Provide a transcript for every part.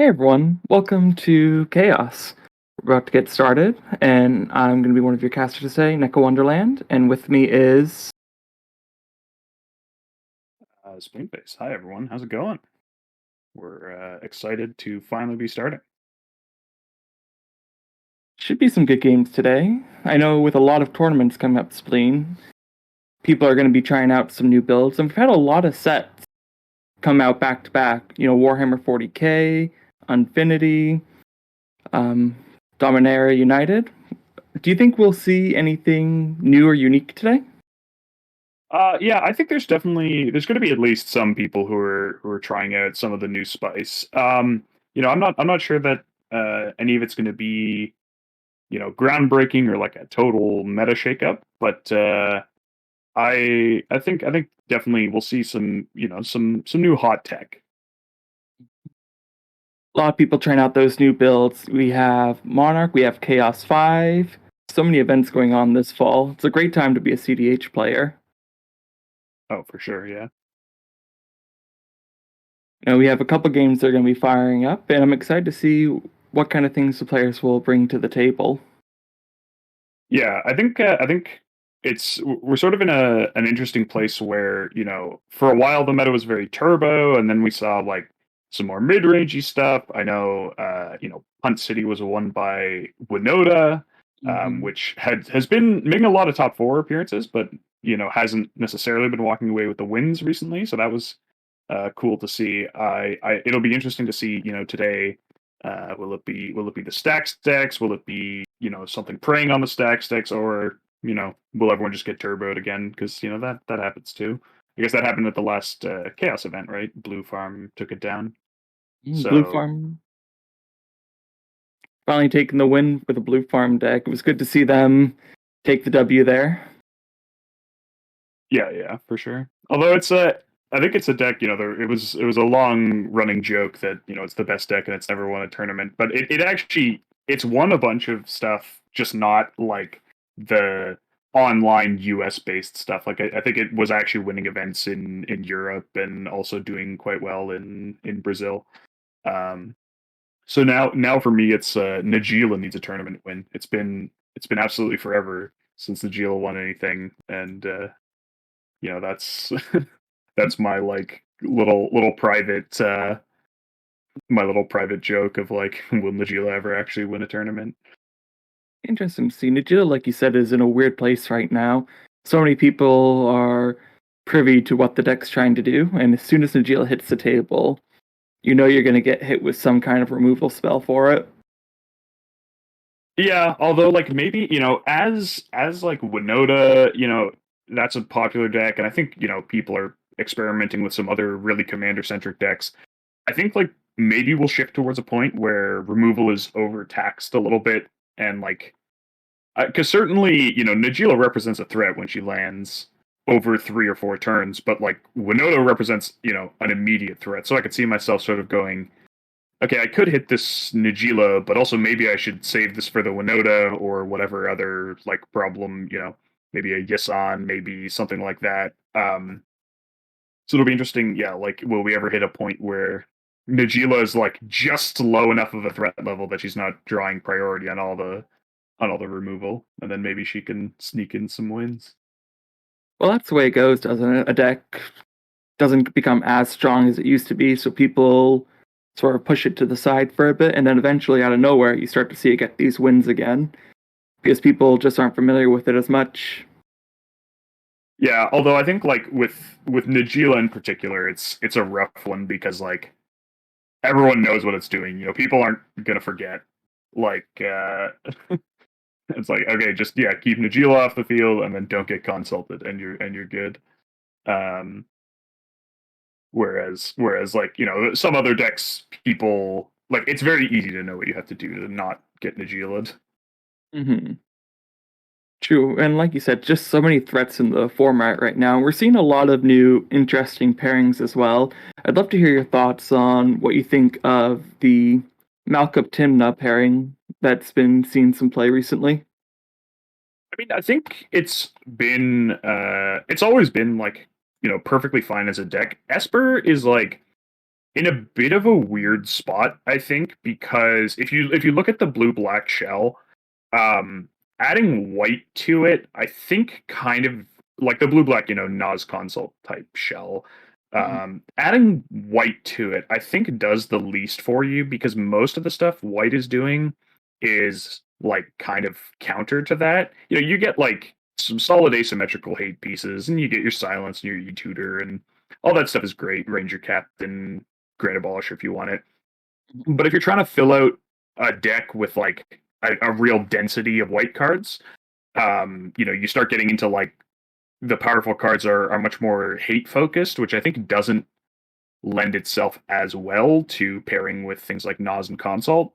Hey everyone, welcome to Chaos. We're about to get started, and I'm going to be one of your casters today, Neko Wonderland, and with me is... Spoonface. Hi, everyone. How's it going? We're excited to finally be starting. Should be some good games today. I know with a lot of tournaments coming up Spleen, people are going to be trying out some new builds, and we've had a lot of sets come out back to back. Warhammer 40k, Infinity, Dominaria United. Do you think we'll see anything new or unique today? Yeah, I think there's going to be at least some people who are trying out some of the new spice. I'm not sure that any of it's going to be groundbreaking or like a total meta shakeup, but I think definitely we'll see some new hot tech. A lot of people trying out those new builds. We have Monarch, we have Chaos 5. So many events going on this fall. It's a great time to be a CDH player. Oh, for sure, yeah. We have a couple games that are going to be firing up, and I'm excited to see what kind of things the players will bring to the table. Yeah, I think we're sort of in an interesting place where, for a while the meta was very turbo, and then we saw like some more mid-rangey stuff. I know Hunt City was won by Winota, which has been making a lot of top four appearances, but hasn't necessarily been walking away with the wins recently. So that was cool to see. It'll be interesting to see, today. Will it be the stack stacks? Will it be something preying on the stack stacks, or will everyone just get turboed again? Because that happens too. I guess that happened at the last chaos event, right? Blue Farm took it down. Blue So Farm finally taking the win with a Blue Farm deck. It was good to see them take the W there. yeah, for sure. Although I think it's a deck. It was a long running joke that it's the best deck and it's never won a tournament. But it actually it's won a bunch of stuff, just not like the online US based stuff. Like I think it was actually winning events in Europe and also doing quite well in Brazil. Um, so now for me it's Najila needs a tournament win. It's been absolutely forever since Najila won anything, and that's that's my like little private my little private joke of like, will Najila ever actually win a tournament? Interesting to see. Najila, like you said, is in a weird place right now. So many people are privy to what the deck's trying to do, and as soon as Najila hits the table, you're going to get hit with some kind of removal spell for it. Yeah, although like maybe as like Winota, that's a popular deck, and I think people are experimenting with some other really commander centric decks. I think like maybe we'll shift towards a point where removal is overtaxed a little bit, and like because certainly Najila represents a threat when she lands over 3 or 4 turns, but like Winota represents an immediate threat. So I could see myself sort of going, okay, I could hit this Najila, but also maybe I should save this for the Winota or whatever other like problem, maybe a Yisan, maybe something like that. So it'll be interesting, yeah, like will we ever hit a point where Najila is like just low enough of a threat level that she's not drawing priority on all the removal, and then maybe she can sneak in some wins. Well, that's the way it goes, doesn't it? A deck doesn't become as strong as it used to be, so people sort of push it to the side for a bit, and then eventually, out of nowhere, you start to see it get these wins again because people just aren't familiar with it as much. Yeah, although I think like with Najila in particular, it's a rough one because like everyone knows what it's doing. People aren't gonna forget. Like it's like, okay, just yeah, keep Najila off the field and then don't get consulted, and you're good. Um, whereas like some other decks, people like it's very easy to know what you have to do to not get Najila'd. Mm-hmm. True, and like you said, just so many threats in the format right now. We're seeing a lot of new, interesting pairings as well. I'd love to hear your thoughts on what you think of the Malkup Timna pairing that's been seeing some play recently. I mean, I think it's always been like perfectly fine as a deck. Esper is like in a bit of a weird spot, I think, because if you look at the blue black shell, um, adding white to it, I think kind of like the blue black, Nas console type shell. Mhm. Adding white to it, I think does the least for you because most of the stuff white is doing is like kind of counter to that. You get like some solid asymmetrical hate pieces, and you get your silence and your e-tutor, and all that stuff is great. Ranger Captain, Great Abolisher if you want it. But if you're trying to fill out a deck with like a real density of white cards, you start getting into like the powerful cards are much more hate focused, which I think doesn't lend itself as well to pairing with things like Nas and Consult.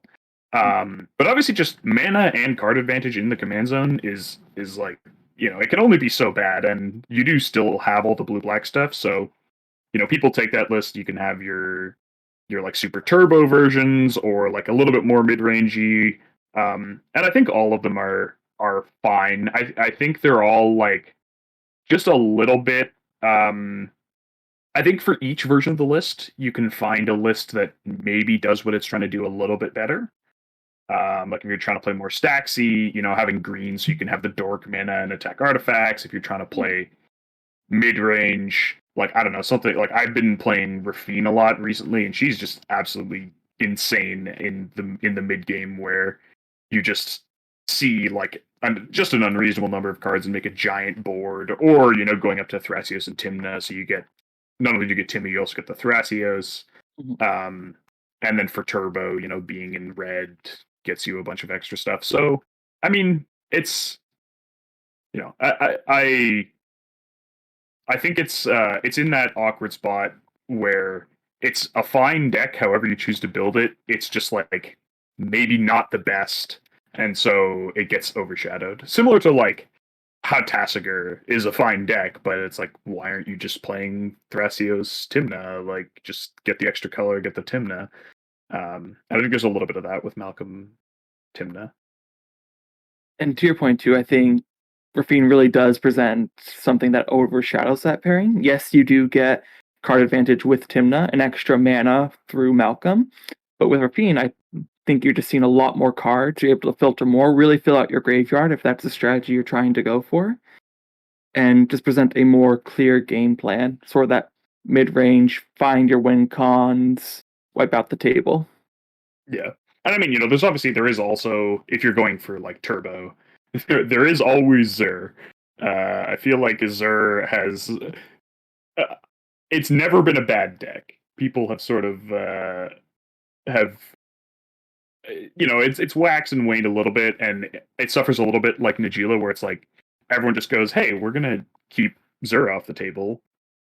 But obviously, just mana and card advantage in the command zone is like it can only be so bad, and you do still have all the blue black stuff. So people take that list. You can have your like super turbo versions or like a little bit more mid rangey. And I think all of them are fine. I think they're all like just a little bit. I think for each version of the list, you can find a list that maybe does what it's trying to do a little bit better. Like if you're trying to play more stacksy, having green so you can have the dork mana and attack artifacts. If you're trying to play mid range, like I don't know, something like I've been playing Rafine a lot recently, and she's just absolutely insane in the mid game where you just see like just an unreasonable number of cards and make a giant board, or going up to Thrasios and Timna, so you get not only do you get Timmy, you also get the Thrasios. Mhm. Um, and then for Turbo, being in red gets you a bunch of extra stuff. So, I mean, it's I think it's in that awkward spot where it's a fine deck, however you choose to build it. It's just like maybe not the best, and so it gets overshadowed. Similar to like how Tasigur is a fine deck, but it's like, why aren't you just playing Thrasios Timna? Like, just get the extra color, get the Timna. I think there's a little bit of that with Malcolm Timna. And to your point too, I think Rafine really does present something that overshadows that pairing. Yes, you do get card advantage with Timna and extra mana through Malcolm, but with Rafine, I think you're just seeing a lot more cards. You're able to filter more, really fill out your graveyard if that's the strategy you're trying to go for, and just present a more clear game plan. Sort of that mid range, find your win cons, wipe out the table. Yeah. And I mean, there is also, if you're going for like turbo, there is always Zur. I feel like Zur has, uh, it's never been a bad deck. People have sort of, have, it's waxed and waned a little bit, and it suffers a little bit like Najila, where it's like everyone just goes, hey, we're going to keep Zur off the table.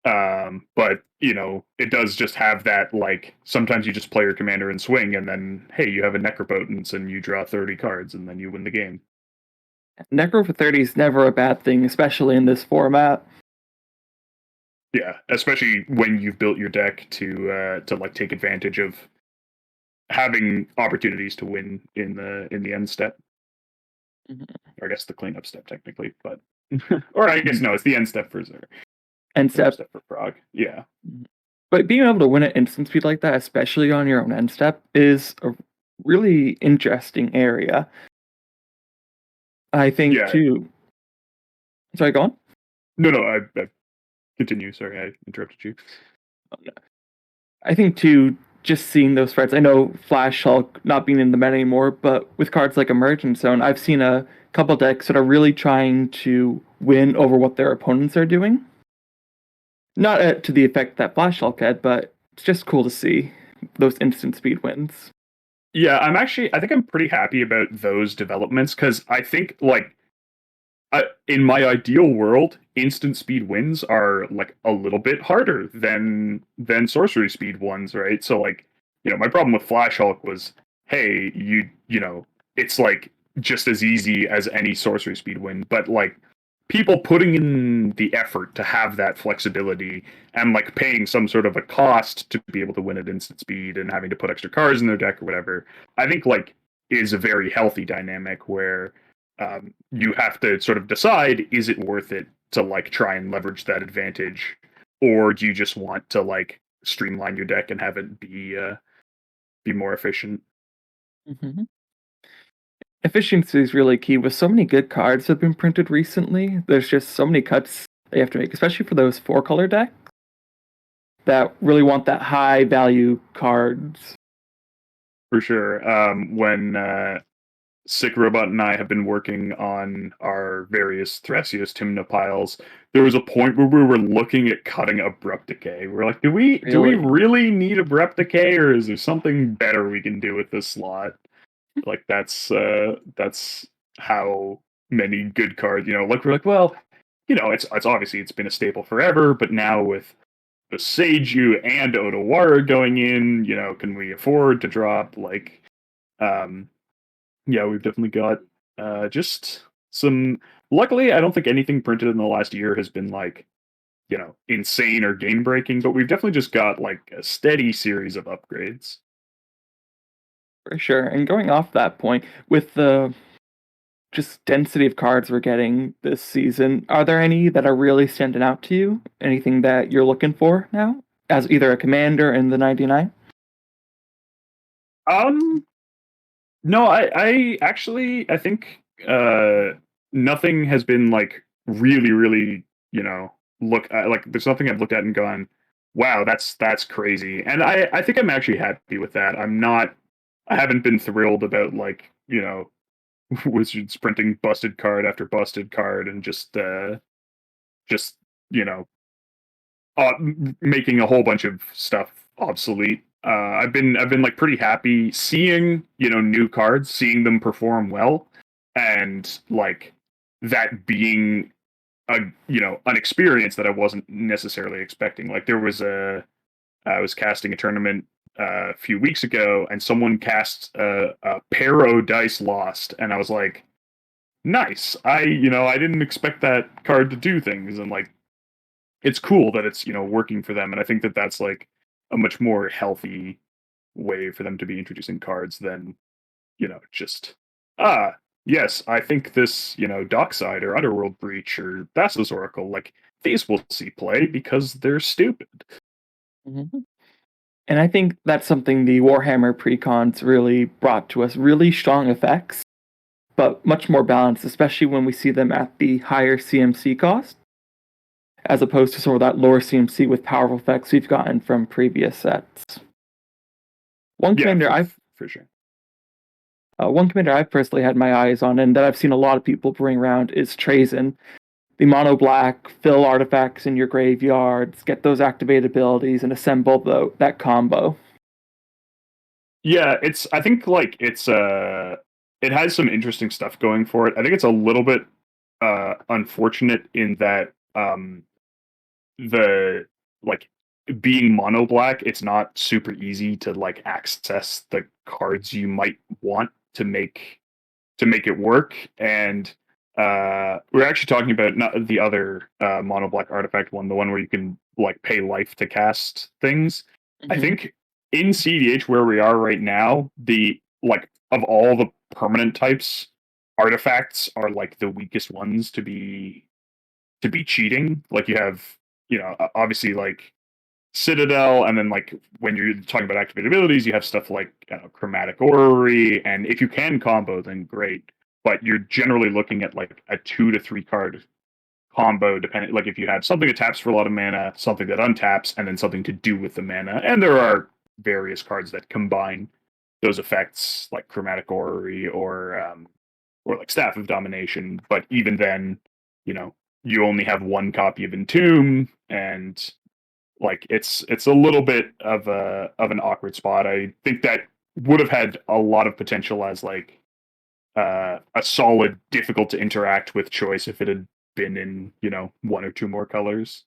But it does just have that like sometimes you just play your commander and swing, and then hey, you have a necropotence and you draw 30 cards, and then you win the game. Necro for 30 is never a bad thing, especially in this format. Yeah, especially when you've built your deck to like take advantage of having opportunities to win in the end step, Mhm. or I guess the cleanup step technically, but or I guess no, it's the end step for Zer, And cleanup step. step for Prague. Yeah, But being able to win at instant speed like that, especially on your own end step, is a really interesting area. I think yeah. too. Sorry, go on. No, I continue. Sorry, I interrupted you. I think too, just seeing those threats. I know Flash Hulk not being in the meta anymore, but with cards like Emergent Zone, I've seen a couple decks that are really trying to win over what their opponents are doing. Not to the effect that Flash Hulk had, but it's just cool to see those instant speed wins. Yeah, I think I'm pretty happy about those developments because I think like in my ideal world, instant speed wins are like a little bit harder than sorcery speed ones, right? So like, my problem with Flash Hulk was, hey, it's like just as easy as any sorcery speed win, but like people putting in the effort to have that flexibility and like paying some sort of a cost to be able to win at instant speed and having to put extra cards in their deck or whatever, I think like is a very healthy dynamic where you have to sort of decide, is it worth it to like try and leverage that advantage, or do you just want to like streamline your deck and have it be more efficient. Mhm. Efficiency is really key. With so many good cards have been printed recently, there's just so many cuts they have to make, especially for those four color decks that really want that high value cards. For sure. When Sick Robot and I have been working on our various Thracios Timna piles, there was a point where we were looking at cutting Abrupt Decay. We're like, do we Really. really need Abrupt Decay, or is there something better we can do with this slot? Like that's how many good cards, like we're like, well, it's obviously it's been a staple forever, but now with the Seiju and Odawara going in, can we afford to drop like um yeah, we've definitely got just some. Luckily, I don't think anything printed in the last year has been like, insane or game breaking, but we've definitely just got like a steady series of upgrades. For sure. And going off that point, with the just density of cards we're getting this season, are there any that are really standing out to you? Anything that you're looking for now as either a commander in the 99? Um, no, I actually I think nothing has been like really, really, like there's nothing I've looked at and gone, wow, that's crazy. And I think I'm actually happy with that. I haven't been thrilled about like, Wizards printing busted card after busted card and just you know making a whole bunch of stuff obsolete. I've been like pretty happy seeing new cards, seeing them perform well, and like that being an experience that I wasn't necessarily expecting. Like I was casting a tournament a few weeks ago, and someone cast a Pero Dice Lost, and I was like, nice. I didn't expect that card to do things, and like it's cool that it's working for them, and I think that that's like a much more healthy way for them to be introducing cards than just ah yes, I think this Dockside or Underworld Breach or Thassa's Oracle, like these will see play because they're stupid. Mhm. And I think that's something the Warhammer precons really brought to us, really strong effects, but much more balanced, especially when we see them at the higher CMC cost, as opposed to sort of that lower CMC with powerful effects we've gotten from previous sets. One Yeah, commander I've for sure. one commander I've personally had my eyes on, and that I've seen a lot of people bring around, is Trazen. The mono black, fill artifacts in your graveyards, get those activated abilities, and assemble that combo. Yeah, I think like it has some interesting stuff going for it. I think it's a little bit unfortunate in that the like being mono black, it's not super easy to like access the cards you might want to make it work. And we're actually talking about not the other mono black artifact one, the one where you can like pay life to cast things. I Mm-hmm. think in CDH where we are right now, the like of all the permanent types, artifacts are like the weakest ones to be cheating. Like you have, obviously like Citadel, and then like when you're talking about activated abilities, you have stuff like Chromatic Orrery, and if you can combo, then great. But you're generally looking at like a 2 to 3 card combo, depending like if you have something that taps for a lot of mana, something that untaps, and then something to do with the mana. And there are various cards that combine those effects, like Chromatic Orrery or like Staff of Domination. But even then, you know, you only have one copy of Entomb, and like it's a little bit of an awkward spot. I think that would have had a lot of potential as like a solid, difficult to interact with choice if it had been in one or two more colors.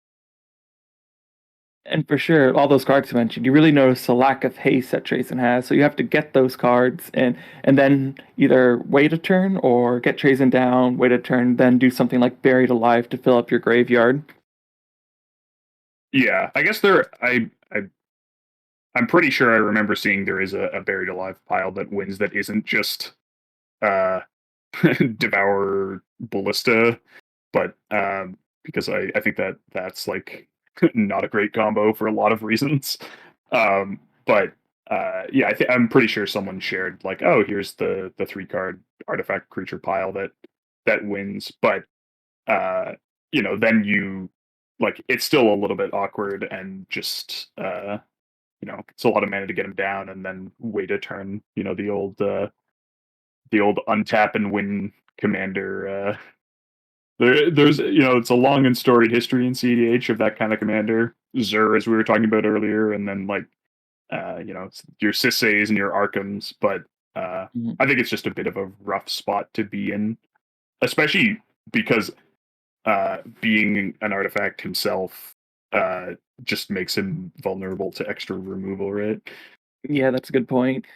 And for sure, all those cards you mentioned, you really notice the lack of haste that Trazen has. So you have to get those cards and then either wait a turn or get Trazen down, wait a turn, then do something like Buried Alive to fill up your graveyard. Yeah, I guess I'm pretty sure I remember seeing there is a buried alive pile that wins that isn't just uh devour ballista, but because I think that that's like not a great combo for a lot of reasons. But yeah, I'm pretty sure someone shared like, oh, here's the 3 card artifact creature pile that wins. But uh, then you like it's still a little bit awkward and just it's a lot of mana to get him down and then wait a turn. The old untap and win commander. There's it's a long and storied history in CDH of that kind of commander. Zur, as we were talking about earlier, and then like your Sisseys and your Arkhams, but Mhm. I think it's just a bit of a rough spot to be in, especially because being an artifact himself uh, just makes him vulnerable to extra removal, right? Yeah, that's a good point.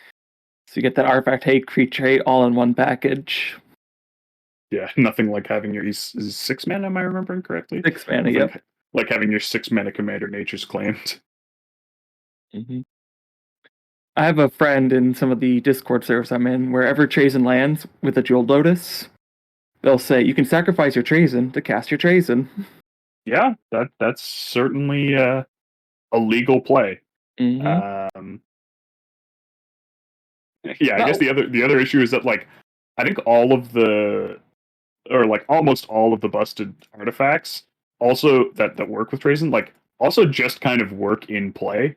So you get that artifact hate, creature hate, all in one package. Yeah, nothing like having your is 6 mana. Am I remembering correctly? 6 mana, Nothing yep. like having your 6 mana commander Nature's Claimed. Mhm. I have a friend in some of the Discord servers I'm in, wherever Trazen lands with a Jeweled Lotus, they'll say, you can sacrifice your Trazen to cast your Trazen. Yeah, that's certainly a legal play. Mm-hmm. Um, yeah, I guess Well, the other issue is that like I think all of the or like almost all of the busted artifacts also that work with Trazen like also just kind of work in play.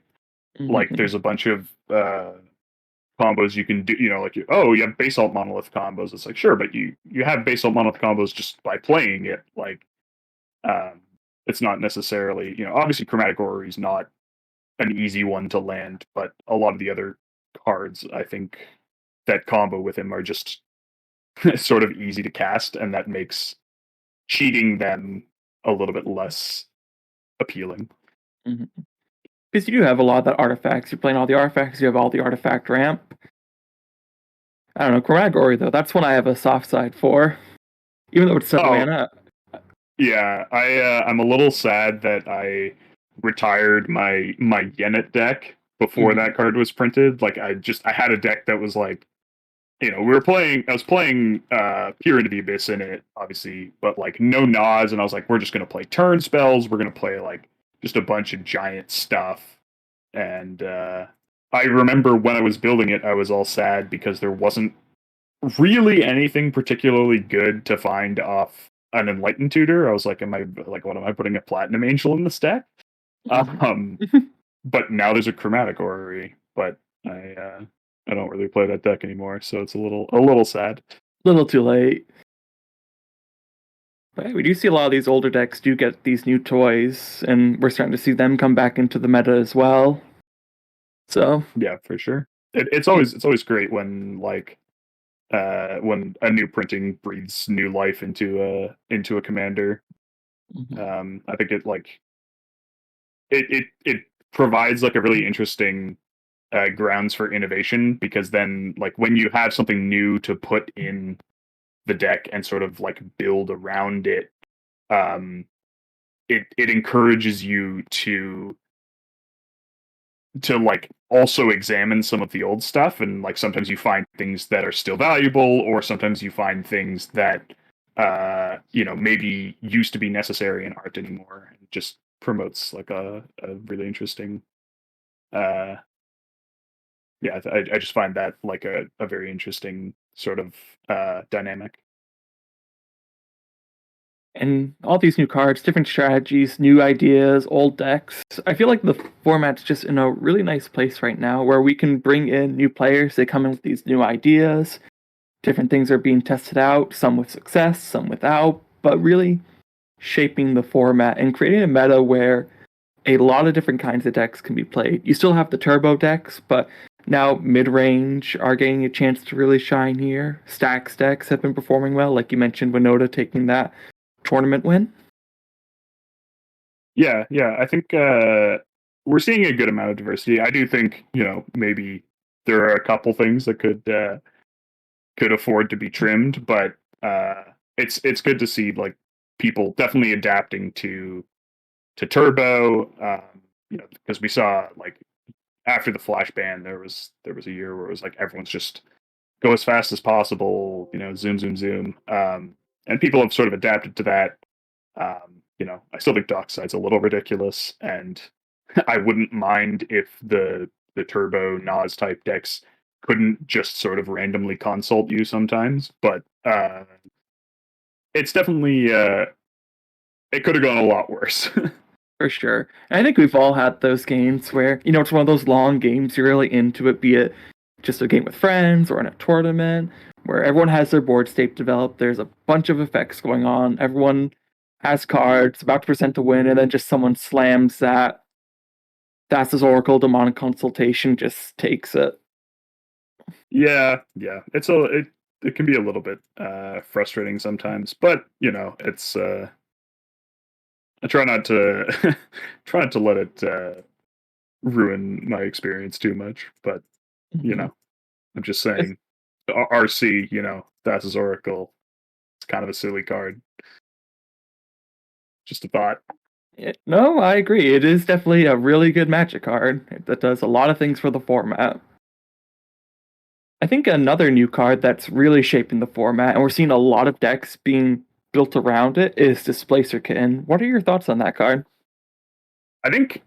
Like mm-hmm. there's a bunch of combos you can do. Like you have basalt monolith combos. It's like sure, but you have basalt monolith combos just by playing it. Like um, it's not necessarily obviously chromatic orrery is not an easy one to land, but a lot of the other cards I think that combo with him are just sort of easy to cast, and that makes cheating them a little bit less appealing. Mm-hmm. Because you do have a lot of that artifacts. You're playing all the artifacts, you have all the artifact ramp. I don't know, Chromagory though, that's one I have a soft side for. Even though it's 7 Oh mana. yeah, I'm a little sad that I retired my Yennet deck before Mm-hmm. that card was printed. Like I had a deck that was like we were playing I was playing Peer into the Abyss in it, obviously, but like no Nas, and I was like, we're just gonna play turn spells, we're gonna play like just a bunch of giant stuff. And I remember when I was building it, I was all sad because there wasn't really anything particularly good to find off an Enlightened Tutor. I was like, what am I putting a Platinum Angel in this deck? Um, Mm-hmm. but now there's a Chromatic Orrery, but I don't really play that deck anymore, so it's a little sad. Little too late. But we do see a lot of these older decks do get these new toys, and we're starting to see them come back into the meta as well. So, Yeah, for sure. yeah. It's always great when a new printing breathes new life into a commander. Mhm. I think it provides like a really interesting grounds for innovation, because then like when you have something new to put in the deck and sort of like build around it, um, it encourages you to like also examine some of the old stuff, and like sometimes you find things that are still valuable, or sometimes you find things that maybe used to be necessary and aren't anymore. It just promotes like a really interesting uh yeah, I just find that like a very interesting sort of dynamic. And all these new cards, different strategies, new ideas, old decks. I feel like the format's just in a really nice place right now where we can bring in new players. They come in with these new ideas. Different things are being tested out, some with success, some without, but really shaping the format and creating a meta where a lot of different kinds of decks can be played. You still have the turbo decks, but now mid range are getting a chance to really shine here. Stacks decks have been performing well, like you mentioned, Winota taking that tournament win. Yeah, yeah, I think we're seeing a good amount of diversity. I do think maybe there are a couple things that could afford to be trimmed, but it's good to see like people definitely adapting to turbo. Because we saw like after the flash ban, there was a year where it was like everyone's just go as fast as possible, zoom, zoom, zoom, and people have sort of adapted to that. I still think Dockside's a little ridiculous, and I wouldn't mind if the turbo Nas type decks couldn't just sort of randomly consult you sometimes, but it's definitely it could have gone a lot worse. For sure. And I think we've all had those games where, it's one of those long games, you're really into it, be it just a game with friends or in a tournament, where everyone has their board state developed, there's a bunch of effects going on, everyone has cards, about to present to win, and then just someone slams that Thassa's Oracle Demonic Consultation, just takes it. Yeah, it can be a little bit frustrating sometimes, but it's I try not to try not to let it ruin my experience too much. But you Mhm. know, I'm just It's, saying, RC, Thassa's Oracle. It's kind of a silly card. Just a thought. no, I agree. It is definitely a really good Magic card that does a lot of things for the format. I think another new card that's really shaping the format, and we're seeing a lot of decks being built around it, is Displacer Kitten. What are your thoughts on that card? I think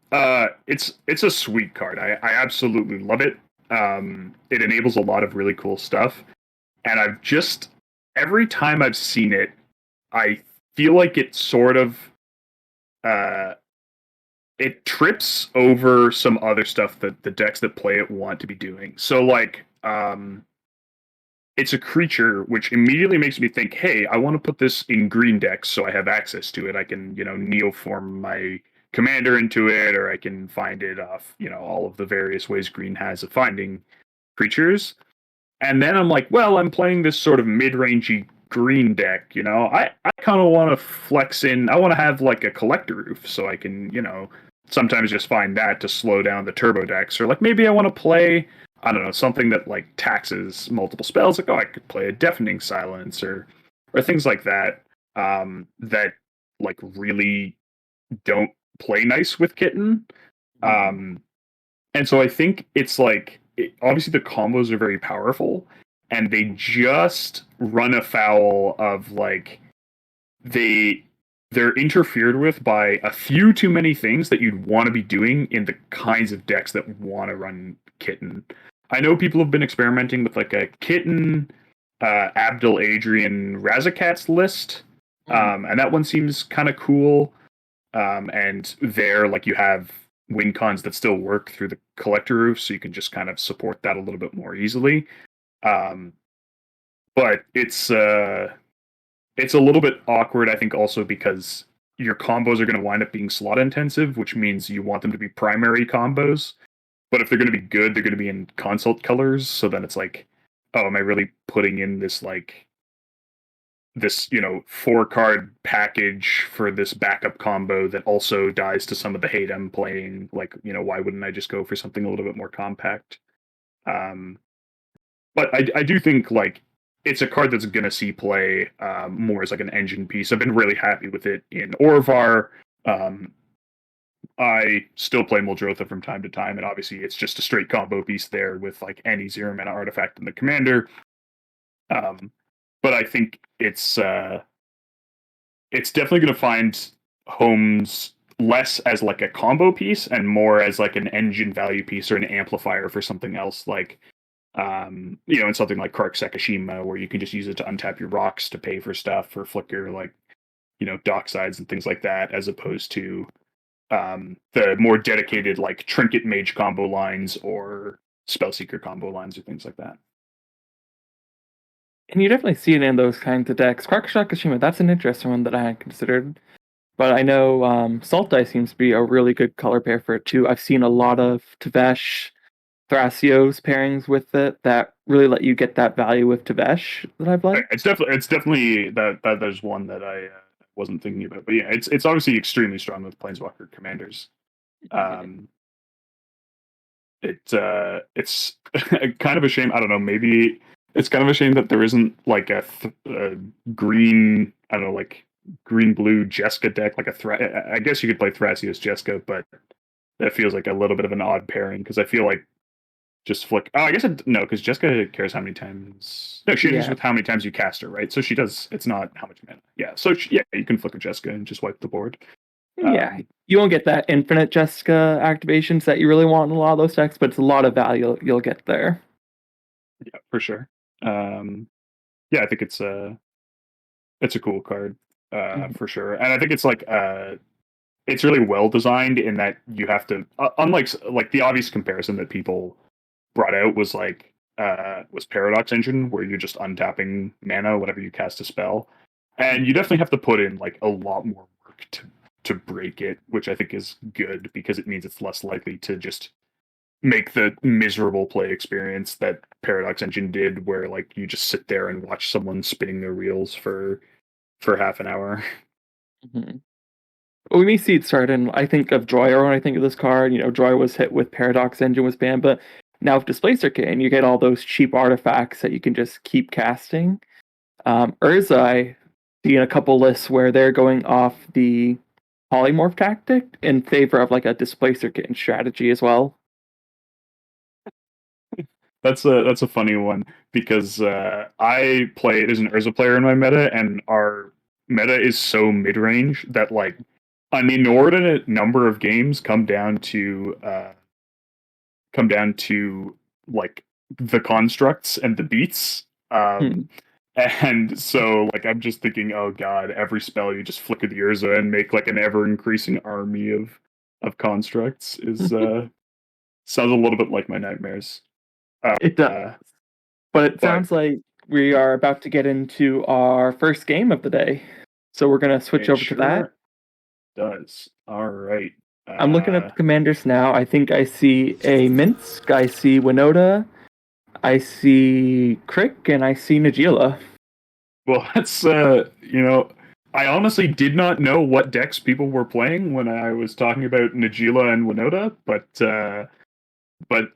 it's a sweet card. I absolutely love it. It enables a lot of really cool stuff, and I've just every time I've seen it, I feel like it sort of uh, it trips over some other stuff that the decks that play it want to be doing. So like it's a creature which immediately makes me think, hey, I want to put this in green decks so I have access to it. I can, neoform my commander into it, or I can find it off, all of the various ways green has of finding creatures. And then I'm like, well, I'm playing this sort of mid-rangey green deck, I kind of want to flex in. I want to have like a collector roof so I can, sometimes just find that to slow down the turbo decks. Or like maybe I want to play, I don't know, something that like taxes multiple spells. Like, oh, I could play a deafening silence or things like that. That like really don't play nice with kitten. Mhm. Um, and so I think it's like obviously the combos are very powerful, and they just run afoul of like they they're interfered with by a few too many things that you'd want to be doing in the kinds of decks that want to run kitten. I know people have been experimenting with like a kitten, Abdul Adrian Razakat's list, Mhm. and that one seems kind of cool. And there, like you have win cons that still work through the collector roof, so you can just kind of support that a little bit more easily. Um, but it's a little bit awkward, I think, also because your combos are going to wind up being slot intensive, which means you want them to be primary combos. But if they're going to be good, they're going to be in consult colors. So then it's like, oh, am I really putting in this 4 card package for this backup combo that also dies to some of the hate I'm playing? Like, why wouldn't I just go for something a little bit more compact? Um, but I do think like it's a card that's going to see play more as like an engine piece. I've been really happy with it in Orvar. Um, I still play Muldrotha from time to time, and obviously it's just a straight combo piece there with like any 0 mana artifact in the commander. Um, but I think it's definitely going to find homes less as like a combo piece and more as like an engine value piece or an amplifier for something else like in something like Kark Sekishima, where you can just use it to untap your rocks to pay for stuff or flicker like, dock sides and things like that, as opposed to the more dedicated like trinket mage combo lines or spellseeker combo lines or things like that. And you definitely see it in those kinds of decks. Kashima, that's an interesting one that I hadn't considered. But I know Salt Dice seems to be a really good color pair for it too. I've seen a lot of Tavesh Thrasios pairings with it that really let you get that value with Tavesh that I've liked. It's definitely that there's one that I wasn't thinking about, but yeah, it's obviously extremely strong with Planeswalker commanders. Um, it's kind of a shame. I don't know. Maybe it's kind of a shame that there isn't like a green. I don't know, like green blue Jeska deck, like I guess you could play Thrasios Jeska, but that feels like a little bit of an odd pairing because I feel like Just flick. Oh, I guess no, because Jessica cares how many times. No, she enters Yeah, with how many times you cast her, right? So she does. It's not how much mana. Yeah. So yeah, you can flick a Jessica and just wipe the board. yeah. You won't get that infinite Jessica activations that you really want in a lot of those decks, but it's a lot of value you'll get there. Yeah, for sure. Yeah, I think it's a cool card, Mhm. for sure, and I think it's like it's really well designed in that you have to, unlike like the obvious comparison that people brought out was Paradox Engine, where you're just untapping mana whenever you cast a spell, and you definitely have to put in like a lot more work to break it, which I think is good because it means it's less likely to just make the miserable play experience that Paradox Engine did, where like you just sit there and watch someone spinning their wheels for half an hour. Mhm. Well, we may see it start in. I think of Joyer when I think of this card. You know, Joyer was hit with Paradox Engine was banned, but now with Displacer Kitten, you get all those cheap artifacts that you can just keep casting. Urza, I see in a couple lists where they're going off the polymorph tactic in favor of like a Displacer Kitten strategy as well. That's a funny one because I play as an Urza player in my meta, and our meta is so mid range that like an inordinate number of games come down to like the constructs and the beats. Hmm. And so like I'm just thinking, oh god, every spell you just flicker the Urza and make like an ever increasing army of constructs is sounds a little bit like my nightmares. It does. Uh, But it but sounds like we are about to get into our first game of the day. So we're going to switch it over to that. sure does. All right. I'm looking at Uh, the commanders now. I think I see a Minsk, I see Winota, I see Crick, and I see Najila. well, that's I honestly did not know what decks people were playing when I was talking about Najila and Winota, but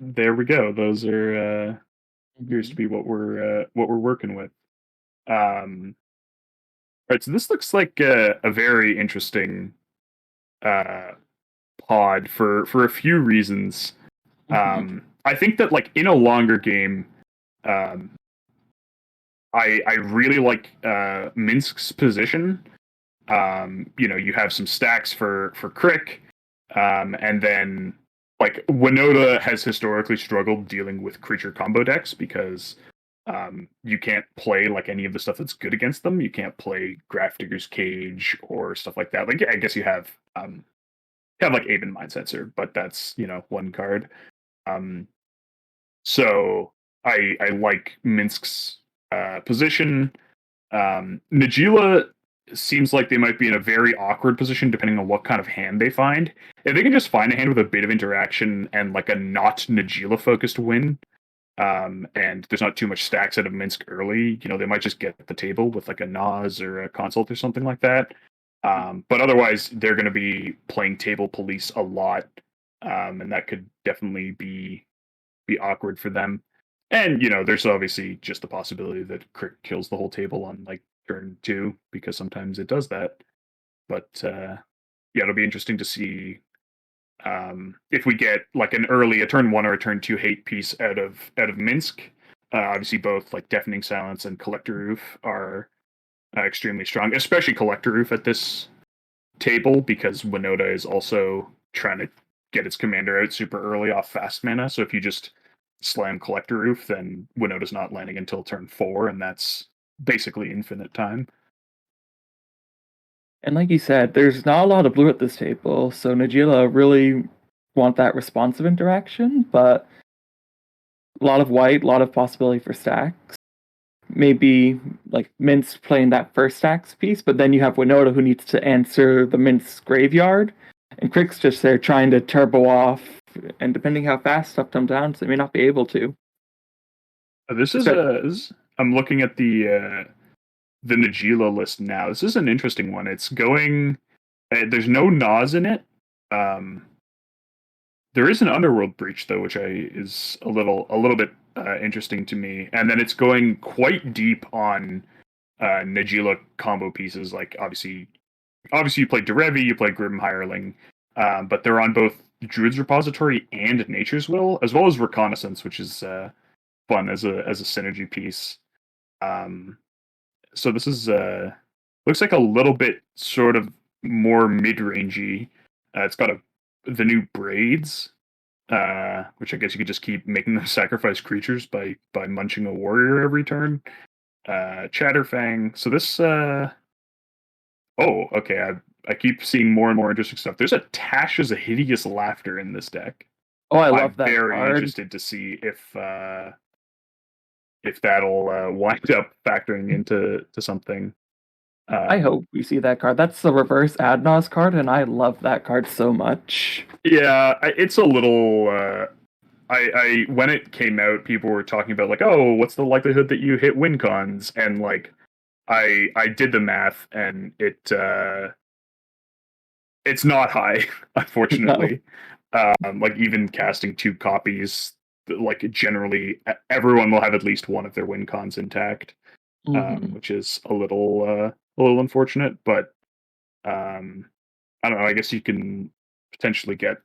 there we go. Those are appears to Mhm. be what we're working with. Um, all right, so this looks like a very interesting uh, pod for a few reasons. Mhm. I think that like in a longer game, um, I really like Minsk's position. You have some stacks for Crick, and then like Winota has historically struggled dealing with creature combo decks because you can't play like any of the stuff that's good against them. You can't play Grafdigger's Cage or stuff like that. Like yeah, I guess you have like Aven Mindsetzer, but that's one card. Um, so I like Minsk's position. Najila seems like they might be in a very awkward position depending on what kind of hand they find. If they can just find a hand with a bit of interaction and like a not Najila focused win, and there's not too much stacks out of Minsk early, they might just get the table with like a Nas or a consult or something like that. But otherwise, they're going to be playing table police a lot, and that could definitely be awkward for them. And there's obviously just the possibility that Crick kills the whole table on like turn two because sometimes it does that. But yeah, it'll be interesting to see if we get like a turn one or a turn two hate piece out of Minsk. Obviously, both like Deafening Silence and Collector Roof are extremely strong, especially Collector Roof at this table because Winota is also trying to get its commander out super early off fast mana. So if you just slam Collector Roof, then Winota's not landing until turn four, and that's basically infinite time. And like you said, there's not a lot of blue at this table, so Najila really want that responsive interaction, but a lot of white, a lot of possibility for stacks. Maybe like Mint's playing that first stacks piece, but then you have Winota who needs to answer the Mint's graveyard, and Crick's just there trying to turbo off, and depending how fast stuff comes down, so they may not be able to. This is Espe- I'm looking at the Najila list now. This is an interesting one. It's going. There's no Nas in it. Um, there is an Underworld Breach though, which is a little bit interesting to me. And then it's going quite deep on Najila combo pieces. Like obviously you play Derevi, you play Grim Hireling, but they're on both Druid's Repository and Nature's Will, as well as Reconnaissance, which is fun as a synergy piece. Um, so this is looks like a little bit sort of more mid-rangey. It's got the new braids, which I guess you could just keep making them sacrifice creatures by munching a warrior every turn. Chatterfang. So this oh, okay. I keep seeing more and more interesting stuff. There's a Tasha's a Hideous Laughter in this deck. Oh, I love I'm that very card. interested to see if that'll wind up factoring into something. I Um, hope we see that card. That's the reverse Adnos card, and I love that card so much. yeah, it's a little. I when it came out, people were talking about like, oh, what's the likelihood that you hit win cons? And like, I did the math, and it's not high, No. unfortunately. Like even casting 2 copies, like generally everyone will have at least one of their win cons intact, Hmm. which is a little unfortunate. But I don't know. I guess you can potentially get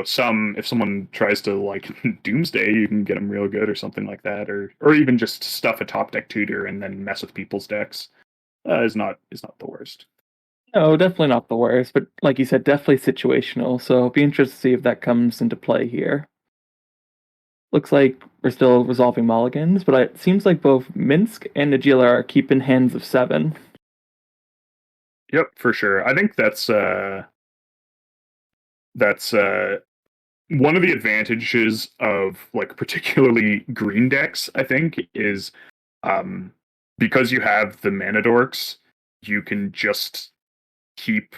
some if someone tries to like Doomsday, you can get them real good or something like that, or even just stuff a top deck tutor and then mess with people's decks. Is not the worst. No, definitely not the worst, but like you said, definitely situational. So it'll be interesting to see if that comes into play here. Looks like we're still resolving mulligans, but it seems like both Minsk and Najila are keeping hands of 7. Yep, for sure. I think that's one of the advantages of like particularly green decks. I think is um, because you have the mana dorks, you can just keep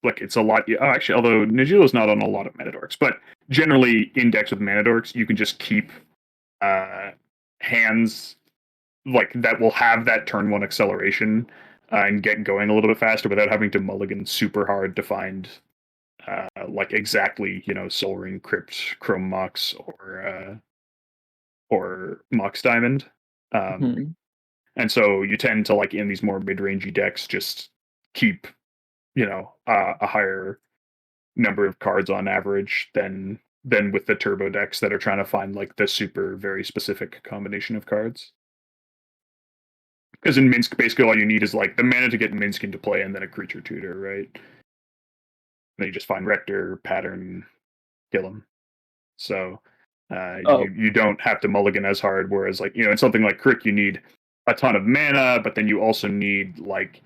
like it's a lot. Actually, although Najila's not on a lot of mana dorks, but generally in decks with mana dorks, you can just keep uh, hands like that will have that turn one acceleration and get going a little bit faster without having to mulligan super hard to find like exactly Soul Ring, Crypt, Chrome Mox, or Mox Diamond. Um, Hmm. and so you tend to like in these more mid-rangey decks just keep a higher number of cards on average than with the turbo decks that are trying to find like the super very specific combination of cards. Because in Minsk, basically all you need is like the mana to get Minsk into play and then a creature tutor, right? Then you just find Rector, Pattern, kill him. So Oh, you don't have to mulligan as hard. Whereas like in something like Crick, you need a ton of mana, but then you also need like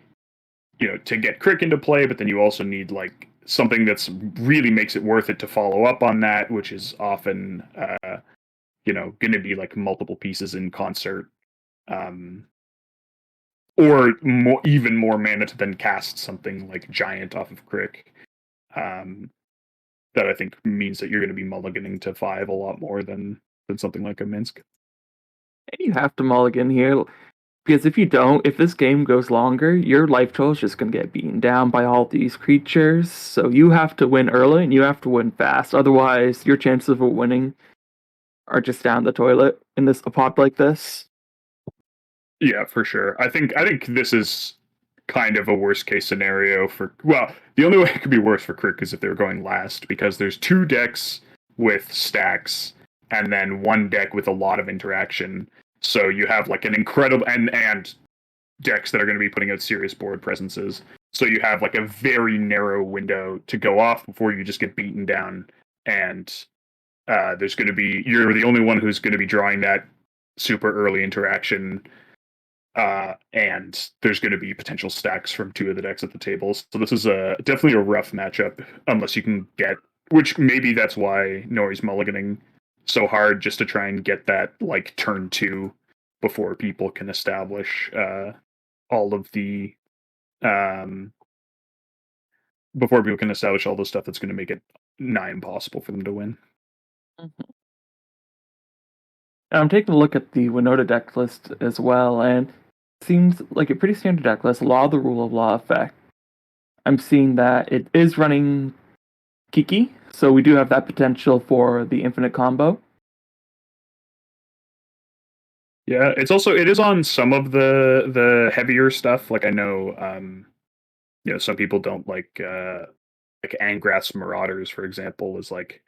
to get Crick into play, but then you also need like something that's really makes it worth it to follow up on that, which is often going to be like multiple pieces in concert. Um, or even more mana to then cast something like Giant off of Crick. Um, that I think means that you're going to be mulliganing to 5 a lot more than something like a Minsk. you have to mulligan here. Because if you don't, if this game goes longer, your life total is just going to get beaten down by all these creatures. So you have to win early and you have to win fast. Otherwise, your chances of winning are just down the toilet in this a pod like this. Yeah, for sure. I think this is kind of a worst case scenario for the only way it could be worse for Crick is if they were going last because there's 2 decks with stacks and then 1 deck with a lot of interaction. So you have like an incredible and decks that are going to be putting out serious board presences. So you have like a very narrow window to go off before you just get beaten down. And there's going to be you're the only one who's going to be drawing that super early interaction. And there's going to be potential stacks from 2 of the decks at the tables. So this is definitely a rough matchup unless you can get, which maybe that's why Nori's mulliganing so hard just to try and get that like turn 2 before people can establish all of the um, before people can establish all the stuff that's going to make it nigh impossible for them to win. Mhm. I'm taking a look at the Winota deck list as well, and it seems like a pretty standard deck list. A lot of the rule of law effect. I'm seeing that it is running Kiki, so we do have that potential for the infinite combo. Yeah, it is on some of the heavier stuff. Like I know some people don't like like Angrath's Marauders, for example, is like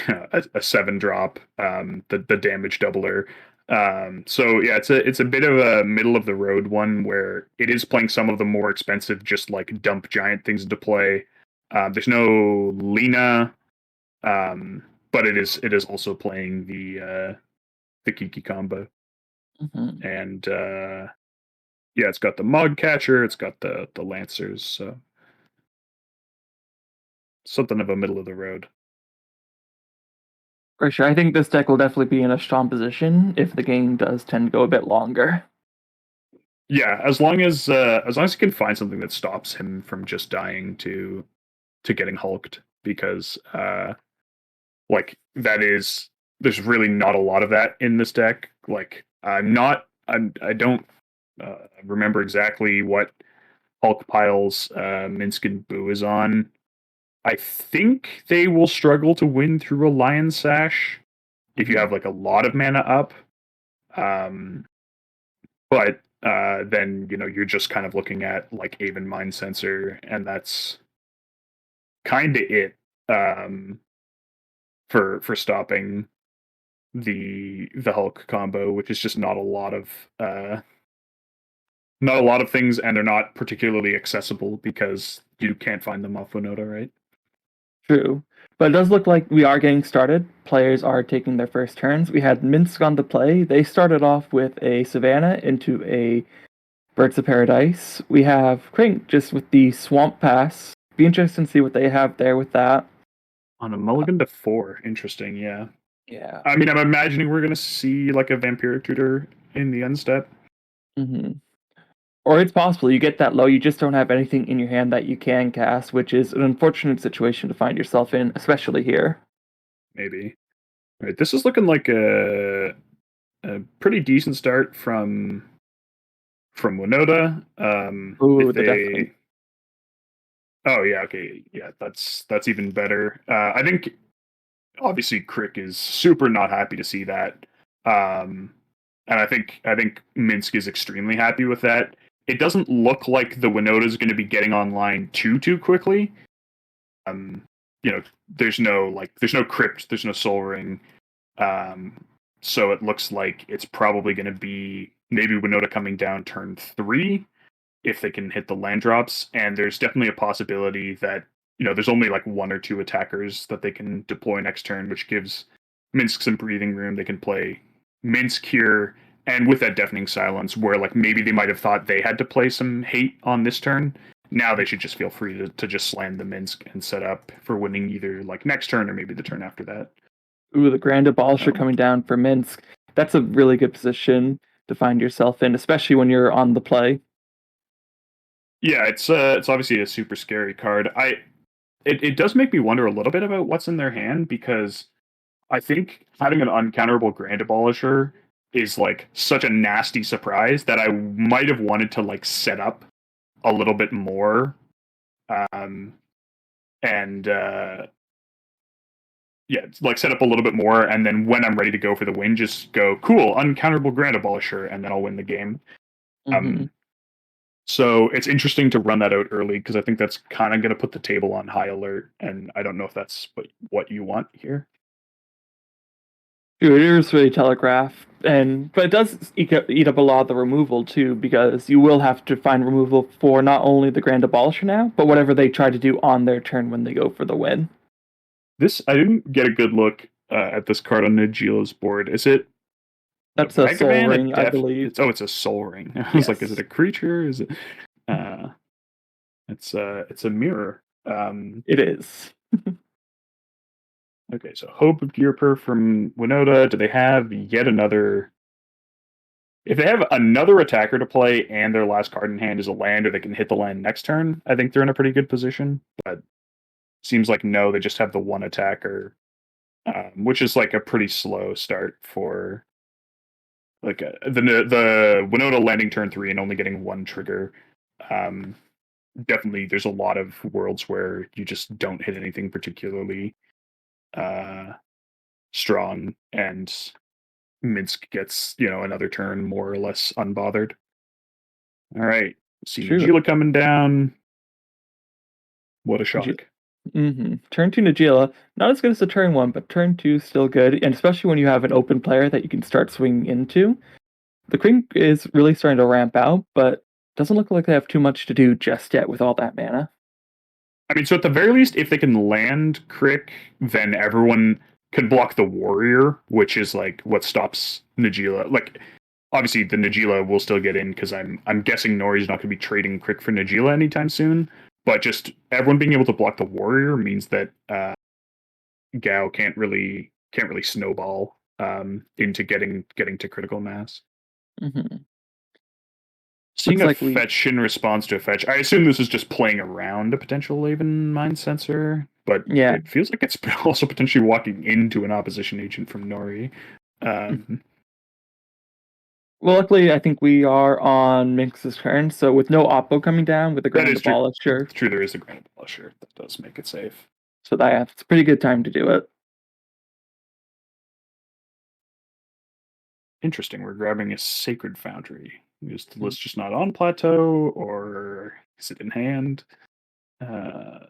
a 7 drop, the damage doubler. So yeah, it's a bit of a middle of the road one where it is playing some of the more expensive, just like dump giant things into play. There's no Lena, um, but it is also playing the Kiki combo, Mhm. and yeah, it's got the Mog Catcher, it's got the Lancers, so something of a middle of the road. For sure. I think this deck will definitely be in a strong position if the game does tend to go a bit longer. Yeah, as long as you can find something that stops him from just dying to getting hulked, because like that is there's really not a lot of that in this deck. Like I don't remember exactly what Hulk piles Minsk and Boo is on. I think they will struggle to win through a Lion Sash if you Mhm. have like a lot of mana up. Um, but then you're just kind of looking at like Aven Mind Sensor, and that's kind of it for stopping the Hulk combo, which is just not a lot of things, and they're not particularly accessible because you can't find them off Winota, right? True. But it does look like we are getting started. Players are taking their first turns. We had Minsk on the play. They started off with a Savannah into a Birds of Paradise. We have Krink just with the Swamp Pass. Be interesting to see what they have there with that. On a mulligan to 4, interesting. Yeah, Yeah. I mean, I'm imagining we're gonna see like a Vampiric Tutor in the end step, Hmm. Or it's possible you get that low, you just don't have anything in your hand that you can cast, which is an unfortunate situation to find yourself in, especially here. maybe. Right, this is looking like a pretty decent start from Winota. Ooh, If the definitely. they, oh yeah, okay, yeah, that's even better. I think obviously Crick is super not happy to see that, and I think Minsk is extremely happy with that. It doesn't look like the Winota is going to be getting online too quickly. Um, there's no crypt, there's no soul ring. Um, so it looks like it's probably going to be maybe Winota coming down turn 3 if they can hit the land drops. And there's definitely a possibility that there's only like 1 or 2 attackers that they can deploy next turn, which gives Minsk some breathing room. They can play Minsk here, and with that deafening silence, where like maybe they might have thought they had to play some hate on this turn. Now they should just feel free to just slam the Minsk and set up for winning either like next turn or maybe the turn after that. Ooh, the Grand Abolisher Um, coming down for Minsk. That's a really good position to find yourself in, especially when you're on the play. yeah, it's obviously a super scary card. It does make me wonder a little bit about what's in their hand, because I think having an uncounterable Grand Abolisher is like such a nasty surprise that I might have wanted to like set up a little bit more, um, and yeah, like set up a little bit more, and then when I'm ready to go for the win, just go cool, uncounterable Grand Abolisher, and then I'll win the game. Hmm. Um, so it's interesting to run that out early, because I think that's kind of going to put the table on high alert, and I don't know if that's what you want here. It is really telegraphed, but it does eat up a lot of the removal too, because you will have to find removal for not only the Grand Abolisher now, but whatever they try to do on their turn when they go for the win. This I didn't get a good look at this card on Najila's board. Is it a That's a Soul Vagavan? A Ring, I def? believe. It's a Soul Ring. I was like, is it Yes, a creature? Is it? Uh, it's a mirror. it is. Okay, so Hope of Gearper from Winota. Do they have yet another? If they have another attacker to play and their last card in hand is a land, or they can hit the land next turn, I think they're in a pretty good position. But seems like no, they just have the one attacker, which is like a pretty slow start for like the Winota landing turn 3 and only getting 1 trigger. Um, Definitely, there's a lot of worlds where you just don't hit anything particularly uh, strong, and Minsk gets another turn more or less unbothered. All right, see True. Najila coming down. What a G- shock! Turn 2 Nagila, not as good as the turn 1, but turn 2 still good, and especially when you have an open player that you can start swinging into. The Queen is really starting to ramp out, but doesn't look like they have too much to do just yet with all that mana. I mean, so at the very least, if they can land Crick, then everyone can block the warrior, which is like what stops Najila. Like, obviously, the Najila will still get in because I'm guessing Nori's not going to be trading Crick for Najila anytime soon. But just everyone being able to block the warrior means that Gao can't really snowball into getting to critical mass. Mm-hmm. Seeing Looks a like we, fetch in response to a fetch, I assume this is just playing around a potential Laven Mind Sensor, but yeah. it feels like it's also potentially walking into an opposition agent from Nori. Um, Well, luckily, I think we are on Minx's turn, so with no Oppo coming down with the that Grand is true. Abolisher, True, there is a Grand Polisher that does make it safe. so that's a pretty good time to do it. Interesting. We're grabbing a Sacred Foundry. Is the list just not on plateau, or is it in hand? Uh,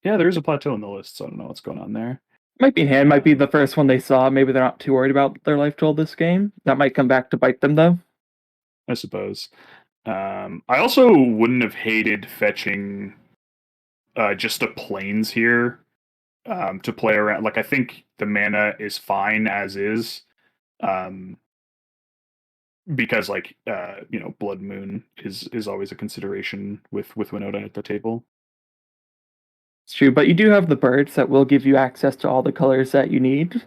yeah, there is a plateau in the list, so I don't know what's going on there. Might be in hand, might be the first one they saw. Maybe they're not too worried about their life total this game. That might come back to bite them, though. I suppose. I also wouldn't have hated fetching just the planes here to play around. Like, I think the mana is fine as is, um, because Blood Moon is always a consideration with Winota at the table. It's true, but you do have the birds that will give you access to all the colors that you need.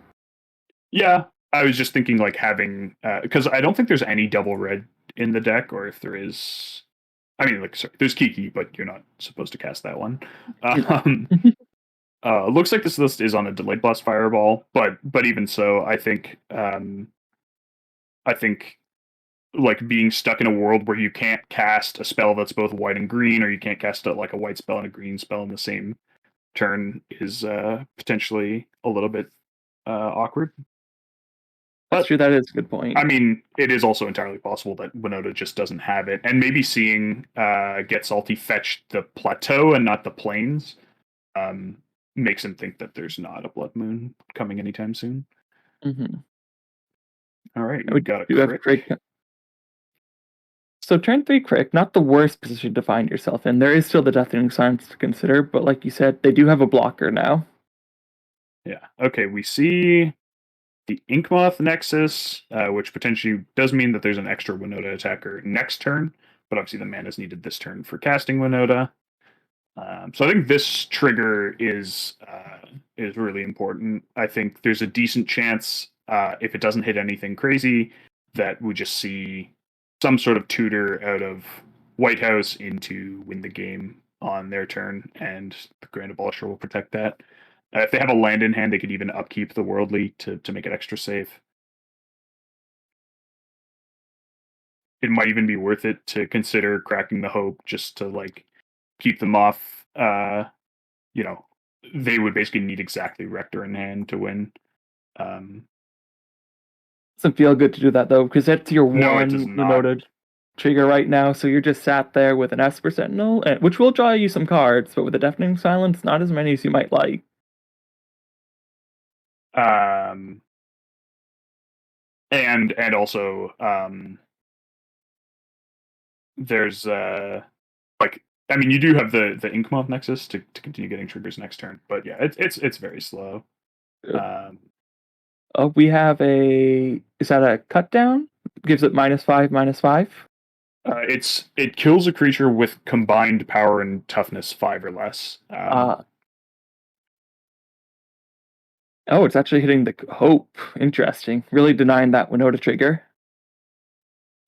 Yeah, I was just thinking like having because I don't think there's any double red in the deck, or if there is, I mean, like, sorry, there's Kiki, but you're not supposed to cast that one. You're not. Um, looks like this list is on a delayed blast fireball, but even so, I think like being stuck in a world where you can't cast a spell that's both white and green, or you can't cast like a white spell and a green spell in the same turn is potentially a little bit awkward. That's But true. That is a good point. I mean, it is also entirely possible that Winota just doesn't have it, and maybe seeing Get Salty fetch the plateau and not the plains um, makes him think that there's not a Blood Moon coming anytime soon. Mm-hmm. All right, We we got a do have crick. great. So turn 3 Crick, not the worst position to find yourself in. There is still the Deafening Silence to consider, but like you said, they do have a blocker now. Yeah. Okay, we see the Inkmoth Nexus, which potentially does mean that there's an extra Winota attacker next turn, but obviously the mana is needed this turn for casting Winota. So I think this trigger is really important. I think there's a decent chance, if it doesn't hit anything crazy, that we just see some sort of tutor out of White House into win the game on their turn, and the Grand Abolisher will protect that. If they have a land in hand, they could even upkeep the Worldly to make it extra safe. It might even be worth it to consider cracking the Hope just to like keep them off. You know, they would basically need exactly Rector in hand to win. Um, Doesn't feel good to do that though, because that's your no, it does one not. Winota trigger right now. So you're just sat there with an Esper Sentinel, which will draw you some cards, but with a Deafening Silence, not as many as you might like. Um, and also there's like I mean you do have the Inkmoth Nexus to continue getting triggers next turn, but yeah, it's very slow. Um, We have is that a cut down? Gives it -5, -5. it kills a creature with combined power and toughness 5 or less. Uh, oh, it's actually hitting the Hope. Interesting. Really denying that Winota trigger.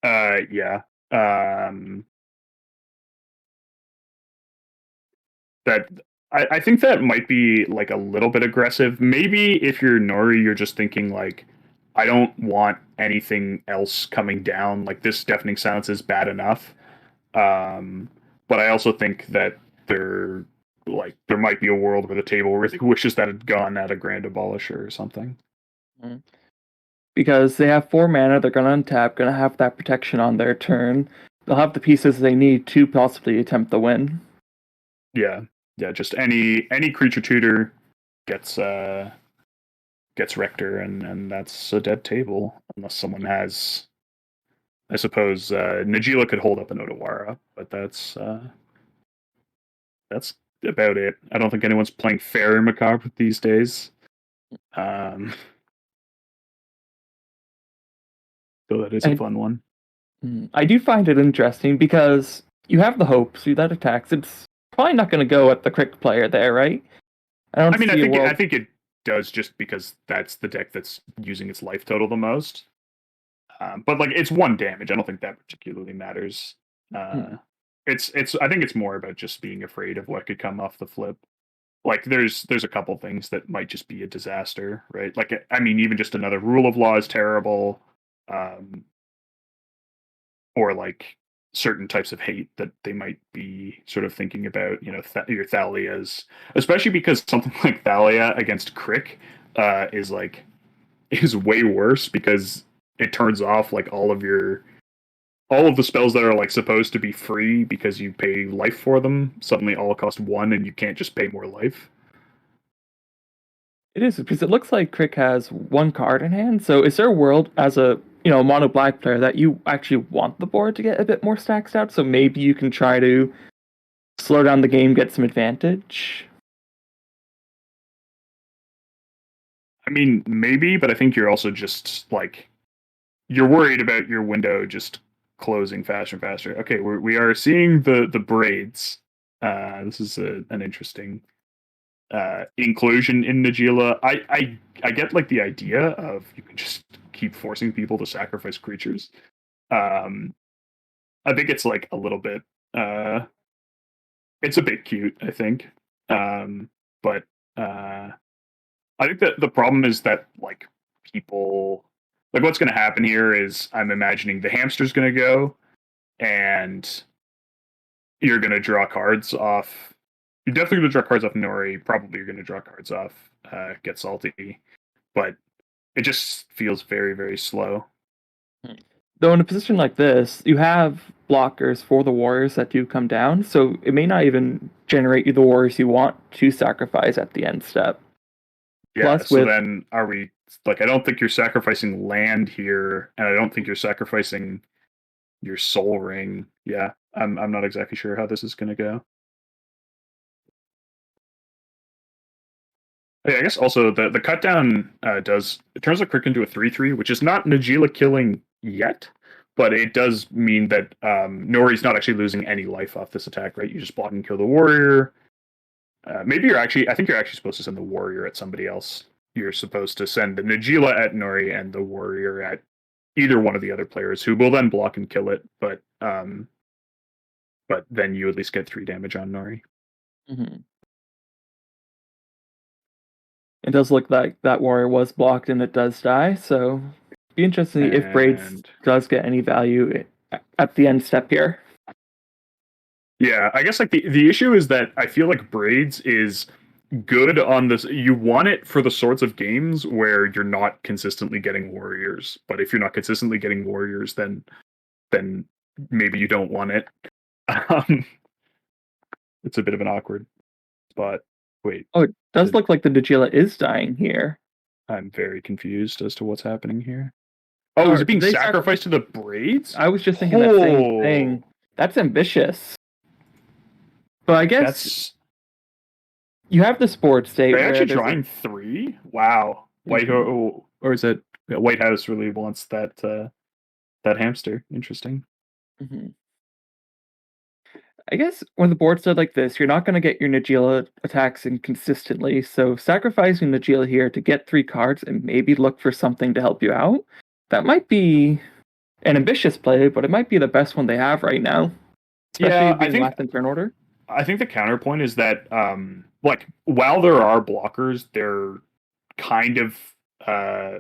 Yeah. Um, that I think that might be like a little bit aggressive. Maybe if you're Nori, you're just thinking like, I don't want anything else coming down. Like this deafening silence is bad enough. But I also think that there might be a world where the table really wishes that had gone at a Grand Abolisher or something. Mm. Because they have 4 mana, they're gonna untap, gonna have that protection on their turn. They'll have the pieces they need to possibly attempt the win. Yeah, Yeah, just any creature tutor gets Rector, and that's a dead table unless someone has. I suppose Najila could hold up an Otawara, but that's about it. I don't think anyone's playing Fairy Macabre these days. Um, so that is a I fun one. I do find it interesting because you have the hopes, you that attacks. It's probably not going to go at the Crick player there, right? I don't I mean, see a I world. think it does just because that's the deck that's using its life total the most. But like, it's one damage. I don't think that particularly matters. Hmm. Uh, it's. I think it's more about just being afraid of what could come off the flip. Like, there's a couple things that might just be a disaster, right? Like, I mean, even just another rule of law is terrible, um, or like certain types of hate that they might be sort of thinking about. You know, your Thalias, especially because something like Thalia against Crick is like is way worse because it turns off like all of the spells that are like supposed to be free because you pay life for them suddenly all cost one and you can't just pay more life. It is because it looks like Crick has one card in hand. So is there a world as a mono black player that you actually want the board to get a bit more stacked out? So maybe you can try to slow down the game, get some advantage. I mean, maybe, but I think you're also just like you're worried about your window just closing faster and faster. Okay, we are seeing the braids. This is an interesting inclusion in Najila. I get like the idea of you can just keep forcing people to sacrifice creatures. Um, I think it's like a little bit. Uh, it's a bit cute, I think. But I think that the problem is that like people like what's going to happen here is I'm imagining the hamster's going to go and you're going to draw cards off. You're definitely going to draw cards off Nori. Probably you're going to draw cards off Get Salty, but it just feels very very slow. Though in a position like this, you have blockers for the warriors that do come down, so it may not even generate you the warriors you want to sacrifice at the end step. Yeah. Plus, So with then are we like? I don't think you're sacrificing land here, and I don't think you're sacrificing your soul ring. Yeah, I'm not exactly sure how this is going to go. Yeah, I guess also the cut down does it turns the Crick into a 3/3, which is not Najila killing yet, but it does mean that Nori's not actually losing any life off this attack, right? You just block and kill the warrior. Maybe you're actually I think you're actually supposed to send the warrior at somebody else. You're supposed to send the Najila at Nori and the warrior at either one of the other players, who will then block and kill it. But then you at least get 3 damage on Nori. Mhm. It does look like that warrior was blocked and it does die, so it'd be interesting if Braids And does get any value at the end step here. yeah, I guess like the issue is that I feel like Braids is good on this. You want it for the sorts of games where you're not consistently getting warriors. But if you're not consistently getting warriors, then maybe you don't want it. Um, it's a bit of an awkward spot. Wait, Oh, it does did, look like the Dagila is dying here. I'm very confused as to what's happening here. Oh, is Or it did being they sacrificed to the Braids? I was just thinking that same Oh, thing. That's ambitious. But I guess that's you have the sports state they where actually there's a drawing 3. Wow, Mhm. Or is it yeah, White House really wants that hamster? Interesting. Mhm. I guess when the board's set like this, you're not going to get your Najila attacks in consistently, so sacrificing Najila here to get 3 cards and maybe look for something to help you out, that might be an ambitious play, but it might be the best one they have right now, especially Yeah, being last in turn order. I think the counterpoint is that like while there are blockers, they're kind of uh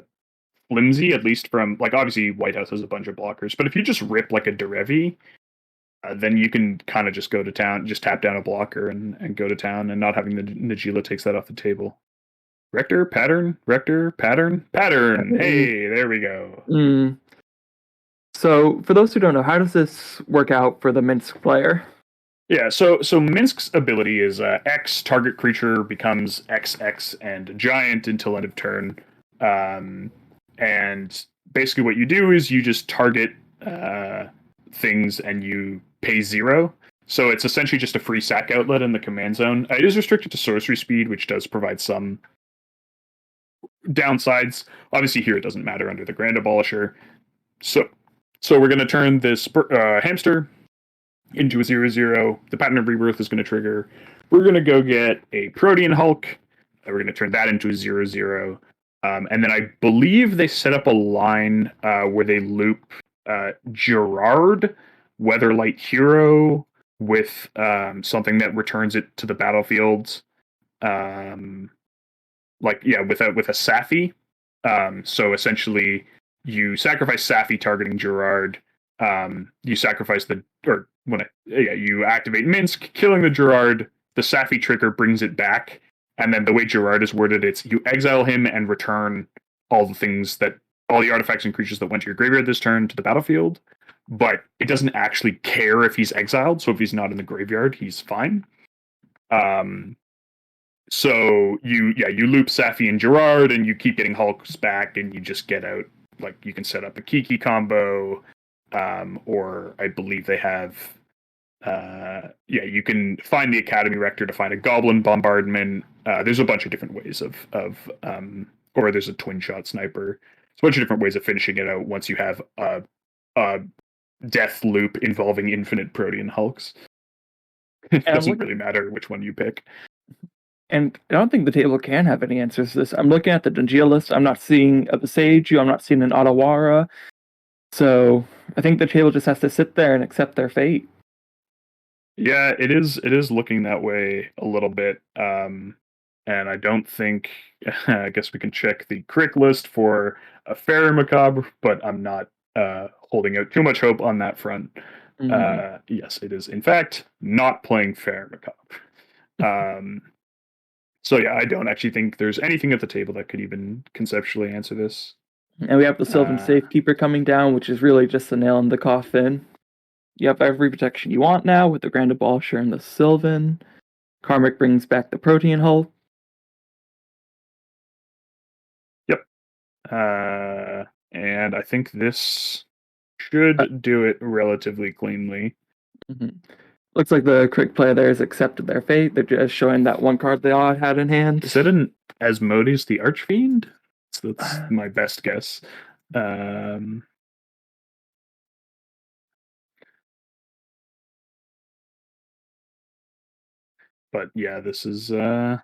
flimsy, at least from like obviously White House has a bunch of blockers, but if you just rip like a Derevi, then you can kind of just go to town, just tap down a blocker and go to town, and not having the Najila takes that off the table. Rector pattern, rector pattern, pattern. Hey, there we go. Mm. So, for those who don't know, how does this work out for the Minsk player? Yeah, so Minsk's ability is X target creature becomes XX and giant until end of turn, um, and basically what you do is you just target uh, things and you pay 0. So it's essentially just a free sack outlet in the command zone. It is restricted to sorcery speed, which does provide some downsides. Obviously, here it doesn't matter under the Grand Abolisher. So so we're going to turn this hamster into a 0/0. The Pattern of Rebirth is going to trigger. We're going to go get a Protean Hulk. And we're going to turn that into a 0/0. And then I believe they set up a line where they loop Gerard, Weatherlight Hero, with something that returns it to the battlefield. Um, with a Safi. So essentially, you sacrifice Safi targeting Gerard. You sacrifice you activate Minsk, killing the Gerard. The Safi trigger brings it back, and then the way Gerard is worded, it's you exile him and return all the artifacts and creatures that went to your graveyard this turn to the battlefield. But it doesn't actually care if he's exiled. So if he's not in the graveyard, he's fine. So you loop Safi and Gerard, and you keep getting Hulks back, and you just get out. Like you can set up a Kiki combo, or I believe they have. You can find the Academy Rector to find a Goblin Bombardment. There's a bunch of different ways or there's a Twin Shot Sniper. It's a bunch of different ways of finishing it out once you have a death loop involving infinite Protean Hulks. It doesn't really matter which one you pick. And I don't think the table can have any answers to this. I'm looking at the Dungea list. I'm not seeing a Viseju. I'm not seeing an Otawara. So I think the table just has to sit there and accept their fate. Yeah, it is. It is looking that way a little bit. And I don't think. I guess we can check the crick list for a Fairy Macabre, but I'm not holding out too much hope on that front. Yes, it is in fact not playing Fairy Macabre. So yeah, I don't actually think there's anything at the table that could even conceptually answer this. And we have the Sylvan Safekeeper coming down, which is really just the nail in the coffin. You have every protection you want now with the Grand Abolisher and the Sylvan. Karmic brings back the Protean Hulk. Yep. And I think this should do it relatively cleanly. Looks like the Crick player there has accepted their fate. They're just showing that one card they all had in hand. Is that an Asmodeus the Archfiend? So that's my best guess. But yeah, this is no,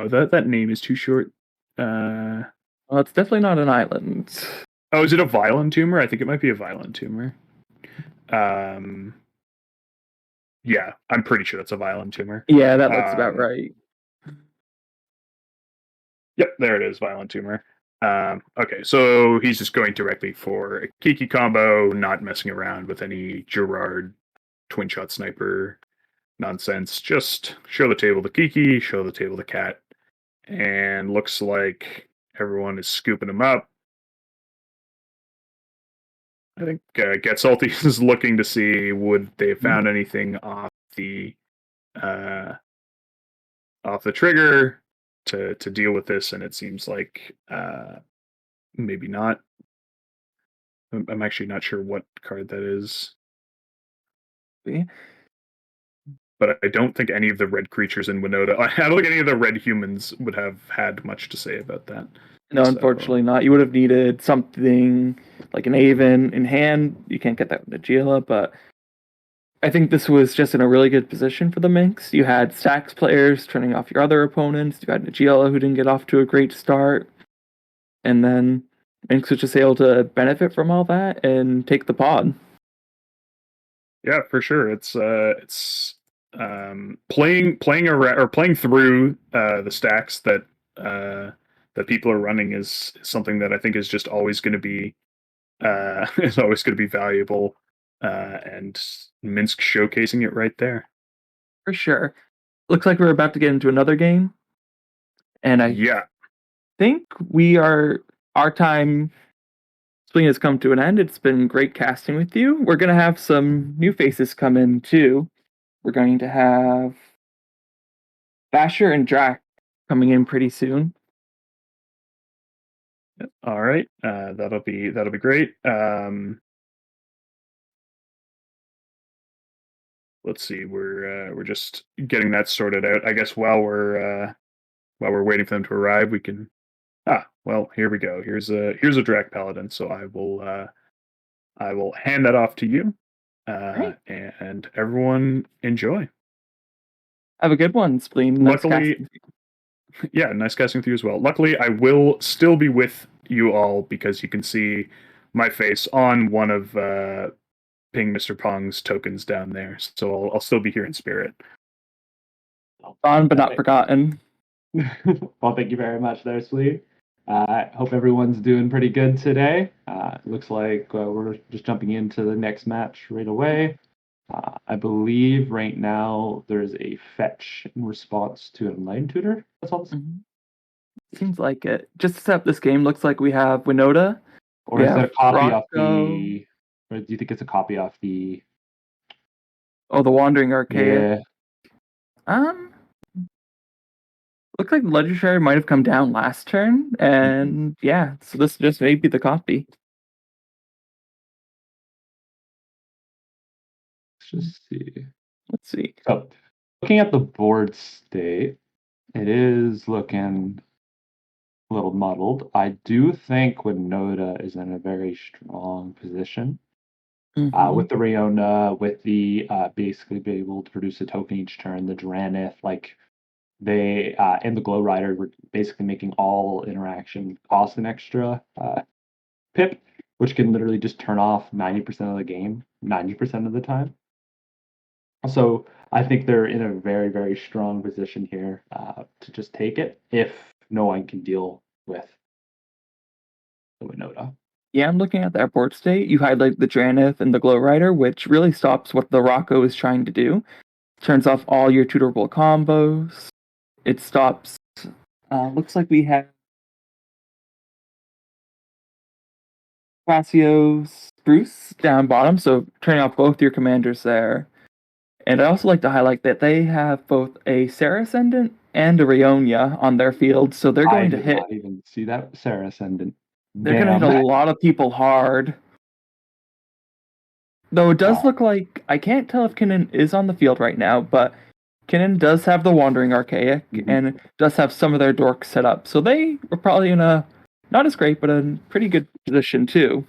that name is too short. Well, it's definitely not an island. Oh, is it a Violent Tumor? I think it might be a Violent Tumor. Yeah, I'm pretty sure that's a Violent Tumor. Yeah, that looks about right. Yep, there it is, Violent Tumor. Okay, so he's just going directly for a Kiki combo, not messing around with any Gerard Twin Shot Sniper nonsense. Just show the table the Kiki, show the table the cat, and looks like everyone is scooping him up. I think Get Salty is looking to see would they have found anything off the trigger to deal with this, and it seems like maybe not. I'm actually not sure what card that is. But I don't think any of the red creatures in Winota, I don't think any of the red humans would have had much to say about that. No, unfortunately not. You would have needed something like an Aven in hand. You can't get that with Nagila, but I think this was just in a really good position for the Minx. You had Stacks players turning off your other opponents. You had Nagila who didn't get off to a great start. And then Minx was just able to benefit from all that and take the pod. Yeah, for sure. It's playing around or playing through the stacks that people are running is something that I think is just always going to be valuable, and Minsk showcasing it right there for sure. Looks like we're about to get into another game, and I think our time Spring has come to an end. It's been great casting with you. We're going to have some new faces come in too. We're going to have Basher and Drac coming in pretty soon. All right, that'll be great. Let's see, we're just getting that sorted out. I guess while we're waiting for them to arrive, we can. Well, here we go. Here's a Drac Paladin. So I will hand that off to you, Great. and everyone enjoy. Have a good one, Spleen. Nice Luckily, casting. yeah, nice casting with you as well. Luckily, I will still be with you all because you can see my face on one of Ping Mr. Pong's tokens down there. So I'll still be here in spirit. Gone but not forgotten. Well, thank you very much there, Slee. I hope everyone's doing pretty good today. Looks like we're just jumping into the next match right away. I believe right now there's a fetch in response to an Enlightened Tutor. That's all. Seems like it. Just to set up this game, looks like we have Winota. Or is that a copy off Rocco. the... Or do you think it's a copy off the... Oh, the Wandering Archaic. Yeah. Looks like the Legendary might have come down last turn, and yeah, so this just may be the copy. Let's just see. Let's see. So, looking at the board state, it is looking a little muddled. I do think Winota is in a very strong position. With the Riona, with the basically be able to produce a token each turn, the Dranith, like they and the Glow Rider were basically making all interaction cost an extra pip, which can literally just turn off 90% of the game, 90% of the time. So I think they're in a very, very strong position here to just take it if no one can deal with the Winota. Yeah, I'm looking at the airport state. You highlight the Dranith and the Glow Rider, which really stops what the Rocco is trying to do. Turns off all your tutorable combos. It stops. Looks like we have Casio's Bruce down bottom, so turning off both your commanders there. And I also like to highlight that they have both a Sarah Ascendant and a Rionia on their field, so they're going to hit. I did not even see that Sarah Ascendant. They're going to hit a lot of people hard. Though it does look like, I can't tell if Kinnan is on the field right now, but Kinnan does have the Wandering Archaic and does have some of their dorks set up. So they are probably in a, not as great, but a pretty good position too.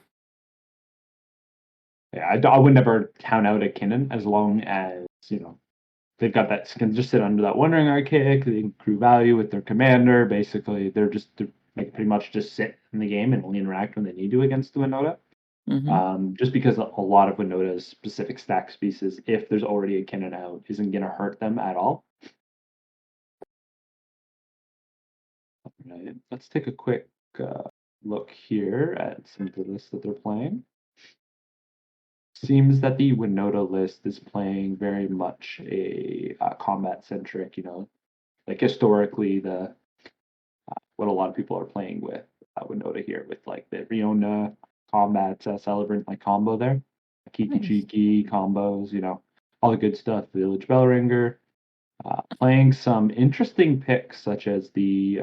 Yeah, I would never count out a Kinnan as long as, they've got that, can just sit under that Wandering Archaic, they can accrue value with their commander. Basically, they're pretty much just sit in the game and only interact when they need to against the Winota. Just because a lot of Winota's specific stack pieces, if there's already a Kinnan out, isn't going to hurt them at all. All right, let's take a quick look here at some of the lists that they're playing. Seems that the Winota list is playing very much a combat centric, like historically the what a lot of people are playing with Winota here with like the Riona combat celebrant like combo there, Kiki Chiki combos, all the good stuff. Village Bellringer, playing some interesting picks such as the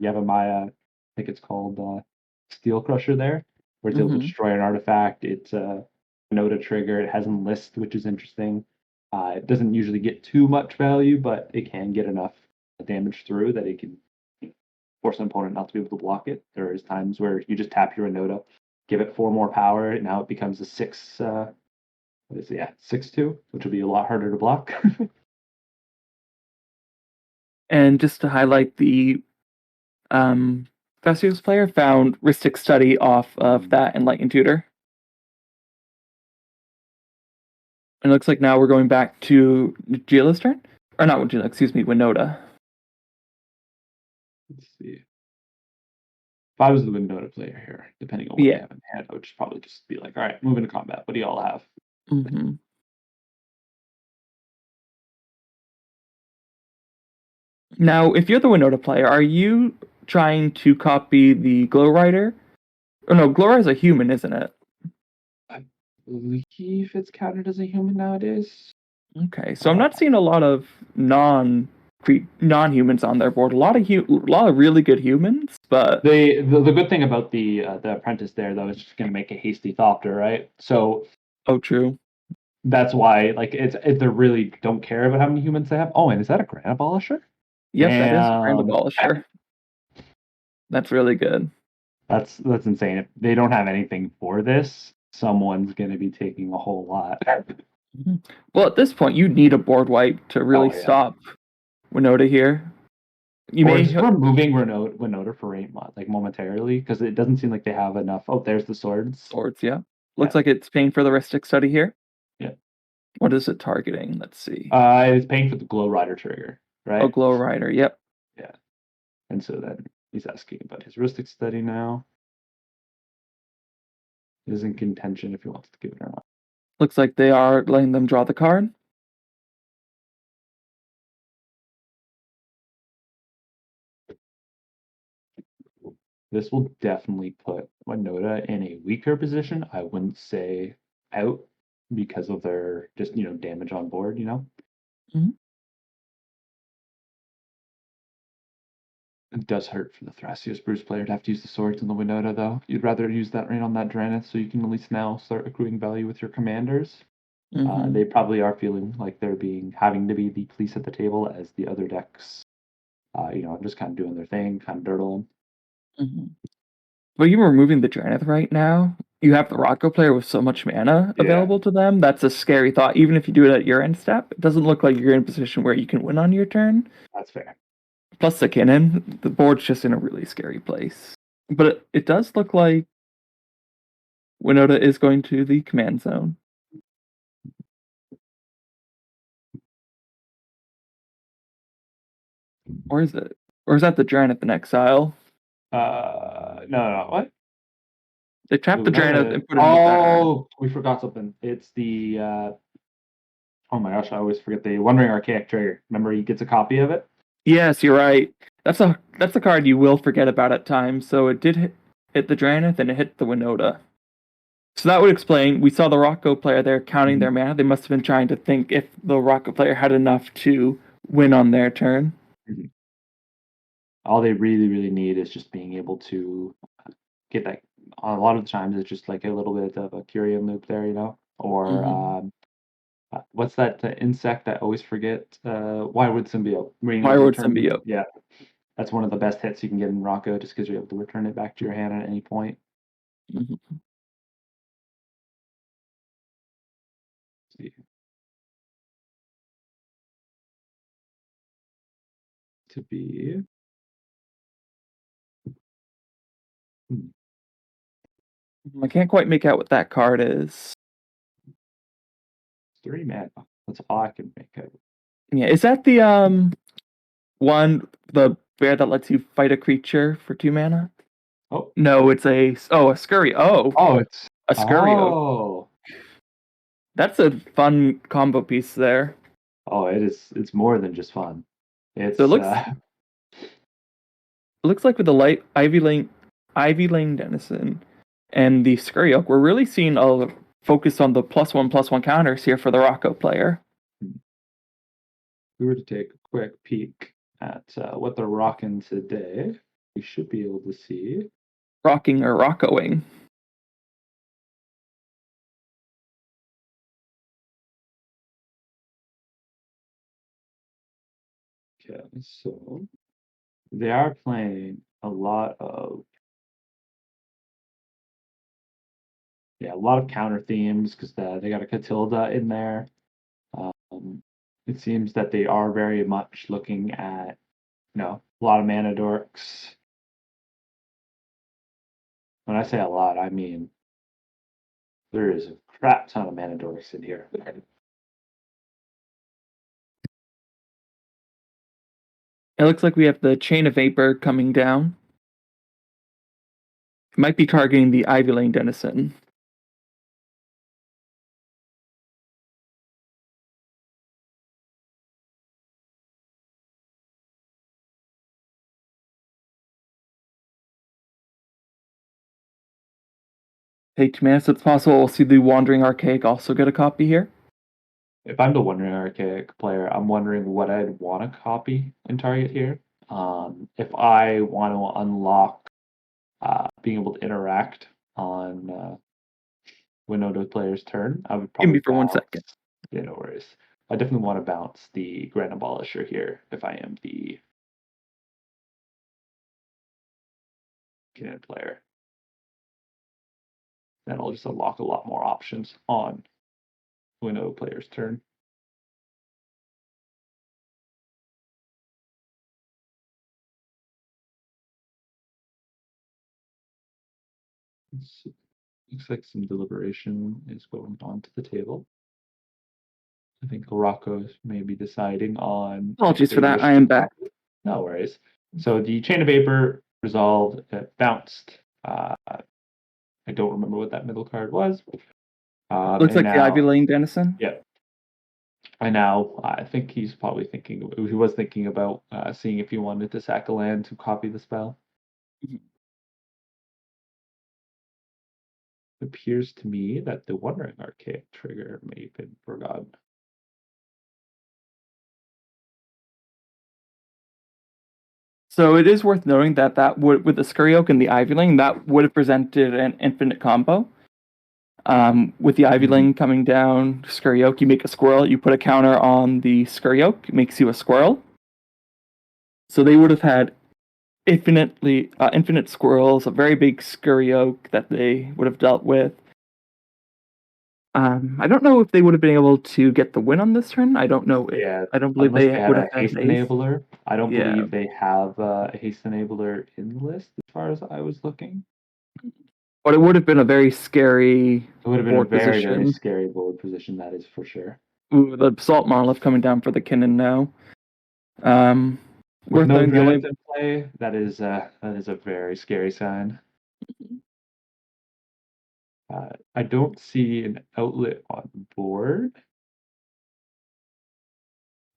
Yavimaya, I think it's called Steel Crusher there, where it's able to destroy an artifact. It's a Winota trigger. It has enlist, which is interesting. It doesn't usually get too much value, but it can get enough damage through that it can force an opponent not to be able to block it. There is times where you just tap your Winota, give it 4 more power, and now it becomes a 6-2, which will be a lot harder to block. And just to highlight, the Theseus player found Ristic Study off of that Enlightened Tutor. And it looks like now we're going back to Gila's turn? Or not Gila, excuse me, Winota. Let's see. If I was the Winota player here, depending on what they have in hand, I would just probably just be like, all right, move into combat. What do y'all have? Now, if you're the Winota player, are you trying to copy the Glow Rider Oh no, Glora's a human, isn't it? I believe it's counted as a human nowadays. Okay, so I'm not seeing a lot of non-humans on their board. A lot of really good humans, but The good thing about the apprentice there though is just going to make a hasty thopter, right? So oh, true. that's why like if they really don't care about how many humans they have. Oh, and is that a grand abolisher? Yep, that is Grand Damn. Abolisher. That's really good. That's insane. If they don't have anything for this, someone's going to be taking a whole lot. Mhm. Well, at this point, you need a board wipe to really Oh yeah. stop Winota here. You Or may just removing Winota for 8 months, like momentarily, because it doesn't seem like they have enough. Oh, there's the swords. swords, yeah. Yeah. Looks like it's paying for the Ristic study here. Yeah. What is it targeting? Let's see. It's paying for the Glow Rider trigger, right? Oh, Glow Rider. Yep. Yeah. And so then he's asking about his heuristic study now. It is in contention if he wants to give it or not. Looks like they are letting them draw the card. This will definitely put Winota in a weaker position. I wouldn't say out because of their just damage on board. Mhm. It does hurt for the Thrasios Bruce player to have to use the swords in the Winota, though. You'd rather use that right on that Dranith so you can at least now start accruing value with your commanders. Mhm. They probably are feeling like they're having to be the police at the table as the other decks, just kind of doing their thing, kind of dirtle them. Mhm. But you removing the Dranith right now, you have the Rocco player with so much mana Yeah. available to them. That's a scary thought. Even if you do it at your end step, it doesn't look like you're in a position where you can win on your turn. That's fair. Plus the cannon, the board's just in a really scary place. But it does look like Winota is going to the command zone. Or is it? Or is that the Dranith in exile? No, what? They trapped the Dranith and put it in the back. Oh, we forgot something. It's the oh my gosh, I always forget the Wandering Archaic trigger. Remember, he gets a copy of it. Yes, you're right. That's a card you will forget about at times. So it did hit the Dranith and it hit the Winota. So that would explain. We saw the Rocco player there counting their mana. They must have been trying to think if the Rocco player had enough to win on their turn. Mhm. All they really, really need is just being able to get that. A lot of the times, it's just like a little bit of a Curium loop there, or Mhm. what's that insect I always forget? Wirewood Symbiote. Being able to Fireward return, Symbiote. yeah, that's one of the best hits you can get in Rocco, just because you're able to return it back to your hand at any point. Mhm. See. To be. I can't quite make out what that card is. 3 mana. That's all I can make out. Yeah, is that the the bear that lets you fight a creature for 2 mana? Oh, No, it's a scurry. oh, it's A Scurio. oh, That's a fun combo piece there. oh, it is. It's more than just fun. So It's it looks like with the light Ivy Lane Denizen and the Scurry Oak, we're really seeing a focus on the +1/+1 counters here for the Rocco player. we were to take a quick peek at what they're rocking today, we should be able to see. Rocking or Roccoing. Okay, so they are playing a lot of counter themes because they got a Catilda in there. It seems that they are very much looking at a lot of mana dorks. When I say a lot, I mean there is a crap ton of mana dorks in here. It looks like we have the Chain of Vapor coming down. It might be targeting the Ivy Lane Denizen. Pay 2 mana, so it's possible we'll see the Wandering Archaic also get a copy here. If I'm the Wandering Archaic player, I'm wondering what I'd want to copy and target here. If I want to unlock being able to interact on Winota player's turn, I would Give probably me for 1 bounce. second. Yeah, no worries. I definitely want to bounce the Grand Abolisher here if I am the Cannon player. Then I'll just unlock a lot more options on Winota player's turn. Looks like some deliberation is going on to the table. I think Rocco may be deciding on. Apologies for that. I am back. No worries. So the Chain of Vapor resolved, bounced. I don't remember what that middle card was. Looks like the Ivy Lane Denizen. Yeah. I think he's probably thinking. He was thinking about seeing if he wanted to sack a land to copy the spell. Mhm. It appears to me that the Wandering Archaic trigger may have been forgotten. So it is worth noting that would, with the Scurry Oak and the Ivy Lane, that would have presented an infinite combo. With the Ivy Lane coming down, Scurry Oak, you make a squirrel, you put a counter on the Scurry Oak, it makes you a squirrel. So they would have had infinite squirrels, a very big Scurry Oak that they would have dealt with. I don't know if they would have been able to get the win on this turn. I don't know. I don't believe unless they had would a have had haste an ace. enabler. I don't Yeah. believe they have a haste enabler in the list as far as I was looking. But it would have been a very scary It would have been board a very, position. very scary board position, that is for sure. Ooh, the Salt Monolith coming down for the Kinnan now. With Worth no noting the only dreads in play, that is a very scary sign. I don't see an outlet on board,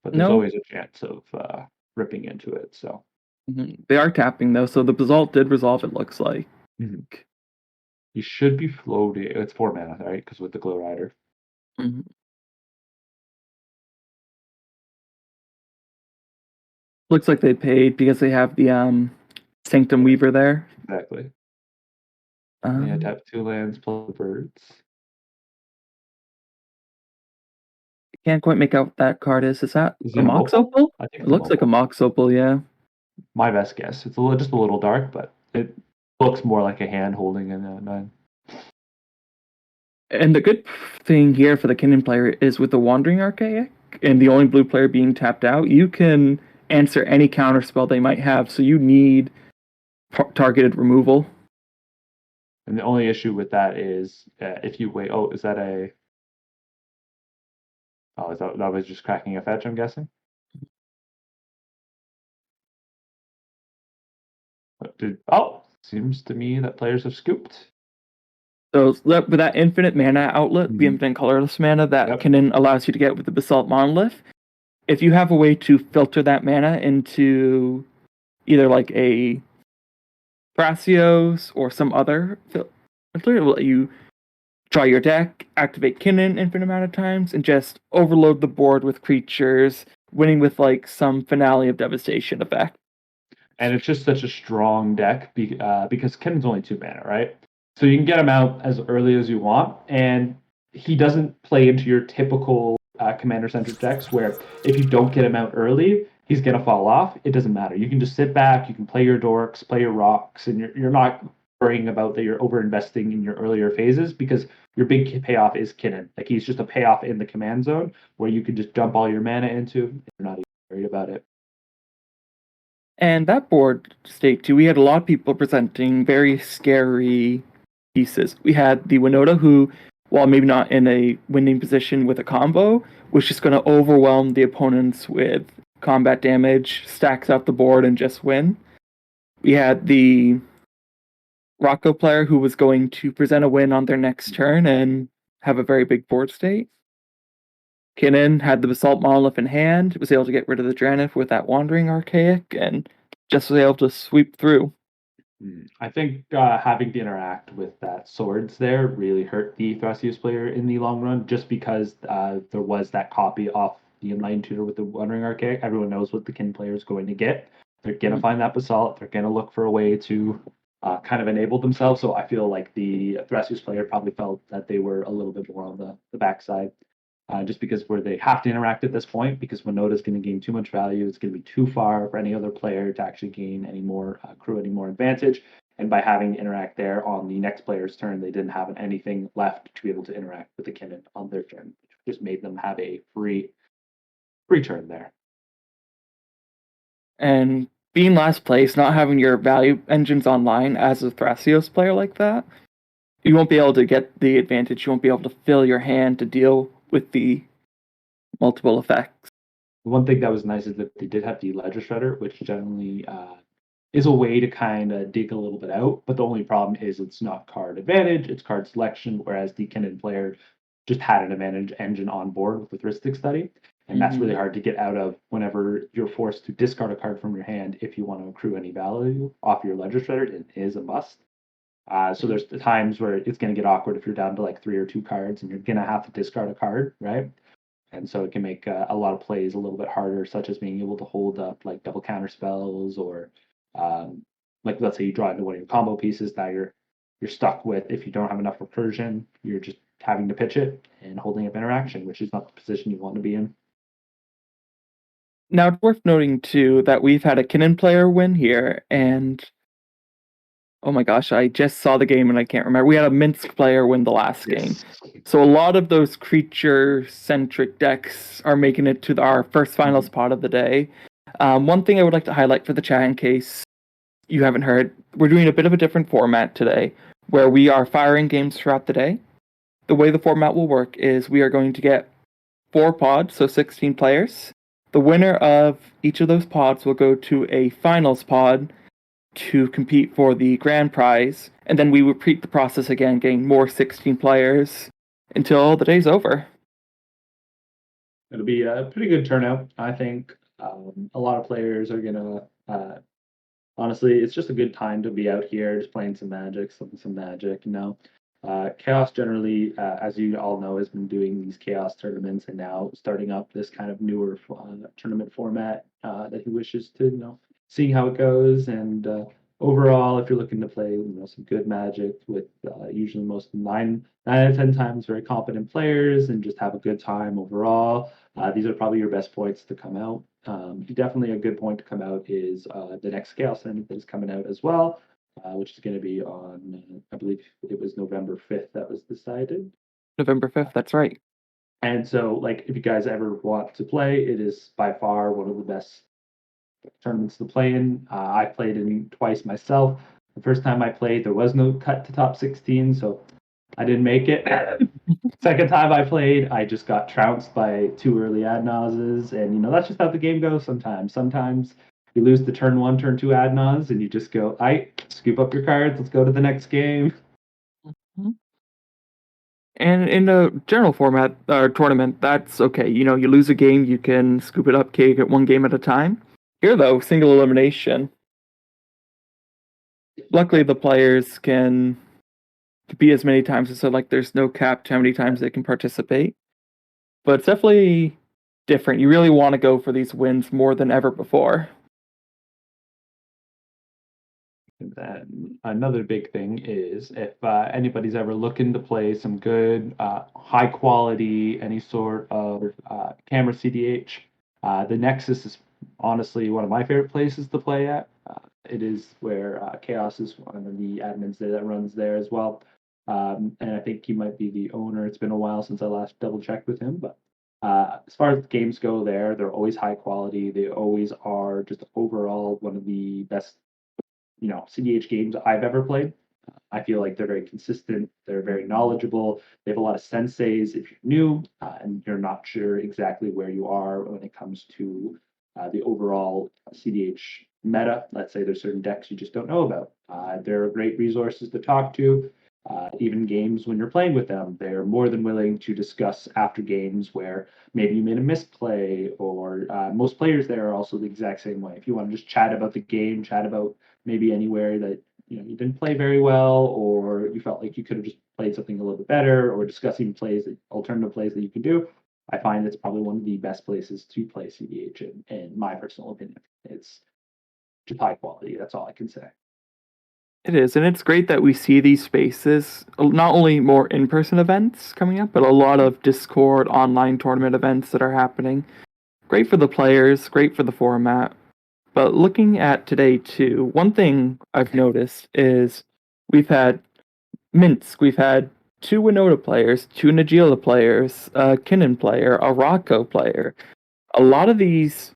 but there's No. always a chance of ripping into it. So They are tapping though, so the Basalt did resolve. It looks like. you should be floating. It's 4 mana, right? Because with the Glow Rider. Mhm. Looks like they paid because they have the Sanctum Weaver there. Exactly. Yeah, Tap 2 lands plus the birds. Can't quite make out what that card is. Is that Is a it a Mox Opal? Opal? I think It looks like a Mox Opal, yeah. My best guess. It's just a little dark, but it looks more like a hand holding a 9. And the good thing here for the Kinnan player is with the Wandering Archaic and the only blue player being tapped out, you can answer any counter spell they might have. So you need targeted removal. And the only issue with that is if you wait. Oh, is that a? Oh, that was just cracking a fetch, I'm guessing. Seems to me that players have scooped. So with that infinite mana outlet, the infinite colorless mana that Kinnan allows you to get with the Basalt Monolith, if you have a way to filter that mana into either like a Thrasios or some other filter, it will let you draw your deck, activate Kinnan infinite amount of times, and just overload the board with creatures, winning with like some finale of devastation effect. And it's just such a strong deck because Kinnan's only 2 mana, right? So you can get him out as early as you want, and he doesn't play into your typical commander-centric decks where if you don't get him out early, he's gonna fall off. It doesn't matter. You can just sit back, you can play your dorks, play your rocks, and you're not worrying about that you're over investing in your earlier phases because your big payoff is Kinnan. Like he's just a payoff in the command zone where you can just dump all your mana into. And you're not even worried about it. And that board state too, we had a lot of people presenting very scary pieces. We had the Winota who, while maybe not in a winning position with a combo, was just going to overwhelm the opponents with combat damage, stacks out the board, and just win. We had the Rocco player who was going to present a win on their next turn and have a very big board state. Kinnan had the Basalt Monolith in hand, was able to get rid of the Dranith with that Wandering Archaic, and just was able to sweep through. I think having to interact with that swords there really hurt the Thrasios player in the long run, just because there was that copy off the Enlightened Tutor with the Wandering Archaic. Everyone knows what the Kin player is going to get. They're going to find that basalt. They're going to look for a way to kind of enable themselves. So I feel like the Thrasios player probably felt that they were a little bit more on the backside. Just because where they have to interact at this point, because Winota is going to gain too much value, it's going to be too far for any other player to actually gain any more accrue any more advantage. And by having to interact there on the next player's turn, they didn't have anything left to be able to interact with the Kinnan on their turn, which just made them have a free turn there. And being last place, not having your value engines online as a Thrasios player like that, you won't be able to get the advantage. You won't be able to fill your hand to deal with the multiple effects. One thing that was nice is that they did have the Ledger Shredder, which generally is a way to kind of dig a little bit out. But the only problem is it's not card advantage, it's card selection, whereas the Kinnan player just had an advantage engine on board with the Heuristic Study. And that's really hard to get out of whenever you're forced to discard a card from your hand if you want to accrue any value off your Ledger Shredder. It is a must. So there's the times where it's going to get awkward if you're down to like 3 or 2 cards and you're going to have to discard a card, right? And so it can make a lot of plays a little bit harder, such as being able to hold up like double counter spells, or like let's say you draw into one of your combo pieces that you're stuck with. If you don't have enough recursion, you're just having to pitch it and holding up interaction, which is not the position you want to be in. Now, it's worth noting too that we've had a Kinnan player win here, and oh my gosh, I just saw the game and I can't remember. We had a Minsk player win the last game. So a lot of those creature-centric decks are making it to our first final spot of the day. One thing I would like to highlight for the chat, in case you haven't heard, we're doing a bit of a different format today, where we are firing games throughout the day. The way the format will work is we are going to get 4 pods, so 16 players. The winner of each of those pods will go to a finals pod to compete for the grand prize, and then we repeat the process again, getting more 16 players until the day's over. It'll be a pretty good turnout, I think. A lot of players are gonna. Honestly, it's just a good time to be out here, just playing some Magic, some Magic. Chaos generally, as you all know, has been doing these Chaos tournaments, and now starting up this kind of newer tournament format that he wishes to, seeing how it goes. And overall, if you're looking to play, some good Magic with usually most 9 out of 10 times very competent players, and just have a good time overall, these are probably your best points to come out. Definitely a good point to come out is the next Chaos tournament that is coming out as well, which is going to be on, I believe it was November 5th that was decided. November 5th, that's right. And so, like, if you guys ever want to play, it is by far one of the best tournaments to play in. I played in twice myself. The first time I played, there was no cut to top 16, so I didn't make it. Second time I played, I just got trounced by 2 early ad nauses, and that's just how the game goes sometimes. Sometimes you lose the turn 1, turn 2 ad nause, and you just go, scoop up your cards, let's go to the next game. And in a general format or tournament, that's okay. You lose a game, you can scoop it up, cake it 1 game at a time. Here, though, single elimination. Luckily, the players can be as many times as there's no cap to how many times they can participate. But it's definitely different. You really want to go for these wins more than ever before. And then another big thing is if anybody's ever looking to play some good, high quality, any sort of camera CDH, the Nexus is honestly one of my favorite places to play at. It is where ka0s is one of the admins there that runs there as well. And I think he might be the owner. It's been a while since I last double checked with him, but as far as games go there, they're always high quality. They always are just overall one of the best CDH games I've ever played. I feel like they're very consistent. They're very knowledgeable. They have a lot of senseis if you're new and you're not sure exactly where you are when it comes to the overall CDH meta. Let's say there's certain decks you just don't know about. They're great resources to talk to. Even games when you're playing with them, they're more than willing to discuss after games where maybe you made a misplay, or most players there are also the exact same way. If you want to just chat about the game, chat about maybe anywhere that you didn't play very well, or you felt like you could have just played something a little bit better, or discussing alternative plays that you could do, I find it's probably one of the best places to play CDH in my personal opinion. It's just high quality. That's all I can say. It is, and it's great that we see these spaces, not only more in-person events coming up, but a lot of Discord online tournament events that are happening. Great for the players, great for the format. But looking at today too, one thing I've noticed is we've had Minsk, we've had two Winota players, two Nagila players, a Kinnan player, a Rocco player. A lot of these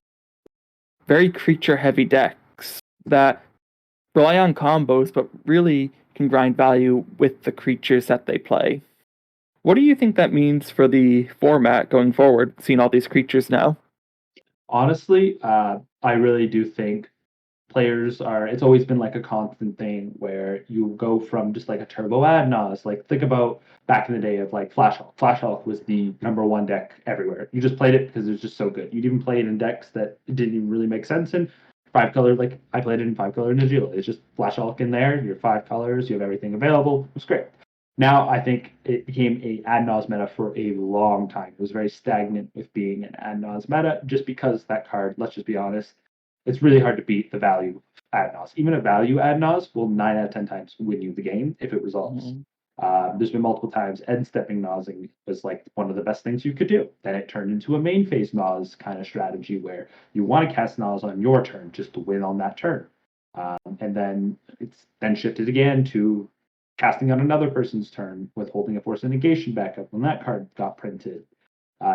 very creature-heavy decks that rely on combos, but really can grind value with the creatures that they play. What do you think that means for the format going forward, seeing all these creatures now? Honestly, I really do think it's always been like a constant thing where you go from just like a turbo Adnos. Like think about back in the day of like Flash Hulk. Flash Hulk was the number one deck everywhere. You just played it because it was just so good. You'd even play it in decks that it didn't even really make sense in. Five color, like I played it in five color Nagila. It's just Flash Hulk in there, your five colors, you have everything available. It was great. Now I think it became a ad nos meta for a long time. It was very stagnant with being an ad nos meta, just because that card, let's just be honest, it's really hard to beat the value ad nos. Even a value ad nos will 9 out of 10 times win you the game if it resolves. Mhm. There's been multiple times end stepping nosing was like one of the best things you could do. Then it turned into a main phase nos kind of strategy where you want to cast nos on your turn just to win on that turn. And then it's then shifted again to casting on another person's turn with holding a force of negation backup when that card got printed.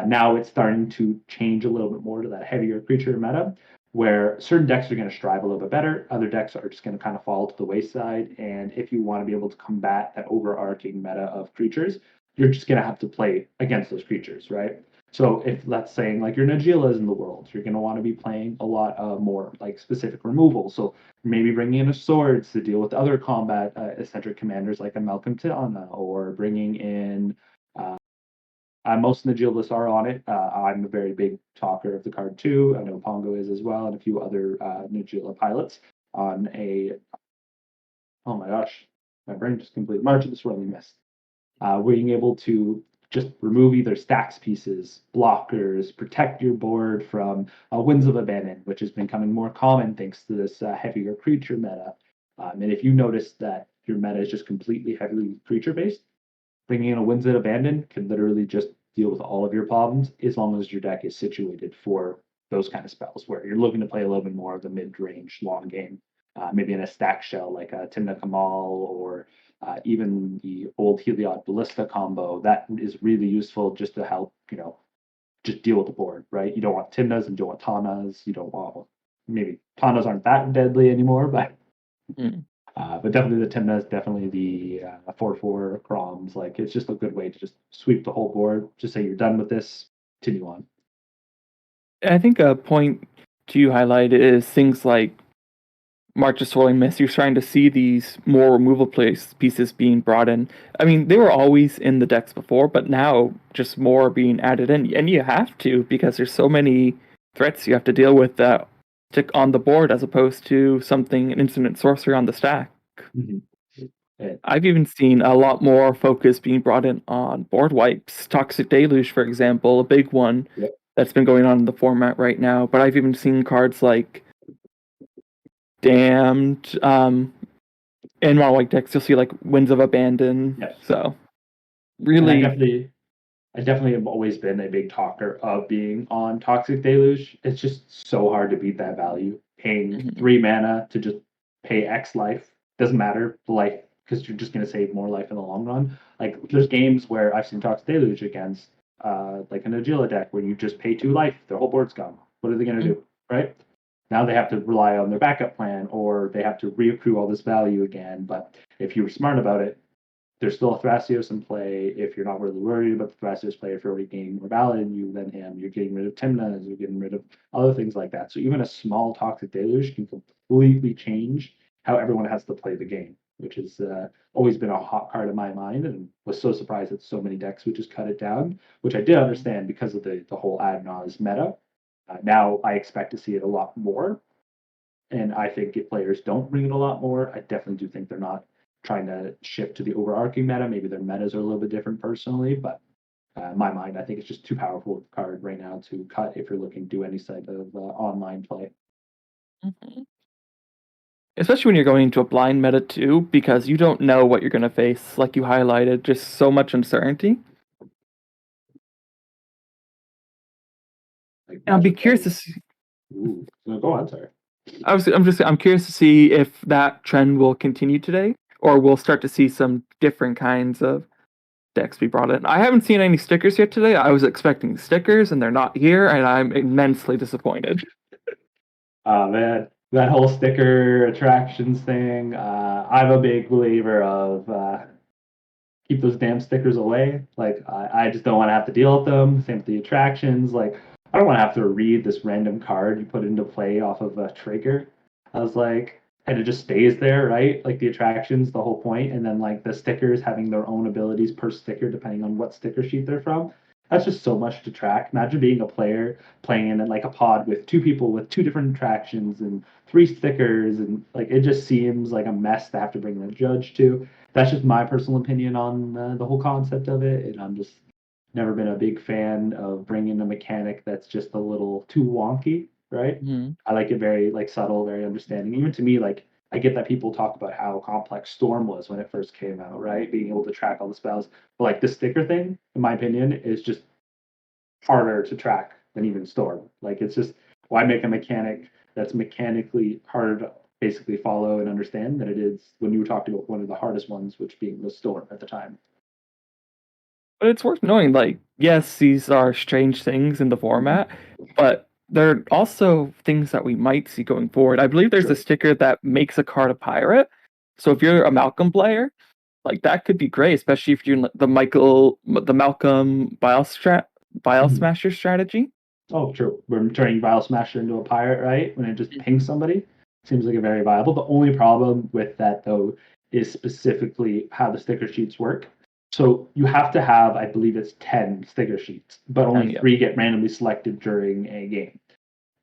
Now it's starting to change a little bit more to that heavier creature meta, where certain decks are going to strive a little bit better, other decks are just going to kind of fall to the wayside. And if you want to be able to combat that overarching meta of creatures, you're just going to have to play against those creatures, right? So if let's say like your Nagilas in the world, you're going to want to be playing a lot more like specific removal. So maybe bringing in a swords to deal with other combat eccentric commanders like a Malcolm Tiana, or bringing in most Nagilas are on it. I'm a very big talker of the card too. I know Pongo is as well, and a few other Nagila pilots on a. Oh my gosh, my brain just completely March of the Swirling Mist. Being able to just remove either stacks pieces, blockers, protect your board from Winds of Abandon, which is becoming more common thanks to this heavier creature meta. And if you notice that your meta is just completely heavily creature based, bringing in a Winds of Abandon can literally just deal with all of your problems as long as your deck is situated for those kind of spells where you're looking to play a little bit more of the mid-range long game. Maybe in a stack shell like a Timna Kamal, or even the old Heliod Ballista combo. That is really useful just to help, just deal with the board, right? You don't want Timnas and you don't want Tanas. You don't want, maybe Tanas aren't that deadly anymore, but Mm. definitely the Timnas, definitely the 4/4 Croms. Like it's just a good way to just sweep the whole board. Just say you're done with this, continue on. I think a point to highlight is things like March of Swirling Mist. You're starting to see these more removal pieces being brought in. I mean, they were always in the decks before, but now just more being added in. And you have to, because there's so many threats you have to deal with that stick on the board as opposed to something, an instant sorcery on the stack. Mm-hmm. I've even seen a lot more focus being brought in on board wipes. Toxic Deluge, for example, a big one Yep. that's been going on in the format right now. But I've even seen cards like Damned, in my white decks, you'll see like Winds of Abandon. Yes. So And really, I definitely have always been a big talker of being on Toxic Deluge. It's just so hard to beat that value. Paying mhm, 3 mana to just pay X life doesn't matter the life, because you're just going to save more life in the long run. Like there's games where I've seen Toxic Deluge against like an Agila deck where you just pay 2 life, their whole board's gone. What are they going to mhm, do, right? Now they have to rely on their backup plan, or they have to reaccrue all this value again. But if you were smart about it, there's still a Thrasios in play. If you're not really worried about the Thrasios play, if you're already gaining more valid than him, you're getting rid of Timnas, you're getting rid of other things like that. So even a small Toxic Deluge can completely change how everyone has to play the game, which has always been a hot card in my mind, and was so surprised that so many decks would just cut it down, which I did understand because of the whole ad nos meta. Now I expect to see it a lot more. And I think if players don't bring it a lot more, I definitely do think they're not trying to shift to the overarching meta. Maybe their metas are a little bit different personally, but in my mind, I think it's just too powerful a card right now to cut if you're looking to do any type of online play. Mhm. Especially when you're going into a blind meta too, because you don't know what you're going to face. Like you highlighted, just so much uncertainty. Like And I'll be Magic curious to plays. see. Ooh, no, go on, sorry. I'm curious to see if that trend will continue today, or we'll start to see some different kinds of decks be brought in. I haven't seen any stickers yet today. I was expecting stickers, and they're not here, and I'm immensely disappointed. Oh man, that whole sticker attractions thing. I'm a big believer of keep those damn stickers away. Like I just don't want to have to deal with them. Same with the attractions. Like I don't want to have to read this random card you put into play off of a trigger. I was like, and it just stays there, right? Like the attractions, the whole point, and then like the stickers having their own abilities per sticker depending on what sticker sheet they're from. That's just so much to track. Imagine being a player playing in like a pod with two people with two different attractions and three stickers, and like it just seems like a mess to have to bring the judge to. That's just my personal opinion on the whole concept of it, and I'm just never been a big fan of bringing a mechanic that's just a little too wonky, right? Mhm. I like it very like subtle, very understanding. Even to me, like I get that people talk about how complex Storm was when it first came out, right? Being able to track all the spells, but like the sticker thing, in my opinion, is just harder to track than even Storm. Like it's just why make a mechanic that's mechanically harder to basically follow and understand than it is when you talked about one of the hardest ones, which being the Storm at the time. But it's worth knowing, like, yes, these are strange things in the format, but they're also things that we might see going forward. I believe there's a Sure. sticker that makes a card a pirate. So if you're a Malcolm player, like that could be great, especially if you're the Malcolm Bile Mhm. Smasher strategy. Oh, true. We're turning Vile Smasher into a pirate, right? When it just pings somebody. Seems like a very viable. The only problem with that, though, is specifically how the sticker sheets work. So you have to have, I believe it's 10 sticker sheets, but only And yeah. three get randomly selected during a game.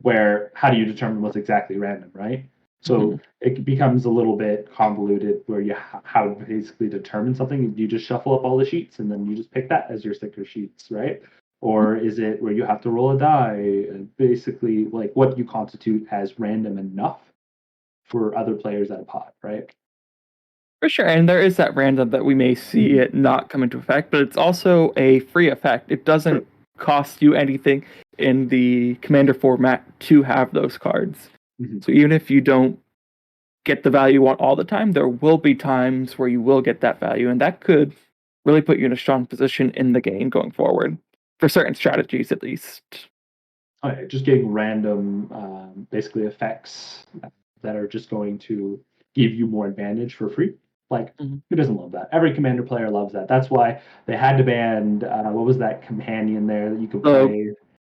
Where how do you determine what's exactly random, right? Mhm. So it becomes a little bit convoluted where you how to basically determine something. You just shuffle up all the sheets and then you just pick that as your sticker sheets, right? Or is it where you have to roll a die and basically like what you constitute as random enough for other players at a pot, right? For sure, and there is that random that we may see it not come into effect, but it's also a free effect. It doesn't True. cost you anything in the commander format to have those cards. Mm-hmm. So even if you don't get the value you want all the time, there will be times where you will get that value, and that could really put you in a strong position in the game going forward, for certain strategies at least. Okay, just getting random, basically effects that are just going to give you more advantage for free. Like, Mhm. who doesn't love that? Every commander player loves that. That's why they had to ban what was that companion there that you could The play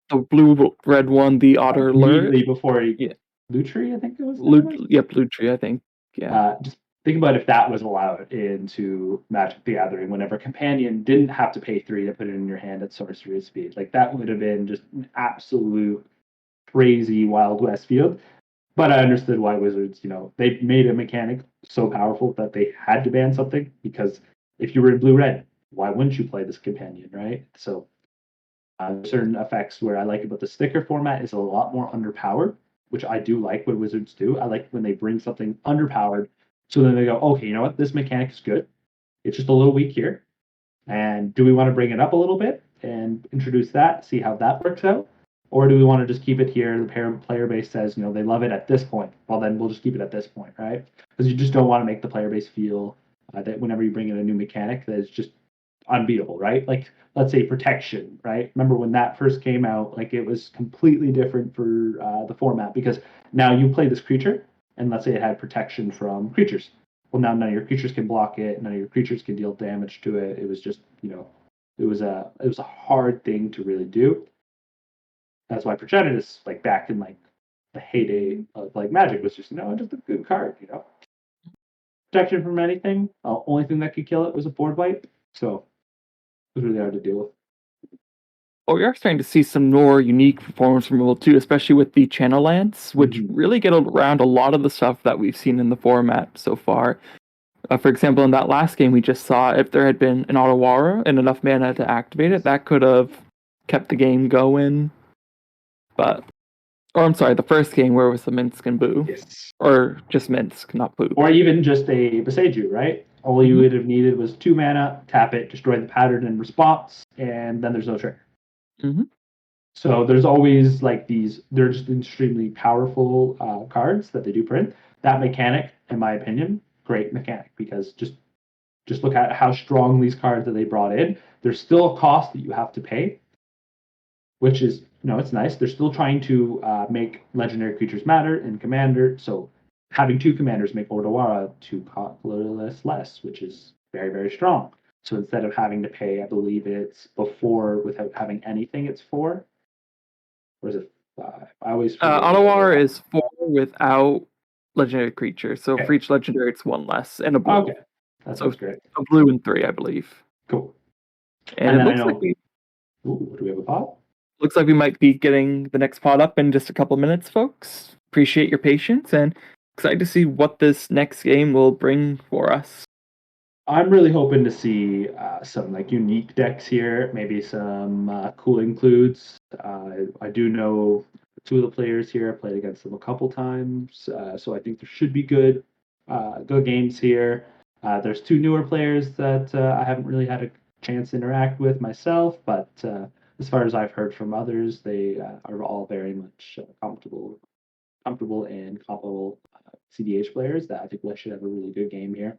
the blue red one, the otter lure, immediately before he yeah, Lutri, I think it was the name of it. blue tree, I think, yeah. Just think about if that was allowed into Magic the Gathering, whenever companion didn't have to pay 3 to put it in your hand at sorcery speed. Like that would have been just an absolute crazy Wild West field. But I understood why Wizards, they made a mechanic so powerful that they had to ban something because if you were in blue red, why wouldn't you play this companion, right? So certain effects where I like about the sticker format is a lot more underpowered, which I do like what Wizards do. I like when they bring something underpowered, so then they go, okay, you know what, this mechanic is good. It's just a little weak here, and do we want to bring it up a little bit and introduce that, see how that works out? Or do we want to just keep it here? The player base says, they love it at this point. Well, then we'll just keep it at this point, right? Because you just don't want to make the player base feel that whenever you bring in a new mechanic, that is just unbeatable, right? Like, let's say protection, right? Remember when that first came out, like it was completely different for the format because now you play this creature, and let's say it had protection from creatures. Well, now none of your creatures can block it. None of your creatures can deal damage to it. It was just, it was a hard thing to really do. That's why Progenitus, like back in like the heyday of like Magic, was just just a good card. Protection from anything. Only thing that could kill it was a board wipe. So it was really hard to deal with. Well, we are starting to see some more unique performance from World 2, especially with the channel lance, which really get around a lot of the stuff that we've seen in the format so far. For example, in that last game we just saw, if there had been an Otawara and enough mana to activate it, that could have kept the game going. But, or I'm sorry, the first game where it was the Minsk and Boo. Yes. Or just Minsk, not Boo. Or even just a Beseiju, right? All you would have needed was 2 mana, tap it, destroy the pattern in response, and then there's no trigger. So there's always like these, they're just extremely powerful cards that they do print. That mechanic, in my opinion, great mechanic, because just look at how strong these cards that they brought in. There's still a cost that you have to pay, which is, it's nice. They're still trying to make legendary creatures matter in Commander. So having 2 commanders make Otawara 2 colorless less, which is very, very strong. So instead of having to pay, I believe it's before without having anything, it's 4. Or is it 5? I always forget. Otawara is 4 without legendary creature. So Okay. for each legendary, it's 1 less and a blue. Okay, that sounds great. A blue and 3, I believe. Cool. And it looks like do we have a pod? Looks like we might be getting the next pod up in just a couple minutes, folks. Appreciate your patience and excited to see what this next game will bring for us. I'm really hoping to see some like unique decks here, maybe some cool includes. I do know 2 of the players here. I played against them a couple times, so I think there should be good games here. There's 2 newer players that I haven't really had a chance to interact with myself, but as far as I've heard from others, they are all very much comfortable and comparable CDH players that I think we should have a really good game here.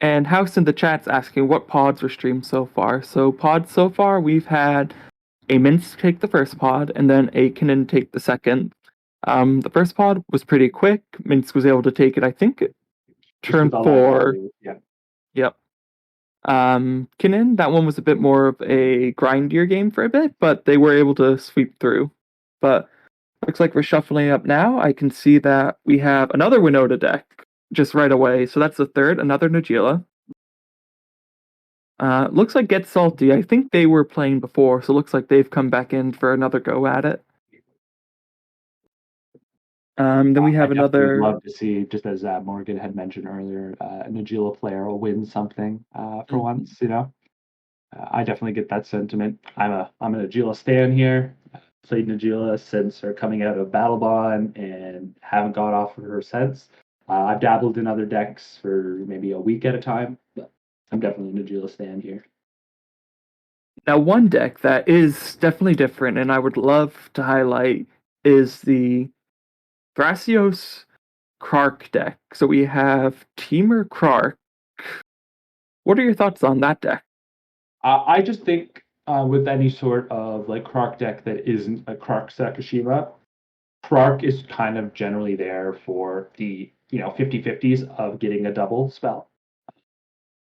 And House in the chat's asking what pods were streamed so far. So pods so far, we've had a Minsk take the first pod, and then a ka0s take the second. The first pod was pretty quick. Minsk was able to take it, I think, turn 4. Yeah. Yep. ka0s, that one was a bit more of a grindier game for a bit, but they were able to sweep through. But looks like we're shuffling up now. I can see that we have another Winota deck just right away. So that's the third, another Najeela. Looks like Get Salty. I think they were playing before, so looks like they've come back in for another go at it. Then we have another. I'd love to see, just as Morgan had mentioned earlier, a Najeela player will win something for once. I definitely get that sentiment. I'm a Najeela stan here. Played Najeela since her coming out of Battle Bond and haven't got off of her since. I've dabbled in other decks for maybe a week at a time, but I'm definitely a Najeela stan here. Now, one deck that is definitely different, and I would love to highlight, is the ka0s Krark deck. So we have Teamer Krark. What are your thoughts on that deck? I just think with any sort of like Krark deck that isn't a Krark Sakashima, Krark is kind of generally there for the 50-50s of getting a double spell.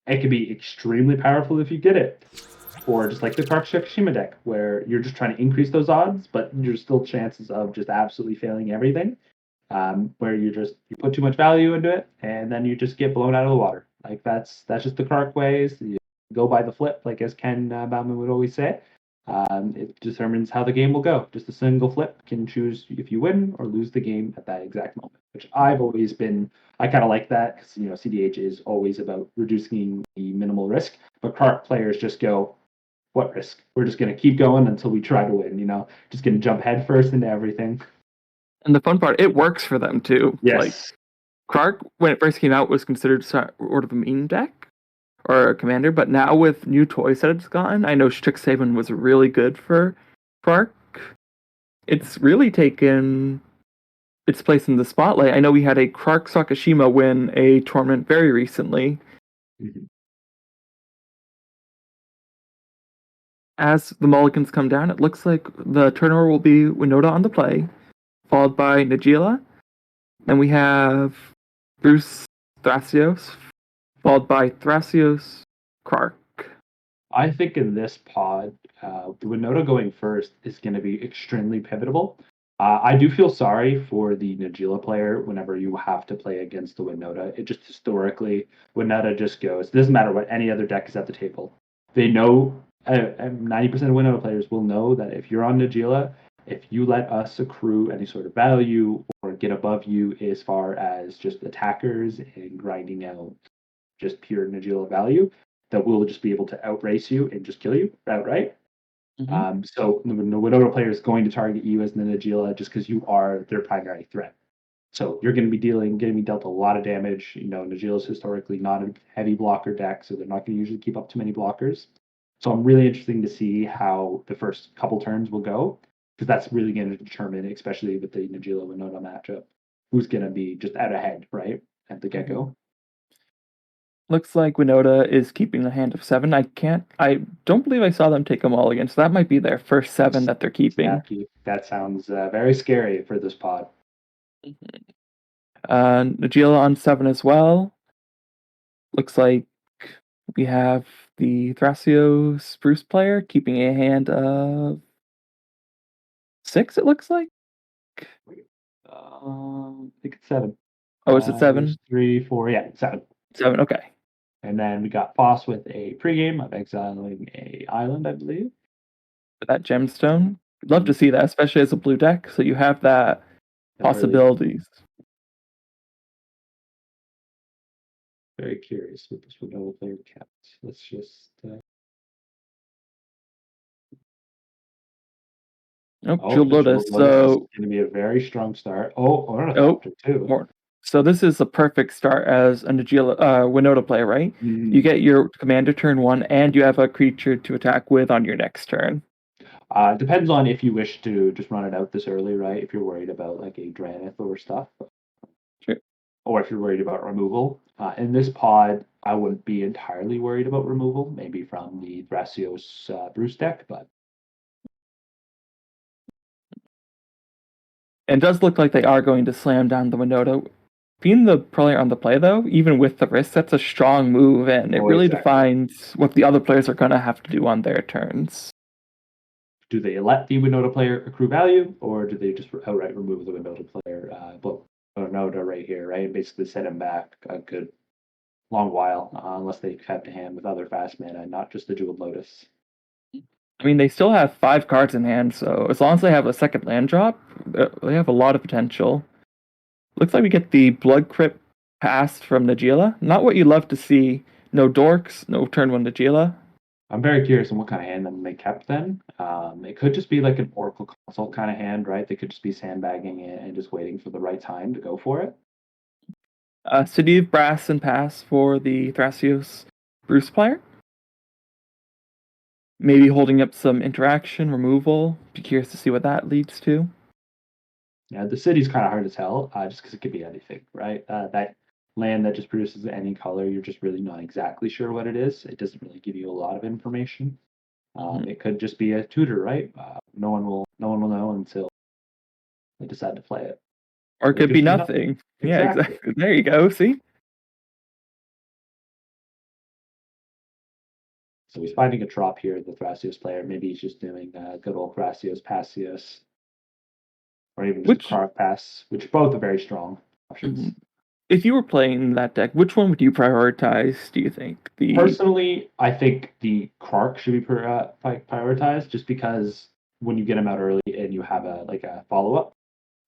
It can be extremely powerful if you get it, or just like the Krark Sakashima deck, where you're just trying to increase those odds, but there's still chances of just absolutely failing everything, where you put too much value into it, and then you just get blown out of the water. Like that's just the Krark ways. You go by the flip, like as Ken Bauman would always say. It determines how the game will go. Just a single flip can choose if you win or lose the game at that exact moment, which I've always been. I kind of like that because CDH is always about reducing the minimal risk, but Krark players just go, what risk? We're just going to keep going until we try to win. Just going to jump headfirst into everything. And the fun part, it works for them too. Yes. Like Krark, when it first came out, was considered sort of a meme deck or a commander, but now with new toys that it's gotten, I know Strixhaven was really good for Krark. It's really taken its place in the spotlight. I know we had a Krark Sakashima win a tournament very recently. Mm-hmm. As the mulligans come down, it looks like the turnover will be Winota on the play, followed by Najeela. Then we have Bruce ka0s, followed by ka0s Krark. I think in this pod, the Winota going first is going to be extremely pivotal. I do feel sorry for the Najeela player whenever you have to play against the Winota. It just historically, Winota just goes, it doesn't matter what any other deck is at the table. they know 90% of Winota players will know that if you're on Najeela, if you let us accrue any sort of value or get above you as far as just attackers and grinding out just pure Najeela value, that we'll just be able to outrace you and just kill you outright. So the Winota player is going to target you as the Najeela just because you are their primary threat. So you're going to be getting me dealt a lot of damage. Najeela's historically not a heavy blocker deck, so they're not going to usually keep up too many blockers. So I'm really interested to see how the first couple turns will go, because that's really going to determine, especially with the Najeela Winota matchup, who's going to be just out ahead, right, at the get-go. Looks like Winota is keeping the hand of 7. I don't believe I saw them take them all again, so that might be their first 7 that they're keeping. Exactly. That sounds very scary for this pod. Najeela on 7 as well. Looks like we have the Thrasios Spruce player keeping a hand of 6, it looks like. I think it's 7. Oh, is it 7? 3, 4, yeah, 7. 7, okay. And then we got Foss with a pregame of exiling a island, I believe. That gemstone. Love to see that, especially as a blue deck, so you have that possibilities. Very curious what this Winota player kept. Let's just. Jewel Lotus. So it's going to be a very strong start. Ornithopter too. So this is a perfect start as a Najeela, Winota player, right? Mm-hmm. You get your commander turn 1, and you have a creature to attack with on your next turn. Depends on if you wish to just run it out this early, right? If you're worried about like a Dranith or stuff. Sure. Or if you're worried about removal. In this pod, I wouldn't be entirely worried about removal, maybe from the Thrasios Bruce deck, but. It does look like they are going to slam down the Winota. Being the player on the play, though, even with the risk, that's a strong move, and it really defines what the other players are going to have to do on their turns. Do they let the Winota player accrue value, or do they just outright remove the Winota player? Winota right here, right? Basically set him back a good long while, unless they kept a hand with other fast mana, not just the Jeweled Lotus. I mean, they still have 5 cards in hand, so as long as they have a second land drop, they have a lot of potential. Looks like we get the Blood Crypt passed from Najeela. Not what you love to see. No Dorks, no turn 1 Najeela. I'm very curious on what kind of hand they kept then. It could just be like an Oracle Consult kind of hand, right? They could just be sandbagging it and just waiting for the right time to go for it. City of Brass and pass for the Thrasios Bruce player. Maybe holding up some interaction, removal. Be curious to see what that leads to. Yeah, the city's kind of hard to tell, just because it could be anything, right? That land that just produces any color, you're just really not exactly sure what it is. It doesn't really give you a lot of information. It could just be a tutor, right? No one will know until they decide to play it. Or it could be nothing. Yeah, exactly. There you go. See? So he's finding a drop here, the Thrasios player. Maybe he's just doing good old Thrasios Passios. Or even just a Kark Pass, which both are very strong options. If you were playing that deck, which one would you prioritize, do you think? Personally, I think the Kark should be prioritized, just because when you get him out early and you have a follow-up,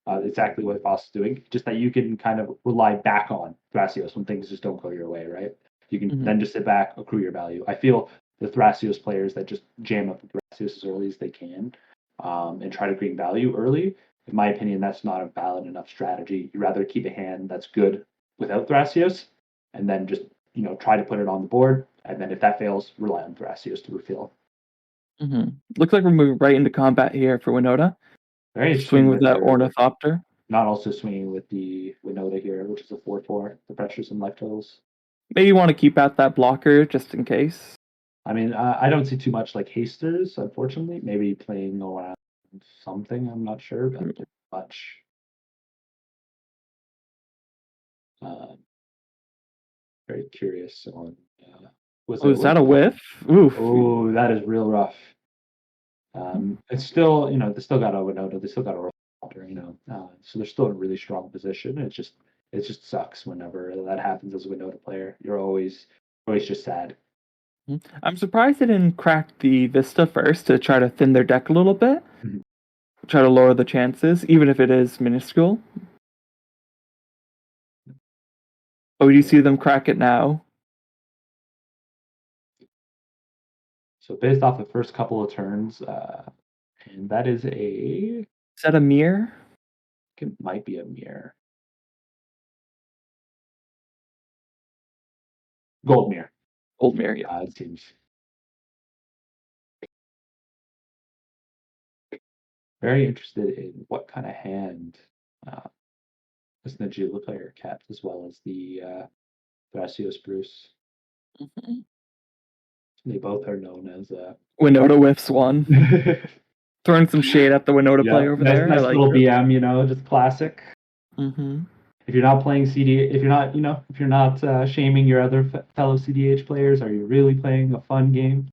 exactly what Foss is doing, just that you can kind of rely back on Thrasios when things just don't go your way, right? You can then just sit back, accrue your value. I feel the Thrasios players that just jam up the Thrasios as early as they can and try to green value early, in my opinion, that's not a valid enough strategy. You'd rather keep a hand that's good without Thrasios and then just try to put it on the board. And then if that fails, rely on Thrasios to refill. Looks like we're moving right into combat here for Winota. Very interesting. Swing with that Ornithopter. Not also swinging with the Winota here, which is a 4/4. The pressures and life totals. Maybe you want to keep out that blocker just in case. I mean, I don't see too much like hasters, unfortunately. Maybe playing around something, I'm not sure, but much. Very curious on. Was that a whiff? Oof. Oh, that is real rough. It's still, they still got a Winota, they still got a Ornithopter, so they're still in a really strong position. It just sucks whenever that happens as a Winota player. You're always just sad. I'm surprised they didn't crack the Vista first to try to thin their deck a little bit, Mhm. try to lower the chances, even if it is minuscule. Oh, do you see them crack it now? So based off the first couple of turns, and that is Is that a mirror? it might be a mirror. Gold mirror. Old mirror, yeah. It seems very interested in what kind of hand uh, this Najila player kept, as well as the Thrasios Bruce. Mhm. They both are known as Winota whiffs one. Throwing some shade at the Winota yeah, player over nice, there. I nice like little it. BM, just classic. Mm-hmm. If you're not playing CD, if you're not, if you're not shaming your other fellow CDH players, are you really playing a fun game?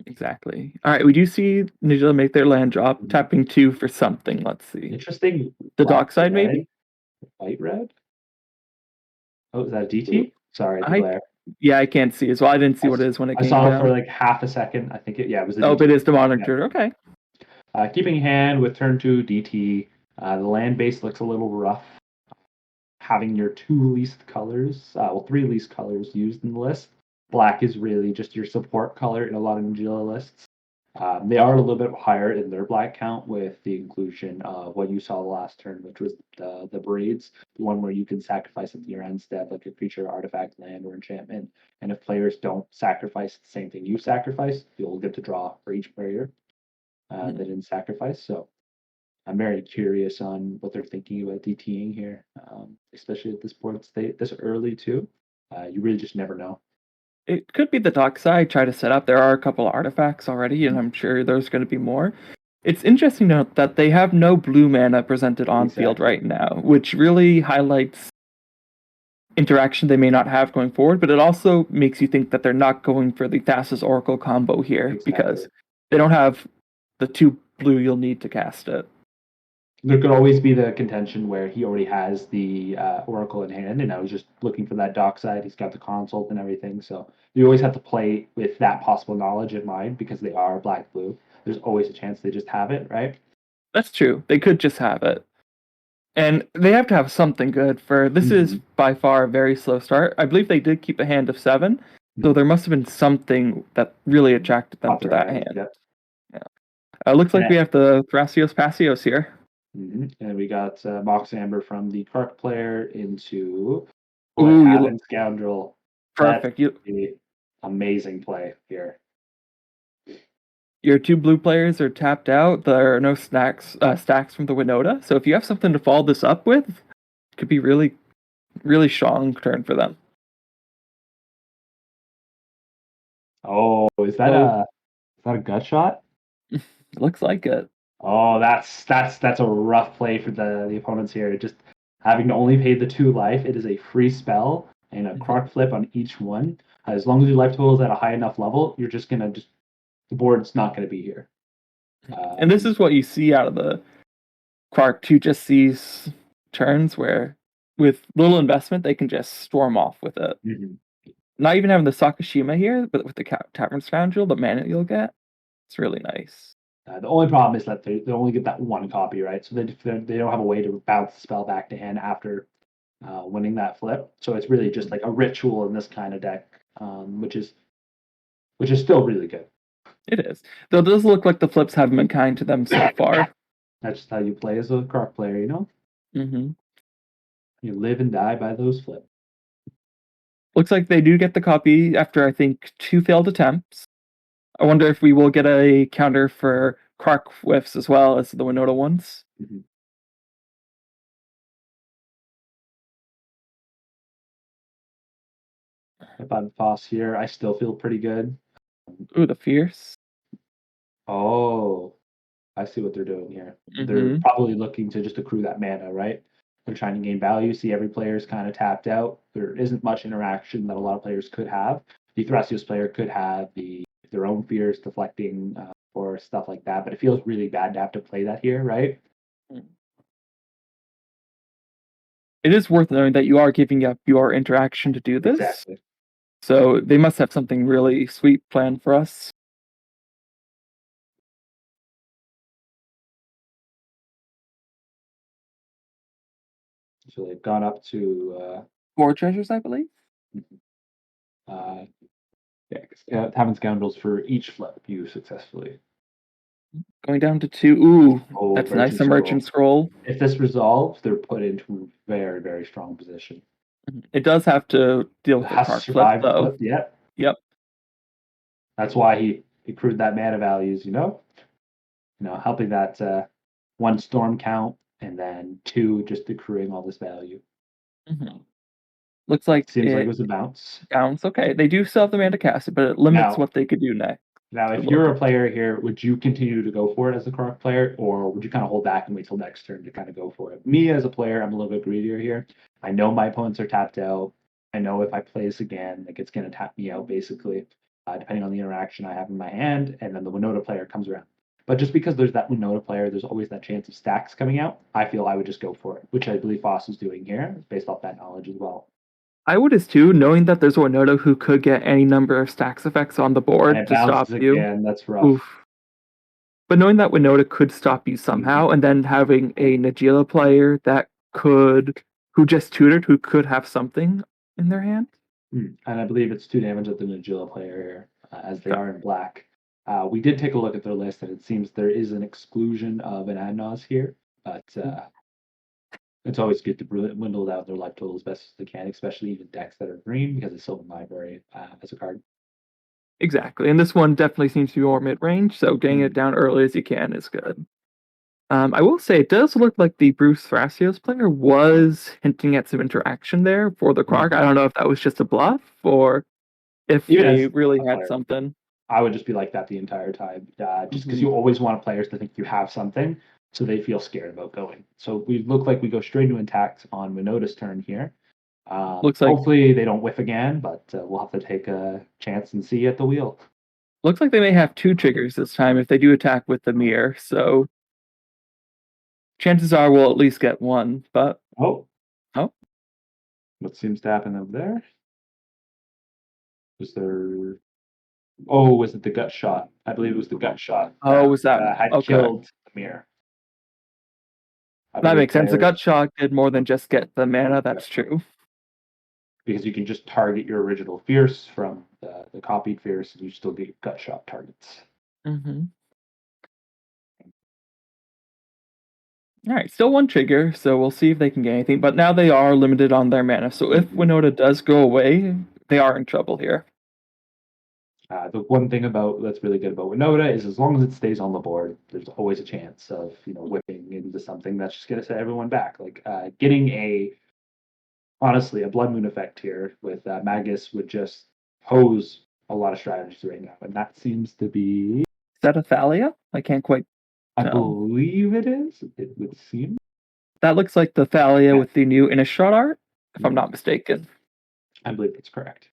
Exactly. All right, we do see Nijila make their land drop, tapping 2 for something. Let's see. Interesting. The Black dockside, red, maybe? white red. Oh, is that a DT? Sorry, the glare. Yeah, I can't see as well. I didn't see what it is when it I came saw down. it for like half a second. I think it was a Oh, DT. but it is the monitor. Okay. Keeping hand with turn 2 DT. The land base looks a little rough. Having your 2 least colors, 3 least colors used in the list. Black is really just your support color in a lot of Nagila lists. They are a little bit higher in their black count with the inclusion of what you saw the last turn, which was the braids, the one where you can sacrifice at your end step, like a creature, artifact, land, or enchantment. And if players don't sacrifice the same thing you sacrifice, you'll get to draw for each player that didn't sacrifice. So I'm very curious on what they're thinking about DTing here, especially at this point state, this early too. You really just never know. It could be the dockside try to set up. There are a couple artifacts already, and I'm sure there's going to be more. It's interesting to note that they have no blue mana presented on field right now, which really highlights interaction they may not have going forward, but it also makes you think that they're not going for the Thassa's Oracle combo here because they don't have the 2 blue you'll need to cast it. There could always be the contention where he already has the Oracle in hand, and I was just looking for that dockside. He's got the consult and everything, so you always have to play with that possible knowledge in mind because they are black blue. There's always a chance they just have it, right? That's true. They could just have it. And they have to have something good for this is by far a very slow start. I believe they did keep a hand of 7, so there must have been something that really attracted them to that hand. Yep. Yeah. Looks like we have the Thrasios Pasios here. And we got Mox Amber from the Kark player into Ooh, Scoundrel. Perfect. Amazing play here. Your 2 blue players are tapped out. There are no stacks from the Winota. So if you have something to follow this up with, it could be really, really strong turn for them. Oh, is that a gut shot? Looks like it. Oh, that's a rough play for the opponents here. Just having to only pay the 2 life. It is a free spell and a croc flip on each one. As long as your life total is at a high enough level, you're just gonna the board's not gonna be here. And this is what you see out of the Quark 2 just these turns where with little investment they can just storm off with it. Not even having the Sakashima here, but with the Tavern Scoundrel, the mana you'll get, it's really nice. The only problem is that they only get that 1 copy, right? So they don't have a way to bounce the spell back to hand after winning that flip. So it's really just like a ritual in this kind of deck, which is still really good. It is. Though it does look like the flips haven't been kind to them so far. That's just how you play as a Kark player, you know? Mm-hmm. You live and die by those flips. Looks like they do get the copy after, I think, 2 failed attempts. I wonder if we will get a counter for Kark whiffs as well as the Winota ones. If I'm Foss here, I still feel pretty good. Ooh, the Fierce. Oh, I see what they're doing here. They're probably looking to just accrue that mana, right? They're trying to gain value. See, every player's kind of tapped out. There isn't much interaction that a lot of players could have. The Thrasios player could have their own fears deflecting or stuff like that, but it feels really bad to have to play that here, right? It is worth knowing that you are giving up your interaction to do this. Exactly. So they must have something really sweet planned for us. So they've gone up to 4 treasures, I believe. uh, yeah, having scoundrels for each flip you successfully. Going down to 2. Ooh, Oh, that's nice. A scroll. merchant scroll. If this resolves, they're put into a very, very strong position. It does have to deal It with the has to card flip, survive the though. flip, yeah. Yep. That's why he accrued that mana values, helping that 1 storm count and then 2 just accruing all this value. Mhm. Looks like Seems like it it was a bounce. counts. Okay, they do still have the mana to cast it, but it limits Now, what they could do next. if you're a player here, would you continue to go for it as a correct player, or would you kind of hold back and wait till next turn to kind of go for it? Me as a player, I'm a little bit greedier here. I know my opponents are tapped out. I know if I play this again, like it's going to tap me out basically, depending on the interaction I have in my hand, and then the Winota player comes around. But just because there's that Winota player, there's always that chance of stacks coming out. I feel I would just go for it, which I believe ka0s is doing here, based off that knowledge as well. I would as too, knowing that there's Winoto who could get any number of stacks effects on the And board it to stop bounces you. again. That's rough. Oof. But knowing that Winota could stop you somehow, and then having a Najila player that who just tutored, who could have something in their hand. And I believe it's 2 damage at the Najila player here, as they Okay. are in black. We did take a look at their list, and it seems there is an exclusion of an Adnos here, but it's always good to dwindle down their life total as best as they can, especially even decks that are green, because it's still in library as a card. Exactly. And this one definitely seems to be more mid range, so getting it down early as you can is good. I will say it does look like the Bruce Thrasios player was hinting at some interaction there for the Quark. I don't know if that was just a bluff or if Even they as really a had player, something. I would just be like that the entire time, just because you always want players to think you have something, so they feel scared about going. So we look like we go straight to intact on Winota's turn here. Looks like Hopefully they don't whiff again, but we'll have to take a chance and see at the wheel. looks like they may have 2 triggers this time if they do attack with the mirror. So chances are we'll at least get 1. But Oh, oh, what seems to happen over there? Was there? Oh, was it the gut shot? I believe it was the gut shot was that had okay? killed the mirror. I That believe makes sense. The gut players, shot did more than just get the mana. That's true. because you can just target your original fierce from the copied fierce, and you still get gut shot targets. Mm-hmm. All right, still 1 trigger, so we'll see if they can get anything. But now they are limited on their mana. So if Winota does go away, they are in trouble here. The one thing that's really good about Winota is as long as it stays on the board, there's always a chance of whipping into something that's just going to set everyone back. Like getting honestly a blood moon effect here with Magus would just pose a lot of strategies right now, and that seems to be. Is that a Thalia? I can't quite I tell. believe it is. It would seem. That looks like the Thalia with the new Innistrad art, if I'm Mhm. not mistaken. I believe that's correct.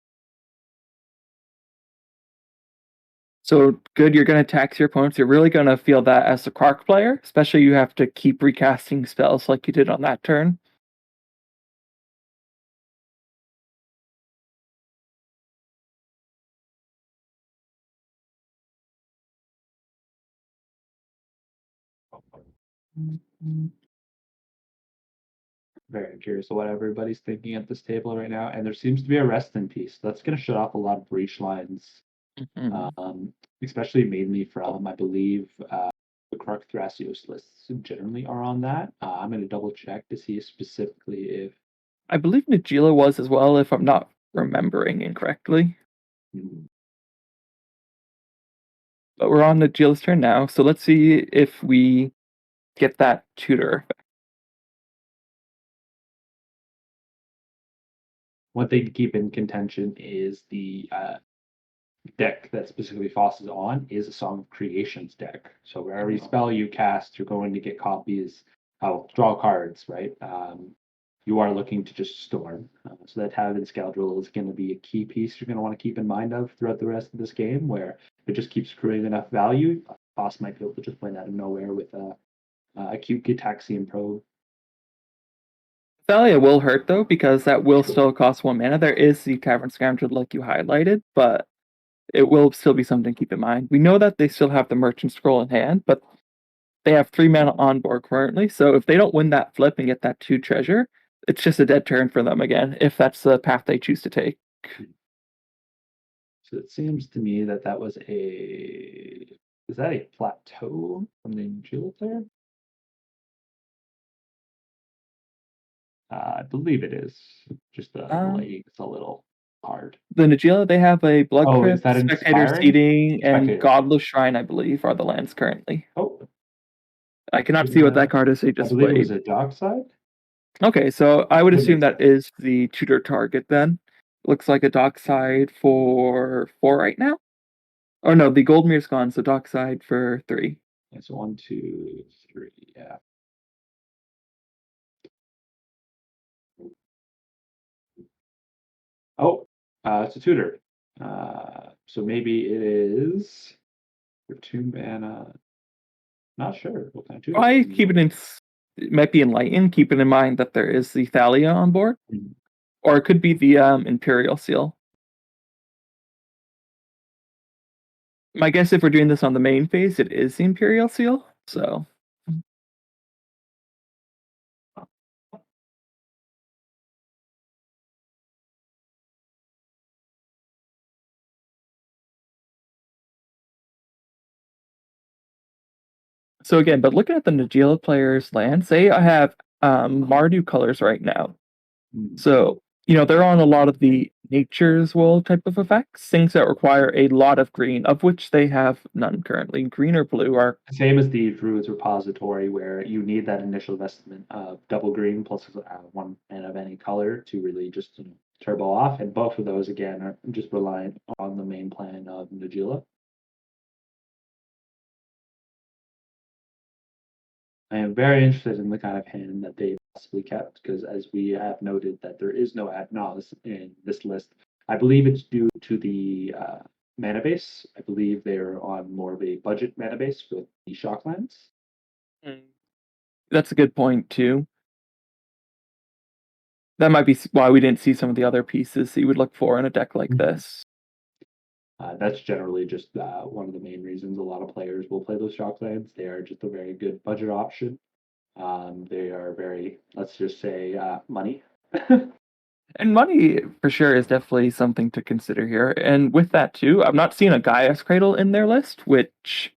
So good, you're going to tax your opponents. You're really going to feel that as the Quark player, especially you have to keep recasting spells like you did on that turn. Very curious of what everybody's thinking at this table right now, and there seems to be a rest in peace. That's going to shut off a lot of breach lines, Mm-hmm. especially mainly from, I believe, the Krark Thrasios lists generally are on that. I'm going to double check to see specifically if. I believe Najila was as well, if I'm not remembering incorrectly. But we're on Najila's turn now, so let's see if we get that tutor. One thing to keep in contention is the deck that specifically ka0s is on is a Song of Creations deck. So where every spell you cast, you're going to get copies. Draw cards, right? You are looking to just storm. So that Havin Scoundrel is going to be a key piece you're going to want to keep in mind of throughout the rest of this game, where if it just keeps accruing enough value, ka0s might be able to just win out of nowhere with a cute Gitaxian probe. Thalia will hurt though, because that will still cost 1 mana. There is the Cavern Scoundrel like you highlighted, but it will still be something to keep in mind. We know that they still have the Merchant Scroll in hand, but they have 3 mana on board currently, so if they don't win that flip and get that 2 treasure, it's just a dead turn for them again, if that's the path they choose to take. So it seems to me that that was a. Is that a plateau from the Najeela player? I believe it is. Just the delay is a little hard. The Najeela, they have a Blood Oh, is Crypt, that Spectator inspiring? Seeding, and Spectator. Godless Shrine, I believe, are the lands currently. Oh, I cannot see what that card is they I just believe it was played. a Dockside. Okay, so I would Would assume make that is the tutor target then. Looks like a Dockside for 4 right now. Oh no, the Goldmere's gone, so Dockside for 3. It's 1, 2, 3. Yeah. Oh, it's a tutor. So maybe it is for 2 mana. Not sure what kind of tutor. I keep it in. It might be Enlightened, keeping in mind that there is the Thalia on board, or it could be the Imperial Seal. My guess, if we're doing this on the main phase, it is the Imperial Seal. So. So again, but looking at the Najeela players' land, say I have Mardu colors right now. So, they're on a lot of the nature's world type of effects, things that require a lot of green, of which they have none currently. Green or blue are Same as the Druid's Repository, where you need that initial investment of double green plus 1 mana of any color to really just turbo off. And both of those, again, are just reliant on the main plan of Najeela. I am very interested in the kind of hand that they possibly kept, because as we have noted that there is no ad nos in this list. I believe it's due to the mana base. I believe they're on more of a budget mana base with the Shocklands. That's a good point too. That might be why we didn't see some of the other pieces that you would look for in a deck like this. That's generally just one of the main reasons a lot of players will play those Shocklands. They are just a very good budget option. They are very, let's just say, money. And money, for sure, is definitely something to consider here. And with that, too, I'm not seeing a Gaia's Cradle in their list, which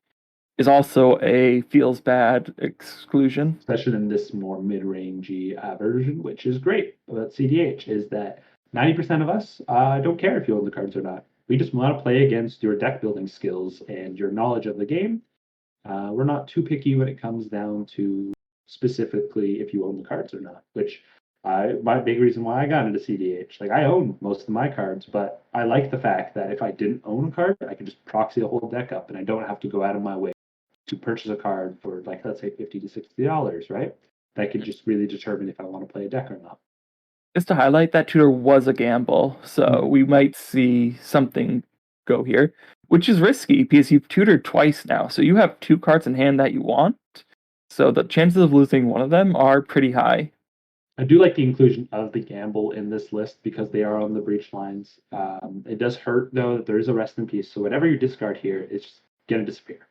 is also a feels bad exclusion. Especially in this more mid-rangey version, which is great about CDH, is that 90% of us don't care if you own the cards or not. We just want to play against your deck building skills and your knowledge of the game. We're not too picky when it comes down to specifically if you own the cards or not, which my big reason why I got into CDH. Like, I own most of my cards, but I like the fact that if I didn't own a card, I could just proxy the whole deck up and I don't have to go out of my way to purchase a card for, like, let's say $50 to $60, right? That could just really determine if I want to play a deck or not. Just to highlight, that tutor was a gamble, so we might see something go here, which is risky because you've tutored twice now. So you have 2 cards in hand that you want. So the chances of losing one of them are pretty high. I do like the inclusion of the gamble in this list because they are on the breach lines. It does hurt, though, that there is a rest in peace. So whatever you discard here, it's going to disappear.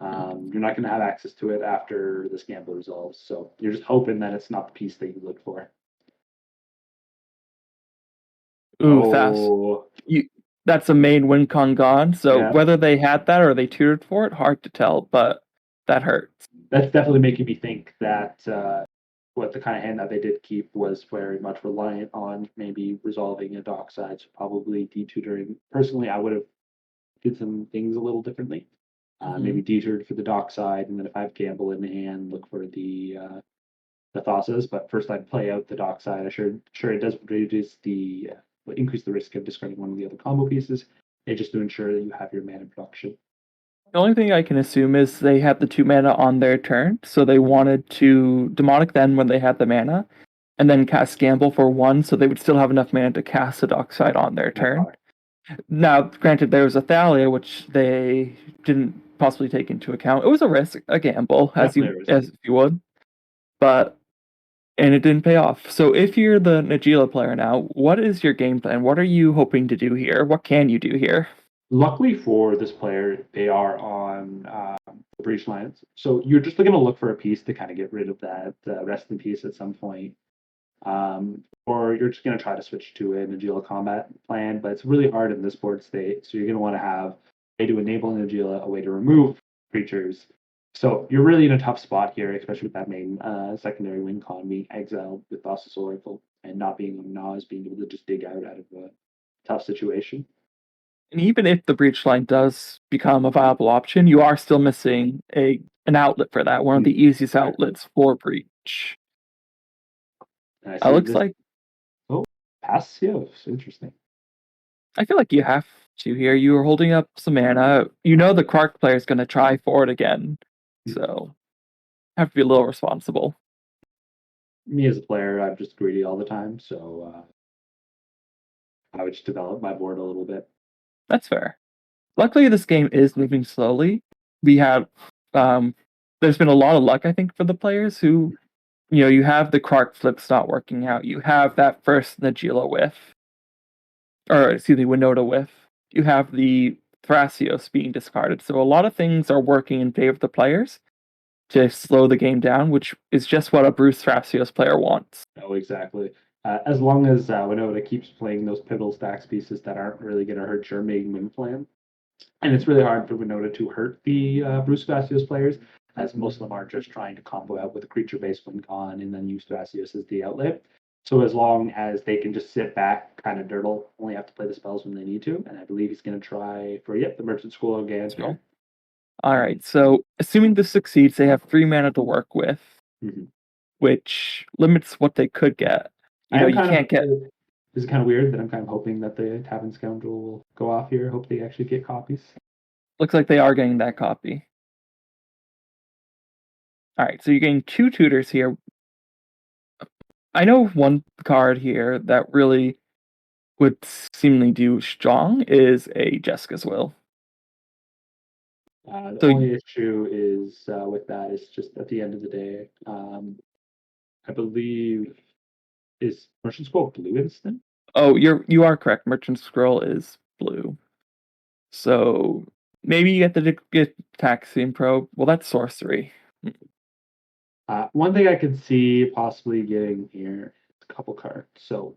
You're not going to have access to it after this gamble resolves. So you're just hoping that it's not the piece that you look for. Ooh, that's a main win con gone. So Yeah. whether they had that or they tutored for it, hard to tell, but that hurts. That's definitely making me think that what the kind of hand that they did keep was very much reliant on maybe resolving a dockside, so probably detutoring. Personally, I would have did some things a little differently. Maybe detutored for the dockside, and then if I have gamble in hand, look for the Thassa's. But first, I'd play out the dockside. Sure it does reduce the increase the risk of discarding one of the other combo pieces. It's just to ensure that you have your mana production. The only thing I can assume is they had the 2 mana on their turn, so they wanted to Demonic then when they had the mana, and then cast Gamble for 1, so they would still have enough mana to cast the Dockside on their turn. Now, granted, there was a Thalia, which they didn't possibly take into account. It was a risk, a gamble, as you would. But and it didn't pay off. So if you're the Najila player now, what is your game plan? What are you hoping to do here? What can you do here? Luckily for this player, they are on the breach lines. So you're just going to look for a piece to kind of get rid of that rest in peace at some point. Or you're just going to try to switch to an Agila combat plan, but it's really hard in this board state. So you're going to want to have a way to enable an Agila, a way to remove creatures. So you're really in a tough spot here, especially with that main secondary win con being exiled with Thassa's Oracle and not being on Nas, being able to just dig out of a tough situation. And even if the breach line does become a viable option, you are still missing an outlet for that. One of the easiest outlets for breach. And I It see looks this. like Oh, passives. Interesting. I feel like you have to here. You are holding up some mana. You know the Clark player is going to try for it again, so have to be a little responsible. Me as a player, I'm just greedy all the time, so I would just develop my board a little bit. That's fair. Luckily, this game is moving slowly. We have there's been a lot of luck, I think, for the players who, you have the Clark flips not working out. You have that first Najila whiff, or excuse me, Winota whiff. You have the Thrasios being discarded. So a lot of things are working in favor of the players to slow the game down, which is just what a Bruce Thrasios player wants. Oh, exactly. As long as Winota keeps playing those pivotal stacks pieces that aren't really going to hurt your main win plan, and it's really hard for Winota to hurt the Bruce Vassios players, as most of them are just trying to combo out with a creature-based win con and then use Vassios as the outlet. So as long as they can just sit back, kind of dirtle, only have to play the spells when they need to, and I believe he's going to try for the Merchant School again here. All right, so assuming this succeeds, they have 3 mana to work with, which limits what they could get. You can't get. This is kind of weird that I'm kind of hoping that the Tavern Scoundrel will go off here. Hope they actually get copies. Looks like they are getting that copy. All right, so you're getting 2 tutors here. I know one card here that really would seemingly do strong is a Jessica's Will. The So only issue is with that is just at the end of the day, I believe is Merchant Scroll blue instant. oh, you are correct. Merchant Scroll is blue. So maybe you get Taxian Probe. Well, that's sorcery. One thing I could see possibly getting here is a couple cards. So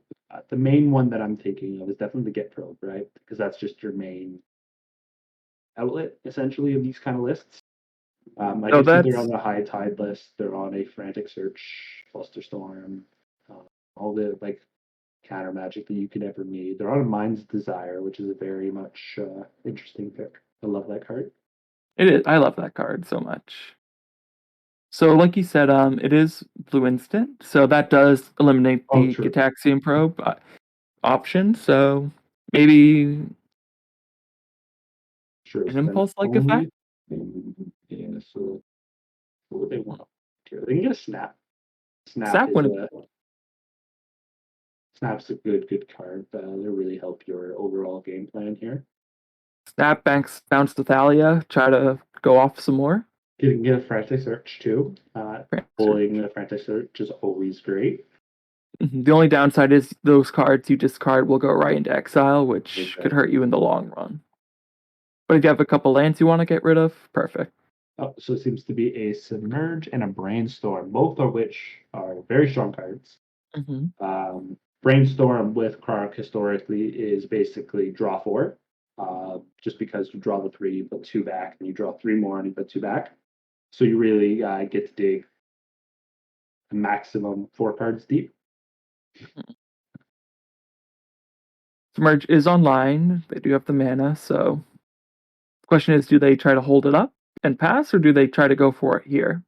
the main one that I'm thinking of is definitely the Get Probe, right? Because that's just your main outlet essentially of these kind of lists. I So do see they're on that's the High Tide list. They're on a Frantic Search, Flusterstorm, all the like counter magic that you could ever need. They're on a Mind's Desire, which is a very much interesting pick. I love that card. it is. I love that card so much. So, like you said, it is blue instant, so that does eliminate the True. Gitaxian Probe option. So maybe Sure. an impulse-like effect. Yeah. So what would they want here? They can get a Snap. Snap when Snap's a good card. They'll really help your overall game plan here. Snap bounce to Thalia, try to go off some more. You can get a Frantic Search too. Pulling a Frantic Search is always great. The only downside is those cards you discard will go right into exile, which could hurt you in the long run. But if you have a couple lands you want to get rid of, perfect. Oh, so it seems to be a Submerge and a Brainstorm, both of which are very strong cards. Brainstorm with Kark historically is basically draw 4. Just because you draw the 3, you put 2 back, and you draw 3 more and you put 2 back. So you really get to dig a maximum 4 cards deep. Submerge is online. They do have the mana, so the question is, do they try to hold it up and pass, or do they try to go for it here?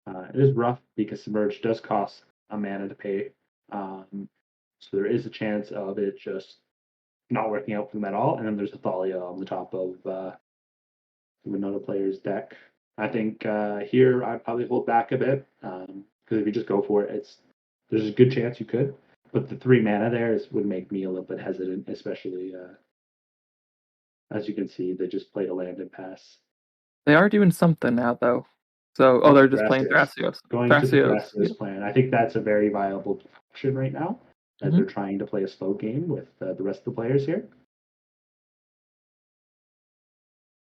It is rough because Submerge does cost a mana to pay. So there is a chance of it just not working out for them at all. And then there's a Thalia on the top of another player's deck. I think here I'd probably hold back a bit because if you just go for it, there's a good chance you could. But the 3 mana there would make me a little bit hesitant, especially as you can see, they just played a land and pass. They are doing something now, though. So, oh, they're just playing Thrasios. Thrasios. Going to the Thrasios. Thrasios plan. I think that's a very viable option right now, as Mhm. they're trying to play a slow game with the rest of the players here.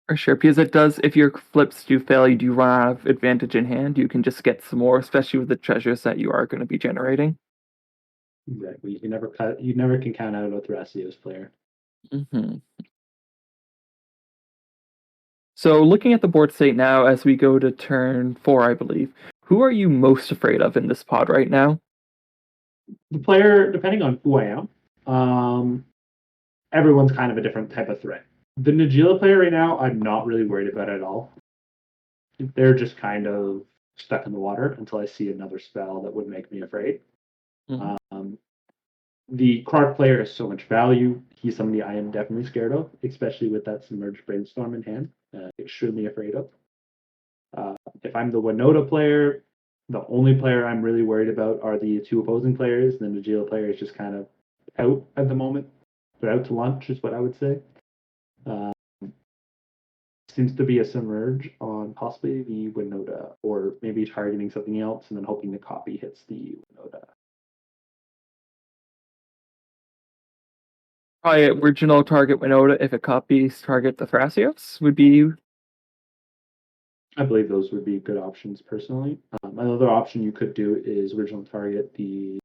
For sure, because it does, if your flips do fail, you do run out of advantage in hand. You can just get some more, especially with the treasures that you are going to be generating. Exactly. You never can count out a Thrasios player. Hmm. So, looking at the board state now, as we go to turn 4, I believe, who are you most afraid of in this pod right now? The player, depending on who I am, everyone's kind of a different type of threat. The Najila player right now, I'm not really worried about at all. They're just kind of stuck in the water until I see another spell that would make me afraid. Mhm. The Clark player has so much value. He's somebody I am definitely scared of, especially with that Submerged Brainstorm in hand. Extremely afraid of. If I'm the Winota player, the only player I'm really worried about are the two opposing players. The Najila player is just kind of out at the moment. They're out to lunch, is what I would say. Uh, Seems to be a submerge on possibly the Winota, or maybe targeting something else and then hoping the copy hits the Winota. Probably original target Winota, if it copies target the Thrasios, would be. I believe those would be good options personally. Another option you could do is original target the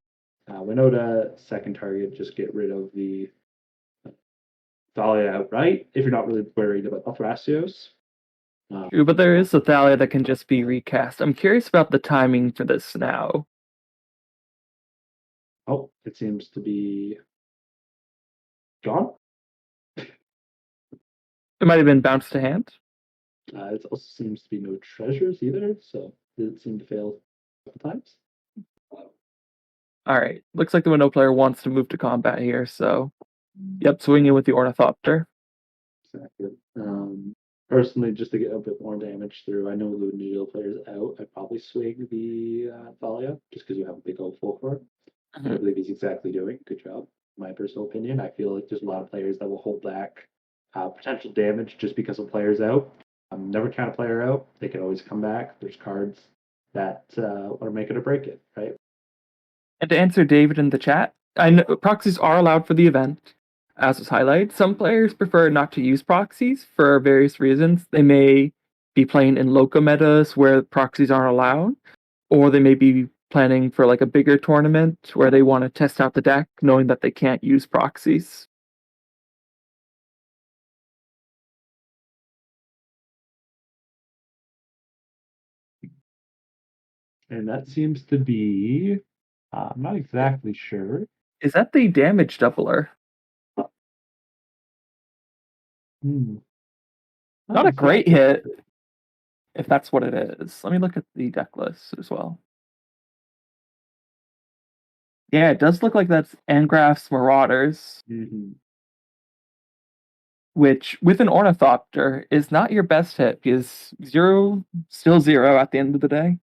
Winota, second target, just get rid of the Thalia outright if you're not really worried about the Thrasios. True, but there is a Thalia that can just be recast. I'm curious about the timing for this now. Oh, it seems to be gone. It might have been bounced to hand. It also seems to be no treasures either, so it seemed to fail a couple times. All right, looks like the Winnow player wants to move to combat here, so yep, swinging with the Ornithopter. Exactly. Personally, just to get a bit more damage through, I know the Nigel player's out. I'd probably swing the Thalia just because you have a big old full for it. I Mhm. believe he's exactly doing. Good job. My personal opinion. I feel like there's a lot of players that will hold back potential damage just because a player's out. Never count a player out. They can always come back. There's cards that are make it or break it, right? And to answer David in the chat, I know proxies are allowed for the event, as was highlighted. Some players prefer not to use proxies for various reasons. They may be playing in local metas where proxies aren't allowed, or they may be planning for like a bigger tournament where they want to test out the deck, knowing that they can't use proxies. And that seems to be. I'm not exactly sure. Is that the damage doubler? Hmm. Not a great exactly. hit, if that's what it is. Let me look at the deck list as well. Yeah, it does look like that's Angraph's Marauders, Mm-hmm. which with an Ornithopter is not your best hit because still zero at the end of the day.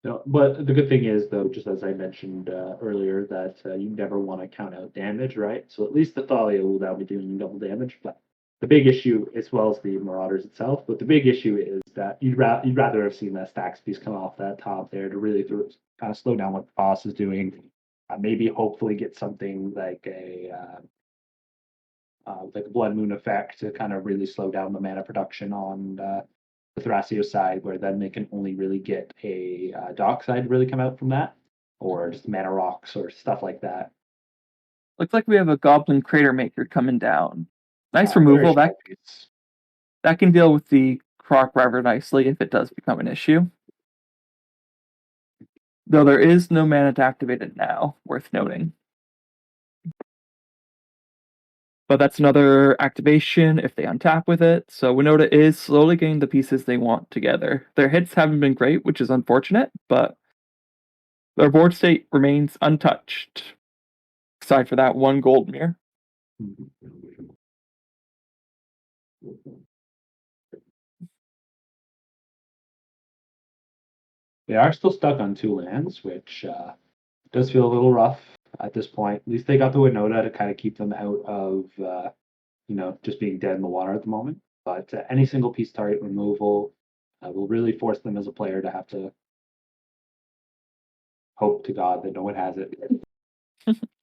No, but the good thing is, though, just as I mentioned earlier, that you never want to count out damage, right? So at least the Thalia will now be doing double damage. But the big issue, as well as the Marauders itself, but the big issue is that you'd rather have seen that Stacks piece come off that top there to really kind of slow down what the boss is doing. Maybe hopefully get something like a Blood Moon effect to kind of really slow down the mana production on the Thrasio side, where then they can only really get a dock side to really come out from that, or just mana rocks or stuff like that. Looks like we have a Goblin Crater Maker coming down. Nice Very removal. small piece. That can deal with the Croc rather nicely if it does become an issue. Though there is no mana to activate it now, worth noting. But that's another activation if they untap with it. So Winota is slowly getting the pieces they want together. Their hits haven't been great, which is unfortunate, but their board state remains untouched. Aside for that one gold mirror. They are still stuck on two lands, which does feel a little rough at this point. At least they got the Winota to kind of keep them out of just being dead in the water at the moment. but any single piece target removal will really force them as a player to have to hope to God that no one has it.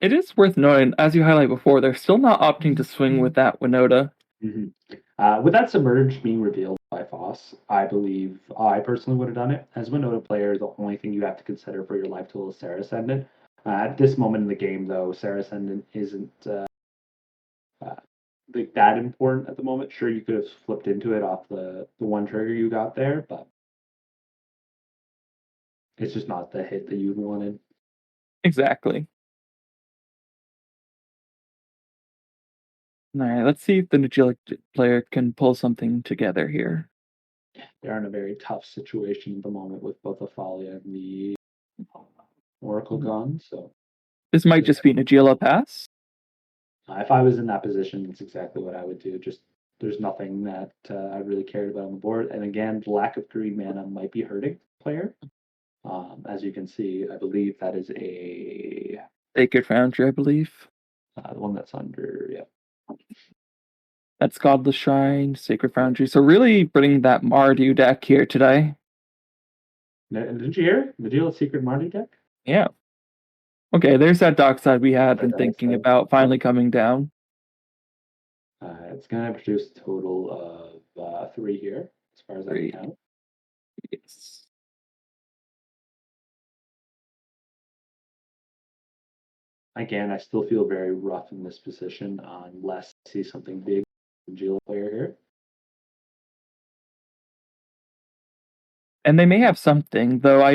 It is worth noting, as you highlighted before, they're still not opting to swing with that Winota. With that Submerge being revealed by ka0s, I believe I personally would have done it. As a Winota player, the only thing you have to consider for your life tool is Sarah Ascendant. At this moment in the game, though, Sarah Ascendant isn't like that important at the moment. Sure, you could have flipped into it off the one trigger you got there, but it's just not the hit that you wanted. Exactly. All right, let's see if the Nagila player can pull something together here. They're in a very tough situation at the moment with both Athalia and the Oracle gone. So This might just be Nagila pass. if I was in that position, it's exactly what I would do. Just there's nothing that I really cared about on the board. And again, the lack of green mana might be hurting the player. As you can see, I believe that is a Sacred Foundry, I believe. the one that's under, yeah. That's Godless Shrine, Sacred Foundry. So really bringing that Mardu deck here today. Did you hear Nagila's Secret Marty deck? Yeah. Okay, there's that dark side we had been thinking about finally coming down. It's going to produce a total of 3 here, as far as I can count. Yes. Again, I still feel very rough in this position unless I see something big from Gila player here. And they may have something, though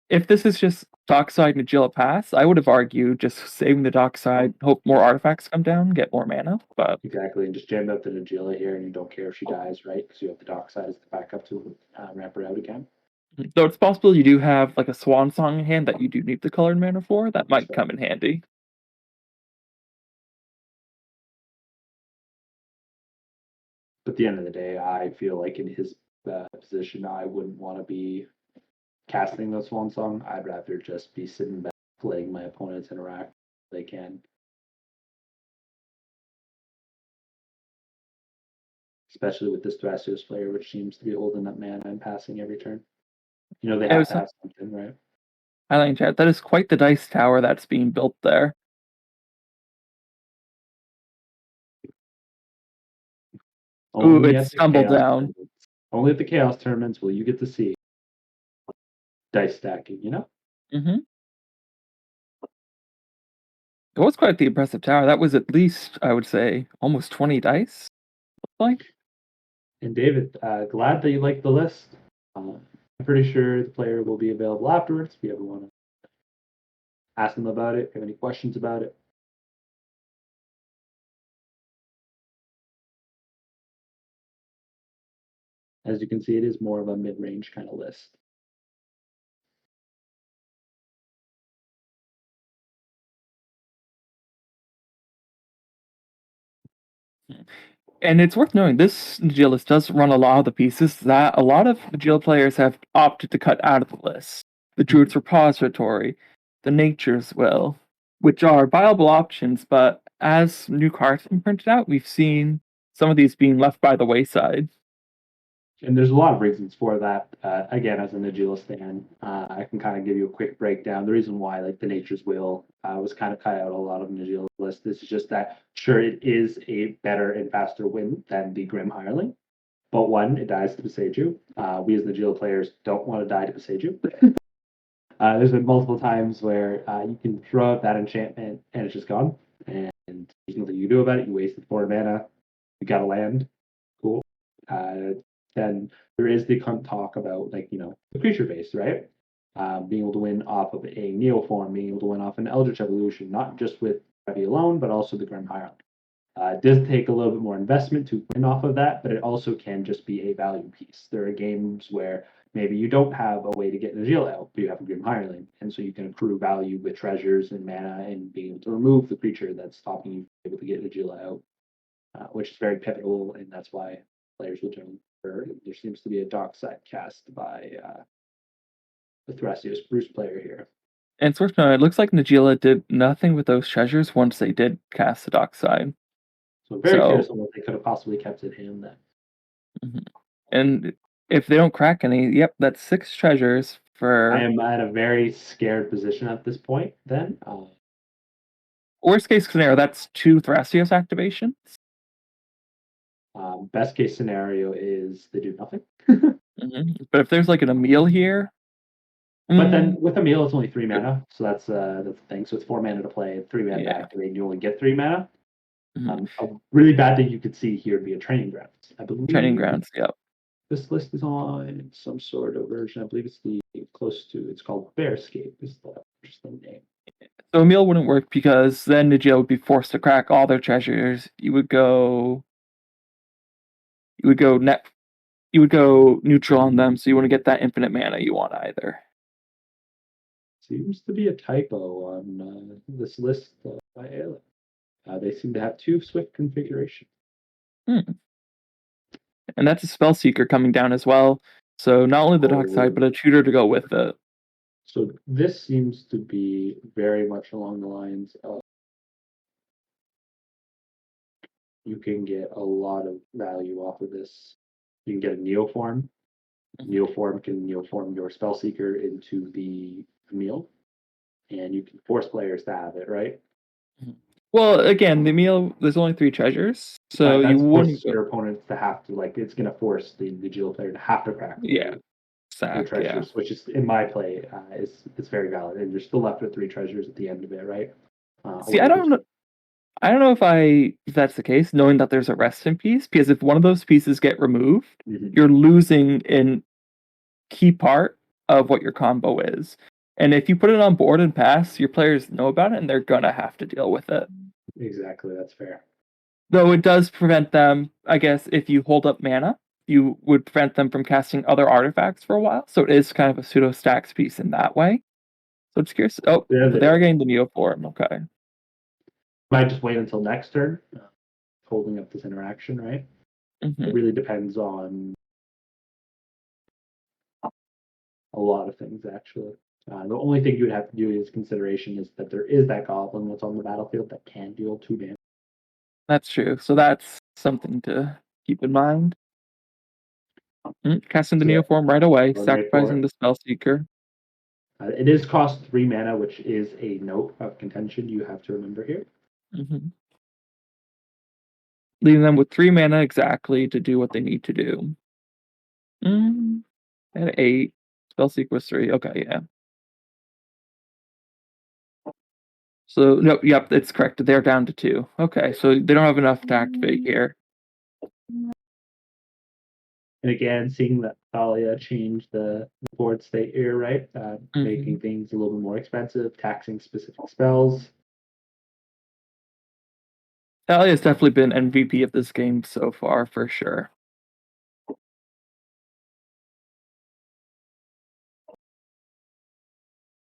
if this is just Dockside Nagila pass, I would have argued just saving the Dockside, hope more artifacts come down, get more mana. But exactly, and just jammed up the Nagila here, and you don't care if she dies, right? Because you have the Dockside as the backup to ramp her out again. though it's possible you do have like a Swan Song in hand that you do need the colored mana for, that might come in handy. But at the end of the day, I feel like in his position, I wouldn't want to be casting the Swan Song. I'd rather just be sitting back, letting my opponents interact if they can. Especially with this Thrasios player, which seems to be holding up mana and passing every turn. You know, they have to have something, right? Highlighting chat, that is quite the dice tower that's being built there. Ooh, it stumbled down. Only at the Chaos tournaments will you get to see dice stacking, you know? Mm-hmm. It was quite the impressive tower. That was at least, I would say, almost 20 dice. Like. And David, glad that you liked the list. I'm pretty sure the player will be available afterwards if you ever want to ask them about it, have any questions about it. As you can see, it is more of a mid-range kind of list. And it's worth knowing this Nagilis does run a lot of the pieces that a lot of Nagila players have opted to cut out of the list. The Druid's Repository, the Nature's Will, which are viable options, but as new cards have been printed out, we've seen some of these being left by the wayside. And there's a lot of reasons for that. Again, as a Nagila stan, I can kind of give you a quick breakdown. The reason why, like the Nature's Will, was kind of cut out a lot of Nagila's list. This is just that, sure, it is a better and faster win than the Grim Hireling. But one, it dies to Beseju. We as Nagila players don't want to die to Beseju. There's been multiple times where you can throw out that enchantment and it's just gone. And there's nothing you do about it. You wasted 4 mana. You got to land. Cool. Then there is the talk about, like, you know, the creature base, right? Being able to win off of a Neoform, being able to win off an Eldritch Evolution, not just with Heavy alone, but also the Grim Hireling. It does take a little bit more investment to win off of that, but it also can just be a value piece. There are games where maybe you don't have a way to get Nagila out, but you have a Grim Hireling, and so you can accrue value with treasures and mana and being able to remove the creature that's stopping you from able to get Nagila out, which is very pivotal, and that's why players will generally prefer. There seems to be a Dockside cast by the Thrasios Bruce player here. And it's worth noting, it looks like Nagila did nothing with those treasures once they did cast the Dockside. So I'm very curious So, on what they could have possibly kept in hand then. mhm. And if they don't crack any, yep, that's 6 treasures I for am at a very scared position at this point then. worst case scenario, that's 2 Thrasios activations. Best case scenario is they do nothing. But if there's like an Emil here, But then mm, with Emil, it's only 3 mana, so that's the thing. So it's 4 mana to play, 3 mana to yeah. activate, and you only get 3 mana. Mhm. A really bad thing you could see here would be a training grounds. I Training believe grounds, yep. this list is on some sort of version. I believe it's the close to. It's called Bearscape. Is the interesting name. So Emil wouldn't work because then Nijiel would be forced to crack all their treasures. You would go you would go neutral on them, so you wouldn't get that infinite mana you want either. Seems to be a typo on this list by Ailey. They seem to have 2 Swift configurations. Hmm. And that's a spell seeker coming down as well. So not only the dark side, Oh, but a tutor to go with it. so this seems to be very much along the lines of you can get a lot of value off of this. You can get a Neoform. Neoform can Neoform your Spellseeker into the Emil, and you can force players to have it, right? Well, again, the Emil there's only 3 treasures, so But you that's wouldn't force go. your opponents to have to like it's gonna force the Geo player to have to crack Yeah, your sack, yeah. treasures, which is in my play is it's very valid, and you're still left with 3 treasures at the end of it, right? See, I don't know if that's the case, knowing that there's a rest in peace, because if one of those pieces get removed, Mhm. you're losing in key part of what your combo is. And if you put it on board and pass, your players know about it and they're gonna have to deal with it. Exactly, that's fair. Though it does prevent them, I guess, if you hold up mana, you would prevent them from casting other artifacts for a while. So it is kind of a pseudo stacks piece in that way. So it's curious. Oh, There but they they are are. getting the Neoform. Okay. Might just wait until next turn, holding up this interaction, right? It Hmm. really depends on a lot of things, actually. The only thing you would have to do is consideration is that there is that goblin that's on the battlefield that can deal 2 damage. That's true. So that's something to keep in mind. Casting the So yeah, Neoform right away, going right for sacrificing it. the Spellseeker. It is cost 3 mana, which is a note of contention you have to remember here. Hmm. Leaving them with 3 mana exactly to do what they need to do. Mm, at 8. Spellseeker was 3. Okay, yeah. So, no, yep, it's correct. They're down to 2. Okay, so they don't have enough to activate here. And again, seeing that Thalia changed the board state here, right? Making things a little bit more expensive, taxing specific spells. Talia has definitely been MVP of this game so far, for sure.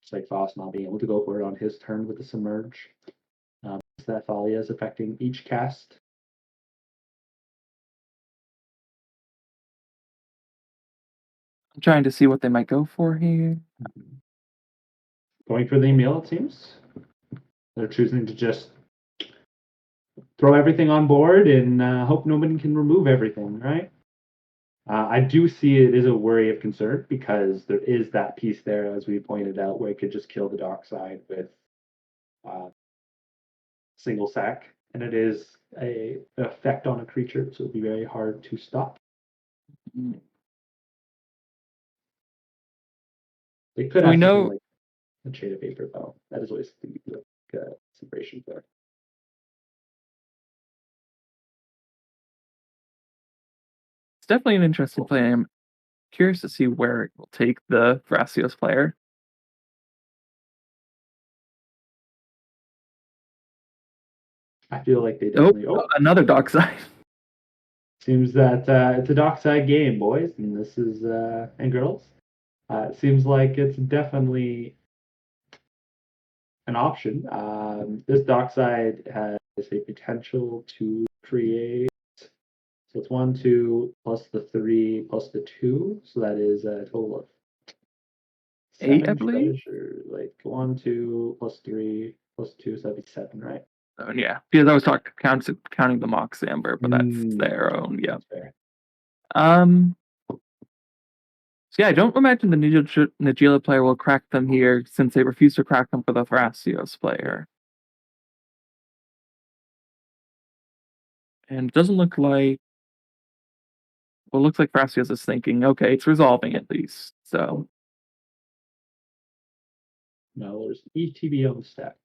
Just like Foss not being able to go for it on his turn with the Submerge. That Thalia is affecting each cast. I'm trying to see what they might go for here. Going for the Emil, it seems. They're choosing to just throw everything on board and hope nobody can remove everything, right? I do see it is a worry of concern because there is that piece there, as we pointed out, where it could just kill the dockside with single sack, and it is a effect on a creature, so it'd be very hard to stop. Mm. They could So we have something know like a shade of paper, though. That is always the consideration there. it's definitely an interesting play. I'm curious to see where it will take the Thrasios player. I feel like they Oh, definitely. another dark side. Seems that it's a dockside game, boys, and this is and girls. It seems like it's definitely an option. This dockside has a potential to create. So it's 1, 2 plus the 3 plus the 2, so that is a total of 8, I 7 believe. treasures. Like 1, 2 plus 3 plus 2, so that'd be 7, right? Yeah, because I was counting the Mox Amber, but that's their own. Yeah. That's fair. So yeah, I don't imagine the Nagila player will crack them here since they refuse to crack them for the Thrasios player. And it doesn't look like. Well, it looks like Thrasios is thinking, okay, it's resolving at least. So. No, there's ETB on the stack.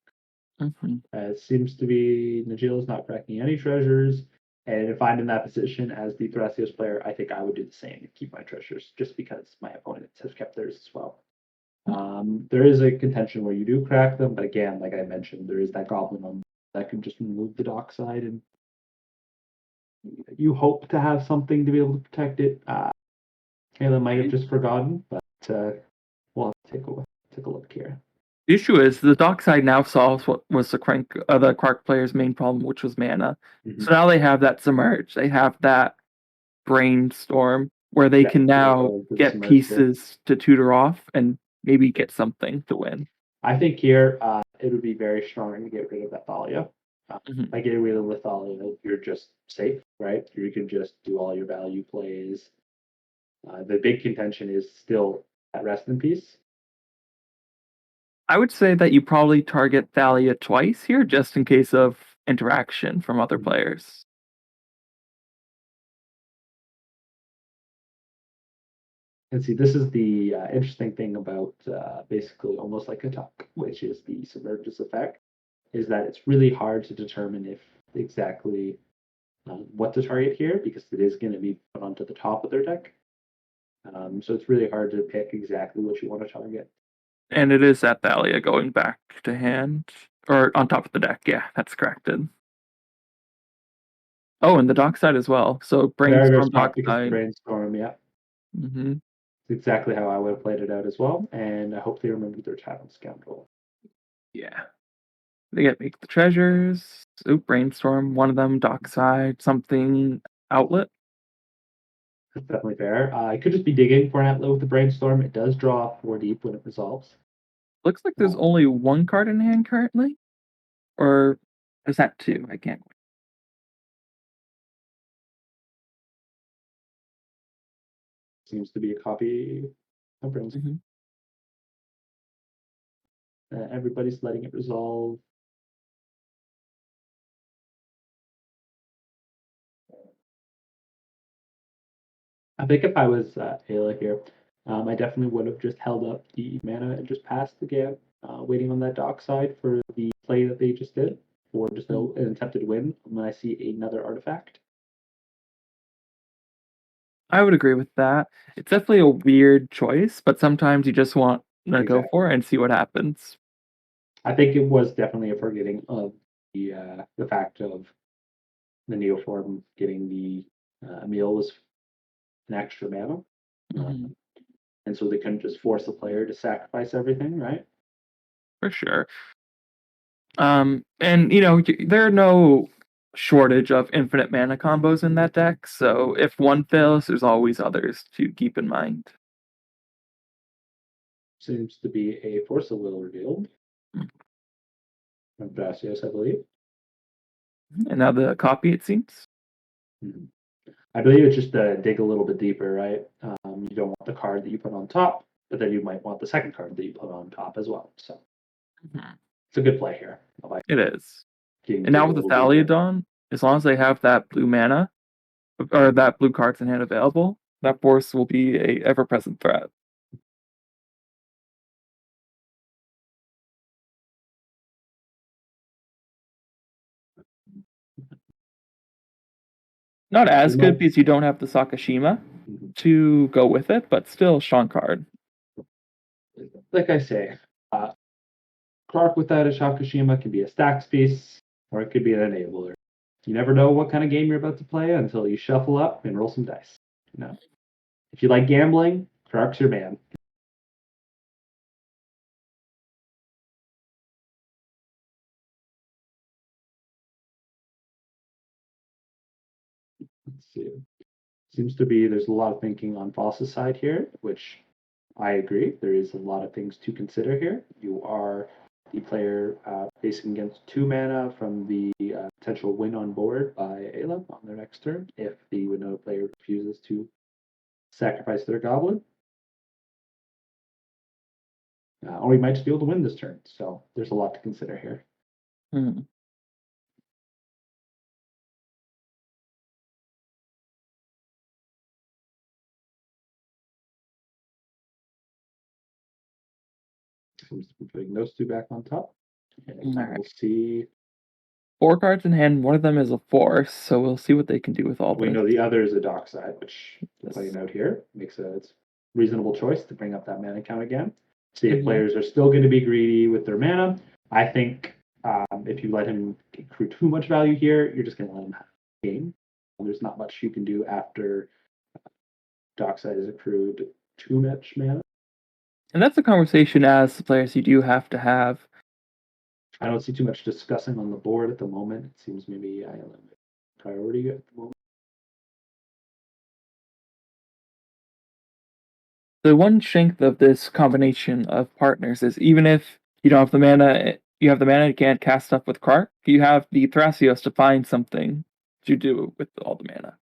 Mhm. It seems to be Nagila's not cracking any treasures. And if I'm in that position as the Thrasios player, I think I would do the same and keep my treasures just because my opponents have kept theirs as well. There is a contention where you do crack them, but again, like I mentioned, there is that goblin on that can just remove the dockside, and you hope to have something to be able to protect it. Kayla might have just forgotten, but we'll have to take a look here. The issue is the dockside now solves what was the Quark player's main problem, which was mana. So now they have that submerge. They have that brainstorm where they can now get pieces to tutor off and maybe get something to win. I think here it would be very strong to get rid of that Thalia. By getting rid of the Thalia, you're just safe, right? You can just do all your value plays. The big contention is still at rest in peace. I would say that you probably target Thalia twice here, just in case of interaction from other players. And see, this is the interesting thing about basically almost like a tuck, which is the submerges effect, is that it's really hard to determine if exactly what to target here because it is going to be put onto the top of their deck. So it's really hard to pick exactly what you want to target. And it is that Thalia going back to hand. Or on top of the deck, yeah, that's corrected. Oh, and the dockside as well. So Brainstorm dockside. Brainstorm, yeah. Mm-hmm. It's exactly how I would have played it out as well, and I hope they remember their Tavern Scoundrel. Yeah. They make the treasures. Brainstorm, one of them, dockside, something, outlet. That's definitely fair. I could just be digging for an outlet with the Brainstorm. It does draw 4 deep when it resolves. Looks like there's only one card in hand currently. Or is that 2? I can't. Seems to be a copy of Brainstorm. Everybody's letting it resolve. I think if I was Ayla here, I definitely would have just held up the mana and just passed the game, waiting on that dockside for the play that they just did, or just an attempted win when I see another artifact. I would agree with that. It's definitely a weird choice, but sometimes you just want to go for it and see what happens. I think it was definitely a forgetting of the fact of the Neoform getting the Emil was an extra mana. And so they couldn't just force the player to sacrifice everything, right? For sure. And there are no shortage of infinite mana combos in that deck, so if one fails, there's always others to keep in mind. Seems to be a Force of Will revealed from Thrasios, I believe. And now the copy, it seems. I believe it's just to dig a little bit deeper, right? You don't want the card that you put on top, but then you might want the second card that you put on top as well. So it's a good play here. It is. And now with the Thaliodon, as long as they have that blue mana, or that blue cards in hand available, that force will be a ever-present threat. Not as good because you don't have the Sakashima to go with it, but still strong card. Like I say, Clark without a Sakashima can be a stacks piece, or it could be an enabler. You never know what kind of game you're about to play until you shuffle up and roll some dice. If you like gambling, Clark's your man. Let's see. Seems to be there's a lot of thinking on Voss's side here, which I agree. There is a lot of things to consider here. You are the player facing against 2 mana from the potential win on board by Aleph on their next turn if the Winota player refuses to sacrifice their goblin. Or he might just be able to win this turn. So there's a lot to consider here. Hmm. Seems to be putting those 2 back on top. And Alright. we'll see. 4 cards in hand, one of them is a force, so we'll see what they can do with all We this. know the other is a dockside, which Yes. playing out here makes a reasonable choice to bring up that mana count again. See if Mhm. players are still going to be greedy with their mana. I think if you let him accrue too much value here, you're just going to let him have the game. There's not much you can do after dockside is accrued too much mana. And that's a conversation as players you do have to have. I don't see too much discussing on the board at the moment. It seems maybe I have a priority at the moment. The one strength of this combination of partners is even if you don't have the mana, you can't cast stuff with Kark, you have the Thrasios to find something to do with all the mana.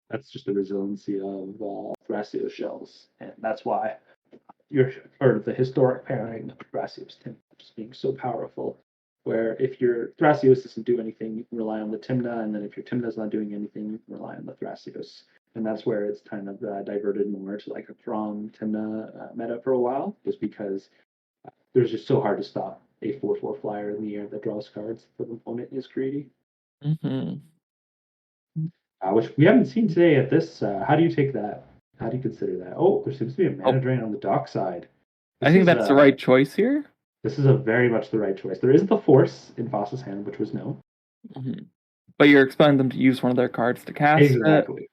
That's just the resiliency of Thrasio shells, and that's why you're or the historic pairing of Thrasios Timna just being so powerful. Where if your Thrasios doesn't do anything, you can rely on the Timna, and then if your Timna's not doing anything, you can rely on the Thrasios. And that's where it's kind of diverted more to like a Throm Timna meta for a while, just because there's just so hard to stop a 4/4 flyer in the air that draws cards if the opponent is greedy. Mm-hmm. Which we haven't seen today at this. How do you take that? How do you consider that? Oh, there seems to be a mana drain on the dock side. I think that's the right choice here. This is a very much the right choice. There is the force in Foss's hand, which was known. Mm-hmm. But you're expecting them to use one of their cards to cast Exactly.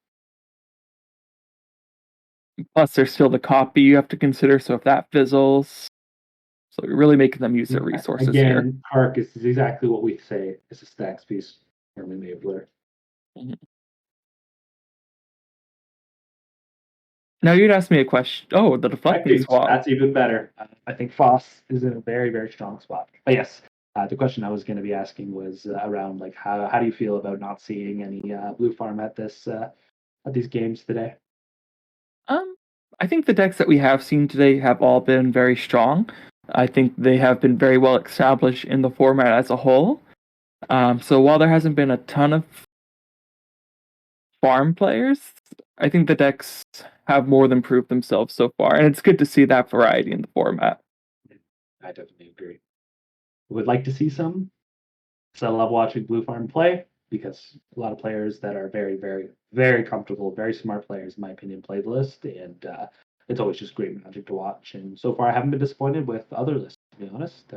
it. Plus, there's still the copy you have to consider, so if that fizzles. So you're really making them use their resources here. Again, Kark is exactly what we say. It's a stacks piece from enabler. Mm-hmm. Now you'd ask me a question. Oh, the deflecting swap. That's even better. I think Foss is in a very, very strong spot. But yes, the question I was going to be asking was around like how do you feel about not seeing any blue farm at these games today? I think the decks that we have seen today have all been very strong. I think they have been very well established in the format as a whole. So while there hasn't been a ton of farm players, I think the decks have more than proved themselves so far, and it's good to see that variety in the format. I definitely agree. Would like to see some. So I love watching Blue Farm play because a lot of players that are very, very, very comfortable, very smart players, in my opinion, play the list, and it's always just great magic to watch. And so far, I haven't been disappointed with other lists. To be honest,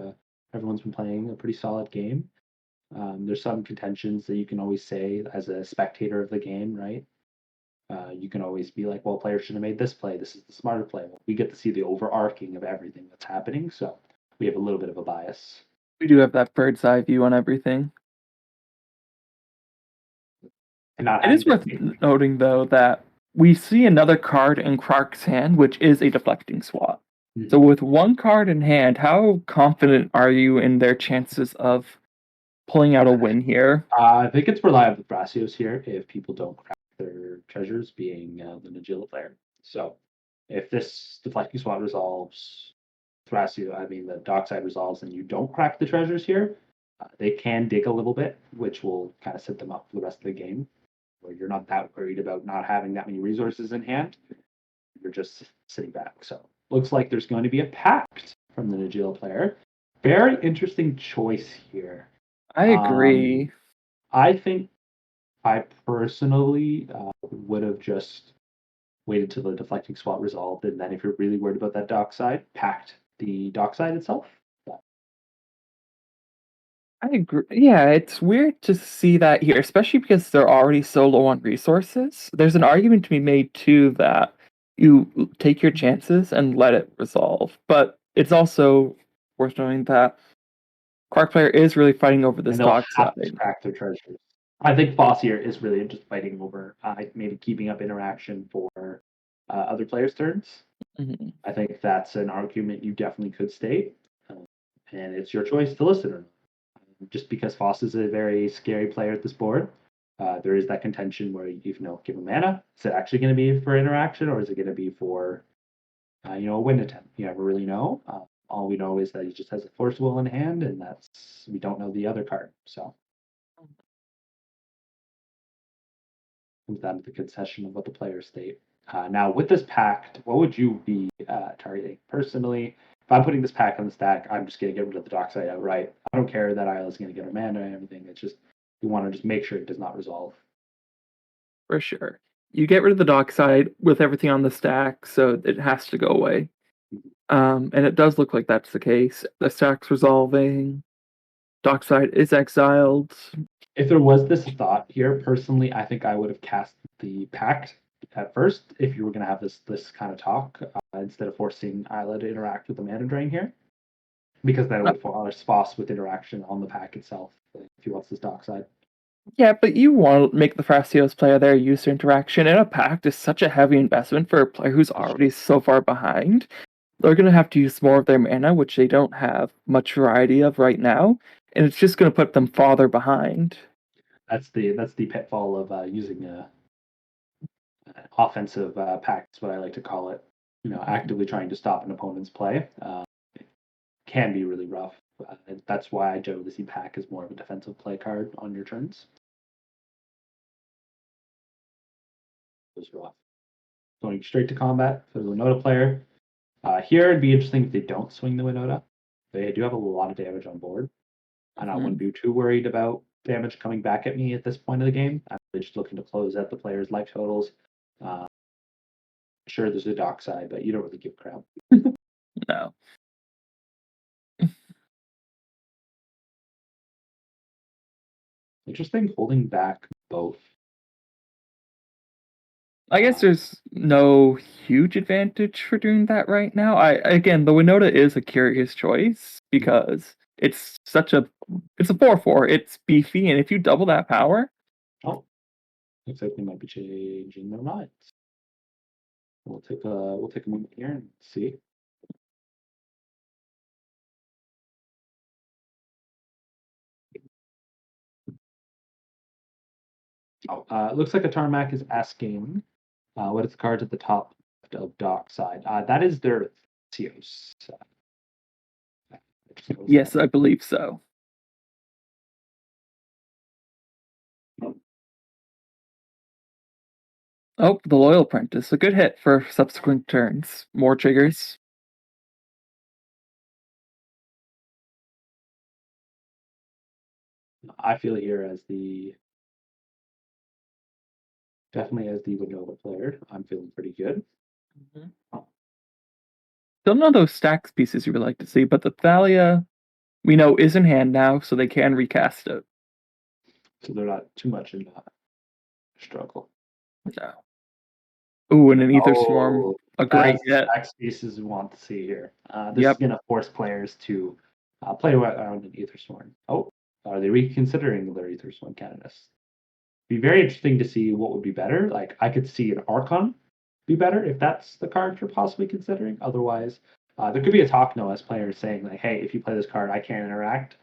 everyone's been playing a pretty solid game. There's some contentions that you can always say as a spectator of the game, right? You can always be like, well, players should have made this play. This is the smarter play. Well, we get to see the overarching of everything that's happening, so we have a little bit of a bias. We do have that bird's eye view on everything. And not It is worth noting, though, that we see another card in Krark's hand, which is a deflecting swap. Mm-hmm. So with one card in hand, how confident are you in their chances of pulling out a win here? I think it's reliable with Thrasios here if people don't crack their treasures, being the Nagila player. So if this deflecting swap resolves, the dockside resolves, and you don't crack the treasures here, they can dig a little bit, which will kind of set them up for the rest of the game, where you're not that worried about not having that many resources in hand. You're just sitting back. So looks like there's going to be a pact from the Nagila player. Very interesting choice here. I agree. I think I personally would have just waited till the deflecting swap resolved, and then if you're really worried about that dockside, packed the dockside itself. I agree. Yeah, it's weird to see that here, especially because they're already so low on resources. There's an argument to be made too that you take your chances and let it resolve. But it's also worth noting that Quark player is really fighting over this And they'll have to dockside. crack their treasures. I think Foss here is really just fighting over maybe keeping up interaction for other players' turns. Hmm. I think that's an argument you definitely could state, and it's your choice to listen or not. Just because Foss is a very scary player at this board, there is that contention where give him mana. Is it actually going to be for interaction, or is it going to be for a win attempt? You never really know. All we know is that he just has a Force Will in hand, and we don't know the other card. So comes down to the concession of what the players state. Now, with this pact, what would you be targeting personally? If I'm putting this pack on the stack, I'm just going to get rid of the Dockside outright. I don't care that Isla is going to get her mana and everything. It's just we want to just make sure it does not resolve. For sure. You get rid of the dockside with everything on the stack, so it has to go away. And it does look like that's the case. The stack's resolving. Dockside is exiled. If there was this thought here, personally, I think I would have cast the pact at first if you were going to have this kind of talk instead of forcing Isla to interact with the mana drain here, because then it would force Foss with interaction on the pack itself if he wants this dockside. Yeah, but you want to make the Thrasios player there use their interaction, and a pact is such a heavy investment for a player who's already so far behind. They're going to have to use more of their mana, which they don't have much variety of right now, and it's just going to put them farther behind. That's the pitfall of using an offensive pact, is what I like to call it. Actively trying to stop an opponent's play. It can be really rough. That's why I generally see pack as more of a defensive play card on your turns. It was rough. Going straight to combat for the Winota player. Here, it'd be interesting if they don't swing the Winota. They do have a lot of damage on board, and I wouldn't be too worried about damage coming back at me at this point of the game. I'm really just looking to close out the player's life totals. Sure, there's a dockside, but you don't really give a crap. No. Interesting, holding back both. I guess there's no huge advantage for doing that right now. Again, the Winota is a curious choice because it's a 4/4. It's beefy, and if you double that power, Oh, looks like they might be changing their minds. We'll take a moment here and see. Oh, it looks like a Tarmac is asking what is the cards at the top of dockside. That is their ka0s. yes, I believe so. Oh, the Loyal Apprentice. A good hit for subsequent turns. More triggers. I feel here definitely as the Winova player, I'm feeling pretty good. Still none of those stacks pieces you would like to see, but the Thalia we know is in hand now, so they can recast it. So they're not too much in struggle. No. Ooh, and an Ether Swarm. A great That's hit. the pieces we want to see here. This is going to force players to play around an Ether Swarm. Oh, are they reconsidering their Ether Swarm candidates? Be very interesting to see what would be better. Like I could see an Archon be better if that's the card you're possibly considering. Otherwise, there could be a talk as players saying like, "Hey, if you play this card, I can't interact."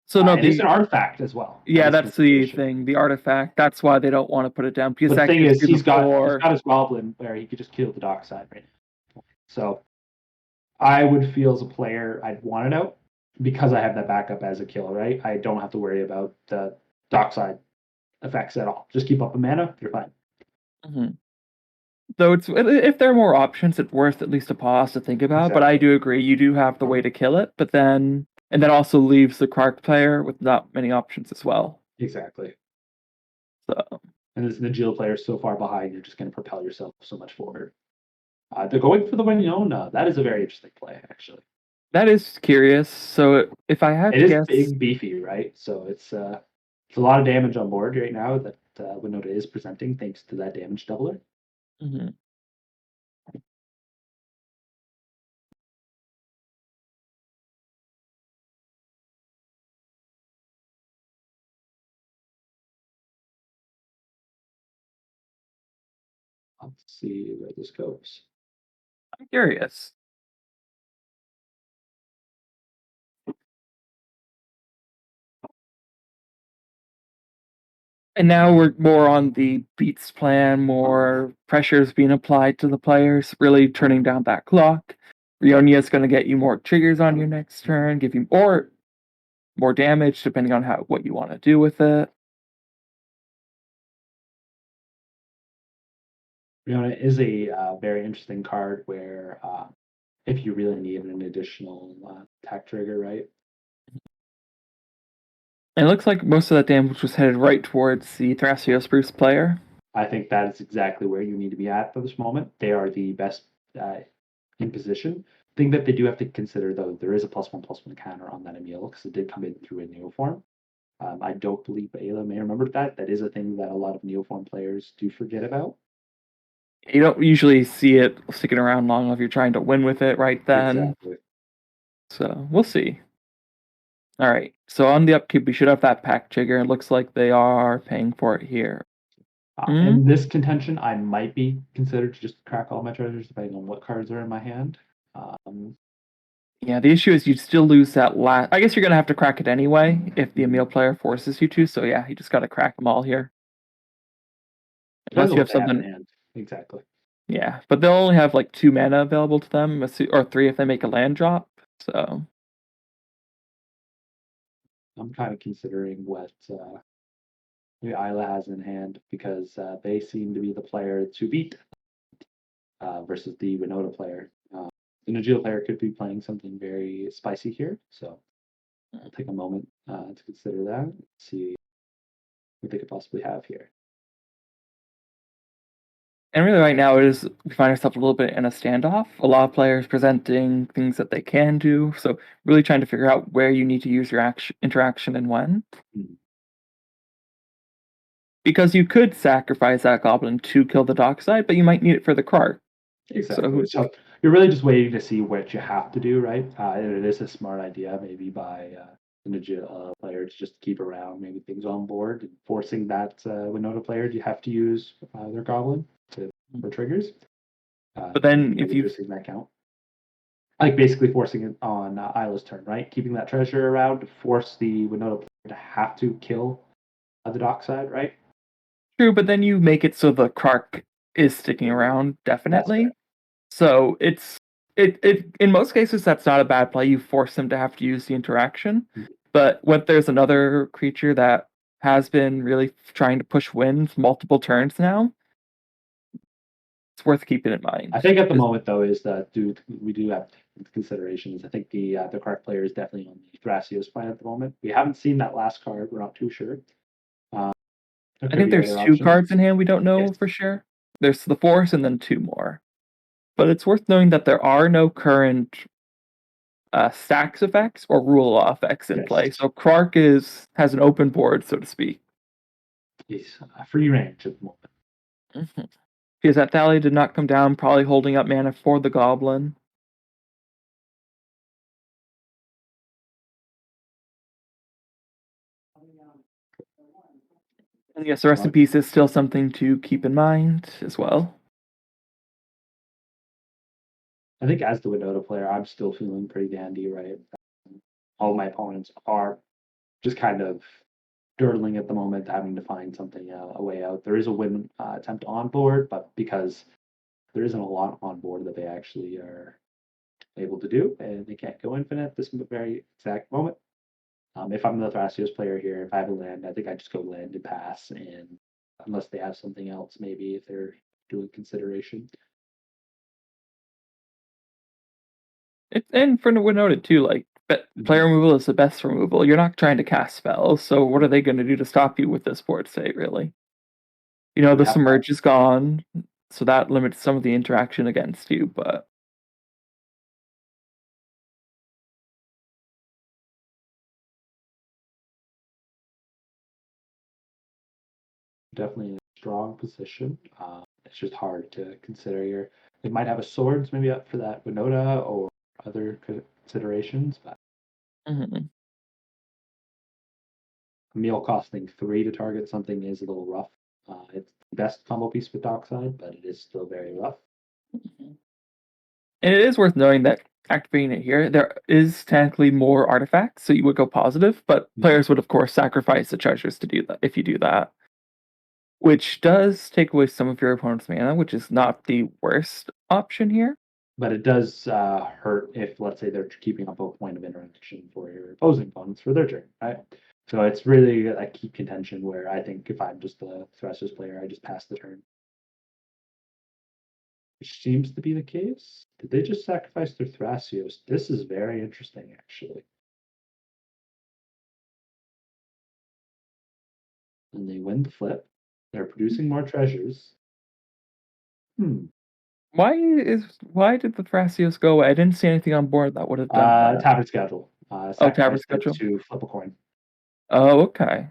So no, it's an artifact as well. Yeah, that's the thing. The artifact. That's why they don't want to put it down. Because but the thing is, he's got his Goblin where he could just kill the dockside right now. So I would feel as a player, I'd want it out because I have that backup as a kill. Right, I don't have to worry about the dockside effects at all. Just keep up a mana, you're fine. Though if there are more options, it's worth at least a pause to think about. Exactly. But I do agree, you do have the way to kill it, but then also leaves the Clark player with not many options as well. Exactly. So. And as an Agile player so far behind, you're just going to propel yourself so much forward. They're going for the Winona. That is a very interesting play, actually. That is curious. So if I had to guess, it is big, beefy, right? So it's a lot of damage on board right now that Winota is presenting, thanks to that damage doubler. Mm-hmm. Let's see where this goes. I'm curious. And now we're more on the beats plan, more pressures being applied to the players, really turning down that clock. Rionia is going to get you more triggers on your next turn, give you more damage depending on what you want to do with it. Riona is a very interesting card where if you really need an additional attack trigger, right? And it looks like most of that damage was headed right towards the Thrasios Bruce player. I think that is exactly where you need to be at for this moment. They are the best in position. Thing that they do have to consider, though, there is a +1/+1 counter on that Emil because it did come in through a Neoform. I don't believe Ayla may remember that. That is a thing that a lot of Neoform players do forget about. You don't usually see it sticking around long if you're trying to win with it right then. Exactly. So we'll see. All right. So on the upkeep, we should have that pack trigger. It looks like they are paying for it here. In this contention, I might be considered to just crack all my treasures depending on what cards are in my hand. Yeah, the issue is you'd still lose that last. I guess you're gonna have to crack it anyway if the Emil player forces you to. So yeah, you just gotta crack them all here. Unless you have something. Hand. Exactly. Yeah, but they'll only have like 2 mana available to them, or 3 if they make a land drop. So I'm kind of considering what Isla has in hand because they seem to be the player to beat versus the Winota player. The Najila player could be playing something very spicy here, so I'll take a moment to consider that. And see what they could possibly have here. and really right now we find ourselves a little bit in a standoff. A lot of players presenting things that they can do. So really trying to figure out where you need to use your interaction and when. Hmm. Because you could sacrifice that goblin to kill the dockside, but you might need it for the Krark. Exactly. So you're really just waiting to see what you have to do, right? And it is a smart idea, maybe by the Najila player to just keep around maybe things on board, and forcing that Winota player to have to use their goblin for triggers. But then maybe if you reducing that count, like basically forcing it on Isla's turn, right? Keeping that treasure around to force the Winota player to have to kill the dockside, right? True, but then you make it so the Krark is sticking around definitely. So it in most cases that's not a bad play. You force them to have to use the interaction. But when there's another creature that has been really trying to push wins multiple turns now, it's worth keeping in mind. I think at the moment though is that we do have considerations. I think the correct player is definitely on the Thrasios plan at the moment. We haven't seen that last card. We're not too sure. I think there's 2 cards in hand we don't know for sure. There's the Force and then 2 more. But it's worth knowing that there are no current stacks effects or rule law effects in play. So Krark has an open board, so to speak. He's free range at the moment. Because that Thalia did not come down, probably holding up mana for the Goblin. And yes, the rest in peace is still something to keep in mind as well. I think as the Winota player, I'm still feeling pretty dandy, right? All my opponents are just kind of dirtling at the moment, having to find something a way out. There is a win attempt on board, but because there isn't a lot on board that they actually are able to do, and they can't go infinite at this very exact moment. If I'm the Thrasios player here, if I have a land, I think I just go land and pass, and unless they have something else, maybe if they're doing consideration. And for Winota too, like player removal is the best removal. You're not trying to cast spells, so what are they going to do to stop you with this board state, really? You know, the Submerge is gone, so that limits some of the interaction against you, but definitely a strong position. It's just hard to consider here. They might have a swords maybe up for that Winota or other considerations, but meal costing 3 to target something is a little rough. It's best combo piece with Dockside, but it is still very rough. And it is worth noting that activating it here, there is technically more artifacts, so you would go positive, but players would of course sacrifice the treasures to do that if you do that. Which does take away some of your opponent's mana, which is not the worst option here. But it does hurt if, let's say, they're keeping up a point of interaction for your opposing opponents for their turn, right? So it's really a key contention where I think if I'm just a Threshers player, I just pass the turn. Which seems to be the case. Did they just sacrifice their Thrasios? This is very interesting, actually. And they win the flip. They're producing more treasures. Why did the Thrasios go away? I didn't see anything on board that would have done that. Tavern schedule. Tavern Sacrifice it schedule. to flip a coin. Oh, okay.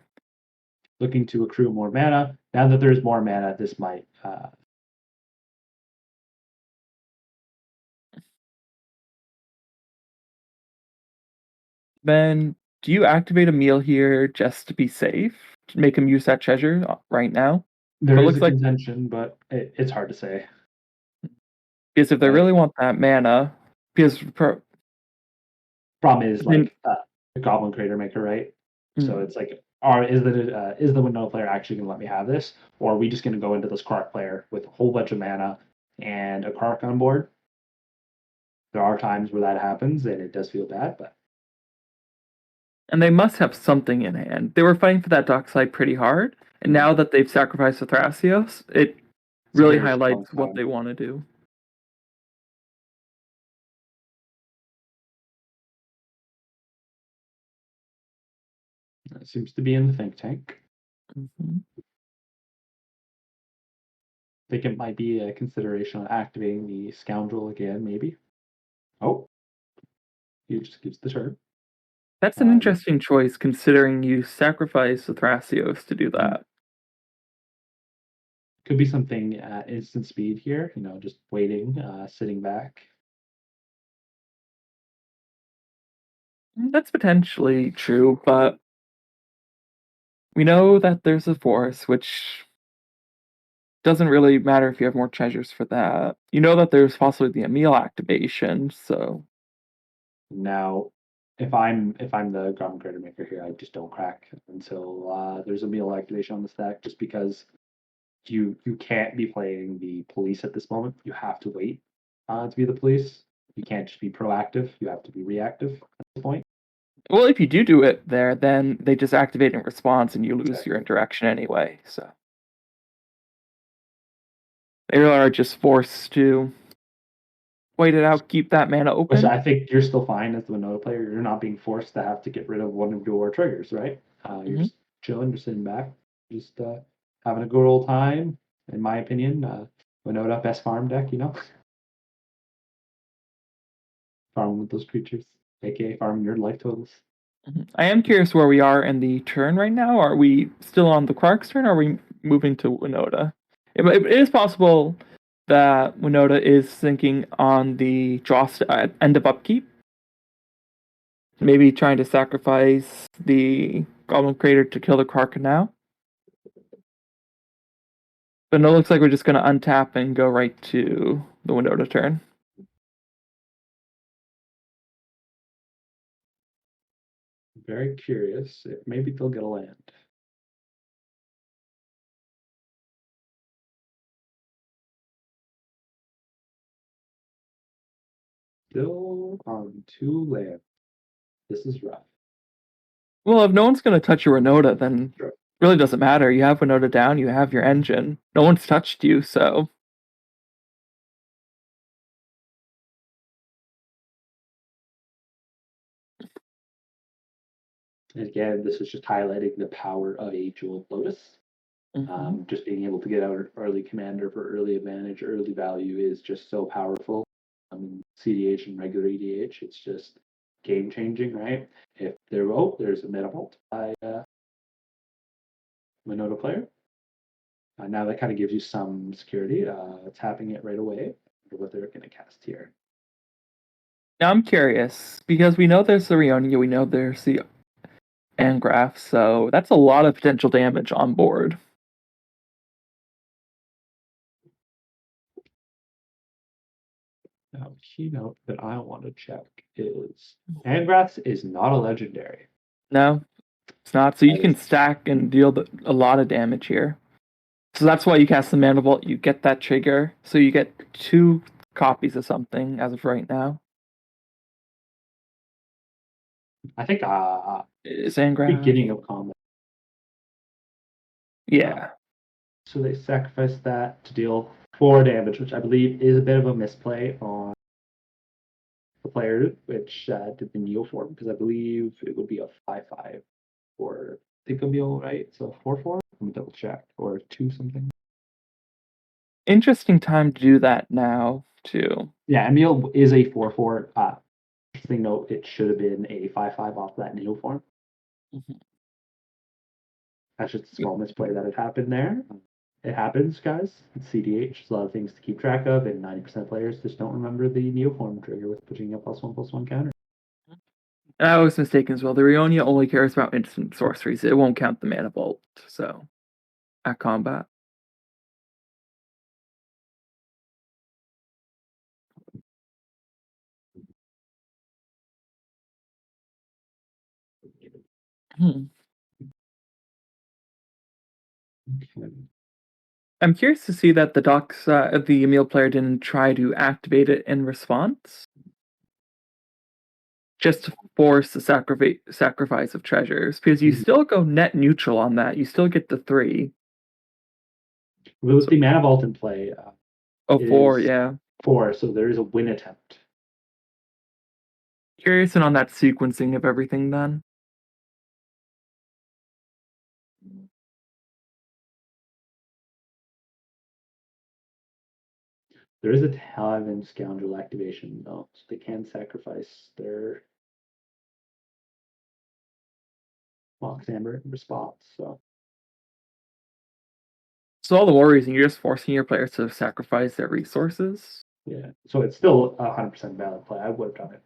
Looking to accrue more mana. Now that there's more mana, this might Then do you activate a meal here just to be safe? To make him use that treasure right now? there It is looks a like contention, but it's hard to say. because if they really want that mana, because Problem is then, like the Goblin Crater Maker, right? So mm, it's like, is the window player actually going to let me have this, or are we just going to go into this Kark player with a whole bunch of mana and a Kark on board? There are times where that happens, and it does feel bad, but and they must have something in hand. They were fighting for that Dockside pretty hard, and now that they've sacrificed the Thrasios, it it's a really very strong highlights what sign. they want to do. It seems to be in the think tank. Mm-hmm. I think it might be a consideration on activating the Scoundrel again, maybe. Oh, he just gives the turn. That's an interesting choice, considering you sacrifice the Thrasios to do that. Could be something at instant speed here, just waiting, sitting back. That's potentially true, but we know that there's a force, which doesn't really matter if you have more treasures for that. You know that there's possibly the Emil activation, so Now, if I'm the Goblin Crater Maker here, I just don't crack until there's a meal activation on the stack, just because you can't be playing the police at this moment. You have to wait to be the police. You can't just be proactive. You have to be reactive at this point. well, if you do it there, then they just activate in response and you lose Exactly. your interaction anyway, so they are just forced to wait it out, keep that mana Which open. I think you're still fine as the Winota player. You're not being forced to have to get rid of one of your triggers, right? You're just chilling, you're sitting back, just having a good old time. In my opinion, Winota best farm deck, farm with those creatures, aka farming your life totals. I am curious where we are in the turn right now. Are we still on the Quark's turn, or are we moving to Winota? It is possible that Winota is thinking on the draw end of upkeep. Maybe trying to sacrifice the Goblin Crater to kill the Quark now. But it looks like we're just going to untap and go right to the Winota turn. Very curious if maybe they'll get a land. Still on 2 land. This is rough. Well, if no one's going to touch your Winota, then Sure. it really doesn't matter. You have Winota down, you have your engine. No one's touched you, so And again, this is just highlighting the power of a Jeweled Lotus. Just being able to get out early commander for early advantage, early value is just so powerful. CDH and regular EDH, it's just game changing, right? If there's a Metavolt by Winota player. Now that kind of gives you some security. Tapping it right away. What they're going to cast here. now I'm curious, because we know there's the Rionia, we know there's the Angraf, so that's a lot of potential damage on board. Now, keynote that I want to check is Angrath's is not a legendary. No, it's not. So you That can is- stack and deal a lot of damage here. So that's why you cast the Mana Vault. You get that trigger. So you get 2 copies of something as of right now. I think Is Angrath? beginning of combat. Yeah. So they sacrifice that to deal 4 damage, which I believe is a bit of a misplay on the player, which did the Neo form, because I believe it would be a 5/5 or I think it'll be all right. So 4/4. Let me double check, or 2 something. Interesting time to do that now, too. Yeah, Emil is a 4/4. Interesting note, it should have been a 5/5 off that Neo form. Mhm. That's just a small misplay that had happened there. It happens, guys. It's CDH. There's a lot of things to keep track of, and 90% of players just don't remember the Neoform trigger with putting a +1/+1 counter. I was mistaken as well. The Rionia only cares about instant sorceries. It won't count the Mana Vault, so at combat. Hmm. Okay. I'm curious to see that the Emil player didn't try to activate it in response, just to force the sacrifice of treasures, because you Mhm. still go net neutral on that. You still get the 3. With the Mana Vault in play, Oh, it 4, is yeah. 4, so there is a win attempt. Curious on that sequencing of everything then. There is a Tavern Scoundrel activation, though, so they can sacrifice their Mox Amber in response. So all the worries, and you're just forcing your players to sacrifice their resources. Yeah, so it's still 100% valid play. I would have done it.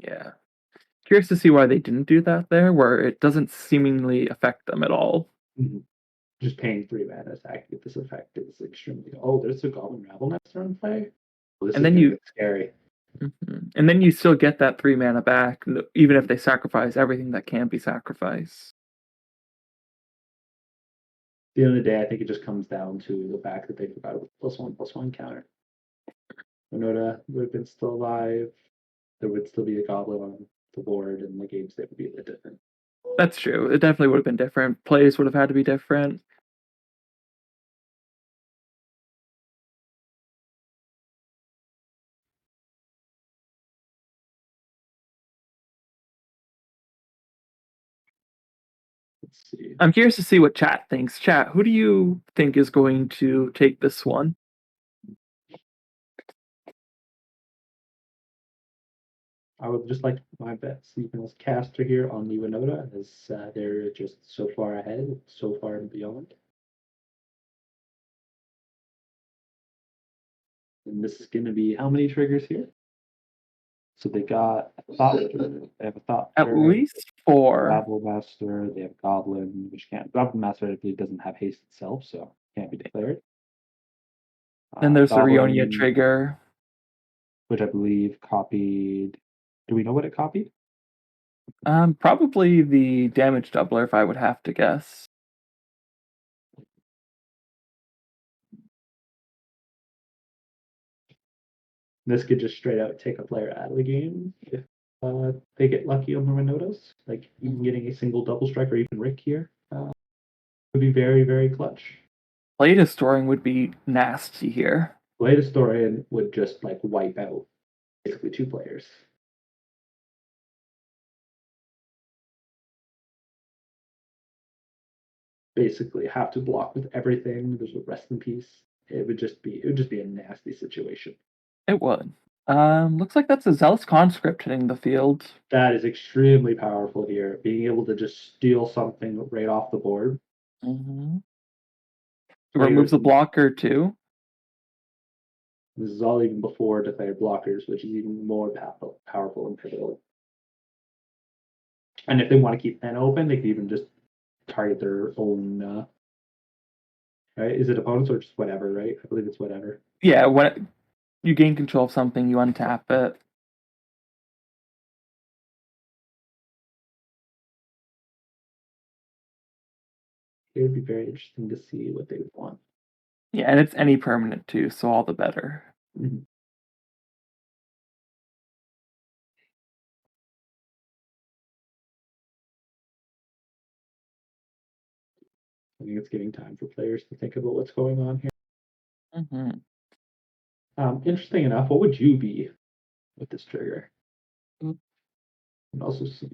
Yeah. Curious to see why they didn't do that there, where it doesn't seemingly affect them at all. Mm-hmm. Just paying 3 mana to activate this effect is extremely. Oh, there's a Goblin Rabble Master in play. Well, this And is then gonna you get scary. and then you still get that 3 mana back, even if they sacrifice everything that can be sacrificed. At the end of the day, I think it just comes down to the fact that they forgot a +1/+1 counter. Winota would have been still alive. There would still be a Goblin on the board, and the game state would be a bit different. That's true. It definitely would have been different. Plays would have had to be different. Let's see. I'm curious to see what chat thinks. Chat, who do you think is going to take this one? I would just like to put my bets even as caster here on the Winota, as they're just so far ahead, so far and beyond. And this is going to be how many triggers here? So they got a Thought, they have a Thought, At least 4. Rabble Master, they have Goblin, which can't. Goblin Master, I believe, doesn't have haste itself, so can't be declared. Then there's the Goblin, Rionia trigger. which I believe copied. Do we know what it copied? Probably the damage doubler, if I would have to guess. This could just straight out take a player out of the game if they get lucky on the Renotos. Like even getting a single double strike or even Rick here would be very, very clutch. Blade Historian would be nasty here. Blade Historian would just like wipe out basically 2 players. Basically have to block with everything. There's a rest in peace. It would just be a nasty situation. It would. Looks like that's a Zealous Conscript hitting the field. That is extremely powerful here. Being able to just steal something right off the board. Mm-hmm. It removes a blocker too. This is all even before declared blockers, which is even more powerful and pivotal. And if they want to keep N open, they can even just target their own. Right? Is it opponents or just whatever? Right? I believe it's whatever. Yeah, when you gain control of something, you untap it. It would be very interesting to see what they would want. Yeah, and it's any permanent too, so all the better. Mhm. I think it's giving time for players to think about what's going on here. Mm-hmm. Interesting enough, what would you be with this trigger? Mm. And also see.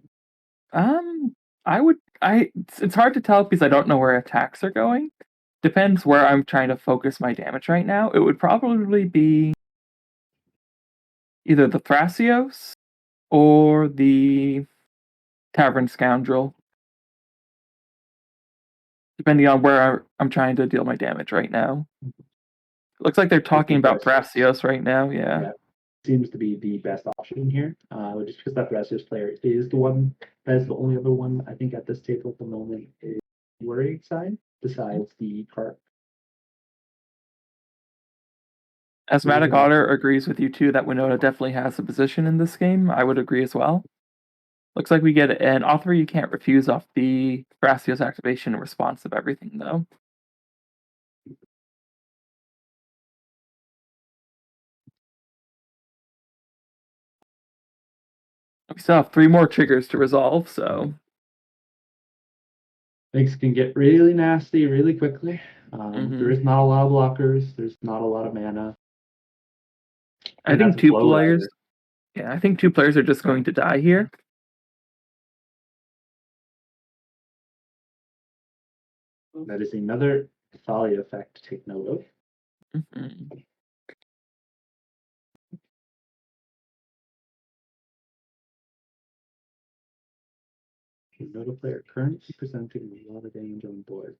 It's hard to tell because I don't know where attacks are going. Depends where I'm trying to focus my damage right now. It would probably be either the Thrasios or the Tavern Scoundrel, depending on where I'm trying to deal my damage right now. Looks like they're talking about Thrasios right now, yeah. Seems to be the best option here, just because that Thrasios player is the one that is the only other one I think at this table at the moment is worrying side besides the cart. Asthmatic Otter agrees with you too that Winota definitely has a position in this game. I would agree as well. Looks like we get an offer you can't refuse off the Thrasios activation in response of everything, though. We still have 3 more triggers to resolve, so Things can get really nasty really quickly. There is not a lot of blockers. There's not a lot of mana. I think 2 players. Yeah, I think 2 players are just going to die here. That is another Thalia effect to take note of. Mm-hmm. Note a player currently presenting a lot of damage on board.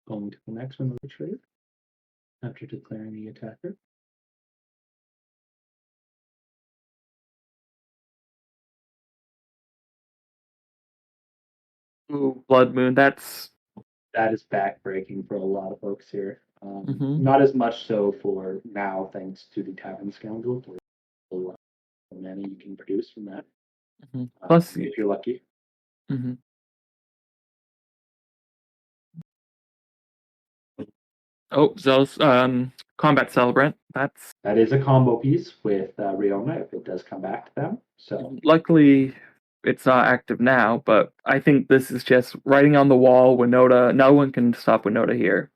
Going to the next one of the trade after declaring the attacker. Ooh, Blood Moon, that is backbreaking for a lot of folks here. Mm-hmm. Not as much so for now, thanks to the Tavern Scoundrel. For a lot of mana you can produce from that. Mm-hmm. Plus, if you're lucky. Mm-hmm. Oh, Zealous, Combat Celebrant. That is a combo piece with Riona if it does come back to them. So luckily, it's not active now, but I think this is just writing on the wall. Winota, no one can stop Winota here.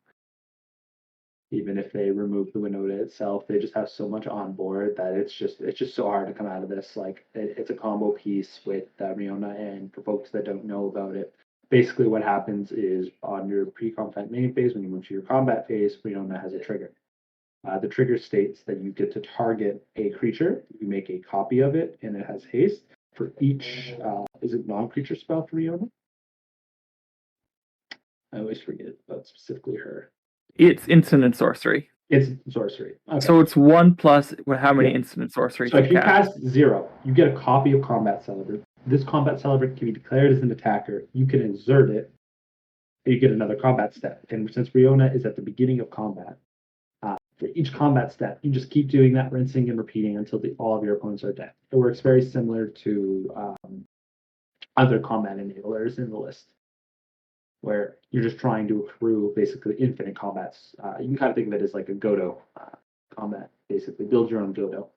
Even if they remove the Winota itself, they just have so much on board that it's just so hard to come out of this. Like it's a combo piece with Riona, and for folks that don't know about it, basically what happens is on your pre-combat main phase, when you move to your combat phase, Riona has a trigger. The trigger states that you get to target a creature. You make a copy of it, and it has haste. For each, is it non-creature spell for Riona? I always forget about specifically her. It's instant and sorcery. It's sorcery. Okay. So it's 1 plus how many instant sorceries So if you cast? cast 0, you get a copy of Combat Celebrant. This Combat Celebrant can be declared as an attacker. You can insert it, and you get another combat step. And since Riona is at the beginning of combat, for each combat step, you just keep doing that, rinsing and repeating until all of your opponents are dead. It works very similar to other combat enablers in the list, where you're just trying to accrue basically infinite combats. You can kind of think of it as like a Godo combat, basically. Build your own Godo.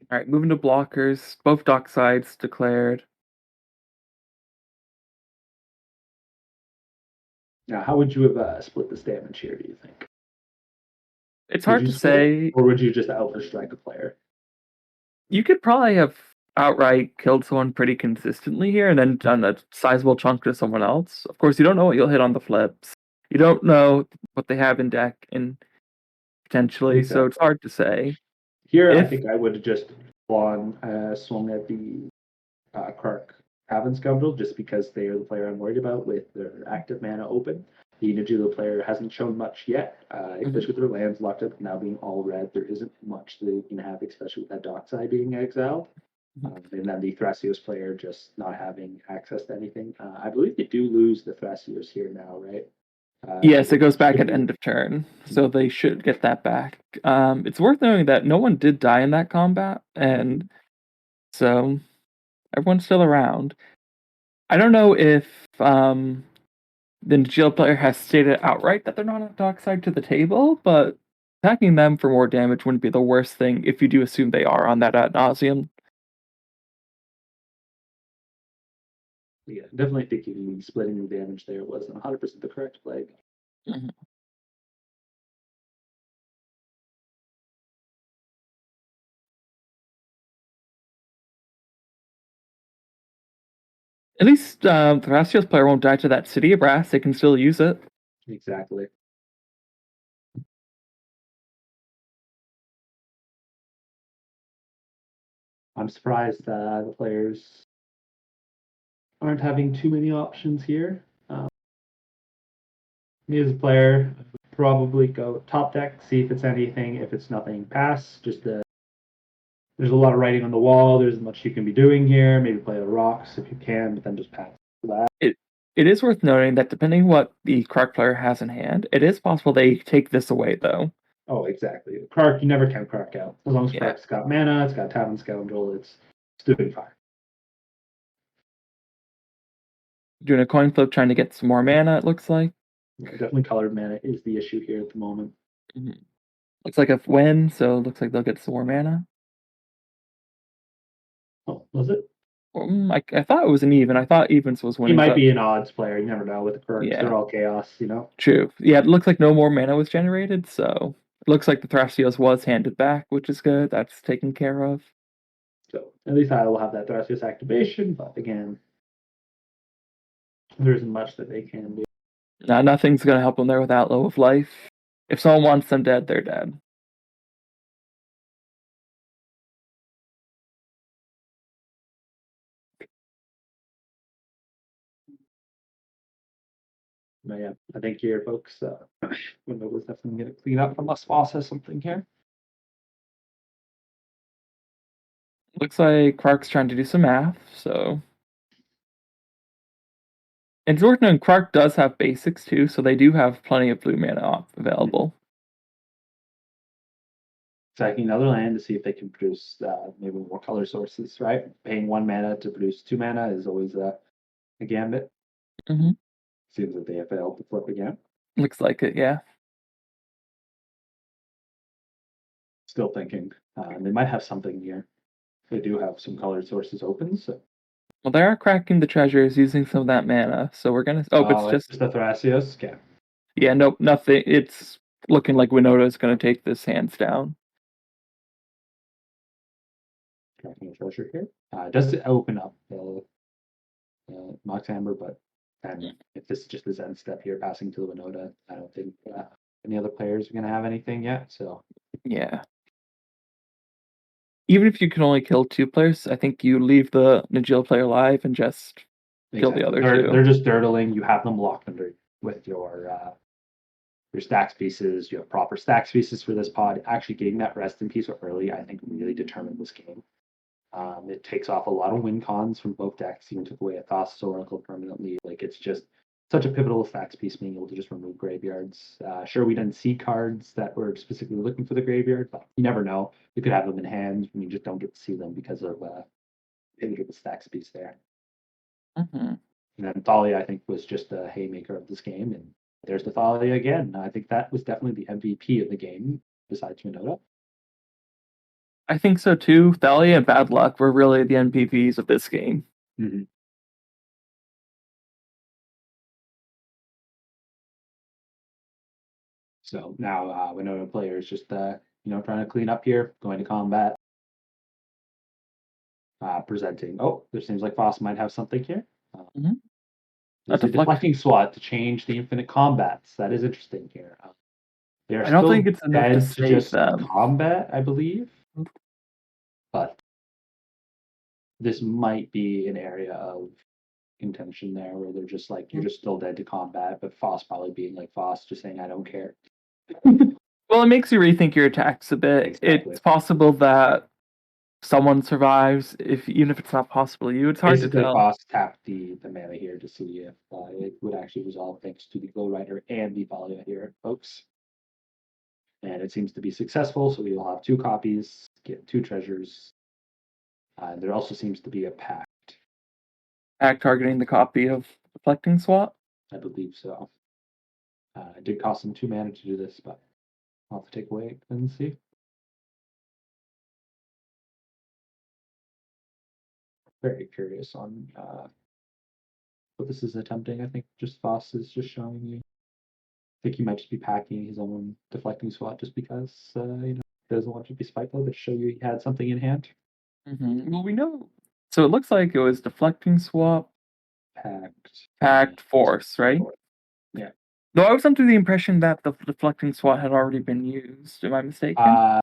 All right, moving to blockers. Both dock sides declared. Now, how would you have split this damage here, do you think? It's hard to say. Or would you just Alpha Strike a player? You could probably have outright killed someone pretty consistently here and then done a sizable chunk to someone else. Of course, you don't know what you'll hit on the flips. You don't know what they have in deck and potentially, so it's hard to say. Here, I think I would have just swung at the Kark Tavern Scoundrel just because they are the player I'm worried about with their active mana open. The Najula player hasn't shown much yet, especially with their lands locked up now being all red. There isn't much that you can have, especially with that Dockside being exiled. And then the Thrasios player just not having access to anything. I believe they do lose the Thrasios here now, right? Yes, it goes back at end of turn, so they should get that back. It's worth knowing that no one did die in that combat, and so everyone's still around. I don't know if the Najil player has stated outright that they're not on Dockside to the table, but attacking them for more damage wouldn't be the worst thing if you do assume they are on that ad nauseum. Yeah, definitely thinking splitting the damage there wasn't 100% the correct play. Mhm. At least Thrasios player won't die to that City of Brass. They can still use it. Exactly. I'm surprised the players aren't having too many options here. Me as a player, I would probably go top deck, see if it's anything. If it's nothing, pass. There's a lot of writing on the wall. There's much you can be doing here. Maybe play the rocks if you can, but then just pass that. It is worth noting that depending what the Krark player has in hand, it is possible they take this away though. Oh, exactly. Krark, you never can Krark out. As long as Yeah. Krark's got mana, it's got Tavern Scoundrel, it's doing fine. Doing a coin flip, trying to get some more mana. It looks like. Definitely colored mana is the issue here at the moment. Mm-hmm. Looks like a win, so it looks like they'll get some more mana. Oh, was it? I thought it was an even. I thought evens was He winning. might but be an odds player. You never know with the Krarks. Yeah. They're all chaos, you know? True. Yeah, it looks like no more mana was generated, so it looks like the Thrasios was handed back, which is good. That's taken care of. So at least I will have that Thrasios activation, but again, there isn't much that they can do. Nothing's gonna help them there with Outlaw of Life. If someone wants them dead, they're dead. But yeah, I think here, folks, Window was definitely going to clean up unless Voss has something here. Looks like Krark's trying to do some math, so. And it's worth noting Krark does have basics too, so they do have plenty of blue mana available. Attacking another land to see if they can produce maybe more color sources, right? Paying 1 mana to produce 2 mana is always a gambit. Mm-hmm. Seems that they have failed to flip again. Looks like it, yeah. Still thinking they might have something here. They do have some colored sources open, so. Well, they are cracking the treasures using some of that mana, so we're gonna. Oh, it's just the Thrasios. Okay. Yeah, nope, nothing. It's looking like Winota is gonna take this hands down. Cracking a treasure here. Does it open up Mox Amber, but if this is just the Zen step here, passing to the Winota, I don't think any other players are going to have anything yet. So Yeah. Even if you can only kill 2 players, I think you leave the Najil player alive and just kill the other two. They're just dirtling. You have them locked under with your stacks pieces. You have proper stacks pieces for this pod. Actually, getting that rest in peace early, I think, really determined this game. It takes off a lot of win cons from both decks. Even took away a Thassa's Oracle permanently. Like it's just such a pivotal stacks piece being able to just remove graveyards. Sure, we didn't see cards that were specifically looking for the graveyard, but you never know. You could have them in hand, and you just don't get to see them because of pivotal stacks piece there. Mm-hmm. And then Thalia, I think, was just a haymaker of this game, and there's the Thalia again. I think that was definitely the MVP of the game, besides Minota. I think so too. Thalia and Bad Luck were really the MVPs of this game. Mm-hmm. So now Winota player is just trying to clean up here, going to combat, presenting. Oh, there seems like Voss might have something here. Mm-hmm. There's a deflecting SWAT to change the infinite combats. That is interesting here. I don't think it's enough to save just them. combat, I believe. But this might be an area of contention there where they're just like you're just still dead to combat, but Foss probably being like Foss, just saying I don't care. Well, it makes you rethink your attacks a bit. Exactly. It's possible that someone survives, even if it's not possible. It's hard Basically, to tell. Foss tapped the mana here to see if it would actually resolve thanks to the Glow Rider and the Valia here, folks. And it seems to be successful, so we will have 2 copies, get 2 treasures. There also seems to be a pact. Pack targeting the copy of Reflecting Swat. I believe so. It did cost them 2 mana to do this, but I'll have to take away and see. Very curious on what this is attempting. I think just Foss is just showing you. I think he might just be packing his own deflecting swat just because doesn't want to be spiteful, but show you he had something in hand. Well, we know. So it looks like it was Deflecting Swap, Packed Force, right? Yeah. Though I was under the impression that the Deflecting Swat had already been used. Am I mistaken? I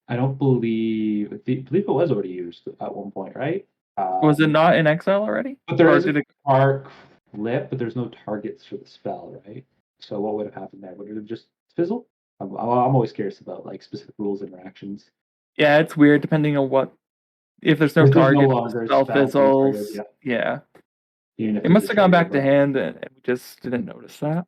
don't believe it was already used at one point, right? Was it not in exile already? But there Or is did a it? arc flip, but there's no targets for the spell, right? So what would have happened there? Would it have just fizzled? I'm always curious about like specific rules interactions. Yeah, it's weird depending on what. If there's no If there's no target, longer the a spell spell being fizzles. triggered, Yeah. Even if It there's must a have gone trigger, back to but hand, and we just didn't notice that.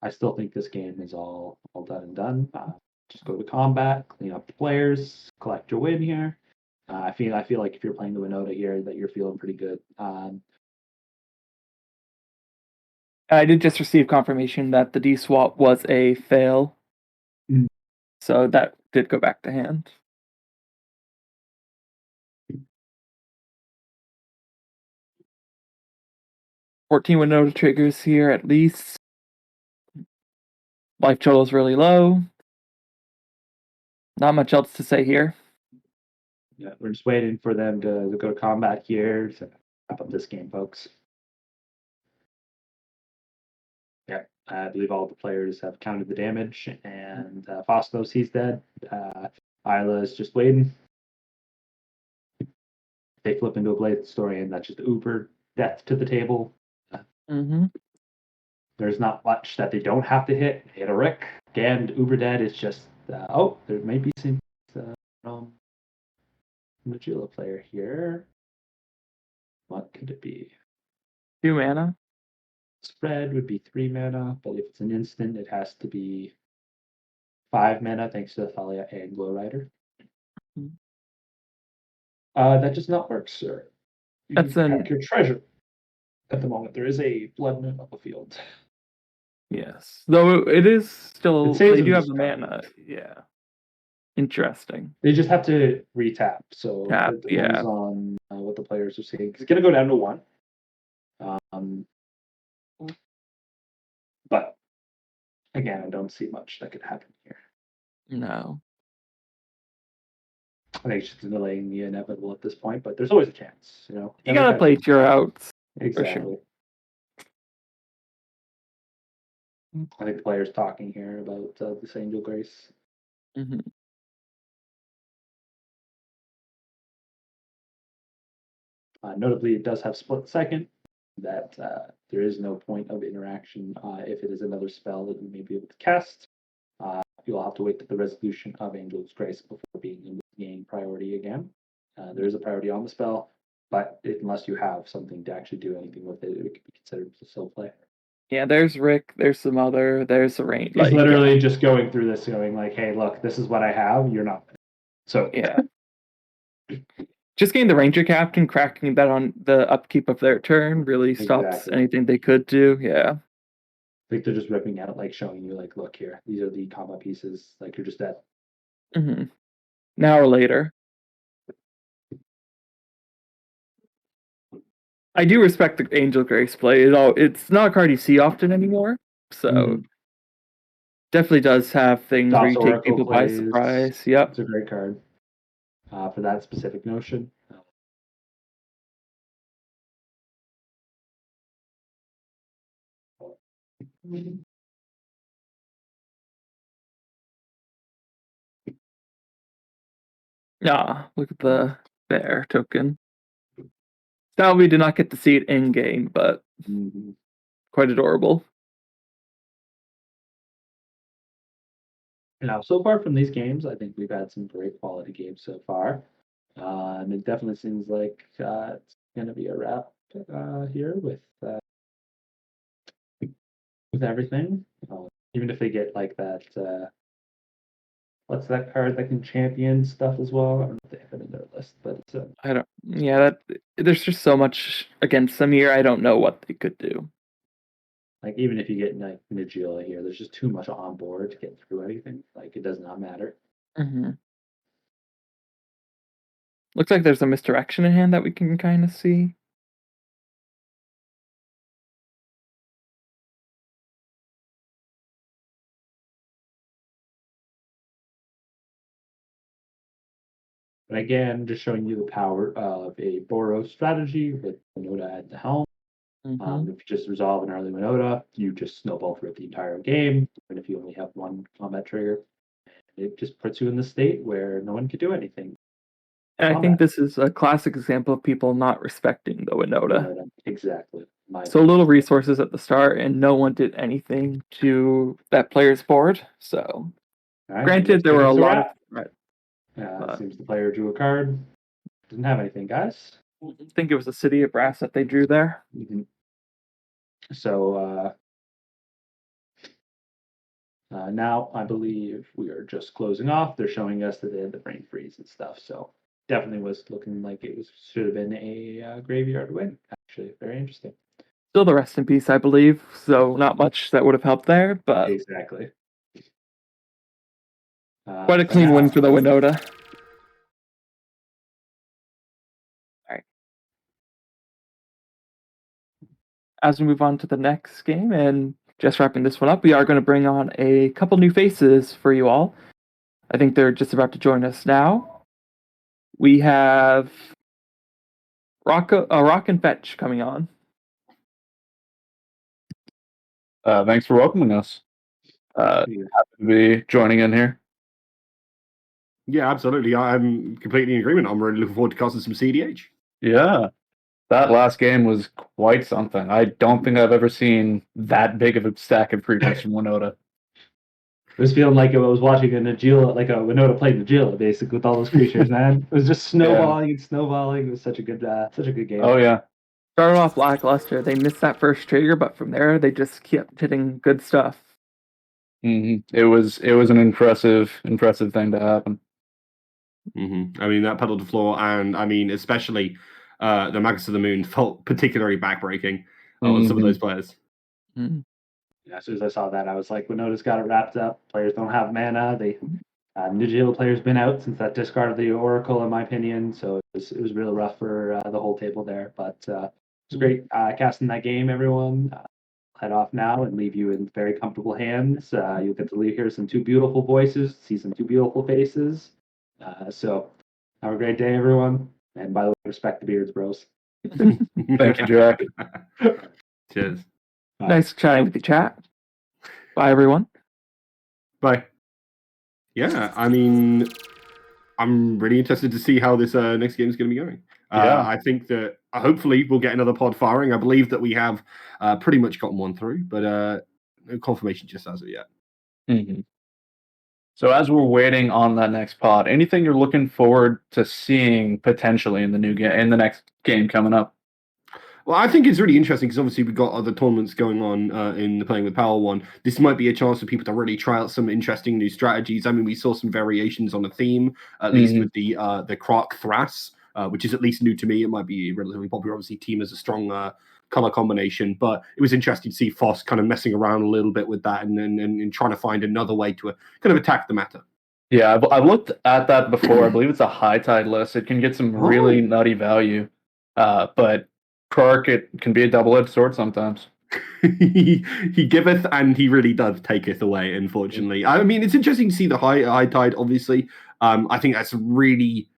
I still think this game is all done and done. Just go to combat, clean up the players, collect your win here. I feel like if you're playing the Winota here, that you're feeling pretty good. I did just receive confirmation that the D swap was a fail. Mm. So that did go back to hand. 14 Winota triggers here at least. Life total is really low. Not much else to say here. Yeah, we're just waiting for them to go to combat here to wrap up this game, folks. Yeah, I believe all the players have counted the damage, and Fostos, he's dead. Isla is just waiting. They flip into a Blade story, and that's just Uber death to the table. Mm-hmm. There's not much that they don't have to hit. Hit a Rick. Again, Uber dead is just there may be some Magilla player here. What could it be? 2 mana. Spread would be 3 mana, but if it's an instant, it has to be 5 mana thanks to Thalia and Glow Rider. Mhm. That does not work, sir. You That's need to pack your treasure. At the moment, there is a Blood Moon on the field. Yes. Though it is still. It saves They them do have just the copy. mana. Yeah. Interesting. They just have to retap, so Tap, it depends yeah. on what the players are seeing. It's going to go down to 1. But again, I don't see much that could happen here. No. I think it's just delaying the inevitable at this point, but there's always a chance, You Never gotta catch play them. your outs. Exactly. sure. I think the player's talking here about this Angel Grace. Mm-hmm. Notably, it does have split second, that there is no point of interaction if it is another spell that you may be able to cast. You'll have to wait to the resolution of Angel's Grace before being able to gain priority again. There is a priority on the spell, but unless you have something to actually do anything with it, it could be considered to still play. Yeah, there's Rick, there's some other, there's a range. He's literally just going through this, going like, "Hey, look, this is what I have. You're not." So yeah. Just getting the Ranger Captain, cracking that on the upkeep of their turn really stops Exactly. anything they could do. Yeah. I think they're just ripping out, like showing you, like, look here, these are the combat pieces. Like you're just dead. Mm-hmm. Now or later. I do respect the Angel Grace play. It's not a card you see often anymore, so definitely does have things where DOS you take Oracle people by plays. surprise. Yep. It's a great card for that specific notion. Ah, look at the bear token. Now we did not get to see it in game, but quite adorable. Now, so far from these games, I think we've had some great quality games so far. And it definitely seems like it's going to be a wrap here with everything. Even if they get like that, what's that card that can champion stuff as well? I don't know if they have it in their list, but it's I don't. Yeah, there's just so much against them here. I don't know what they could do. like even if you get like Nagila here, there's just too much on board to get through anything. Like it does not matter. Mm-hmm. Looks like there's a misdirection in hand that we can kind of see. But again, just showing you the power of a Boros strategy with Winota at the helm. Mm-hmm. If you just resolve an early Winota, you just snowball through the entire game. Even if you only have one combat trigger, it just puts you in the state where no one could do anything. And I think this is a classic example of people not respecting the Winota. Exactly. So little resources at the start, and no one did anything to that player's board. So, granted, there were a lot of threats. Seems the player drew a card. Didn't have anything, guys. I think it was a City of Brass that they drew there. Mm-hmm. So now I believe we are just closing off. They're showing us that they had the brain freeze and stuff. So definitely was looking like it should have been a graveyard win. Actually, very interesting. Still the rest in peace, I believe. So not much that would have helped there, but exactly. Quite a clean win for the Winota. All right. As we move on to the next game, and just wrapping this one up, we are going to bring on a couple new faces for you all. I think they're just about to join us now. We have Rock and Fetch coming on. Thanks for welcoming us. Happy to be joining in here. Yeah, absolutely. I'm completely in agreement. I'm really looking forward to casting some CDH. Yeah, that last game was quite something. I don't think I've ever seen that big of a stack of creatures from Winota. It was feeling like I was watching a Nagila, like a Winota play Nagila, basically with all those creatures, man. It was just snowballing and snowballing. It was such a good game. Oh yeah. Started off lackluster. They missed that first trigger, but from there they just kept hitting good stuff. Mm-hmm. It was an impressive thing to happen. Mm-hmm. I mean, that pedal to floor, and I mean, especially the Magus of the Moon felt particularly backbreaking on some of those players. Mm-hmm. Yeah, as soon as I saw that, I was like, Winota's got it wrapped up. Players don't have mana. Nagila player's been out since that discard of the Oracle, in my opinion. So it was really rough for the whole table there. But it was great casting that game, everyone. Head off now and leave you in very comfortable hands. You'll get to hear some two beautiful voices, see some two beautiful faces. So have a great day, everyone. And by the way, respect the beards, bros. Thank you, Jack. Cheers. Bye. Nice chatting with you, chat. Bye, everyone. Bye. Yeah, I mean, I'm really interested to see how this next game is going to be going. I think that hopefully we'll get another pod firing. I believe that we have pretty much gotten one through, but no confirmation just as of yet. Mm-hmm. So as we're waiting on that next pod, anything you're looking forward to seeing potentially in the next game coming up? Well, I think it's really interesting because obviously we've got other tournaments going on in the Playing with Power one. This might be a chance for people to really try out some interesting new strategies. I mean, we saw some variations on the theme, at least with the ka0s, which is at least new to me. It might be relatively popular. Obviously, team is a strong color combination, but it was interesting to see Foss kind of messing around a little bit with that and trying to find another way to kind of attack the meta. Yeah, I've looked at that before. I believe it's a high tide list. It can get some really nutty value, but Kark, it can be a double-edged sword sometimes. he giveth and he really does taketh away, unfortunately. I mean, it's interesting to see the high tide, obviously. I think that's really...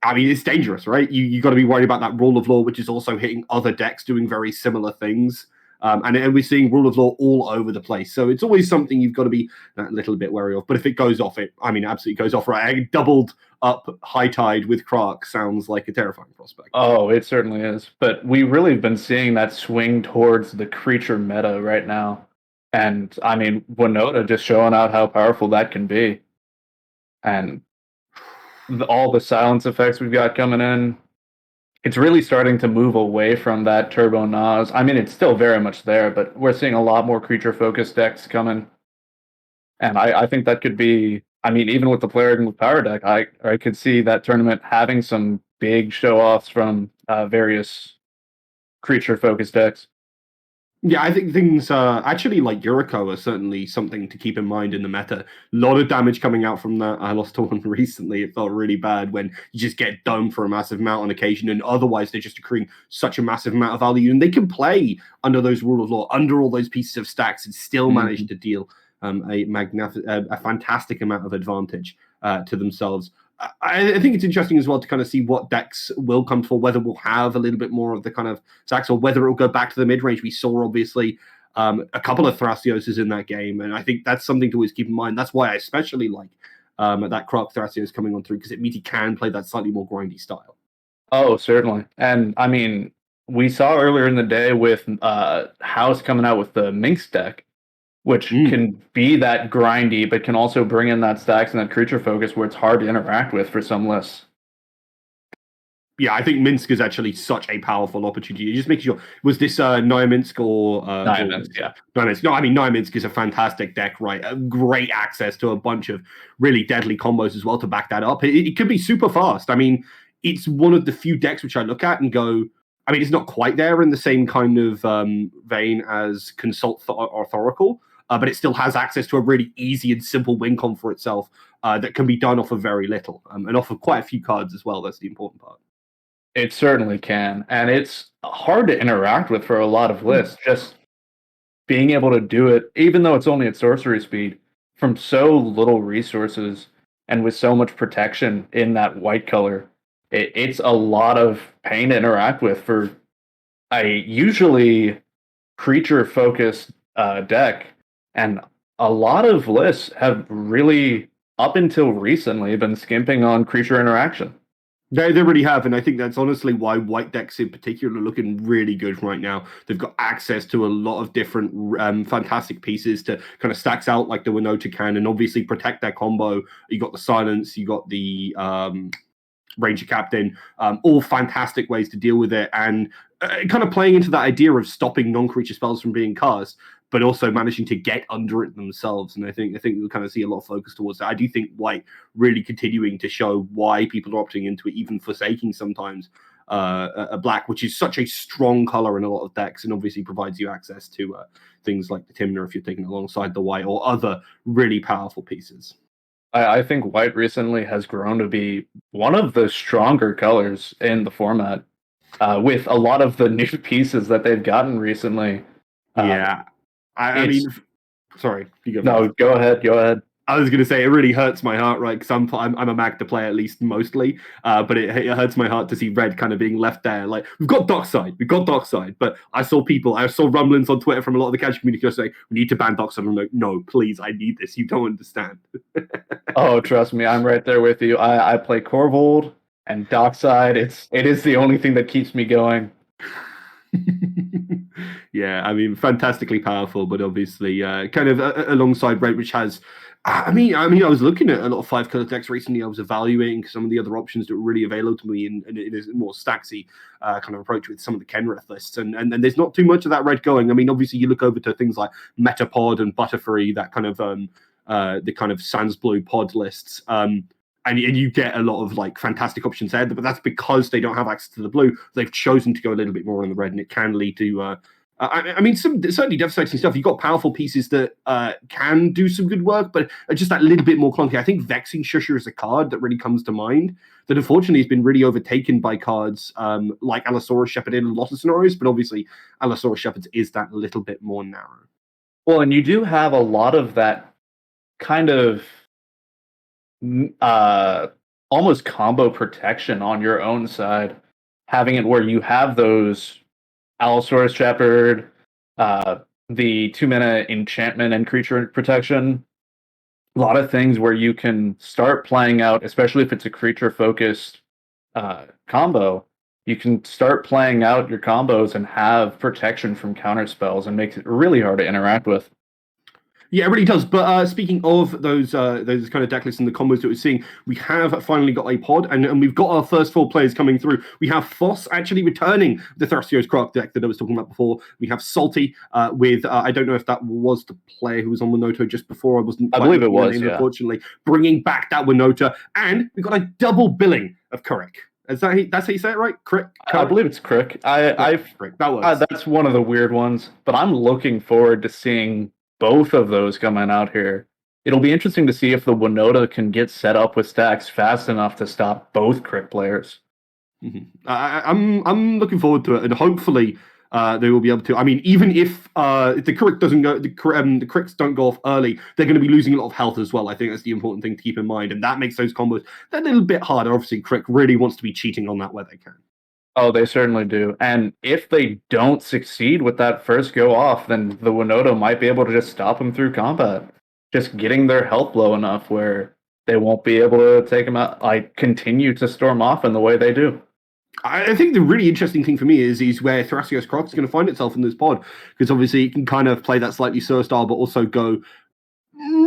I mean, it's dangerous, right? You got to be worried about that rule of law, which is also hitting other decks doing very similar things. And we're seeing Rule of Law all over the place. So it's always something you've got to be a little bit wary of. But if it goes off, absolutely goes off right. A doubled up high tide with Krark sounds like a terrifying prospect. Oh, it certainly is. But we really have been seeing that swing towards the creature meta right now. And I mean, Winota just showing out how powerful that can be. And all the silence effects we've got coming in, it's really starting to move away from that Turbo Nas. I mean, it's still very much there, but we're seeing a lot more creature-focused decks coming. And I think that could be, I mean, even with the player with Power Deck, I could see that tournament having some big show-offs from various creature-focused decks. Yeah, I think things actually like Yuriko are certainly something to keep in mind in the meta. A lot of damage coming out from that. I lost to one recently. It felt really bad when you just get domed for a massive amount on occasion, and otherwise they're just accruing such a massive amount of value. And they can play under those Rule of Law, under all those pieces of stacks, and still manage to deal a fantastic amount of advantage to themselves. I think it's interesting as well to kind of see what decks will come for, whether we'll have a little bit more of the kind of stacks or whether it'll go back to the mid-range. We saw, obviously, a couple of Thrasioses in that game, and I think that's something to always keep in mind. That's why I especially like that Krark Thrasios coming on through, because it means he can play that slightly more grindy style. Oh, certainly. And, I mean, we saw earlier in the day with House coming out with the Minx deck, which can be that grindy, but can also bring in that stacks and that creature focus where it's hard to interact with for some lists. Yeah, I think Minsk is actually such a powerful opportunity. Just making sure, was this Naya Minsk or Naya Minsk, yeah. Naya Minsk. No, I mean, Naya Minsk is a fantastic deck, right? Great access to a bunch of really deadly combos as well to back that up. It could be super fast. I mean, it's one of the few decks which I look at and go, I mean, it's not quite there in the same kind of vein as Consult or Thoracle, but it still has access to a really easy and simple win con for itself that can be done off of very little and off of quite a few cards as well. That's the important part. It certainly can. And it's hard to interact with for a lot of lists. Just being able to do it, even though it's only at sorcery speed, from so little resources and with so much protection in that white color, it's a lot of pain to interact with for a usually creature-focused deck. And a lot of lists have really, up until recently, been skimping on creature interaction. They really have, and I think that's honestly why white decks in particular are looking really good right now. They've got access to a lot of different fantastic pieces to kind of stacks out like the Winota can, and obviously protect their combo. You got the Silence, you got the Ranger Captain, all fantastic ways to deal with it, and kind of playing into that idea of stopping non-creature spells from being cast, but also managing to get under it themselves. And I think we'll kind of see a lot of focus towards that. I do think white really continuing to show why people are opting into it, even forsaking sometimes a black, which is such a strong color in a lot of decks, and obviously provides you access to things like the Timner if you're taking it alongside the white or other really powerful pieces. I think white recently has grown to be one of the stronger colors in the format, with a lot of the new pieces that they've gotten recently. Yeah. I mean, sorry. You go no, go ahead. I was going to say it really hurts my heart, right? Because I'm a Magda player at least mostly, but it hurts my heart to see red kind of being left there. Like we've got Dockside, but I saw rumblings on Twitter from a lot of the casual community saying we need to ban Dockside. I'm like, no, please, I need this. You don't understand. Oh, trust me, I'm right there with you. I play Corvold and Dockside. It is the only thing that keeps me going. Yeah, I mean, fantastically powerful, but obviously kind of alongside red, which has. I mean, I was looking at a lot of 5-color decks recently. I was evaluating some of the other options that were really available to me, and it is a more stacksy kind of approach with some of the Kenrith lists, and there's not too much of that red going. I mean, obviously you look over to things like Metapod and Butterfree, that kind of the kind of Sans Blue pod lists. And you get a lot of like fantastic options there, but that's because they don't have access to the blue. They've chosen to go a little bit more on the red, and it can lead to. I mean, some certainly devastating stuff. You've got powerful pieces that can do some good work, but are just that little bit more clunky. I think Vexing Shusher is a card that really comes to mind that unfortunately has been really overtaken by cards like Allosaurus Shepherd in a lot of scenarios, but obviously Allosaurus Shepherd is that little bit more narrow. Well, and you do have a lot of that kind of almost combo protection on your own side, having it where you have those Allosaurus Shepherd, the 2-mana enchantment and creature protection. A lot of things where you can start playing out, especially if it's a creature focused combo. You can start playing out your combos and have protection from counter spells, and makes it really hard to interact with. Yeah, it really does. But speaking of those kind of deck lists and the combos that we're seeing, we have finally got a pod, and we've got our first 4 players coming through. We have Foss actually returning the Thrasios Croc deck that I was talking about before. We have Salty with, I don't know if that was the player who was on Winoto just before. I believe it was, yeah. Unfortunately, bringing back that Winoto. And we've got a double billing of Kurik. That's how you say it, right? Crick? I believe it's Crick. That's one of the weird ones, but I'm looking forward to seeing both of those coming out here. It'll be interesting to see if the Winota can get set up with stacks fast enough to stop both Crick players. Mm-hmm. I'm looking forward to it, and hopefully they will be able to. I mean, even if the Crick doesn't go, the Cricks don't go off early, they're going to be losing a lot of health as well. I think that's the important thing to keep in mind, and that makes those combos a little bit harder. Obviously, Crick really wants to be cheating on that where they can. Oh, they certainly do. And if they don't succeed with that first go off, then the Winota might be able to just stop them through combat. Just getting their health low enough where they won't be able to take them out, continue to storm off in the way they do. I think the really interesting thing for me is where Thrasios Croc is going to find itself in this pod, because obviously it can kind of play that slightly slower style, but also go,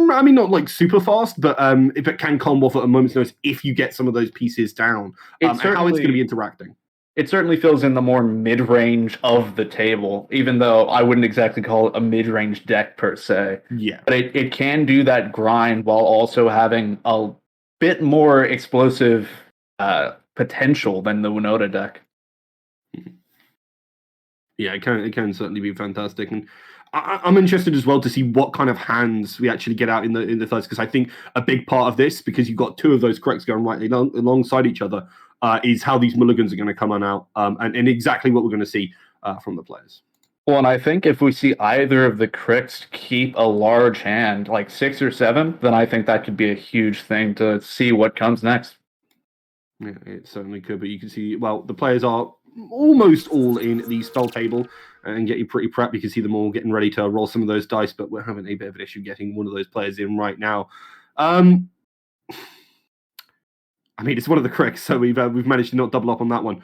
I mean, not like super fast, but if it can combo off at a moment's notice if you get some of those pieces down, and how it's going to be interacting. It certainly feels in the more mid-range of the table, even though I wouldn't exactly call it a mid-range deck per se. Yeah. But it can do that grind while also having a bit more explosive potential than the Winota deck. Yeah, it can certainly be fantastic, and I'm interested as well to see what kind of hands we actually get out in the thirds, because I think a big part of this, because you've got 2 of those Cricks going right alongside each other, is how these mulligans are going to come on out, and exactly what we're going to see from the players. Well, and I think if we see either of the Cricks keep a large hand, like 6 or 7, then I think that could be a huge thing to see what comes next. Yeah, it certainly could, but you can see, well, the players are almost all in the spell table and getting pretty prepped. You can see them all getting ready to roll some of those dice, but we're having a bit of an issue getting one of those players in right now. I mean, it's one of the Cricks, so we've managed to not double up on that one.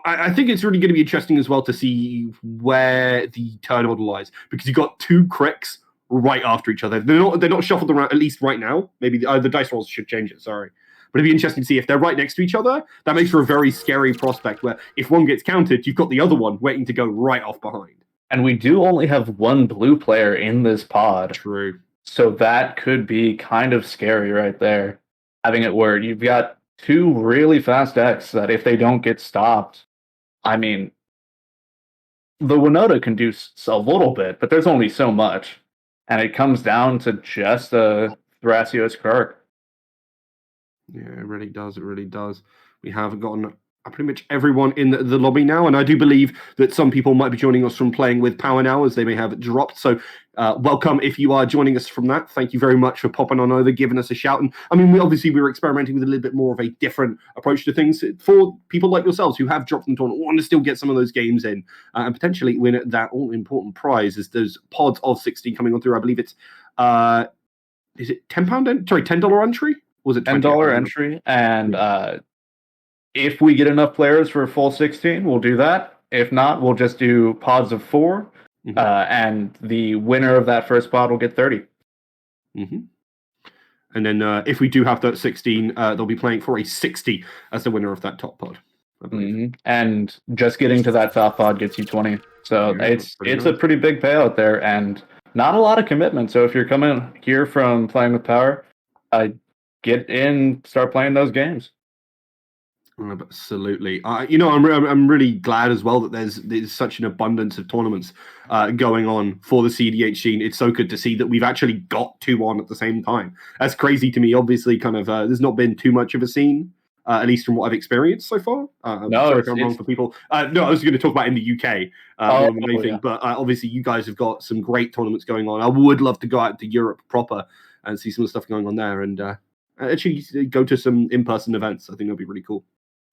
I think it's really going to be interesting as well to see where the turn order lies, because you've got 2 Cricks right after each other. They're not shuffled around, at least right now. Maybe the dice rolls should change it, sorry. But it'd be interesting to see if they're right next to each other. That makes for a very scary prospect where if one gets countered, you've got the other one waiting to go right off behind. And we do only have 1 blue player in this pod. True. So that could be kind of scary right there. Having it where you've got 2 really fast decks that if they don't get stopped, I mean, the Winota can do a little bit, but there's only so much. And it comes down to just a Thrasios Croc. Yeah, it really does. It really does. We have gotten pretty much everyone in the lobby now, and I do believe that some people might be joining us from playing with Power now, as they may have dropped. So welcome if you are joining us from that. Thank you very much for popping on over, giving us a shout. And I mean, we were experimenting with a little bit more of a different approach to things for people like yourselves who have dropped into tournament, want to still get some of those games in and potentially win that all-important prize. As those pods of 16 coming on through, I believe it's is it £10? Sorry, $10 entry. Was it $10 entry? And if we get enough players for a full 16, we'll do that. If not, we'll just do pods of 4, and the winner of that first pod will get 30. Mm-hmm. And then if we do have that 16, they'll be playing for a 60 as the winner of that top pod. And just getting to that top pod gets you 20. So yeah, it's a pretty big payout there, and not a lot of commitment. So if you're coming here from playing with Power, get in, start playing those games. Absolutely. I'm really glad as well that there's such an abundance of tournaments going on for the CDH scene. It's so good to see that we've actually got 2 on at the same time. That's crazy to me. Obviously, kind of there's not been too much of a scene, at least from what I've experienced so far. No, if I'm wrong for people. No, I was going to talk about in the UK more than anything, but obviously you guys have got some great tournaments going on. I would love to go out to Europe proper and see some of the stuff going on there, and actually go to some in-person events. I think that'd be really cool.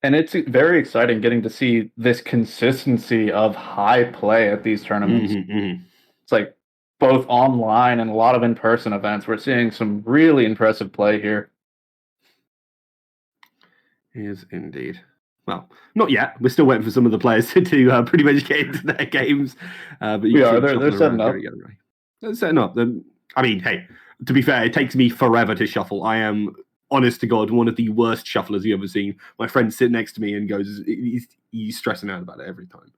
And it's very exciting getting to see this consistency of high play at these tournaments. It's like both online and a lot of in-person events. We're seeing some really impressive play here. Is indeed. Well, not yet. We're still waiting for some of the players to pretty much get into their games. But We are. They're setting up. They're setting up. I mean, hey, to be fair, it takes me forever to shuffle. I am, honest to God, one of the worst shufflers you've ever seen. My friend sit next to me and goes, he's stressing out about it every time.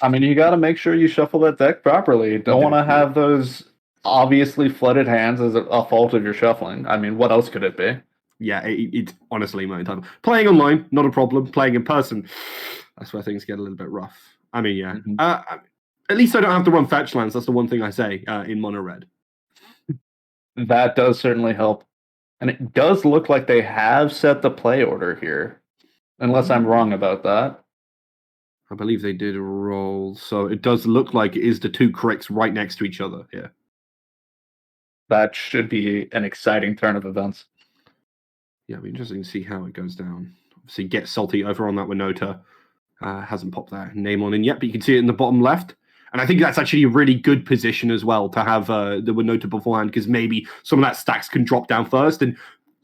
I mean, you got to make sure you shuffle that deck properly. Don't want to have those obviously flooded hands as a fault of your shuffling. I mean, what else could it be? Yeah, it's honestly my entire playing online, not a problem. Playing in person, that's where things get a little bit rough. I mean, yeah. At least I don't have to run fetch lands. That's the one thing I say in mono red. That does certainly help. And it does look like they have set the play order here, unless I'm wrong about that. I believe they did roll, so it does look like it is the two Kricks right next to each other here. That should be an exciting turn of events. Yeah, it'll be interesting to see how it goes down. Obviously, Get Salty over on that Winota. Hasn't popped that name on in yet, but you can see it in the bottom left. And I think that's actually a really good position as well to have the Winota beforehand, because maybe some of that stacks can drop down first and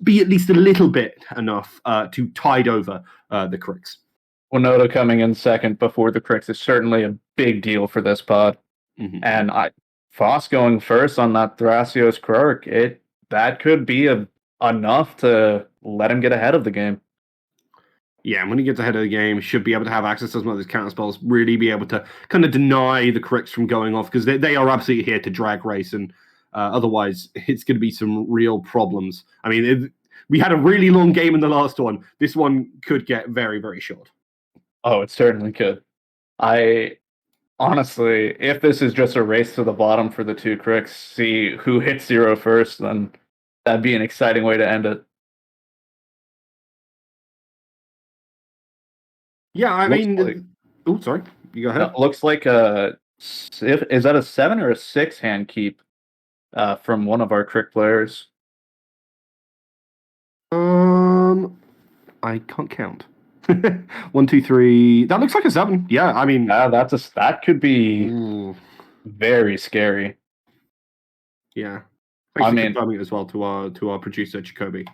be at least a little bit enough to tide over the Kricks. Winota coming in second before the Kricks is certainly a big deal for this pod. And Foss going first on that Thrasios Krark, that could be enough to let him get ahead of the game. Yeah, and when he gets ahead of the game, should be able to have access to some of those counter spells, really be able to kind of deny the Kricks from going off, because they are absolutely here to drag race, and otherwise it's going to be some real problems. I mean, we had a really long game in the last one. This one could get very, very short. Oh, it certainly could. Honestly, if this is just a race to the bottom for the two Kricks, see who hits 0 first, then that'd be an exciting way to end it. Yeah, I mean... Oh, sorry. You go ahead. Looks like is that a 7 or a 6 hand keep from one of our Crick players? I can't count. 1, 2, 3. That looks like a 7. Yeah, I mean... that could be very scary. Yeah. Thanks for confirming it as well to our producer, Jacoby.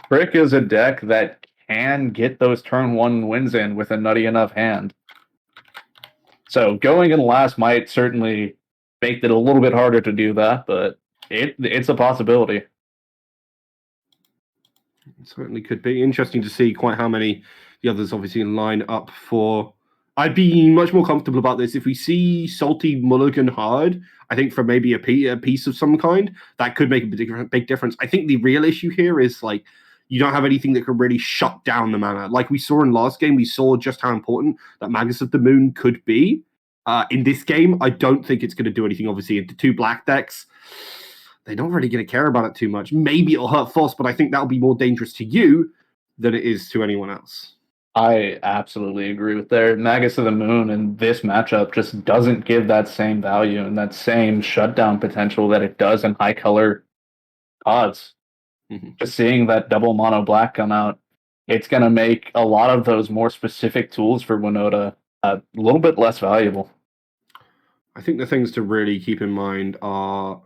Crick is a deck that can get those turn 1 wins in with a nutty enough hand. So going in last might certainly make it a little bit harder to do that, but it's a possibility. It certainly could be interesting to see quite how many the others obviously line up for. I'd be much more comfortable about this if we see Salty mulligan hard. I think for maybe a piece of some kind that could make a big difference. I think the real issue here is like you don't have anything that can really shut down the mana. Like we saw in last game, we saw just how important that Magus of the Moon could be. In this game, I don't think it's going to do anything. Obviously, into two black decks, they're not really going to care about it too much. Maybe it'll hurt Foss, but I think that'll be more dangerous to you than it is to anyone else. I absolutely agree with that. Magus of the Moon in this matchup just doesn't give that same value and that same shutdown potential that it does in high color odds. Just seeing that double mono black come out, it's going to make a lot of those more specific tools for Winota a little bit less valuable. I think the things to really keep in mind are,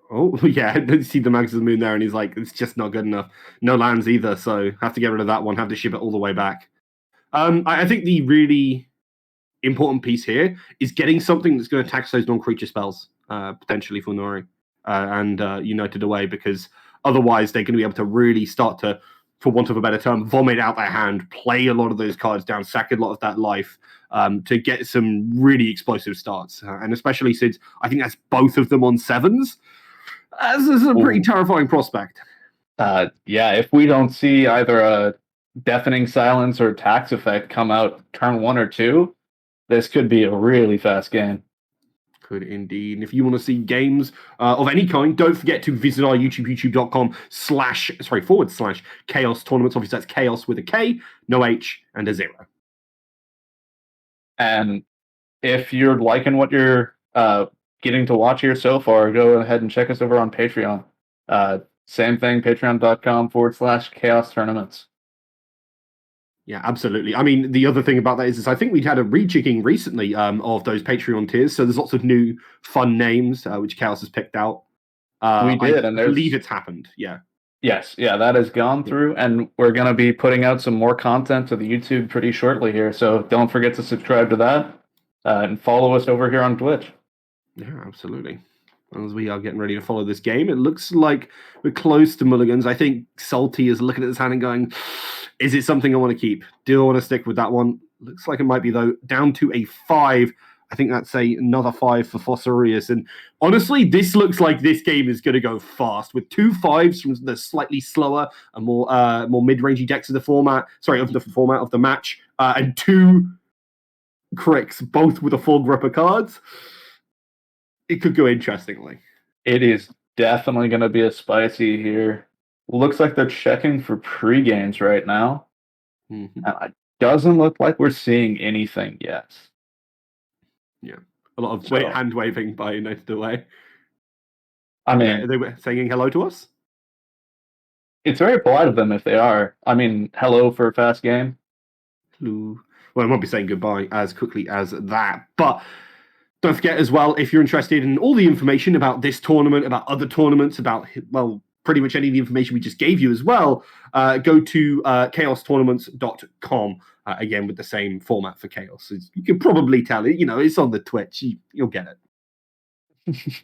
see the Magus of the Moon there, and he's like, it's just not good enough. No lands either, so have to get rid of that one, have to ship it all the way back. I think the really important piece here is getting something that's going to tax those non-creature spells, potentially for Nori and United Away, because otherwise they're going to be able to really start to, for want of a better term, vomit out their hand, play a lot of those cards down, sack a lot of that life to get some really explosive starts. And especially since I think that's both of them on 7s, this is a pretty terrifying prospect. If we don't see either a Deafening Silence or Tax Effect come out turn 1 or 2, this could be a really fast game. Could indeed. And if you want to see games of any kind, don't forget to visit our YouTube, youtube.com//ka0s tournaments. Obviously, that's chaos with a K, no H, and a 0. And if you're liking what you're getting to watch here so far, go ahead and check us over on Patreon. Same thing, patreon.com/ka0s tournaments. Yeah, absolutely. I mean, the other thing about that is I think we'd had a rejigging recently of those Patreon tiers. So there's lots of new fun names which ka0s has picked out. We did, I and believe it's happened. Yeah. Yes, yeah, that has gone through, and we're going to be putting out some more content to the YouTube pretty shortly here. So don't forget to subscribe to that and follow us over here on Twitch. Yeah, absolutely. As we are getting ready to follow this game, it looks like we're close to mulligans. I think Salty is looking at his hand and going, is it something I want to keep? Do I want to stick with that one? Looks like it might be, though. Down to a 5. I think that's another 5 for Fossorius. And honestly, this looks like this game is going to go fast with 2 5s from the slightly slower and more mid-rangey decks of the format. Sorry, of the format of the match, and 2 cricks, both with a full grip of cards. It could go interestingly. It is definitely going to be a spicy here. Looks like they're checking for pre-games right now. Mm-hmm. And it doesn't look like we're seeing anything yet. Yeah. A lot of hand waving by United Away. I mean, they were saying hello to us? It's very polite of them if they are. I mean, hello for a fast game. Hello. Well, I won't be saying goodbye as quickly as that. But don't forget as well, if you're interested in all the information about this tournament, about other tournaments, about, well, pretty much any of the information we just gave you as well, go to ka0stournaments.com. Again, with the same format for ka0s. You can probably tell it, it's on the Twitch. You'll get it.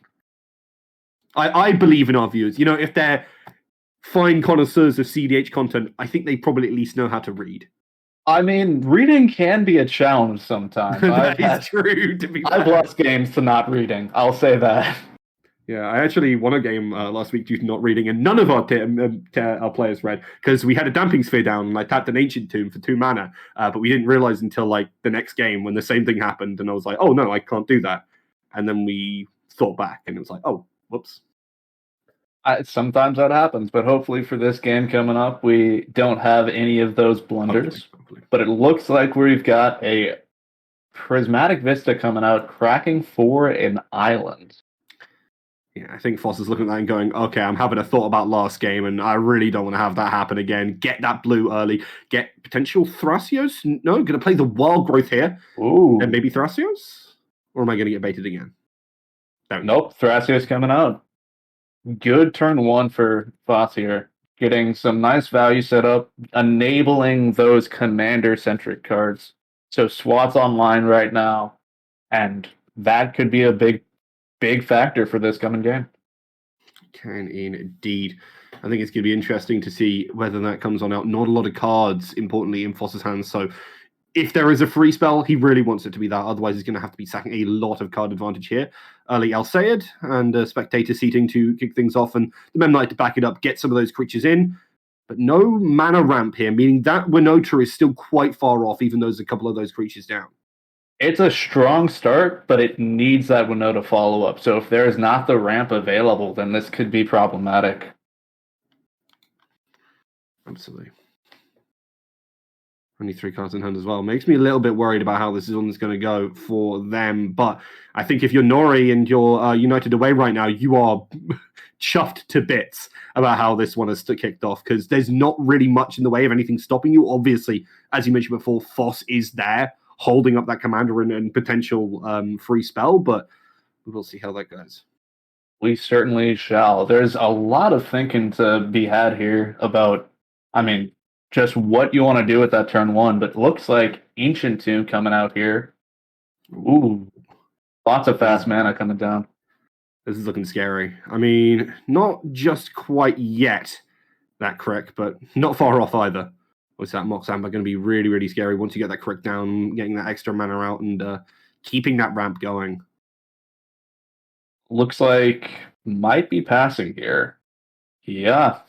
I believe in our viewers. If they're fine connoisseurs of CDH content, I think they probably at least know how to read. I mean, reading can be a challenge sometimes. That is true, to be fair. I've lost games to not reading. I'll say that. Yeah, I actually won a game last week due to not reading, and none of our players read because we had a damping sphere down, and I tapped an ancient tomb for 2 mana, but we didn't realize until the next game when the same thing happened, and I was like, oh no, I can't do that. And then we thought back, and it was like, oh, whoops. Sometimes that happens, but hopefully for this game coming up, we don't have any of those blunders. Hopefully. But it looks like we've got a Prismatic Vista coming out, cracking for an island. Yeah, I think Foss is looking at that and going, okay, I'm having a thought about last game, and I really don't want to have that happen again. Get that blue early. Get potential Thrasios? No, going to play the Wild Growth here. Ooh. And maybe Thrasios? Or am I going to get baited again? Nope, Thrasios coming out. Good turn 1 for Foss here. Getting some nice value set up, enabling those commander-centric cards. So SWAT's online right now, and that could be a big factor for this coming game. Can indeed. I think it's going to be interesting to see whether that comes on out. Not a lot of cards, importantly, in Foss's hands. So if there is a free spell, he really wants it to be that. Otherwise, he's going to have to be sacking a lot of card advantage here. Early El Sayed and Spectator seating to kick things off, and the Mem Knight to back it up, get some of those creatures in. But no mana ramp here, meaning that Winota is still quite far off, even though there's a couple of those creatures down. It's a strong start, but it needs that Winota follow-up. So if there is not the ramp available, then this could be problematic. Absolutely. Only 3 cards in hand as well. Makes me a little bit worried about how this one's going to go for them. But I think if you're Nori and you're United Away right now, you are chuffed to bits about how this one has kicked off, because there's not really much in the way of anything stopping you. Obviously, as you mentioned before, Foss is there holding up that commander and potential free spell, but we'll see how that goes. We certainly shall. There's a lot of thinking to be had here about, just what you want to do with that turn 1, but it looks like Ancient Tomb coming out here. Ooh, lots of fast mana coming down. This is looking scary. Not just quite yet, that crick, but not far off either. What's that Mox Amber going to be really, really scary once you get that crick down, getting that extra mana out, and keeping that ramp going. Looks like might be passing here. Yeah.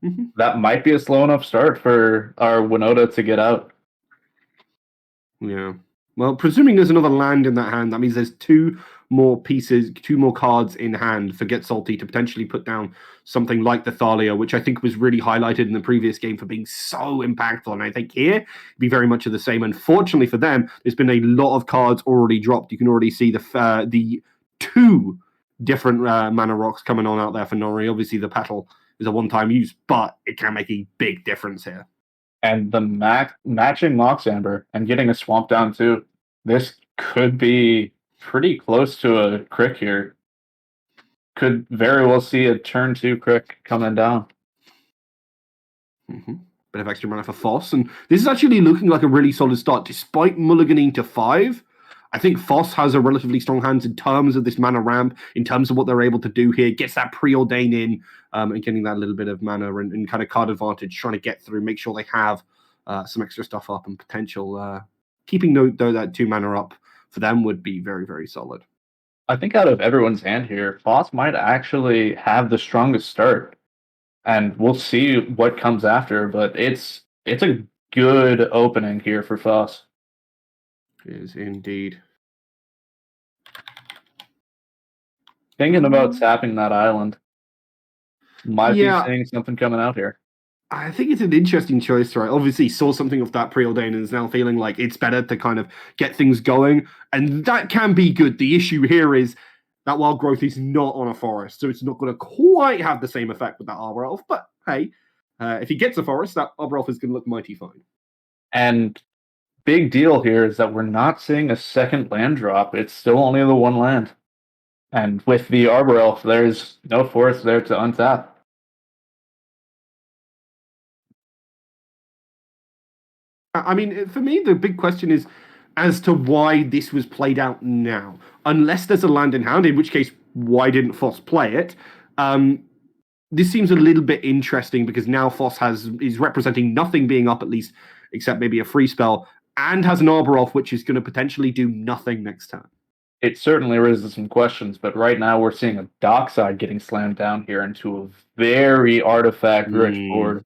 Mm-hmm. That might be a slow enough start for our Winota to get out. Yeah. Well, presuming there's another land in that hand, that means there's 2 more cards in hand for Get Salty to potentially put down something like the Thalia, which I think was really highlighted in the previous game for being so impactful. And I think here, it'd be very much of the same. Unfortunately for them, there's been a lot of cards already dropped. You can already see the 2 different mana rocks coming on out there for Nori. Obviously, the Petal is a one-time use, but it can make a big difference here. And the matching Mox Amber and getting a swamp down too. This could be pretty close to a crick here. Could very well see a turn 2 crick coming down. Mm-hmm. Bit of extra mana for Foss, and this is actually looking like a really solid start. Despite mulliganing to 5, I think Foss has a relatively strong hands in terms of this mana ramp, in terms of what they're able to do here. Gets that preordain in, and getting that little bit of mana and kind of card advantage, trying to get through, make sure they have some extra stuff up and potential. Keeping though that 2 mana up for them would be very, very solid. I think out of everyone's hand here, Foss might actually have the strongest start. And we'll see what comes after, but it's a good opening here for Foss. It is indeed. Thinking about sapping that island. Might be seeing something coming out here. I think it's an interesting choice, right? Obviously, saw something of that preordain and is now feeling like it's better to kind of get things going, and that can be good. The issue here is that wild growth is not on a forest, so it's not going to quite have the same effect with that Arbor Elf. But hey, if he gets a forest, that Arbor Elf is going to look mighty fine. And big deal here is that we're not seeing a second land drop. It's still only the 1 land. And with the Arbor Elf, there's no forest there to untap. I mean, for me, the big question is as to why this was played out now. Unless there's a land in hand, in which case, why didn't Foss play it? This seems a little bit interesting because now Foss is representing nothing being up, at least, except maybe a free spell, and has an Arbor Elf, which is going to potentially do nothing next turn. It certainly raises some questions, but right now we're seeing a Dockside getting slammed down here into a very artifact-rich board.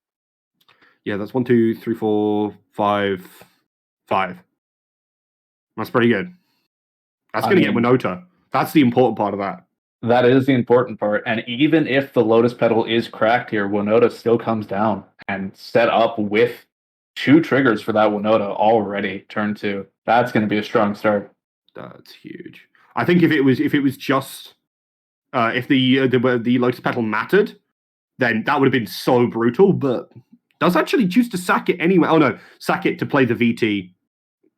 Yeah, that's 1, 2, 3, 4, 5, 5. That's pretty good. That's going to get Winota. That's the important part of that. That is the important part. And even if the Lotus Petal is cracked here, Winota still comes down and set up with 2 triggers for that Winota already, turn 2. That's going to be a strong start. That's huge. I think if it was just if the Lotus Petal mattered, then that would have been so brutal. But does actually choose to sack it anyway. Oh no, sack it to play the VT.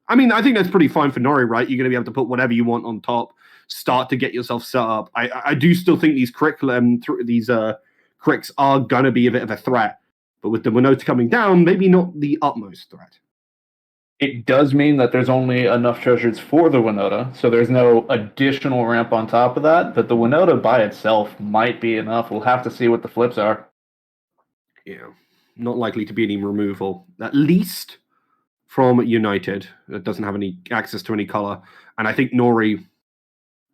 I mean, I think that's pretty fine for Nori, right? You're going to be able to put whatever you want on top, start to get yourself set up. I do still think these cricks are going to be a bit of a threat. But with the Winota coming down, maybe not the utmost threat. It does mean that there's only enough treasures for the Winota, so there's no additional ramp on top of that, but the Winota by itself might be enough. We'll have to see what the flips are. Yeah, not likely to be any removal, at least from United. It doesn't have any access to any color. And I think Nori,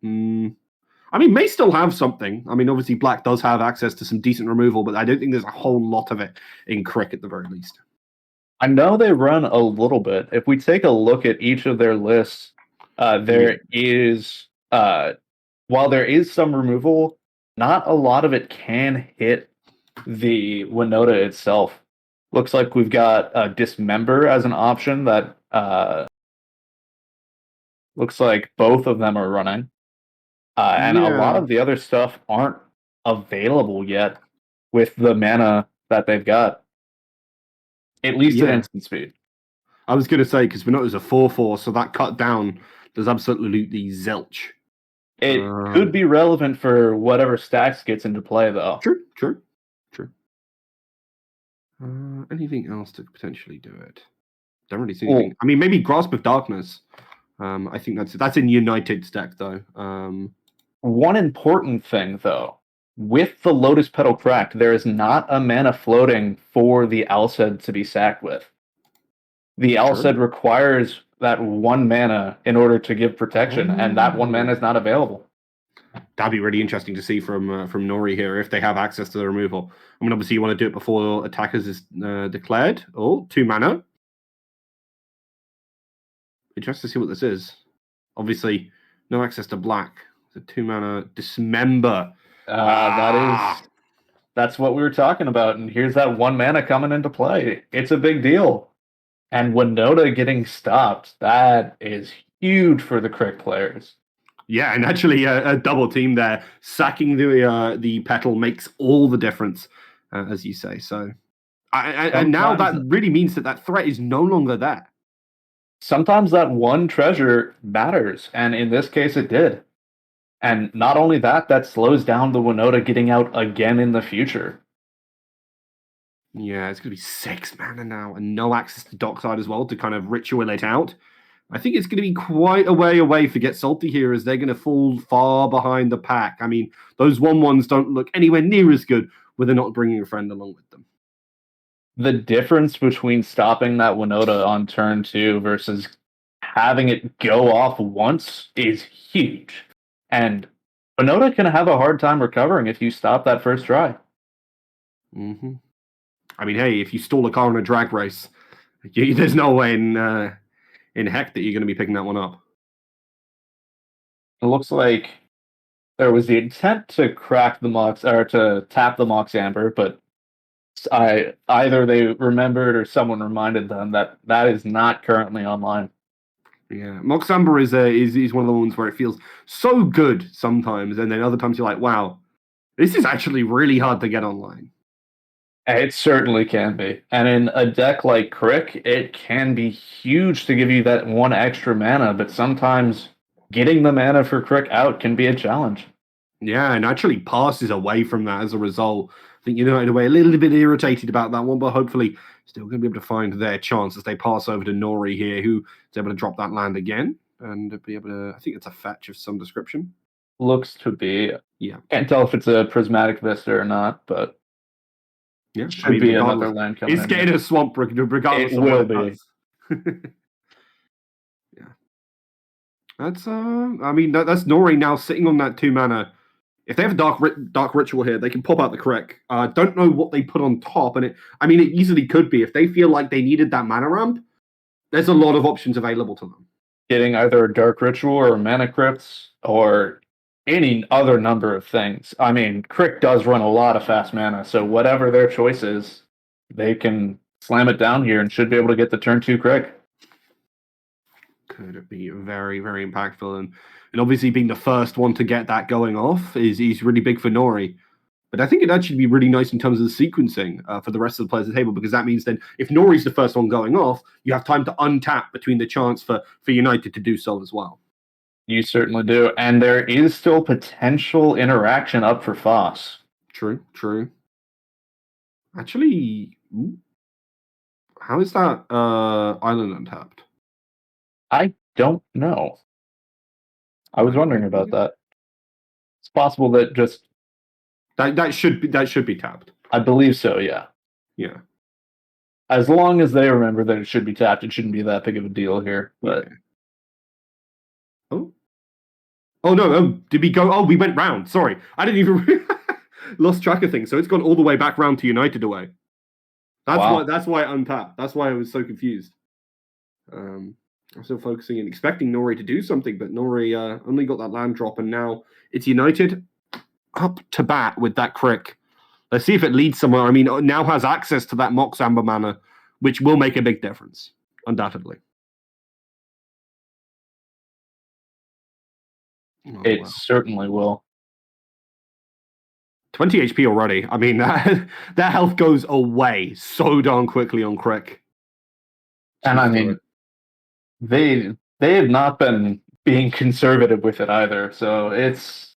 may still have something. I mean, obviously Black does have access to some decent removal, but I don't think there's a whole lot of it in Crick at the very least. I know they run a little bit. If we take a look at each of their lists, there is, while there is some removal, not a lot of it can hit the Winota itself. Looks like we've got Dismember as an option that looks like both of them are running. And a lot of the other stuff aren't available yet with the mana that they've got. At least at instant speed. I was going to say, because Winota is a 4/4, so that cut down does absolutely zilch. It could be relevant for whatever stacks gets into play, though. True. Anything else to potentially do it? Don't really see anything. I mean, maybe Grasp of Darkness. I think that's in United's deck, though. One important thing, though. With the Lotus Petal cracked, there is not a mana floating for the Alced to be sacked with. The Alced requires that 1 mana in order to give protection, and that 1 mana is not available. That'd be really interesting to see from Nori here if they have access to the removal. I mean, obviously you want to do it before attackers is declared. 2 mana. Interesting to see what this is. Obviously, no access to Black. The 2 mana Dismember. That's what we were talking about, and here's that 1 mana coming into play. It's a big deal. And Winota getting stopped, that is huge for the Crick players. Yeah, and actually a double team there. Sacking the petal makes all the difference, as you say. So And now that really means that threat is no longer there. Sometimes that one treasure matters, and in this case it did. And not only that, that slows down the Winota getting out again in the future. Yeah, it's going to be 6 mana now, and no access to Dockside as well to kind of ritual it out. I think it's going to be quite a way away for Get Salty here, as they're going to fall far behind the pack. I mean, those 1/1s don't look anywhere near as good when they're not bringing a friend along with them. The difference between stopping that Winota on turn 2 versus having it go off once is huge. And Winota can have a hard time recovering if you stop that first try. Mm-hmm. I mean, hey, if you stall a car in a drag race, there's no way in heck that you're going to be picking that one up. It looks like there was the intent to crack the Mox or to tap the Mox Amber, but either they remembered or someone reminded them that that is not currently online. Yeah, Mox Amber is one of the ones where it feels so good sometimes, and then other times you're like, wow, this is actually really hard to get online. It certainly can be. And in a deck like Crick, it can be huge to give you that one extra mana, but sometimes getting the mana for Crick out can be a challenge. Yeah, and actually passes away from that as a result. I think United away a little bit irritated about that one, but hopefully still going to be able to find their chance as they pass over to Nori here, who is able to drop that land again and be able to, I think it's a fetch of some description. Looks to be. Yeah. Can't tell if it's a Prismatic Vista or not, but yeah, should be another land coming in. It's getting a swamp regardless it of will what be. it does. Yeah. That's I mean that's Nori now sitting on that 2 mana. If they have a dark ritual here, they can pop out the Crick. Don't know what they put on top, and it easily could be if they feel like they needed that mana ramp. There's a lot of options available to them. Getting either a Dark Ritual or Mana Crypts or any other number of things. I mean, Crick does run a lot of fast mana, so whatever their choice is, they can slam it down here and should be able to get the turn 2 Crick. Could be very, very impactful, and obviously being the first one to get that going off is really big for Nori. But I think it'd actually be really nice in terms of the sequencing for the rest of the players at the table, because that means then if Nori's the first one going off, you have time to untap between the chance for United to do so as well. You certainly do. And there is still potential interaction up for Foss. True. Actually, how is that island untapped? I don't know. I was wondering about that. It's possible that just that should be tapped. I believe so, yeah. Yeah. As long as they remember that it should be tapped, it shouldn't be that big of a deal here. But yeah. Oh no! Did we go? Oh, we went round. Sorry, I didn't even lost track of things. So it's gone all the way back round to United away. That's why it untapped. That's why I was so confused. I'm still focusing and expecting Nori to do something, but Nori only got that land drop, and now it's United up to bat with that Crick. Let's see if it leads somewhere. I mean, now has access to that Mox Amber mana, which will make a big difference, undoubtedly. It certainly will. 20 HP already. I mean, that health goes away so darn quickly on Crick. And I mean, they have not been being conservative with it either. So it's,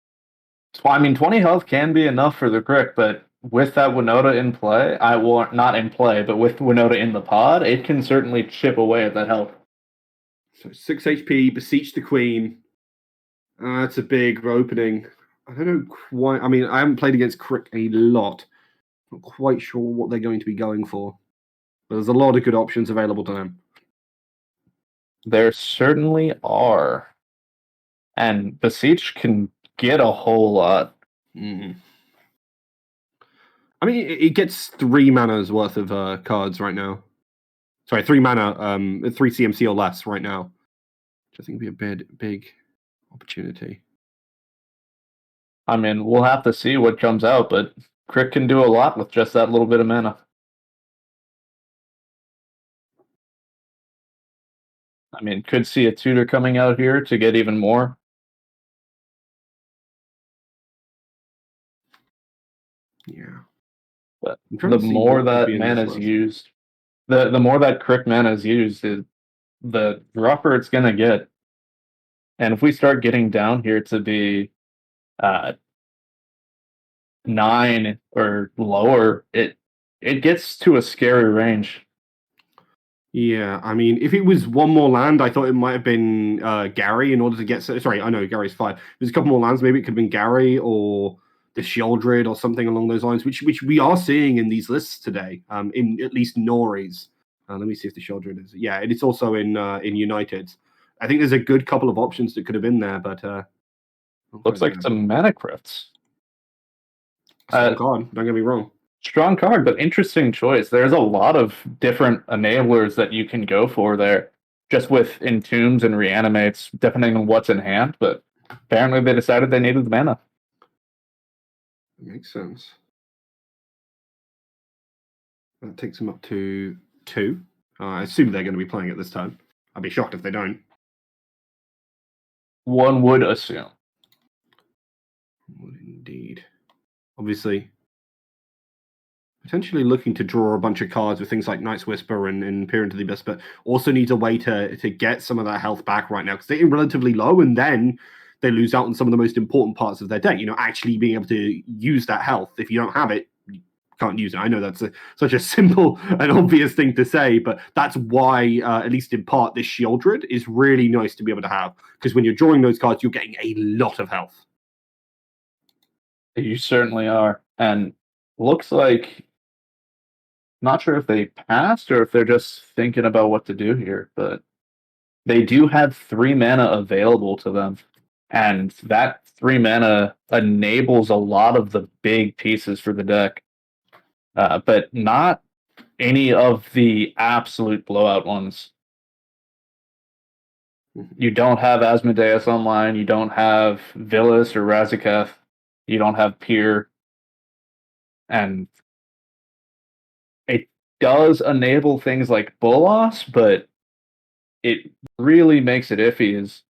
I mean, 20 health can be enough for the Crick, but with that Winota in play, not in play, but with Winota in the pod, it can certainly chip away at that health. So 6 HP, beseech the Queen. That's a big opening. I don't know quite. I mean, I haven't played against Crick a lot. Not quite sure what they're going to be going for. But there's a lot of good options available to them. There certainly are. And Beseech can get a whole lot. Mm. I mean, it gets 3 mana's worth of cards right now. Sorry, 3 mana, 3 CMC or less right now. Which I think would be a big opportunity. I mean, we'll have to see what comes out, but Crick can do a lot with just that little bit of mana. I mean, could see a tutor coming out here to get even more. Yeah. But I'm trying the to see more what would that be in mana this is list. used, the more that Crick mana is used, the rougher it's gonna get. And if we start getting down here to be 9 or lower, it gets to a scary range. Yeah, I mean, if it was one more land, I thought it might have been Gary in order to get. Sorry, I know Gary's 5. If there's a couple more lands, maybe it could have been Gary or the Sheoldred or something along those lines, which we are seeing in these lists today. In at least Nori's. Let me see if the Sheoldred is. Yeah, it's also in United. I think there's a good couple of options that could have been there, but Looks like some mana crypts. strong card. Don't get me wrong. Strong card, but interesting choice. There's a lot of different enablers that you can go for there, just with entombs and reanimates, depending on what's in hand. But apparently, they decided they needed the mana. Makes sense. That takes them up to 2. I assume they're going to be playing it this time. I'd be shocked if they don't. One would assume. Would indeed. Obviously, potentially looking to draw a bunch of cards with things like Night's Whisper and Peer into the Abyss, but also needs a way to get some of that health back right now because they're relatively low, and then they lose out on some of the most important parts of their deck. Actually being able to use that health. If you don't have it, you can't use it. I know that's such a simple and obvious thing to say, but that's why, at least in part, this Sheoldred is really nice to be able to have because when you're drawing those cards, you're getting a lot of health. You certainly are. And looks like, not sure if they passed or if they're just thinking about what to do here, but they do have 3 mana available to them. And that 3 mana enables a lot of the big pieces for the deck, but not any of the absolute blowout ones. You don't have Asmodeus online, you don't have Villas or Razaketh, you don't have Pier, and it does enable things like Bolas, but it really makes it iffy is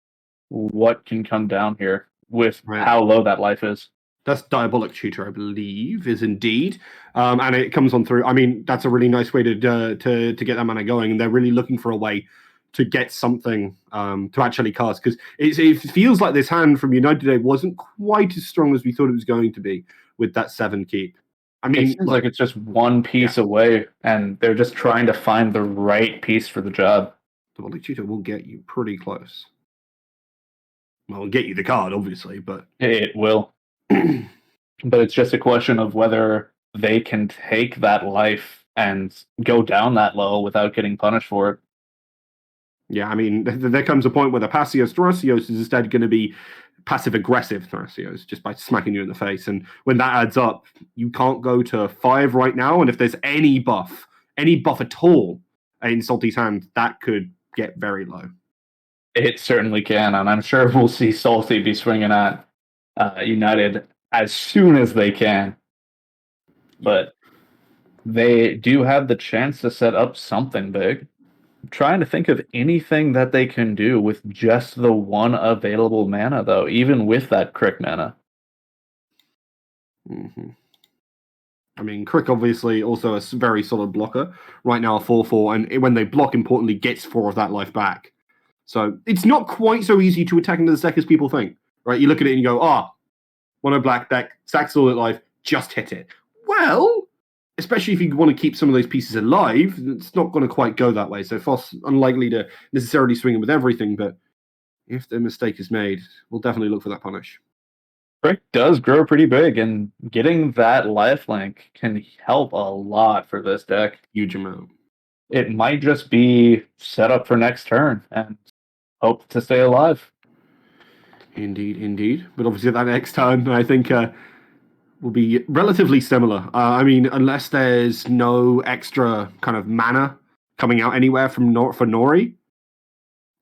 what can come down here with how low that life is. That's Diabolic Tutor, I believe, is indeed. And it comes on through. I mean, that's a really nice way to get that mana going. And they're really looking for a way to get something to actually cast. Because it feels like this hand from United today wasn't quite as strong as we thought it was going to be with that 7 keep. I mean, it seems like it's just one piece away, and they're just trying to find the right piece for the job. Diabolic Tutor will get you pretty close. Well, it'll get you the card, obviously, but... It will. But it's just a question of whether they can take that life and go down that low without getting punished for it. Yeah, I mean, there comes a point where the Passios Thrasios is instead going to be passive-aggressive Thrasios, just by smacking you in the face. And when that adds up, you can't go to 5 right now. And if there's any buff at all in Salty's hand, that could get very low. It certainly can, and I'm sure we'll see Salty be swinging at United as soon as they can. But they do have the chance to set up something big. I'm trying to think of anything that they can do with just the 1 available mana, though, even with that Crick mana. Mm-hmm. I mean, Crick obviously also a very solid blocker. Right now, a 4/4, and when they block, importantly, gets 4 of that life back. So it's not quite so easy to attack into the deck as people think, right? You look at it and you go, mono black deck, sacks all that life, just hit it. Well, especially if you want to keep some of those pieces alive, it's not going to quite go that way. So Foss unlikely to necessarily swing it with everything, but if the mistake is made, we'll definitely look for that punish. Crick does grow pretty big, and getting that lifelink can help a lot for this deck. Huge amount. It might just be set up for next turn and hope to stay alive. Indeed. But obviously that next turn, I think, will be relatively similar. I mean, unless there's no extra kind of mana coming out anywhere for Nori,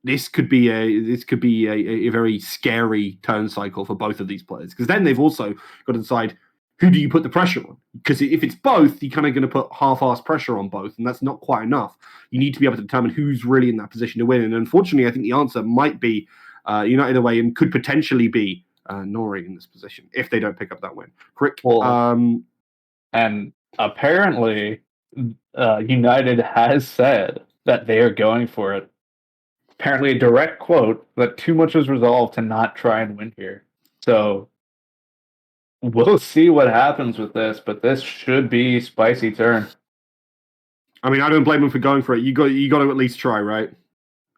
this could be a very scary turn cycle for both of these players. Because then they've also got to decide, who do you put the pressure on? Because if it's both, you're kind of going to put half-assed pressure on both, and that's not quite enough. You need to be able to determine who's really in that position to win. And unfortunately, I think the answer might be United away and could potentially be Nori in this position if they don't pick up that win. Crick. And apparently, United has said that they are going for it. Apparently, a direct quote that too much is resolved to not try and win here. So we'll see what happens with this, but this should be spicy turn. I mean, I don't blame them for going for it. You got to at least try, right?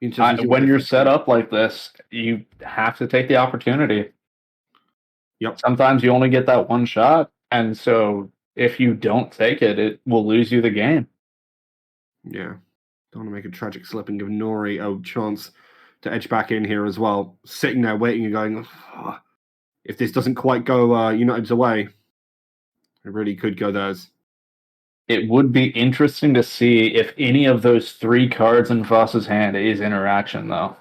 When you're set up like this, you have to take the opportunity. Yep. Sometimes you only get that one shot, and so if you don't take it, it will lose you the game. Yeah. Don't want to make a tragic slip and give Nori a chance to edge back in here as well. Sitting there waiting and going, oh, if this doesn't quite go United's away, it really could go theirs. It would be interesting to see if any of those 3 cards in ka0s's hand is interaction, though.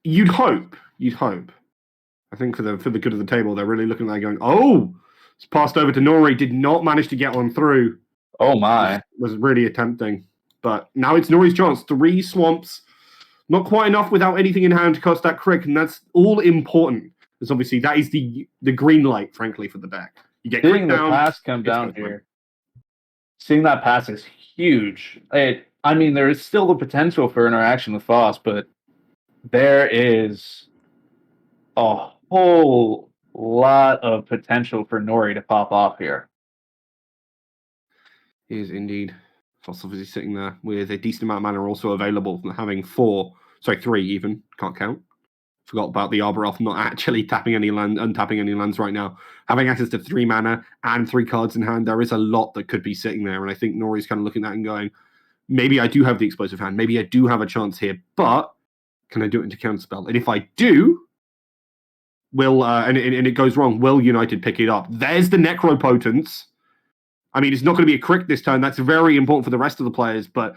You'd hope. I think for the good of the table, they're really looking at that going, oh, it's passed over to Nori, did not manage to get one through. Oh my. Was really attempting. But now it's Nori's chance. 3 swamps. Not quite enough without anything in hand to cost that crick, and that's all important. Because obviously that is the green light, frankly, for the deck. You get Seeing crick the down, pass come down good. here. Seeing that pass is huge. I mean, there is still the potential for interaction with ka0s, but there is a whole lot of potential for Nori to pop off here. He is indeed. ka0s obviously sitting there with a decent amount of mana also available, having 3 even, can't count. Forgot about the Arbor Elf not actually untapping any lands right now. Having access to 3 mana and 3 cards in hand, there is a lot that could be sitting there. And I think Nori's kind of looking at that and going, maybe I do have the explosive hand. Maybe I do have a chance here, but can I do it into counterspell? And if I do, and it goes wrong, will United pick it up? There's the Necropotence. I mean, it's not going to be a crick this turn. That's very important for the rest of the players, but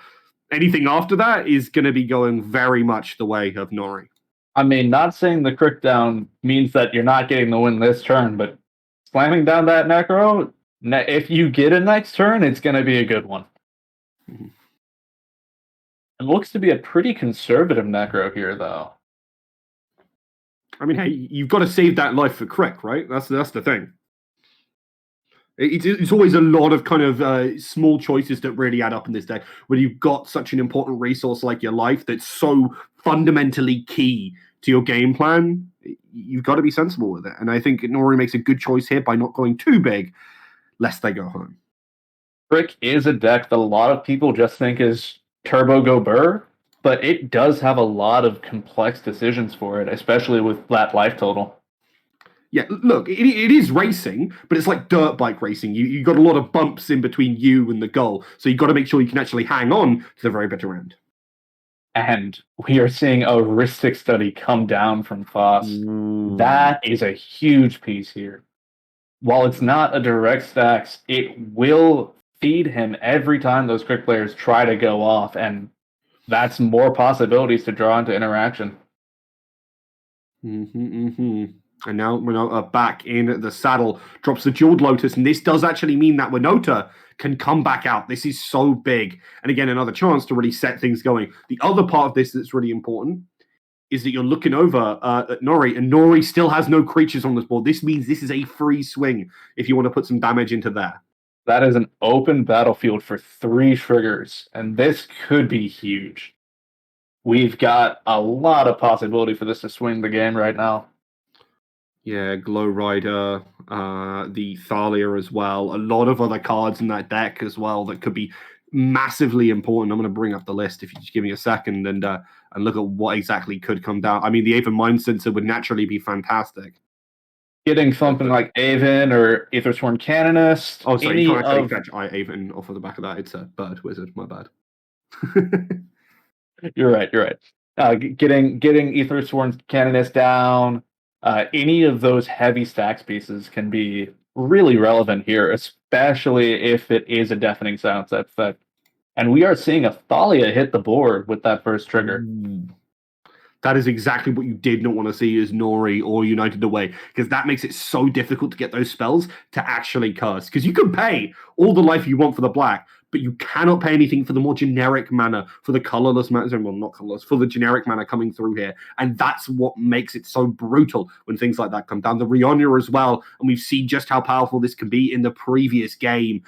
anything after that is going to be going very much the way of Nori. I mean, not saying the crick down means that you're not getting the win this turn, but slamming down that Necro, if you get a next turn, it's going to be a good one. Mm-hmm. It looks to be a pretty conservative Necro here, though. I mean, hey, you've got to save that life for crick, right? That's the thing. It's always a lot of kind of small choices that really add up in this deck. When you've got such an important resource like your life that's so fundamentally key to your game plan, you've got to be sensible with it. And I think Nori makes a good choice here by not going too big, lest they go home. Crick is a deck that a lot of people just think is turbo go burr, but it does have a lot of complex decisions for it, especially with that life total. Yeah, look, it is racing, but it's like dirt bike racing. You got a lot of bumps in between you and the goal, so you've got to make sure you can actually hang on to the very bitter end. And we are seeing a heuristic study come down from ka0s. That is a huge piece here. While it's not a direct stacks, it will feed him every time those quick players try to go off, and that's more possibilities to draw into interaction. And now Winota back in the saddle, drops the Jeweled Lotus, and this does actually mean that Winota can come back out. This is so big. And again, another chance to really set things going. The other part of this that's really important is that you're looking over at Nori, and Nori still has no creatures on this board. This means this is a free swing if you want to put some damage into there. That is an open battlefield for 3 triggers, and this could be huge. We've got a lot of possibility for this to swing the game right now. Yeah, Glow Rider, the Thalia as well. A lot of other cards in that deck as well that could be massively important. I'm going to bring up the list if you just give me a second and look at what exactly could come down. I mean, the Aven Mind Sensor would naturally be fantastic. Getting something like Aven or Aethersworn Canonist. Oh, sorry, you can't actually fetch Aven off of the back of that. It's a bird wizard, my bad. You're right. Getting Aethersworn Canonist down. Any of those heavy stacks pieces can be really relevant here, especially if it is a deafening silence effect. And we are seeing a Thalia hit the board with that first trigger. That is exactly what you did not want to see as Nori or United away, because that makes it so difficult to get those spells to actually cast. Because you can pay all the life you want for the black, but you cannot pay anything for the more generic mana, for the colorless mana, well, not colorless, for the generic mana coming through here. And that's what makes it so brutal when things like that come down. The Rionia as well, and we've seen just how powerful this can be in the previous game.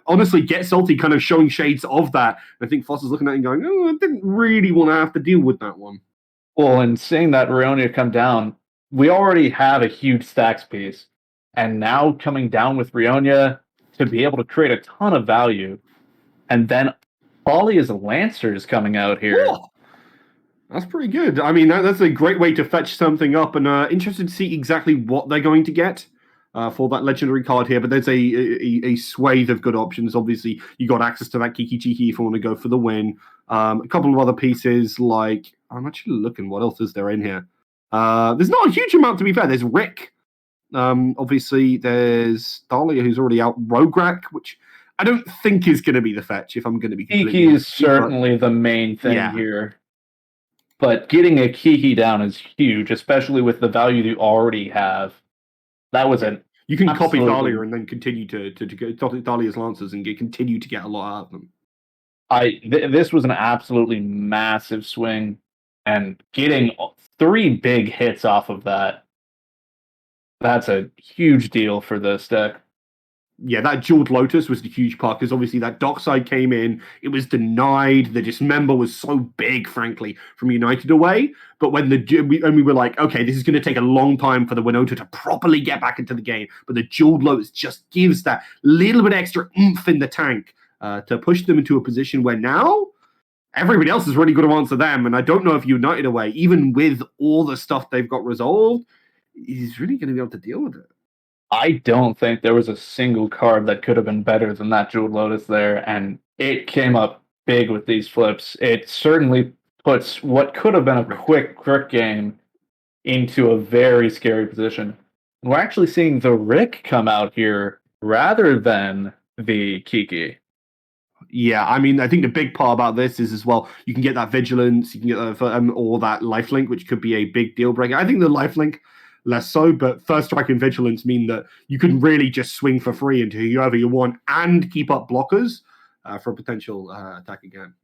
Honestly, Get Salty kind of showing shades of that. I think Foss is looking at it and going, oh, I didn't really want to have to deal with that one. Well, and seeing that Rionia come down, we already have a huge stacks piece. And now coming down with Rionia to be able to create a ton of value. And then Thalia's Lancers coming out here. Oh, that's pretty good. I mean, that's a great way to fetch something up, and interested to see exactly what they're going to get for that legendary card here. But there's a swathe of good options. Obviously, you got access to that Kiki Chiki if you want to go for the win. A couple of other pieces, like, I'm actually looking, what else is there in here? There's not a huge amount, to be fair. There's Rick. Obviously, there's Thalia, who's already out. Rograk, which I don't think is going to be the fetch, if I'm going to be completely Kiki is honest. certainly the main thing here. But getting a Kiki down is huge, especially with the value you already have. That was an You can copy Thalia and then continue to go Thalia's Lancers and continue to get a lot out of them. This was an absolutely massive swing, and getting 3 big hits off of that's a huge deal for this deck. Yeah, that Jeweled Lotus was the huge part, because obviously that Dockside came in, it was denied, the Dismember was so big, frankly, from United away, but when we were like, okay, this is going to take a long time for the Winota to properly get back into the game, but the Jeweled Lotus just gives that little bit extra oomph in the tank to push them into a position where now everybody else is really going to answer them, and I don't know if United away, even with all the stuff they've got resolved, is really going to be able to deal with it. I don't think there was a single card that could have been better than that Jeweled Lotus there, and it came up big with these flips. It certainly puts what could have been a quick game into a very scary position. We're actually seeing the Rick come out here rather than the Kiki. Yeah, I mean, I think the big part about this is as well, you can get that Vigilance, you can get that, or that Lifelink, which could be a big deal breaker. I think the Lifelink, less so, but First Strike and Vigilance mean that you can really just swing for free into whoever you want and keep up blockers for a potential attack again.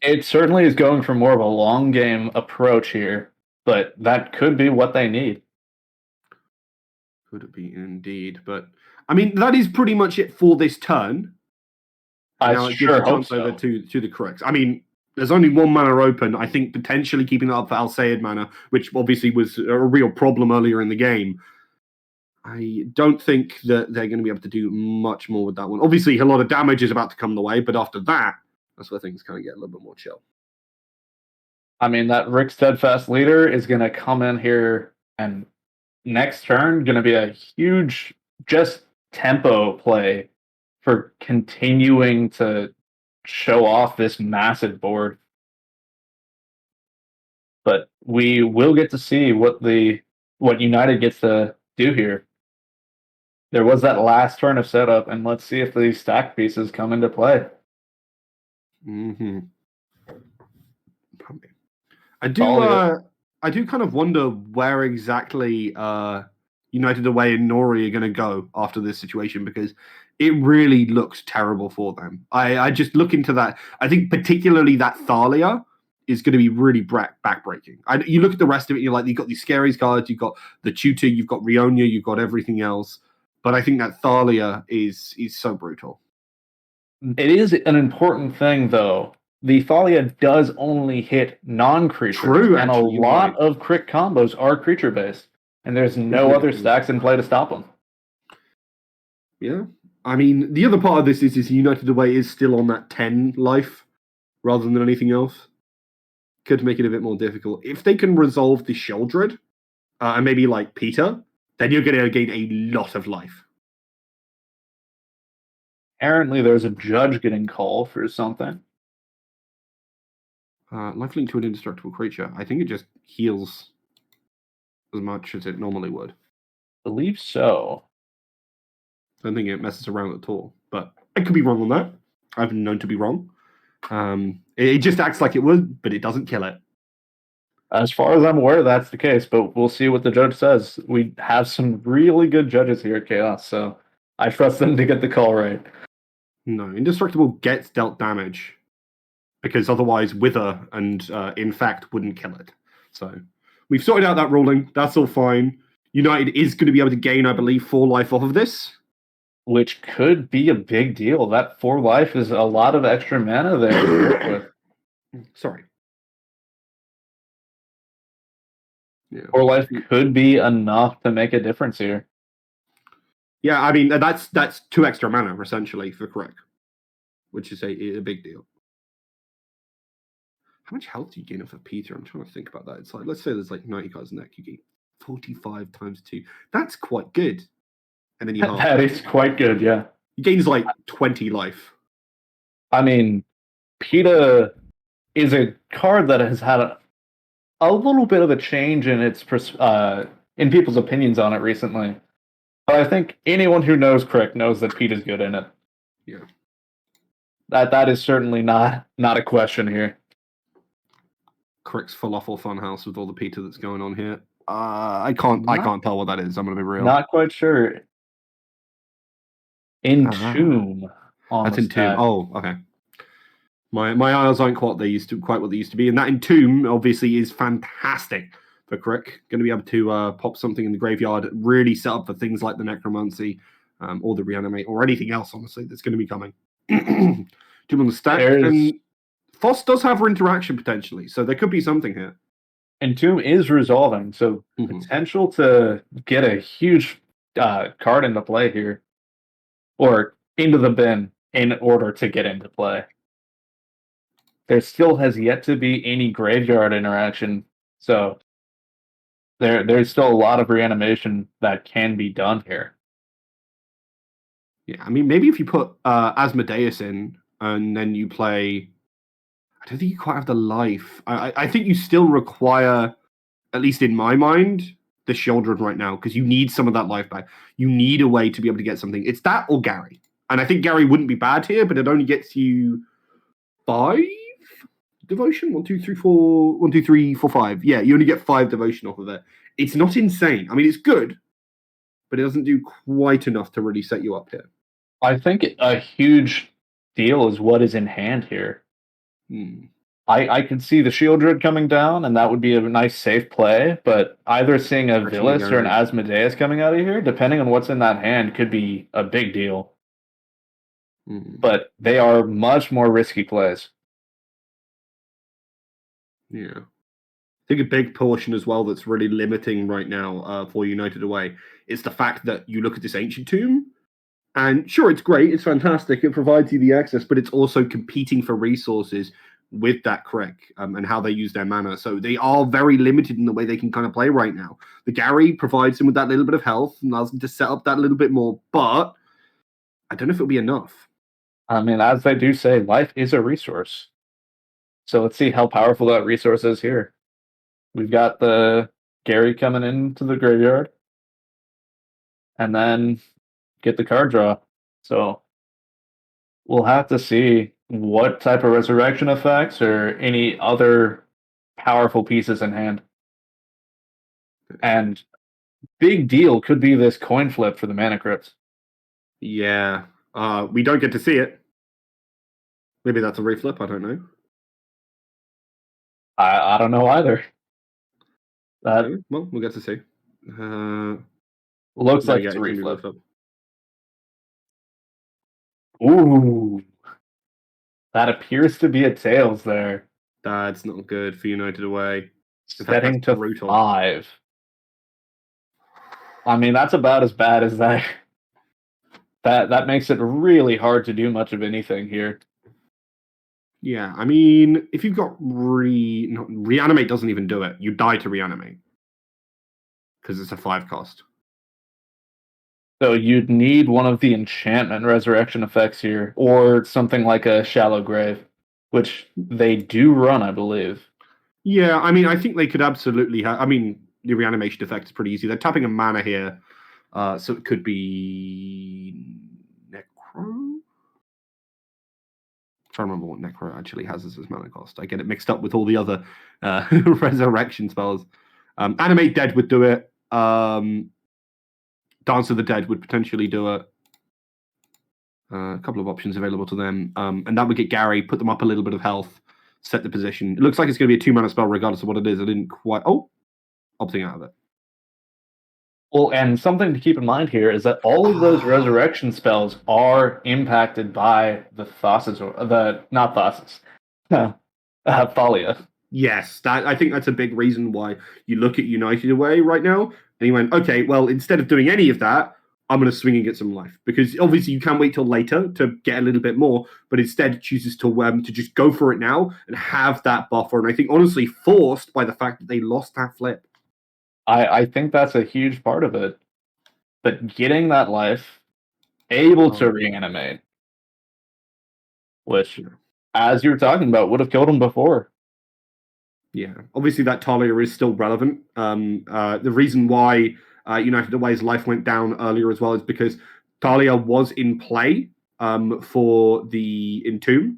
It certainly is going for more of a long game approach here, but that could be what they need. Could it be indeed? But I mean, that is pretty much it for this turn. Now it gives a chance over to the Corrects. I mean, there's only 1 mana open. I think potentially keeping that up for Alseid mana, which obviously was a real problem earlier in the game. I don't think that they're going to be able to do much more with that one. Obviously, a lot of damage is about to come the way, but after that, that's where things kind of get a little bit more chill. I mean, that Rick Steadfast Leader is going to come in here, and next turn going to be a huge just tempo play for continuing to show off this massive board. But we will get to see what United gets to do here. There was that last turn of setup, and let's see if these stack pieces come into play. Mm-hmm. I do kind of wonder where exactly United away and Nori are going to go after this situation, because it really looks terrible for them. I just look into that. I think particularly that Thalia is going to be really backbreaking. You look at the rest of it, you're like, you've got these Scaries cards, you've got the Tutor, you've got Rionia, you've got everything else. But I think that Thalia is so brutal. It is an important thing, though. The Thalia does only hit non-creatures. True, and actually, a lot of crit combos are creature-based. And there's no other stacks in play to stop them. Yeah. I mean, the other part of this is United away is still on that 10 life rather than anything else. Could make it a bit more difficult. If they can resolve the Sheldred, and maybe like Peter, then you're going to gain a lot of life. Apparently there's a judge getting called for something. Lifelink to an indestructible creature. I think it just heals as much as it normally would. I believe so. I don't think it messes around at all, but I could be wrong on that. I've been known to be wrong. It just acts like it would, but it doesn't kill it. As far as I'm aware, that's the case, but we'll see what the judge says. We have some really good judges here at ka0s, so I trust them to get the call right. No, Indestructible gets dealt damage because otherwise Wither and Infect wouldn't kill it. So we've sorted out that ruling. That's all fine. United is going to be able to gain, I believe, 4 life off of this. Which could be a big deal. That 4 life is a lot of extra mana there to work with. Sorry. Yeah. 4 life could be enough to make a difference here. Yeah, I mean that's 2 extra mana essentially for Crick, which is a big deal. How much health do you gain off of Peter? I'm trying to think about that. It's like, let's say there's like 90 cards in deck, you gain 45 times 2. That's quite good. And then you half. That is quite good, yeah. He gains like 20 life. I mean, PETA is a card that has had a little bit of a change in its in people's opinions on it recently. But I think anyone who knows Crick knows that PETA's good in it. Yeah. That is certainly not a question here. Crick's falafel funhouse with all the Peter that's going on here. I can't tell what that is. I'm gonna be real. Not quite sure. Entomb. That's Entomb. Oh, okay. My eyes aren't quite what they used to be, and that Entomb obviously is fantastic for Crick. Going to be able to pop something in the graveyard, really set up for things like the Necromancy, or the Reanimate, or anything else. Honestly, that's going to be coming. Tomb on the stack, and Foss does have interaction potentially, so there could be something here. Entomb is resolving, so potential to get a huge card into play here, or into the bin in order to get into play. There still has yet to be any graveyard interaction, so there's still a lot of reanimation that can be done here. Yeah, I mean, maybe if you put Asmodeus in, and then you play... I don't think you quite have the life. I think you still require, at least in my mind, the Children right now, because you need some of that life back. You need a way to be able to get something. It's that or Gary. And I think Gary wouldn't be bad here, but it only gets you 5 devotion? 1, 2, 3, 4... 1, 2, 3, 4, 5. Yeah, you only get 5 devotion off of it. It's not insane. I mean, it's good, but it doesn't do quite enough to really set you up here. I think a huge deal is what is in hand here. I can see the Shieldred coming down, and that would be a nice safe play, but either seeing a Villas or an Asmodeus coming out of here, depending on what's in that hand, could be a big deal. But they are much more risky plays. Yeah. I think a big portion as well that's really limiting right now for United away is the fact that you look at this Ancient Tomb, and sure, it's great, it's fantastic, it provides you the access, but it's also competing for resources with that Crick and how they use their mana. So they are very limited in the way they can kind of play right now. The Gary provides them with that little bit of health and allows them to set up that little bit more, but I don't know if it'll be enough. I mean, as they do say, life is a resource. So let's see how powerful that resource is here. We've got the Gary coming into the graveyard. And then get the card draw. So we'll have to see what type of resurrection effects or any other powerful pieces in hand. And big deal could be this coin flip for the Mana Crypt. Yeah. We don't get to see it. Maybe that's a reflip, I don't know. I don't know either. Okay, well, we'll get to see. Looks like it's a reflip. Ooh. That appears to be a tails there. That's not good for United away. Setting to brutal. 5. I mean, that's about as bad as that. That makes it really hard to do much of anything here. Yeah, I mean, if you've got Reanimate doesn't even do it. You die to Reanimate. Because it's a 5 cost. So you'd need one of the enchantment resurrection effects here, or something like a Shallow Grave, which they do run, I believe. Yeah, I mean, I think they could absolutely have... I mean, the reanimation effect is pretty easy. They're tapping a mana here, so it could be Necro? I'm trying to remember what Necro actually has as his mana cost. I get it mixed up with all the other resurrection spells. Animate Dead would do it. Dance of the Dead would potentially do it. A couple of options available to them. And that would get Gary, put them up a little bit of health, set the position. It looks like it's going to be a 2-mana spell regardless of what it is. I didn't quite... Oh! Opting out of it. Well, and something to keep in mind here is that all of those resurrection spells are impacted by the Thassa's, or not Thassa's, Thalia. Yes, I think that's a big reason why you look at United Away right now, and you went, okay, well, instead of doing any of that, I'm going to swing and get some life. Because obviously you can wait till later to get a little bit more, but instead chooses to just go for it now and have that buffer. And I think, honestly, forced by the fact that they lost that flip. I think that's a huge part of it. But getting that life, able to reanimate, which, as you were talking about, would have killed him before. Yeah, obviously that Talia is still relevant. The reason why United Away's life went down earlier as well is because Talia was in play for the Entomb.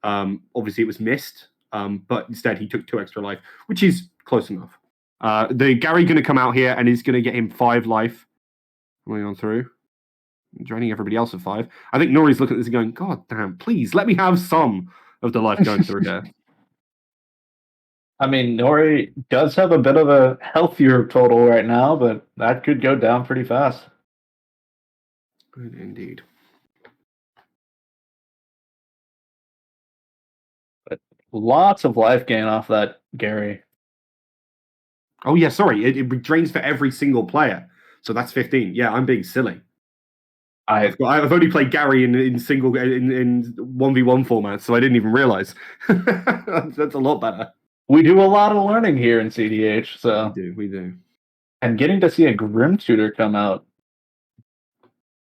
Obviously it was missed, but instead he took 2 extra life, which is close enough. The Gary going to come out here and is going to get him 5 life. Going on through. Draining everybody else of 5. I think Nori's looking at this and going, God damn, please let me have some of the life going through here. I mean, Nori does have a bit of a healthier total right now, but that could go down pretty fast. Good indeed. But lots of life gain off that Gary. Oh yeah, sorry. It drains for every single player, so that's 15. Yeah, I'm being silly. I've only played Gary in single in 1v1 formats, so I didn't even realize. That's a lot better. We do a lot of learning here in CDH, so we do. And getting to see a Grim Tutor come out,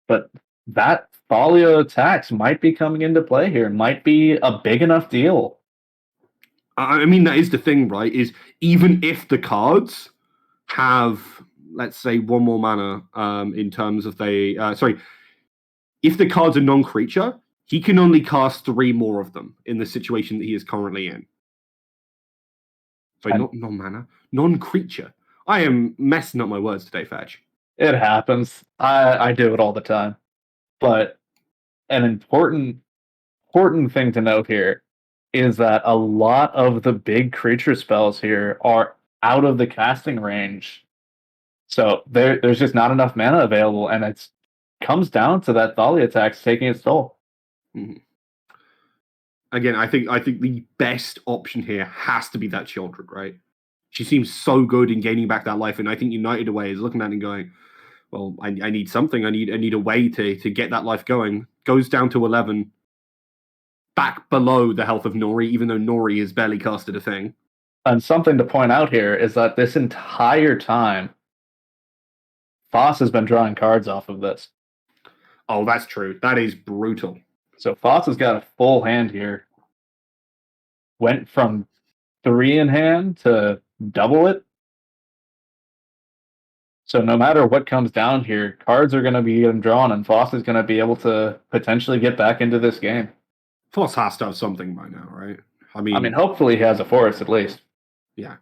but that Thalia attacks might be coming into play here. Might be a big enough deal. I mean, that is the thing, right? Is even if the cards have, let's say, 1 more mana, in terms of if the cards are non-creature, he can only cast 3 more of them in the situation that he is currently in. Sorry, not non-mana, non-creature. I am messing up my words today, Fetch. It happens. I do it all the time. But an important thing to note here is that a lot of the big creature spells here are out of the casting range. So there's just not enough mana available, and it comes down to that Thalia attacks taking its toll. Mm-hmm. Again, I think the best option here has to be that Childred, right? She seems so good in gaining back that life, and I think United Away is looking at it and going, well, I need something. I need a way to get that life going. Goes down to 11, back below the health of Nori, even though Nori has barely casted a thing. And something to point out here is that this entire time, Foss has been drawing cards off of this. Oh, that's true. That is brutal. So Foss has got a full hand here. Went from 3 in hand to double it. So no matter what comes down here, cards are going to be drawn, and Foss is going to be able to potentially get back into this game. Foss has to have something by now, right? I mean, hopefully he has a forest at least. Yeah.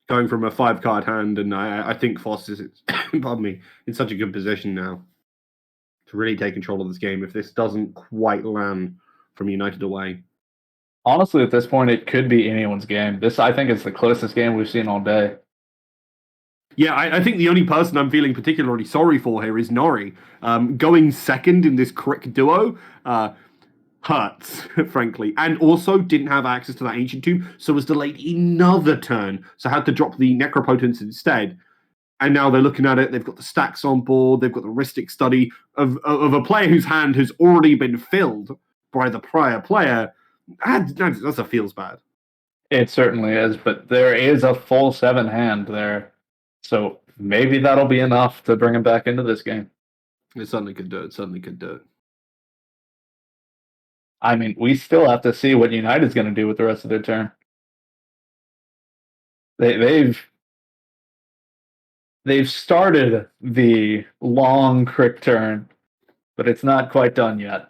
Going from a 5-card hand, and I think Foss is, pardon me, in such a good position now to really take control of this game if this doesn't quite land from United Away. Honestly, at this point, it could be anyone's game. This, I think, is the closest game we've seen all day. Yeah, I think the only person I'm feeling particularly sorry for here is Nori. Going second in this Crick duo hurts, frankly. And also didn't have access to that Ancient Tomb, so was delayed another turn, so had to drop the Necropotence instead. And now they're looking at it, they've got the stacks on board, they've got the Ristic study of a player whose hand has already been filled by the prior player. That's a feels bad. It certainly is, but there is a full 7 hand there. So maybe that'll be enough to bring him back into this game. It certainly could do it. I mean, we still have to see what United's going to do with the rest of their turn. They've started the long Crick turn, but it's not quite done yet.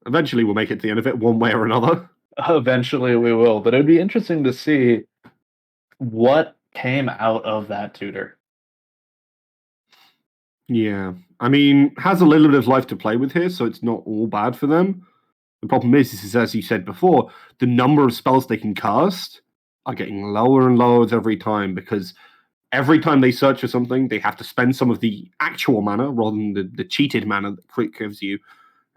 Eventually we'll make it to the end of it one way or another. Eventually we will, but it'd be interesting to see what came out of that tutor. Yeah. I mean, has a little bit of life to play with here, so it's not all bad for them. The problem is as you said before, the number of spells they can cast are getting lower and lower every time because every time they search for something, they have to spend some of the actual mana rather than the cheated mana that Crit gives you.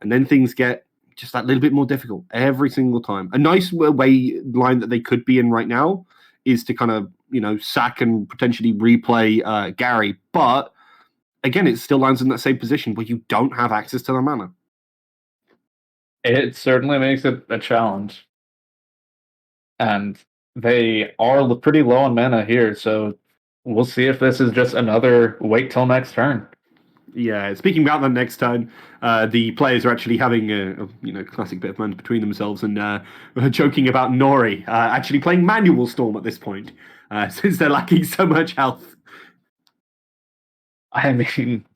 And then things get just that little bit more difficult every single time. A nice line that they could be in right now is to kind of, sack and potentially replay Gary. But again, it still lands in that same position where you don't have access to the mana. It certainly makes it a challenge. And they are pretty low on mana here, so we'll see if this is just another wait till next turn. Yeah, speaking about the next turn, the players are actually having a classic bit of fun between themselves and joking about Nori actually playing Manual Storm at this point, since they're lacking so much health. I mean,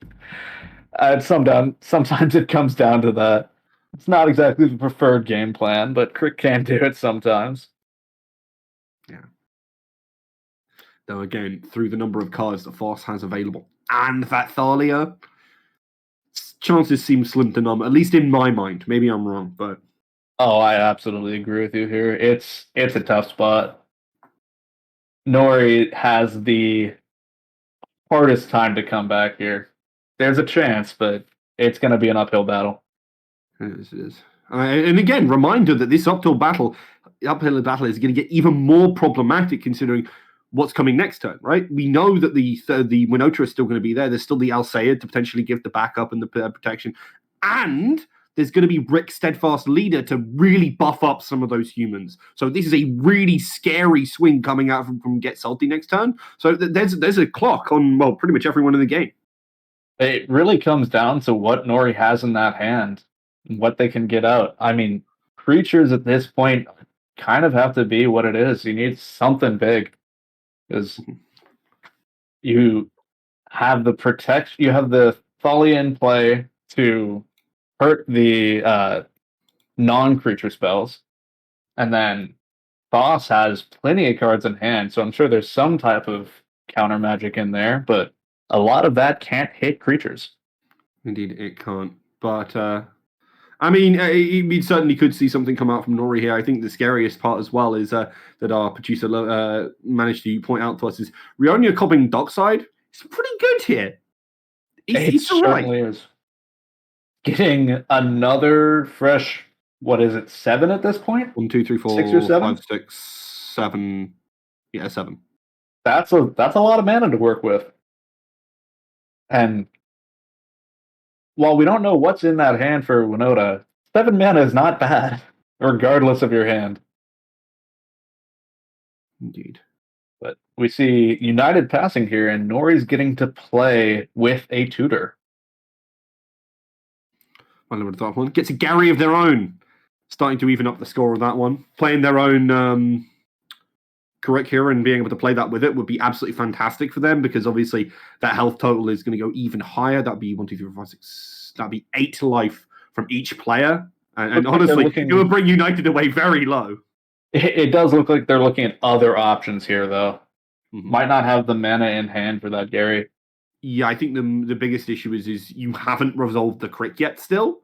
sometimes it comes down to that. It's not exactly the preferred game plan, but Crick can do it sometimes. Yeah. Though again, through the number of cards that Force has available and that Thalia, chances seem slim to none, at least in my mind. Maybe I'm wrong, but Oh, I absolutely agree with you here. It's a tough spot. Nori has the hardest time to come back here. There's a chance, but it's going to be an uphill battle. it is. And again, reminder that this uphill battle is going to get even more problematic considering what's coming next turn, right? We know that the Winota is still going to be there. There's still the Alseid to potentially give the backup and the protection. And there's going to be Rick Steadfast Leader to really buff up some of those humans. So this is a really scary swing coming out from Get Salty next turn. So there's a clock on, well, pretty much everyone in the game. It really comes down to what Nori has in that hand, what they can get out. I mean, creatures at this point kind of have to be what it is. You need something big because you have the protection, you have the Thalia in play to hurt the non-creature spells, and then Boss has plenty of cards in hand, so I'm sure there's some type of counter magic in there, but a lot of that can't hit creatures. Indeed, it can't. But I mean, we certainly could see something come out from Nori here. I think the scariest part as well is that our producer managed to point out to us is Rionia cobbing Dockside. It's pretty good here. It certainly is. Getting another fresh, what is it, 7 at this point? 1, 2, 3, 4, 6 or 7? 5, 6, 7. Yeah, 7. That's a lot of mana to work with. And while we don't know what's in that hand for Winota, 7 mana is not bad, regardless of your hand. Indeed. But we see United passing here, and Nori's getting to play with a tutor. I would have thought one gets a Gary of their own, starting to even up the score of that one. Playing their own correct here and being able to play that with it would be absolutely fantastic for them because obviously that health total is going to go even higher. That'd be 1, 2, 3, 4, 5, 6. That'd be 8 life from each player, and honestly, it would bring United away very low. It does look like they're looking at other options here, though. Mm-hmm. Might not have the mana in hand for that, Gary. Yeah, I think the biggest issue is you haven't resolved the crit yet still,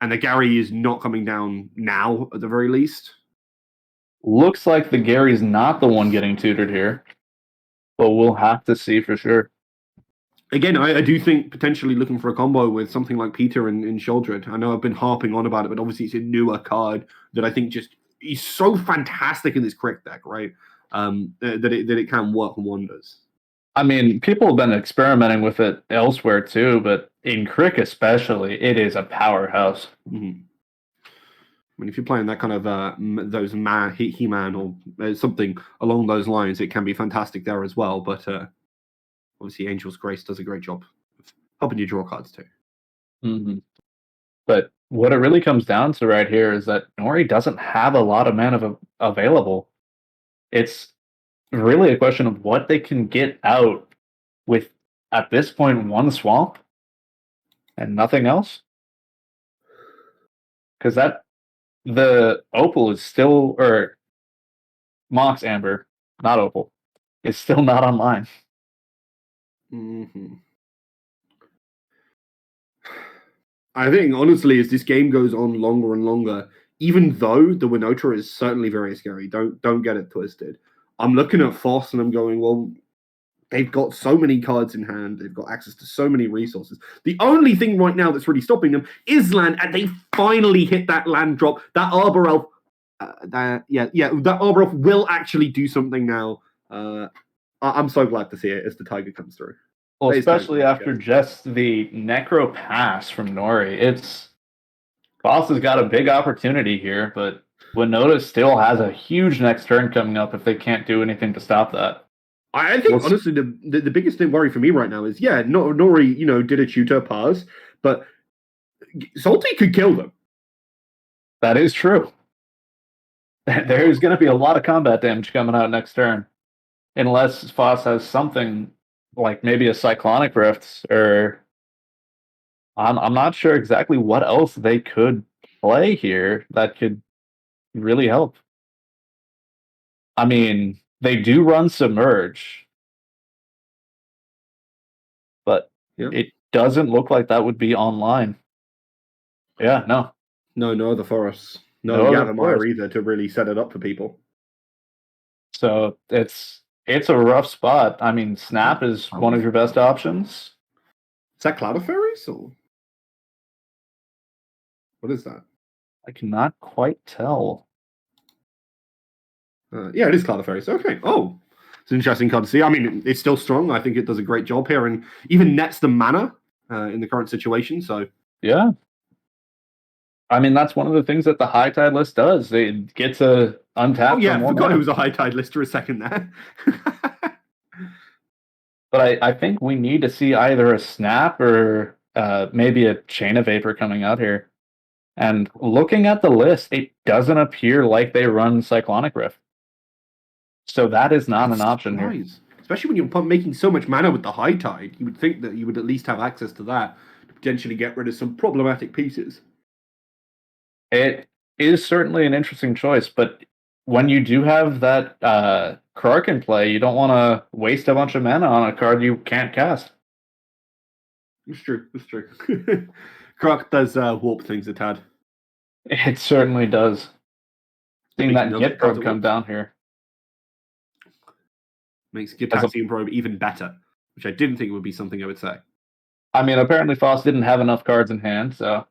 and the Gary is not coming down now at the very least. Looks like the Gary's not the one getting tutored here, but we'll have to see for sure. Again, I do think potentially looking for a combo with something like Peter and Sheldred. I know I've been harping on about it, but obviously it's a newer card that I think just is so fantastic in this crit deck, right? That it can work wonders. I mean, people have been experimenting with it elsewhere too, but in Crick especially, it is a powerhouse. Mm-hmm. I mean, if you're playing that kind of those He-Man or something along those lines, it can be fantastic there as well. But obviously, Angel's Grace does a great job of helping you draw cards too. Mm-hmm. But what it really comes down to right here is that Nori doesn't have a lot of mana available. It's really a question of what they can get out with, at this point, 1 swamp and nothing else. Because the Opal is still, or Mox Amber, not Opal, is still not online. Mm-hmm. I think honestly, as this game goes on longer and longer, even though the Winota is certainly very scary, don't get it twisted. I'm looking at Foss and I'm going, well, they've got so many cards in hand. They've got access to so many resources. The only thing right now that's really stopping them is land, and they finally hit that land drop. That Arbor Elf, that Arbor Elf will actually do something now. I'm so glad to see it as the Tiger comes through. Well, That is especially totally after just the Necro pass from Nori. Boss has got a big opportunity here, but Winota still has a huge next turn coming up if they can't do anything to stop that. I think honestly the biggest thing worry for me right now is Nori did a tutor pass, but Salty could kill them. That is true. There's going to be a lot of combat damage coming out next turn, unless Foss has something like maybe a Cyclonic Rift, or I'm not sure exactly what else they could play here that could really help. I mean, they do run Submerge, but it doesn't look like that would be online. Yeah, no. No other forests. No other Yavimaya forest. either to really set it up for people. So it's a rough spot. I mean, Snap is one of your best options. Is that Cloud of Fairies or what is that? I cannot quite tell. Yeah, it is Cloud of Fairies. Okay. Oh, it's an interesting card to see. I mean, it's still strong. I think it does a great job here, and even nets the mana in the current situation. So yeah, I mean that's one of the things that the High Tide list does. It gets a untap. Oh yeah, I forgot it was a High Tide list for a second there. But I think we need to see either a Snap or maybe a Chain of Vapor coming out here. And looking at the list, it doesn't appear like they run Cyclonic Rift. So that is not an option here. Especially when you're making so much mana with the High Tide, you would think that you would at least have access to that to potentially get rid of some problematic pieces. It is certainly an interesting choice, but when you do have that Krark in play, you don't want to waste a bunch of mana on a card you can't cast. It's true. Krark does warp things a tad. It certainly does. Seeing that Git probe come down here makes Gitaxian probe even better, which I didn't think would be something I would say. I mean, apparently Foss didn't have enough cards in hand, so.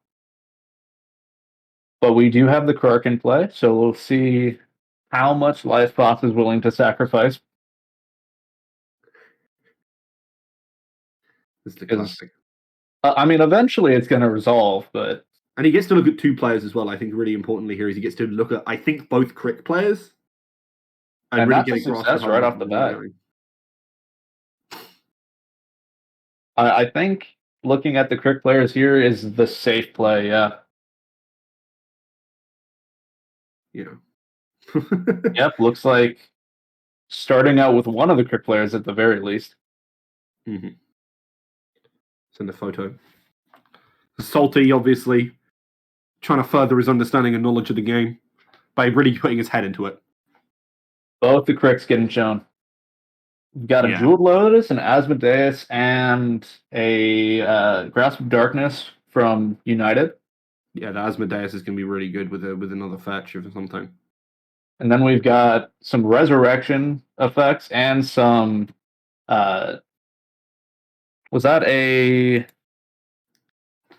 But we do have the Krark in play, so we'll see how much life Foss is willing to sacrifice. It's the classic. I mean, eventually it's going to resolve, but. And he gets to look at two players as well. I think really importantly here is he gets to look at, I think, both Crick players. And really that's a success right off the bat. I think looking at the Crick players here is the safe play, yeah. Yeah. Yep, looks like starting out with one of the Crick players at the very least. Mm-hmm. Send a photo. Salty, obviously, trying to further his understanding and knowledge of the game by really putting his head into it. Both the Cricks getting shown. We've got a Jeweled Lotus, an Asmodeus, and a Grasp of Darkness from United. Yeah, the Asmodeus is going to be really good with another fetch or something. And then we've got some Resurrection effects and some... was that a...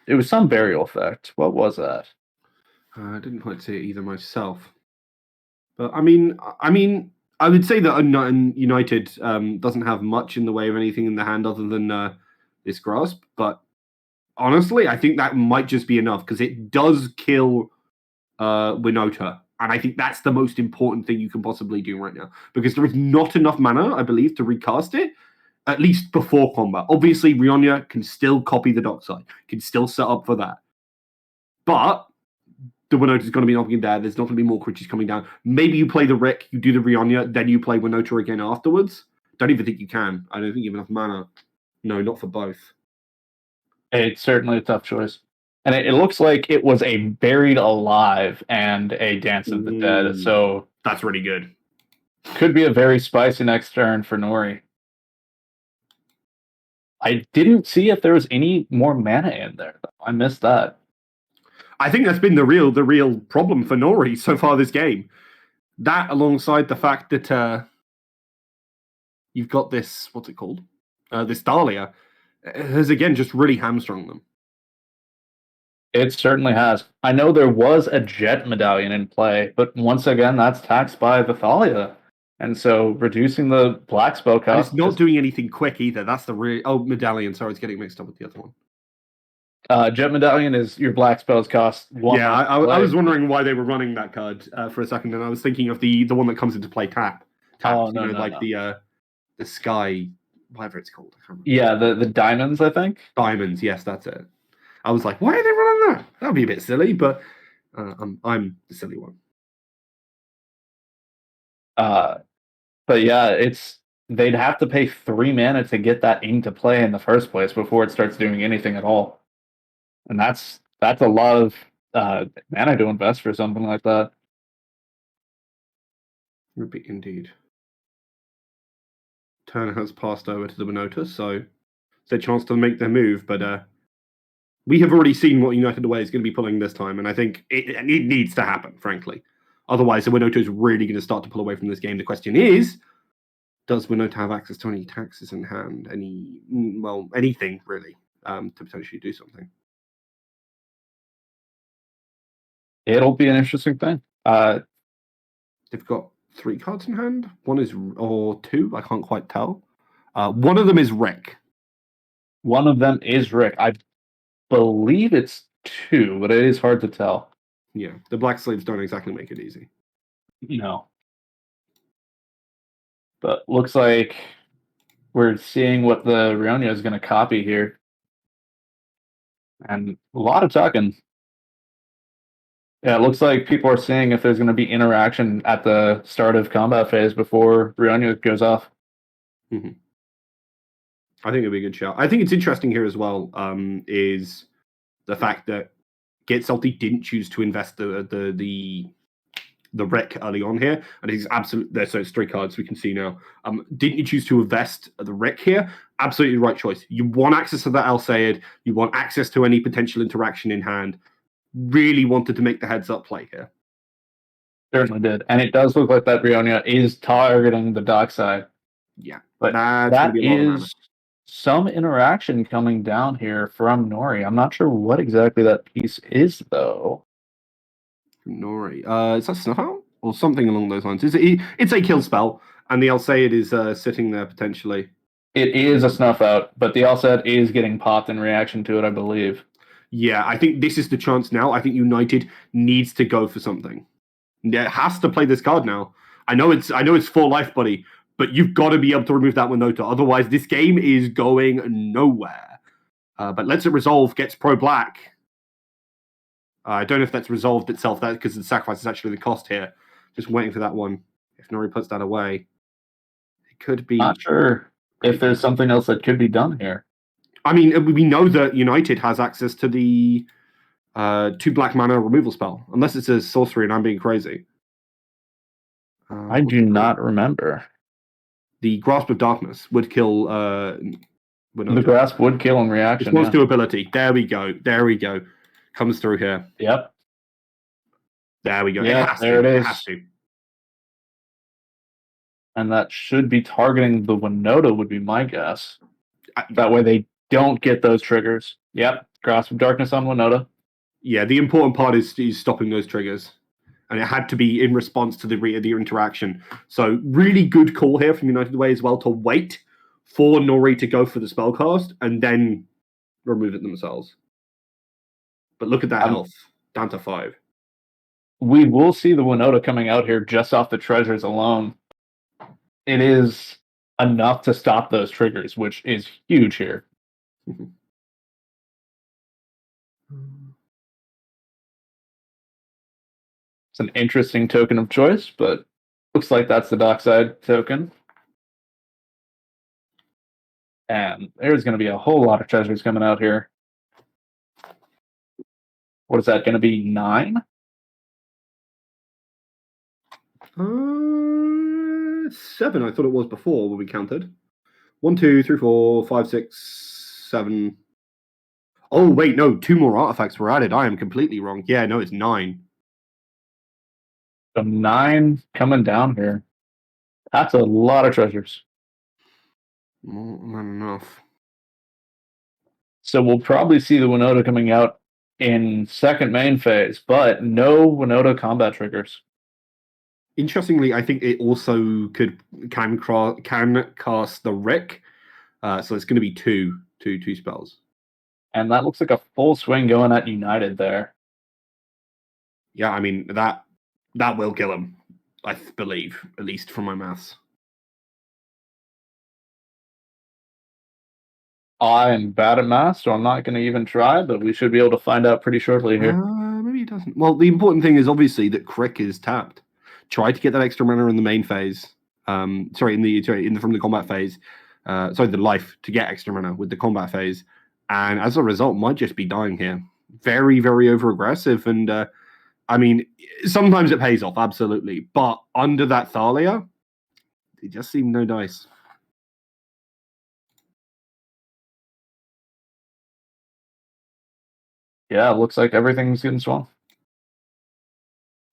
It was some Burial effect. What was that? I didn't quite see it either myself. But I mean, I would say that United doesn't have much in the way of anything in the hand other than this Grasp. But honestly, I think that might just be enough because it does kill Winota. And I think that's the most important thing you can possibly do right now. Because there is not enough mana, I believe, to recast it, at least before combat. Obviously, Rionya can still copy the Dockside, can still set up for that. But the Winota is going to be knocking there. There's not going to be more creatures coming down. Maybe you play the Rick, you do the Rionya, then you play Winota again afterwards. Don't even think you can. I don't think you have enough mana. No, not for both. It's certainly a tough choice. And it looks like it was a Buried Alive and a Dance of the Dead. So that's really good. Could be a very spicy next turn for Nori. I didn't see if there was any more mana in there. I missed that. I think that's been the real problem for Nori so far this game. That alongside the fact that you've got this, what's it called? This Dahlia has again just really hamstrung them. It certainly has. I know there was a Jet medallion in play, but once again, that's taxed by the Thalia. And so reducing the black spell And cost. it's not doing anything quick either. That's the real. Oh, medallion. Sorry, it's getting mixed up with the other one. Jet medallion is your black spells cost one. Yeah, I was wondering why they were running that card for a second, and I was thinking of the one that comes into play tapped. Oh, no, no, like no. the sky, whatever it's called. I can't remember. Yeah, the diamonds, I think. Diamonds. Yes, that's it. I was like, why are they running that? That'd be a bit silly, but I'm the silly one. But yeah, they'd have to pay 3 mana to get that into play in the first place before it starts doing anything at all. And that's a lot of mana to invest for something like that. Would be indeed. Turn has passed over to the Winota, so it's a chance to make their move, but we have already seen what United Away is going to be pulling this time, and I think it needs to happen, frankly. Otherwise, the Winota is really going to start to pull away from this game. The question is, does Winota have access to any taxes in hand? Anything, really, to potentially do something? It'll be an interesting thing. They've got 3 cards in hand. One is, or 2, I can't quite tell. One of them is Rick. One of them is Rick. I believe it's 2, but it is hard to tell. Yeah, the Black Slaves don't exactly make it easy. No. But looks like we're seeing what the Rionia is going to copy here. And a lot of talking. Yeah, it looks like people are seeing if there's going to be interaction at the start of combat phase before Rionia goes off. Mm-hmm. I think it'd be a good shout. I think it's interesting here as well, is the fact that Get Salty didn't choose to invest the Wreck early on here, and he's absolutely so it's 3 cards we can see now. Didn't you choose to invest the Wreck here? Absolutely the right choice. You want access to that Al Sayed, you want access to any potential interaction in hand. Really wanted to make the heads up play here. Certainly did. And it does look like that Rionia is targeting the dock side. Yeah. But that is some interaction coming down here from Nori. I'm not sure what exactly that piece is, though. Nori. Is that Snuff Out? Or something along those lines. It's a kill spell, and the Al Sayed is sitting there potentially. It is a Snuff Out, but the Al Sayed is getting popped in reaction to it, I believe. Yeah, I think this is the chance now. I think United needs to go for something. It has to play this card now. I know it's 4 life, buddy, but you've got to be able to remove that Winota. Otherwise, this game is going nowhere. But Let's It Resolve gets pro-black. I don't know if that's resolved itself, that because the sacrifice is actually the cost here. Just waiting for that one. If Nori puts that away, it could be... Not sure if there's something else that could be done here. I mean, we know that United has access to the 2 black mana removal spell, unless it's a sorcery and I'm being crazy. I do not remember. The Grasp of Darkness would kill. The Grasp would kill in reaction. Response to ability. There we go. Comes through here. Yep. There we go. Yeah, it is. It has to. And that should be targeting the Winota, would be my guess. That way they don't get those triggers. Yep. Grasp of Darkness on Winota. Yeah, the important part is stopping those triggers. And it had to be in response to the interaction. So really good call here from United Way as well to wait for Nori to go for the spellcast and then remove it themselves. But look at that health, down to 5. We will see the Winota coming out here just off the treasures alone. It is enough to stop those triggers, which is huge here. It's an interesting token of choice, but looks like that's the dockside token. And there's going to be a whole lot of treasures coming out here. What is that going to be? 9? 7, I thought it was before when we counted. 1, 2, 3, 4, 5, 6, 7. Oh, wait, no, 2 more artifacts were added. I am completely wrong. Yeah, no, it's 9. So 9 coming down here. That's a lot of treasures. More than enough. So we'll probably see the Winota coming out in second main phase, but no Winota combat triggers. Interestingly, I think it also can cast the Rick. So it's going to be two spells. And that looks like a full swing going at United there. Yeah, I mean that will kill him. I believe, at least from my maths. I'm bad at math, so I'm not going to even try, but we should be able to find out pretty shortly here. Maybe it doesn't. Well, the important thing is obviously that Crick is tapped. Try to get that extra mana in the main phase. From the combat phase. The life to get extra mana with the combat phase, and as a result, might just be dying here. Very, very over aggressive, and I mean, sometimes it pays off, absolutely. But under that Thalia, it just seemed no dice. Yeah, it looks like everything's getting swung.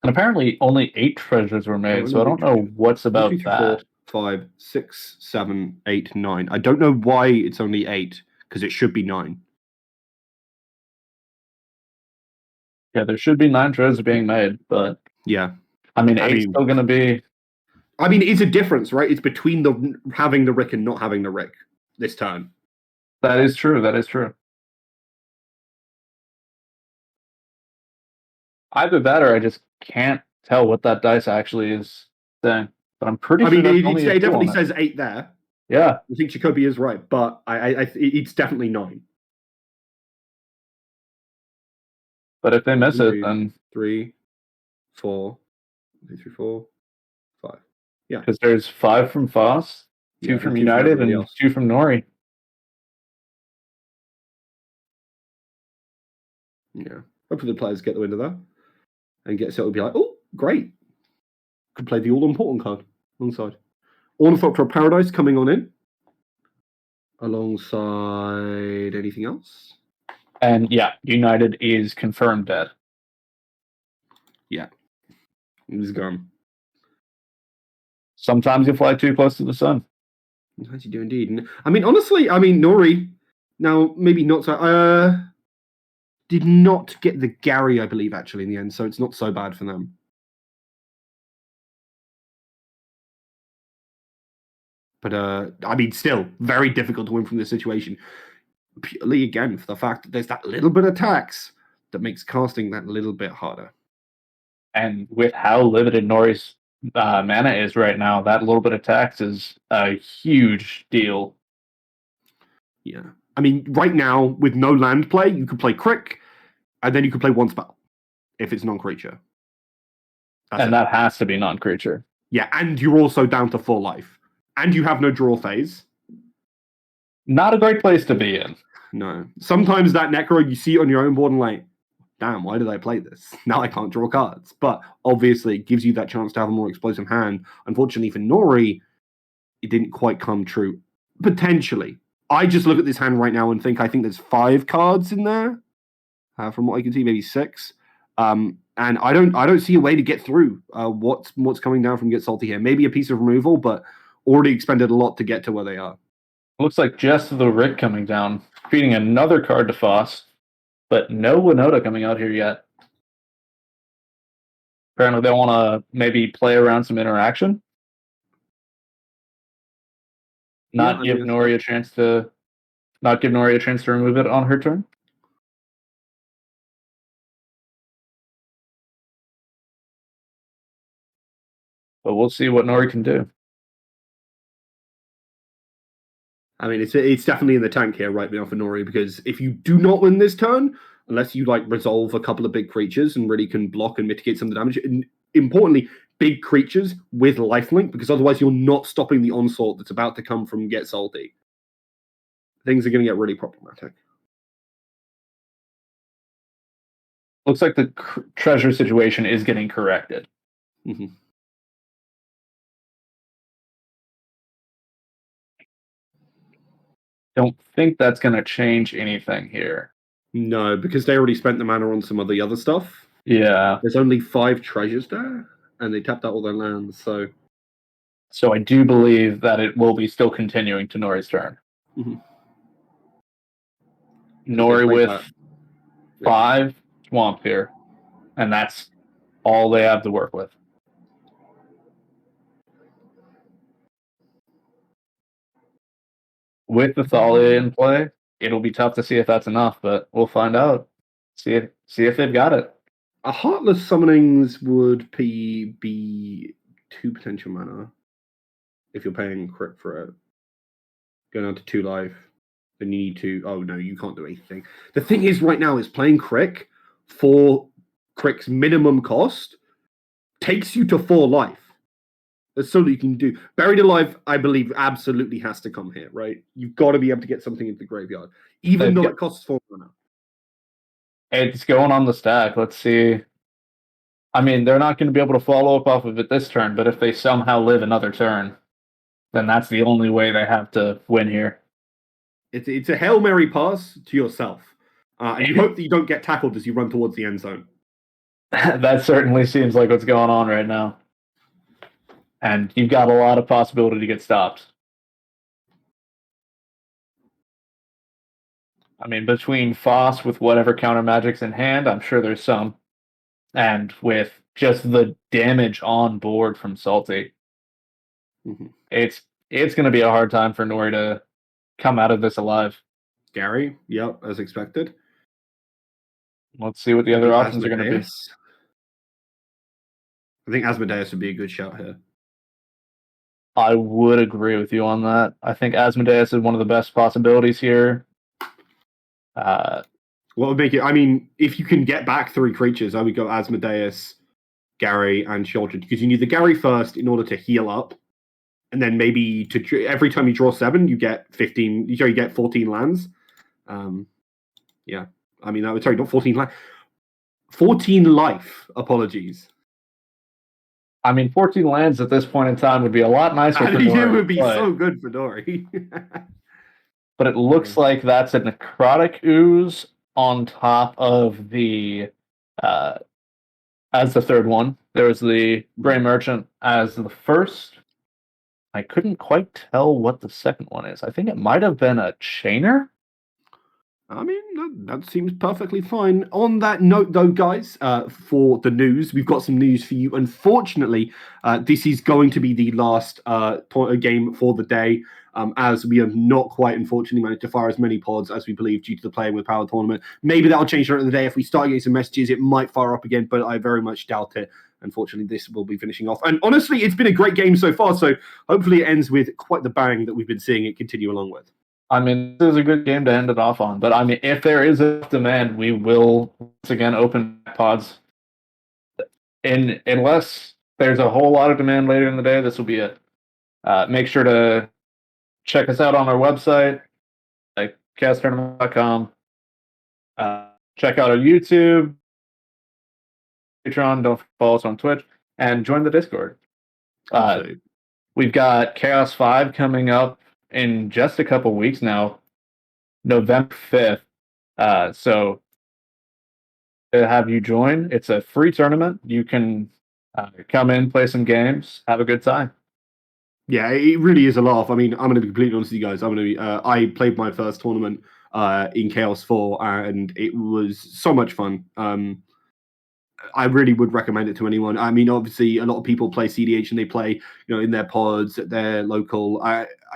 And apparently only 8 treasures were made, so I don't know what's about 1, 2, 3, that. 4, 5, 6, 7, 8, 9. I don't know why it's only 8, because it should be 9. Yeah, there should be 9 treasures being made, but yeah, I mean, 8's still going to be. I mean, it's a difference, right? It's between having the Rick and not having the Rick this turn. That is true. That is true. Either that, or I just can't tell what that dice actually is saying. But I'm pretty sure. It definitely says 8 there. Yeah, I think Jacoby is right, but it's definitely 9. But if they miss it, then 3, 4, 2, 3, 4, 5. Yeah, because there's 5 from ka0s, 2 from United, and 2 from Nori. Yeah, hopefully the players get the wind of that and get so it'll be like, oh, great, could play the all important card alongside Ornithopter of Paradise coming on in alongside anything else. And yeah, United is confirmed dead. Yeah, he's gone. Sometimes you fly too close to the sun. Sometimes you do indeed. I mean, honestly, Nori, now maybe not so. Did not get the Gary, I believe, actually, in the end, so it's not so bad for them. But, I mean, still, very difficult to win from this situation. Purely, again, for the fact that there's that little bit of tax that makes casting that little bit harder. And with how limited Nori's mana is right now, that little bit of tax is a huge deal. Yeah. I mean, right now, with no land play, you could play Crick, and then you could play 1 spell, if it's non-creature. That has to be non-creature. Yeah, and you're also down to 4 life. And you have no draw phase. Not a great place to be in. No. Sometimes that Necro, you see it on your own board and like, damn, why did I play this? Now I can't draw cards. But obviously, it gives you that chance to have a more explosive hand. Unfortunately for Nori, it didn't quite come true. Potentially. I just look at this hand right now and I think there's 5 cards in there. From what I can see, maybe 6. And I don't see a way to get through what's coming down from Get Salty here. Maybe a piece of removal, but already expended a lot to get to where they are. Looks like just the Rick coming down, feeding another card to ka0s, but no Winota coming out here yet. Apparently they want to maybe play around some interaction. Not give Nori a chance to remove it on her turn. But we'll see what Nori can do. I mean, it's definitely in the tank here right now for Nori, because if you do not win this turn, unless you resolve a couple of big creatures and really can block and mitigate some of the damage, and importantly, big creatures with lifelink, because otherwise you're not stopping the onslaught that's about to come from Get Salty. Things are going to get really problematic. Looks like the treasure situation is getting corrected. don't think that's going to change anything here. No, because they already spent the mana on some of the other stuff. Yeah. There's only 5 treasures there, and they tapped out all their lands, so... So I do believe that it will be still continuing to Nori's turn. Mhm. Nori with that. 5 Swamp here, and that's all they have to work with. With the Thalia in play, it'll be tough to see if that's enough, but we'll find out. See if they've got it. A Heartless Summonings would be 2 potential mana if you're paying crit for it. Going down to 2 life, then you need to... Oh, no, you can't do anything. The thing is, right now, is playing Crick for Crick's minimum cost takes you to 4 life. That's all you can do. Buried Alive, I believe, absolutely has to come here, right? You've got to be able to get something into the graveyard, even though it costs 4 mana. It's going on the stack. Let's see. I mean, they're not going to be able to follow up off of it this turn, but if they somehow live another turn, then that's the only way they have to win here. It's a Hail Mary pass to yourself. And you hope that you don't get tackled as you run towards the end zone. That certainly seems like what's going on right now. And you've got a lot of possibility to get stopped. I mean, between Foss with whatever counter magic's in hand, I'm sure there's some. And with just the damage on board from Salty, it's going to be a hard time for Nori to come out of this alive. Gary, yep, as expected. Let's see what the other options are going to be. I think Asmodeus would be a good shout here. I would agree with you on that. I think Asmodeus is one of the best possibilities here. What would make it? I mean, if you can get back 3 creatures, I would go Asmodeus, Gary, and Shieldred, because you need the Gary first in order to heal up, and then maybe to every time you draw 7, you get 15. You get 14 lands. Yeah, I mean, sorry, not 14 land, 14 life. Apologies. I mean, 14 lands at this point in time would be a lot nicer for Nori. It would be so good for Nori. But it looks like that's a Necrotic Ooze on top of the, as the third one. There's the Grey Merchant as the first. I couldn't quite tell what the second one is. I think it might have been a Chainer. I mean, that seems perfectly fine. On that note, though, guys, for the news, we've got some news for you. Unfortunately, this is going to be the last game for the day, as we have not quite, unfortunately, managed to fire as many pods as we believe due to the Playing with Power tournament. Maybe that'll change during the day. If we start getting some messages, it might fire up again, but I very much doubt it. Unfortunately, this will be finishing off. And honestly, it's been a great game so far, so hopefully it ends with quite the bang that we've been seeing it continue along with. I mean, this is a good game to end it off on. But, I mean, if there is a demand, we will, once again, open pods. And unless there's a whole lot of demand later in the day, this will be it. Make sure to check us out on our website, like ka0s.com. Check out our YouTube, Patreon. Don't follow us on Twitch. And join the Discord. We've got Chaos 5 coming up in just a couple weeks now, November 5th. So to have you join, it's a free tournament. You can come in, play some games, have a good time. Yeah, it really is a laugh. I mean, I'm going to be completely honest with you guys. I played my first tournament in Chaos 4, and it was so much fun. I really would recommend it to anyone. I mean, obviously, a lot of people play CDH and they play, in their pods at their local.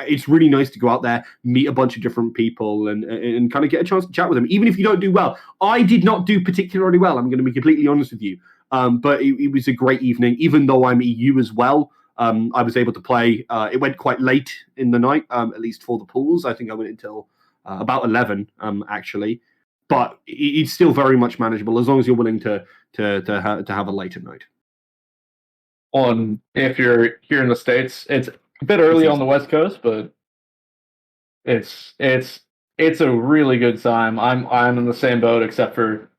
It's really nice to go out there, meet a bunch of different people, and kind of get a chance to chat with them, even if you don't do well. I did not do particularly well. I'm going to be completely honest with you. But it was a great evening, even though I'm EU as well. I was able to play. It went quite late in the night, at least for the pools. I think I went until about 11, actually. But it's still very much manageable as long as you're willing to have a later night. On if you're here in the States, it's a bit early on the West Coast, but it's a really good time. I'm in the same boat, except for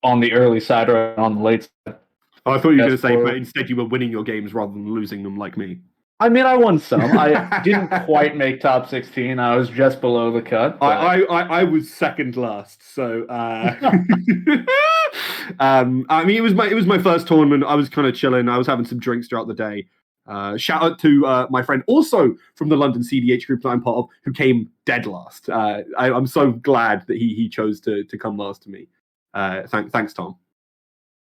on the early side or on the late side. Oh, I thought you were going to say, but instead you were winning your games rather than losing them like me. I mean, I won some. I didn't quite make top 16. I was just below the cut. I was second last, so I mean it was my first tournament. I was kind of chilling. I was having some drinks throughout the day. Shout out to my friend, also from the London CDH group that I'm part of, who came dead last. I'm so glad that he chose to come last to me. Thanks, Tom.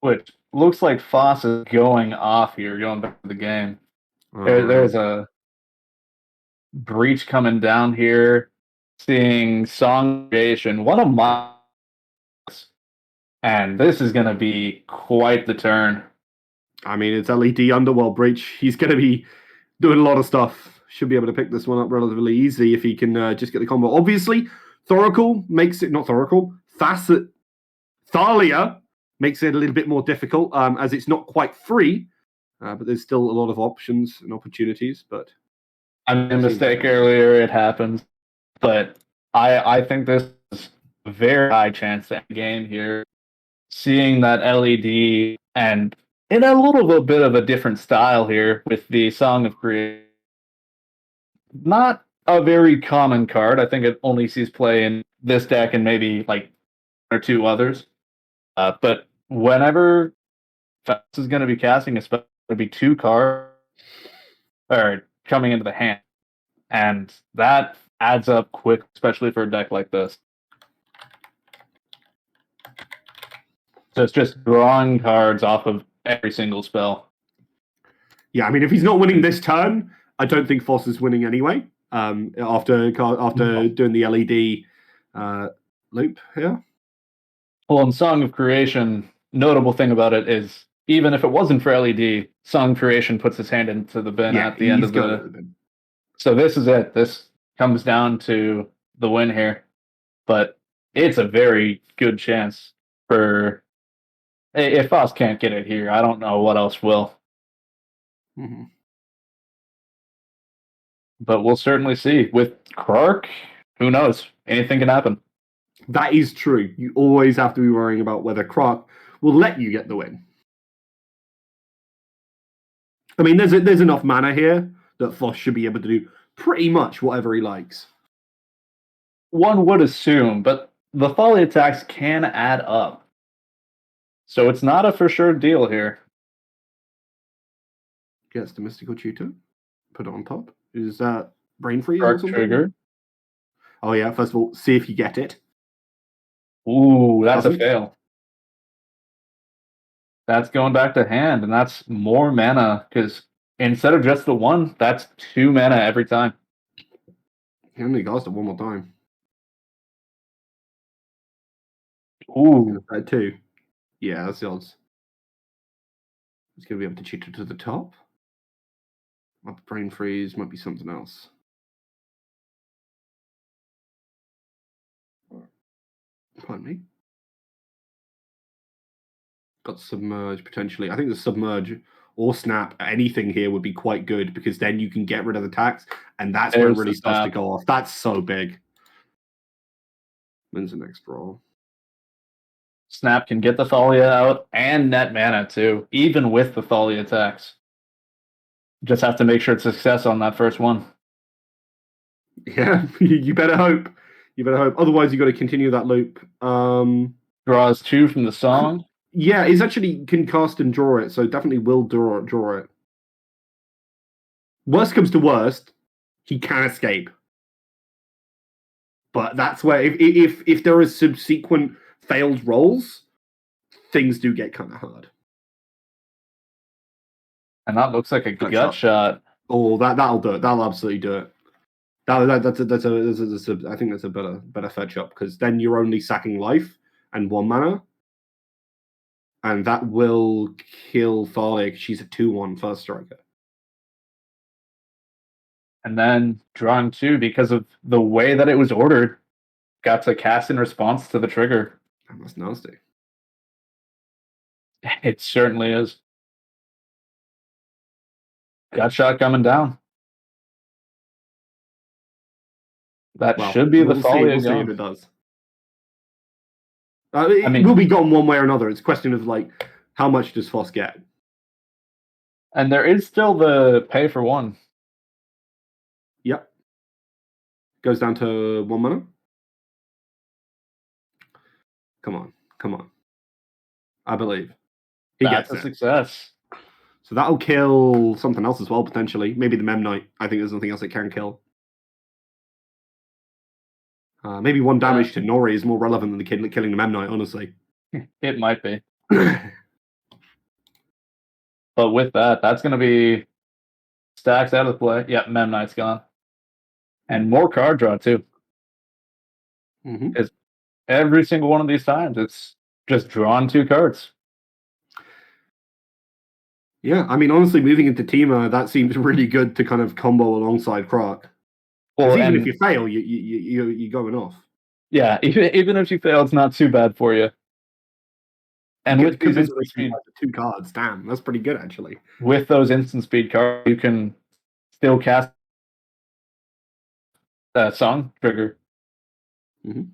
Which looks like Foss is going off here, going back to the game. There's a breach coming down here, seeing song creation, one of my, and this is going to be quite the turn. I mean, it's LED Underworld Breach. He's going to be doing a lot of stuff. Should be able to pick this one up relatively easy if he can just get the combo. Obviously, Thoracle makes it, not Thoracle, Facet, Thalia makes it a little bit more difficult as it's not quite free, but there's still a lot of options and opportunities. But I made a mistake earlier, it happens. But I think this is a very high chance to end game here. Seeing that LED and in a little bit of a different style here with the Song of Creation. Not a very common card. I think it only sees play in this deck and maybe like one or two others. But whenever Faust is going to be casting, it's going to be 2 cards or coming into the hand. And that adds up quick, especially for a deck like this. So it's just drawing cards off of every single spell. Yeah, I mean, if he's not winning this turn, I don't think Foss is winning anyway. After doing the LED loop here. Well, in Song of Creation, notable thing about it is even if it wasn't for LED, Song of Creation puts his hand into the bin at the end of the. So this is it. This comes down to the win here, but it's a very good chance for. If Foss can't get it here, I don't know what else will. Mm-hmm. But we'll certainly see. With Clark, who knows? Anything can happen. That is true. You always have to be worrying about whether Clark will let you get the win. I mean, there's enough mana here that Foss should be able to do pretty much whatever he likes. One would assume, but the folly attacks can add up. So it's not a for sure deal here. Gets the Mystical Tutor. Put it on top. Is that Brain Freeze Dark or something? Trigger. Oh yeah, first of all, see if you get it. Ooh, that's a fail. That's going back to hand, and that's more mana, because instead of just the 1, that's 2 mana every time. He only cast it one more time. Ooh. 2. Yeah, that's the odds. He's going to be able to cheat it to the top. Might be Brain Freeze, might be something else. Pardon me. Got Submerge potentially. I think the Submerge or Snap, anything here would be quite good because then you can get rid of the tax, and that's where it really starts to go off. That's so big. When's the next draw? Snap can get the Thalia out and net mana too, even with the Thalia attacks. Just have to make sure it's success on that first one. Yeah, you better hope. You better hope. Otherwise, you got to continue that loop. Draws 2 from the song. Yeah, it's actually can cast and draw it, so definitely will draw it. Worst comes to worst, he can escape. But that's where if there is subsequent failed rolls, things do get kind of hard. And that looks like a gut shot. Oh, that'll do it. That'll absolutely do it. That's a I think that's a better fetch up because then you're only sacking life and 1 mana, and that will kill Thalia. She's a 2/1 first striker. And then drawing 2 because of the way that it was ordered, got to cast in response to the trigger. That's nasty. It certainly is. Gut shot coming down. That should be the Thalia. We'll see if it does. It will be gone one way or another. It's a question of like how much does Foss get. And there is still the pay for 1. Goes down to 1 mana. Come on. I believe. He That's gets a it. success. So that'll kill something else as well, potentially. Maybe the Memnite. I think there's nothing else it can kill. Maybe 1 damage to Nori is more relevant than the kid killing the Memnite, honestly. It might be. But with that, that's going to be stacks out of the play. Yep, Memnite's gone. And more card draw, too. Mm-hmm. Every single one of these times, it's just drawn 2 cards. Yeah, I mean, honestly, moving into Teamer, that seems really good to kind of combo alongside Croc. Well, even if you fail, you're going off. Yeah, even if you fail, it's not too bad for you. And with these instant speed, 2 cards, damn, that's pretty good actually. With those instant speed cards, you can still cast Song Trigger. Mm-hmm.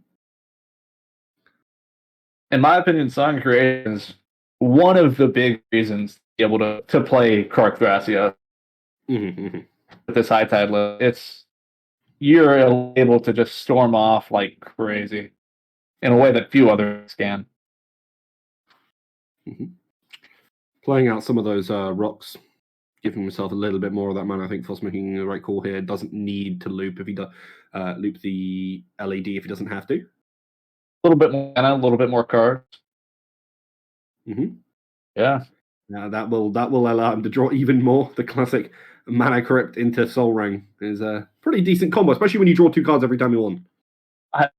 In my opinion, Song Creation is one of the big reasons to be able to play Kark-Thrassia with this high tide list. You're able to just storm off like crazy in a way that few others can. Mm-hmm. Playing out some of those rocks, giving himself a little bit more of that mana. I think Foss making the right call here. Doesn't need to loop if he does loop the LED if he doesn't have to. A little bit more mana, a little bit more cards. Mm-hmm. Yeah. That will allow him to draw even more. The classic mana crypt into Soul Ring is a pretty decent combo, especially when you draw 2 cards every time you want.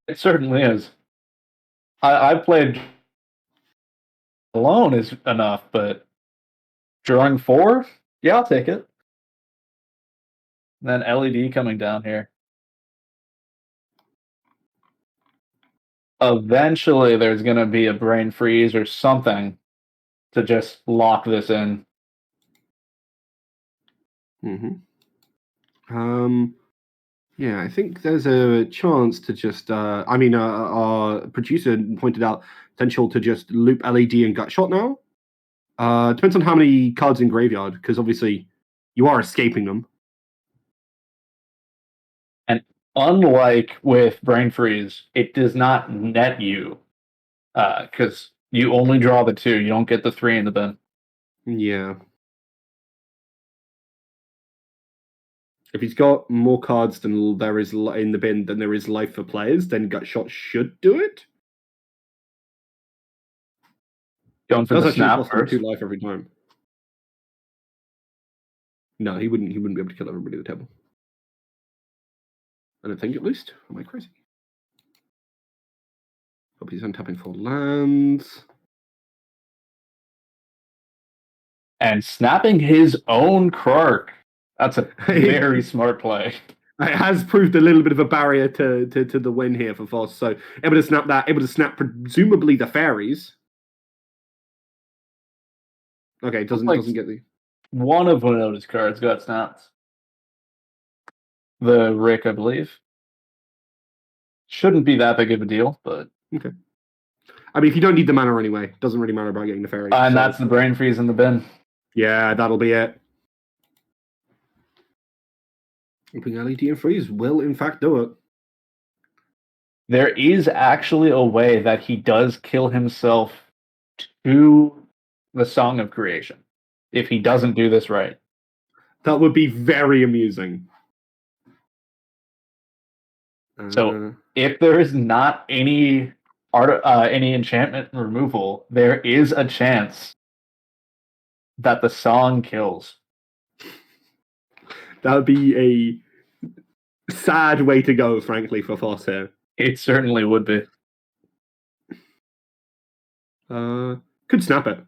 It certainly is. I played alone is enough, but drawing 4, yeah, I'll take it. And then LED coming down here. Eventually, there's going to be a brain freeze or something to just lock this in. Mm-hmm. Yeah, I think there's a chance to just. Our producer pointed out potential to just loop LED and gut shot now. Depends on how many cards in graveyard, because obviously you are escaping them. And unlike with brain freeze, it does not net you because you only draw the 2. You don't get the 3 in the bin. Yeah. If he's got more cards than there is in the bin than there is life for players, then gut shot should do it. Going for the snap cost him first. 2 life every time. No, he wouldn't. He wouldn't be able to kill everybody at the table. I don't think, at least. Am I crazy? Hope he's untapping 4 lands. And snapping his own Krark. That's a very smart play. It has proved a little bit of a barrier to the win here for Voss. So able to snap that, able to snap presumably the fairies. Okay, doesn't get the one of Winota's cards got snapped. The Rick, I believe. Shouldn't be that big of a deal, but okay. I mean, if you don't need the mana anyway, it doesn't really matter about getting the fairies. And that's the brain freeze in the bin. Yeah, that'll be it. Opening LED and freeze will, in fact, do it. There is actually a way that he does kill himself to the Song of Creation if he doesn't do this right. That would be very amusing. So if there is not any enchantment removal, there is a chance that the song kills. That would be a sad way to go, frankly, for Foss here. It certainly would be. Could snap it.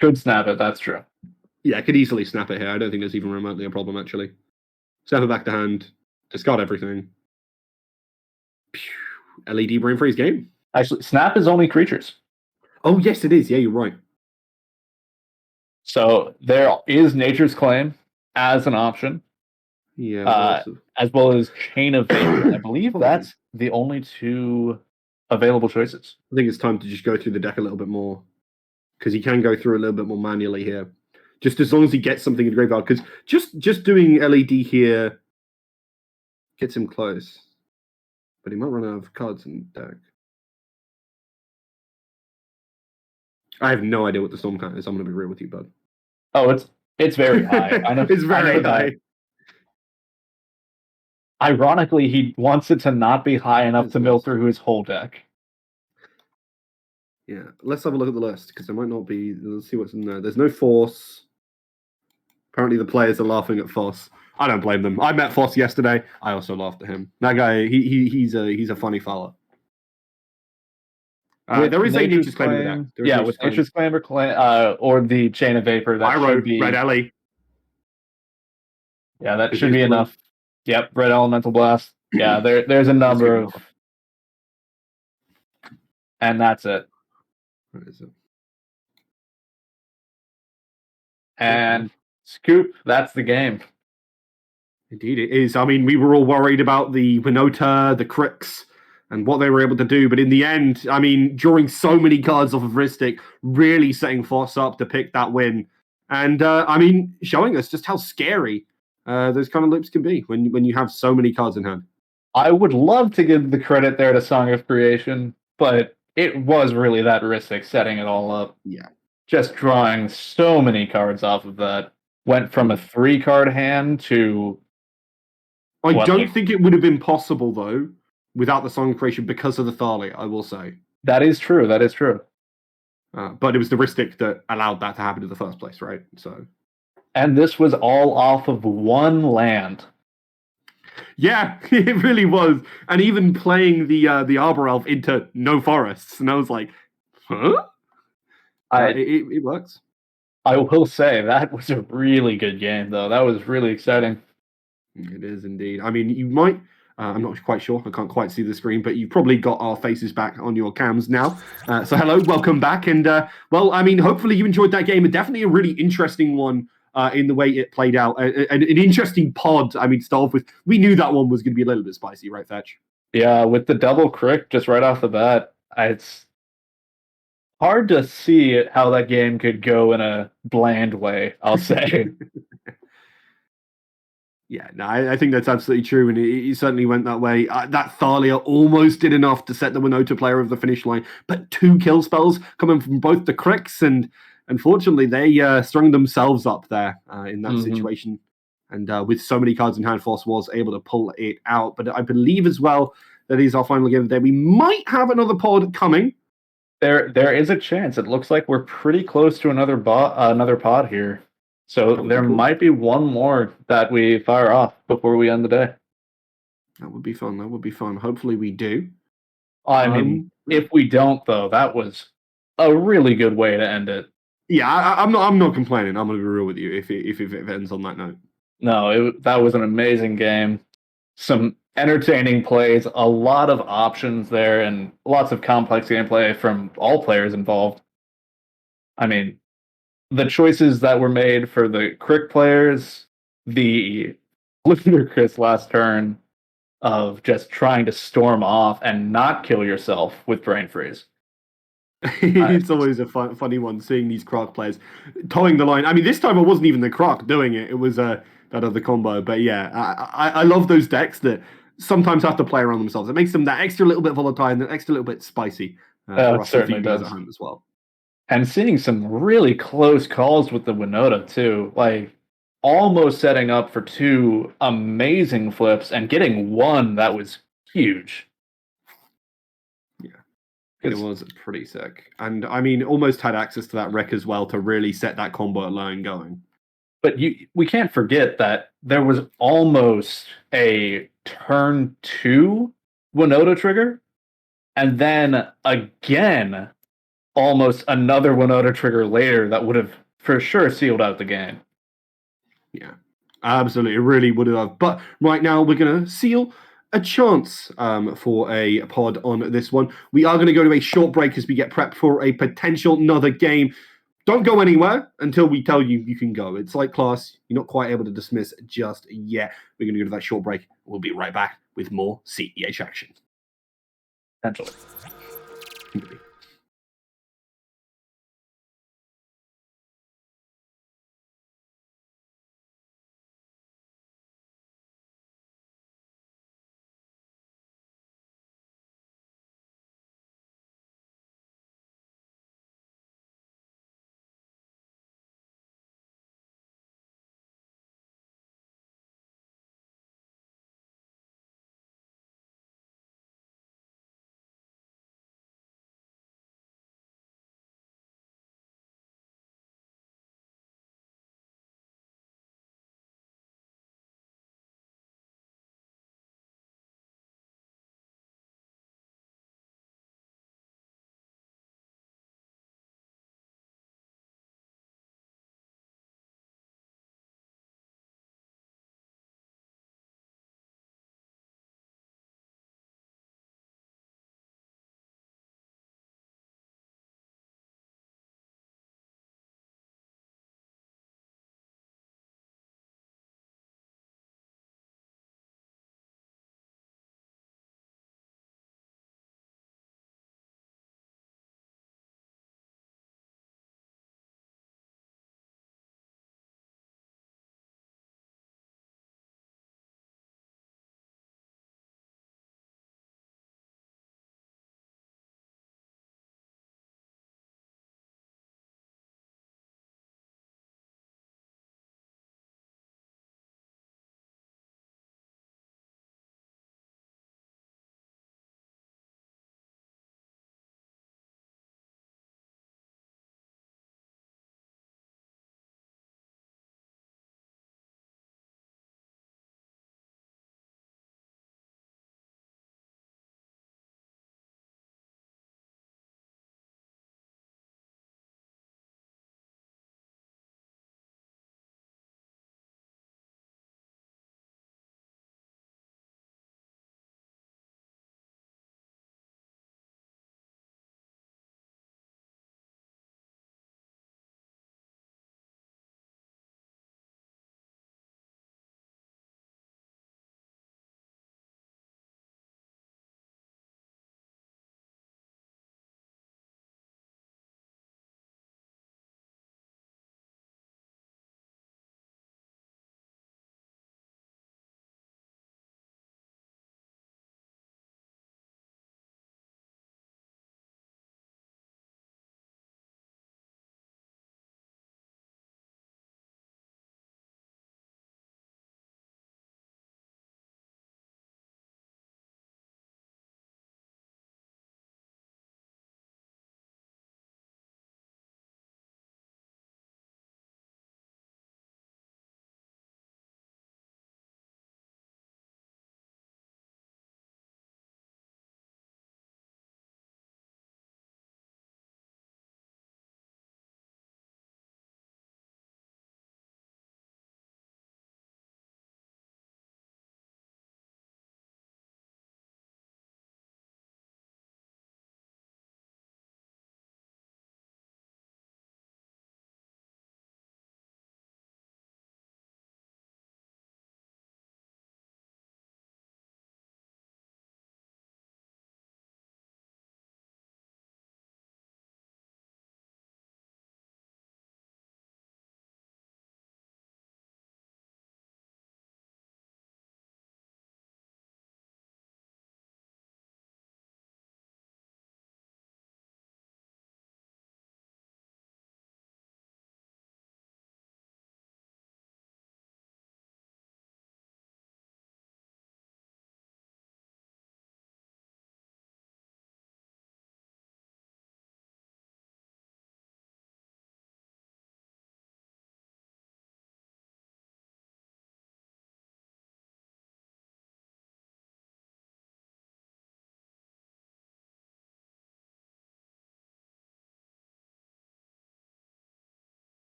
Could snap it, that's true. Yeah, could easily snap it here. I don't think there's even remotely a problem, actually. Snap it back to hand. Discard everything. LED brain freeze game. Actually, snap is only creatures. Oh, yes, it is. Yeah, you're right. So there is Nature's Claim as an option. Yeah. As well as Chain of Fate. I believe that's the only 2 available choices. I think it's time to just go through the deck a little bit more. Because he can go through a little bit more manually here. Just as long as he gets something in the graveyard. Because just doing LED here Gets him close. But he might run out of cards in deck. I have no idea what the storm count is. I'm going to be real with you, bud. Oh, it's very high. I know. It's very I know high. that. Ironically, he wants it to not be high enough It's to mill nice. through his whole deck. Yeah, let's have a look at the list because there might not be. Let's see what's in there. There's no force. Apparently, the players are laughing at Foss. I don't blame them. I met Foss yesterday. I also laughed at him. That guy, he's a funny fella. There is a Nature's Claim in the deck. Yeah, with Nature's Claim or the Chain of Vapor, that should be Red Alley. Yeah, that should be enough. Yep, Red Elemental Blast. Yeah, there's a number of, and that's it. Where is it? And Scoop, that's the game. Indeed, it is. I mean, we were all worried about the Winota, the Crix, and what they were able to do. But in the end, I mean, drawing so many cards off of Ristic, really setting Foss up to pick that win. And, I mean, showing us just how scary those kind of loops can be when you have so many cards in hand. I would love to give the credit there to Song of Creation, but it was really that Ristic setting it all up. Yeah. Just drawing so many cards off of that. Went from a 3-card hand to... I don't think it would have been possible, though, without the Song of Creation because of the Thalia, I will say. That is true. That is true. But it was the Ristic that allowed that to happen in the first place, right? So, and this was all off of one land. Yeah, it really was. And even playing the Arbor Elf into no forests, and I was like, huh? It works. I will say that was a really good game, though. That was really exciting. It is indeed. I mean, you might. I'm not quite sure. I can't quite see the screen, but you've probably got our faces back on your cams now. So hello, welcome back. And well, I mean, hopefully you enjoyed that game. And definitely a really interesting one in the way it played out. An interesting pod. I mean, to start off with, we knew that one was going to be a little bit spicy, right, Thatch? Yeah, with the double crick just right off the bat, it's hard to see how that game could go in a bland way, I'll say. Yeah, no, I think that's absolutely true, and it certainly went that way. That Thalia almost did enough to set the Winota player over the finish line, but 2 kill spells coming from both the Cricks, and unfortunately, they strung themselves up there in that situation. And with so many cards in hand, Force was able to pull it out. But I believe as well that is our final game of the day. We might have another pod coming. There is a chance. It looks like we're pretty close to another pod here. So there might be one more that we fire off before we end the day. That would be fun. That would be fun. Hopefully we do. I mean, if we don't, though, that was a really good way to end it. Yeah, I'm not complaining. I'm going to be real with you if it ends on that note. No, that was an amazing game. Some entertaining plays, a lot of options there, and lots of complex gameplay from all players involved. I mean, the choices that were made for the Crick players, the ludicrous last turn of just trying to storm off and not kill yourself with Brain Freeze. It's always a funny one seeing these Croc players towing the line. I mean, this time it wasn't even the Croc doing it. It was that other combo. But yeah, I love those decks that sometimes have to play around themselves. It makes them that extra little bit volatile and that extra little bit spicy. It certainly does. At home as well. And seeing some really close calls with the Winota, too. Like, almost setting up for 2 amazing flips and getting one that was huge. Yeah, it was pretty sick. And, I mean, almost had access to that wreck as well to really set that combo line going. But we can't forget that there was almost a turn 2 Winota trigger, and then again almost another Winota trigger later that would have for sure sealed out the game. Yeah, absolutely. It really would have. But right now we're going to seal a chance for a pod on this one. We are going to go to a short break as we get prepped for a potential another game. Don't go anywhere until we tell you you can go. It's like class. You're not quite able to dismiss just yet. We're going to go to that short break. We'll be right back with more CEH action. Potentially.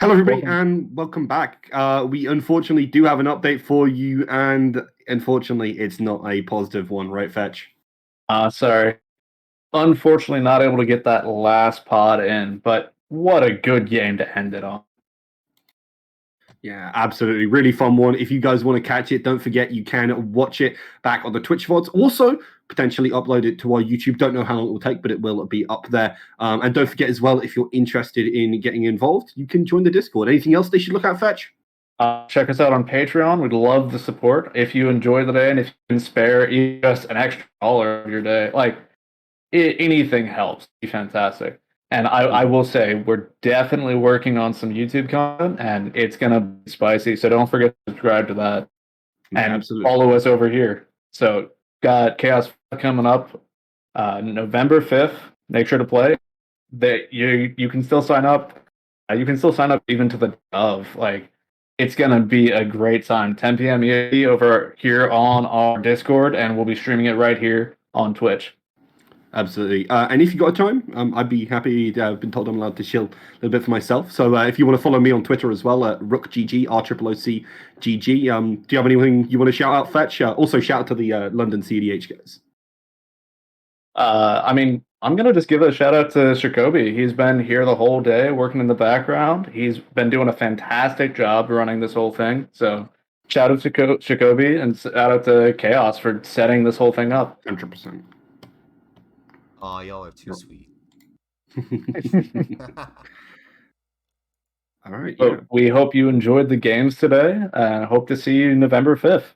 Hello, everybody, Welcome. and welcome back. We unfortunately do have an update for you, and unfortunately, it's not a positive one, right, Fetch? Sorry. Unfortunately, not able to get that last pod in, but what a good game to end it on. Yeah, absolutely. Really fun one. If you guys want to catch it, don't forget you can watch it back on the Twitch VODs. Also, potentially upload it to our YouTube. Don't know how long it will take, but it will be up there. And don't forget as well, if you're interested in getting involved, you can join the Discord. Anything else they should look at, Fetch? Check us out on Patreon. We'd love the support. If you enjoy the day and if you can spare even just an extra dollar of your day, like anything helps. Be fantastic. And I will say we're definitely working on some YouTube content, and it's gonna be spicy. So don't forget to subscribe to that and Absolutely. follow us over here. So got ka0s coming up November 5th. Make sure to play. That you can still sign up. You can still sign up even to the of like it's gonna be a great time. 10 p.m. EAT over here on our Discord, and we'll be streaming it right here on Twitch. Absolutely. And if you got a time, I'd be happy. I've been told I'm allowed to chill a little bit for myself. So if you want to follow me on Twitter as well, RookGG, ROOCGG. Do you have anything you want to shout out, Fetch? Also, shout out to the London CDH guys. I mean, I'm gonna just give a shout out to Shakobi. He's been here the whole day working in the background. He's been doing a fantastic job running this whole thing. So shout out to Shakobi and shout out to ka0s for setting this whole thing up. 100%. Oh, y'all are too sweet. All right. So Yeah. we hope you enjoyed the games today, and hope to see you November 5th.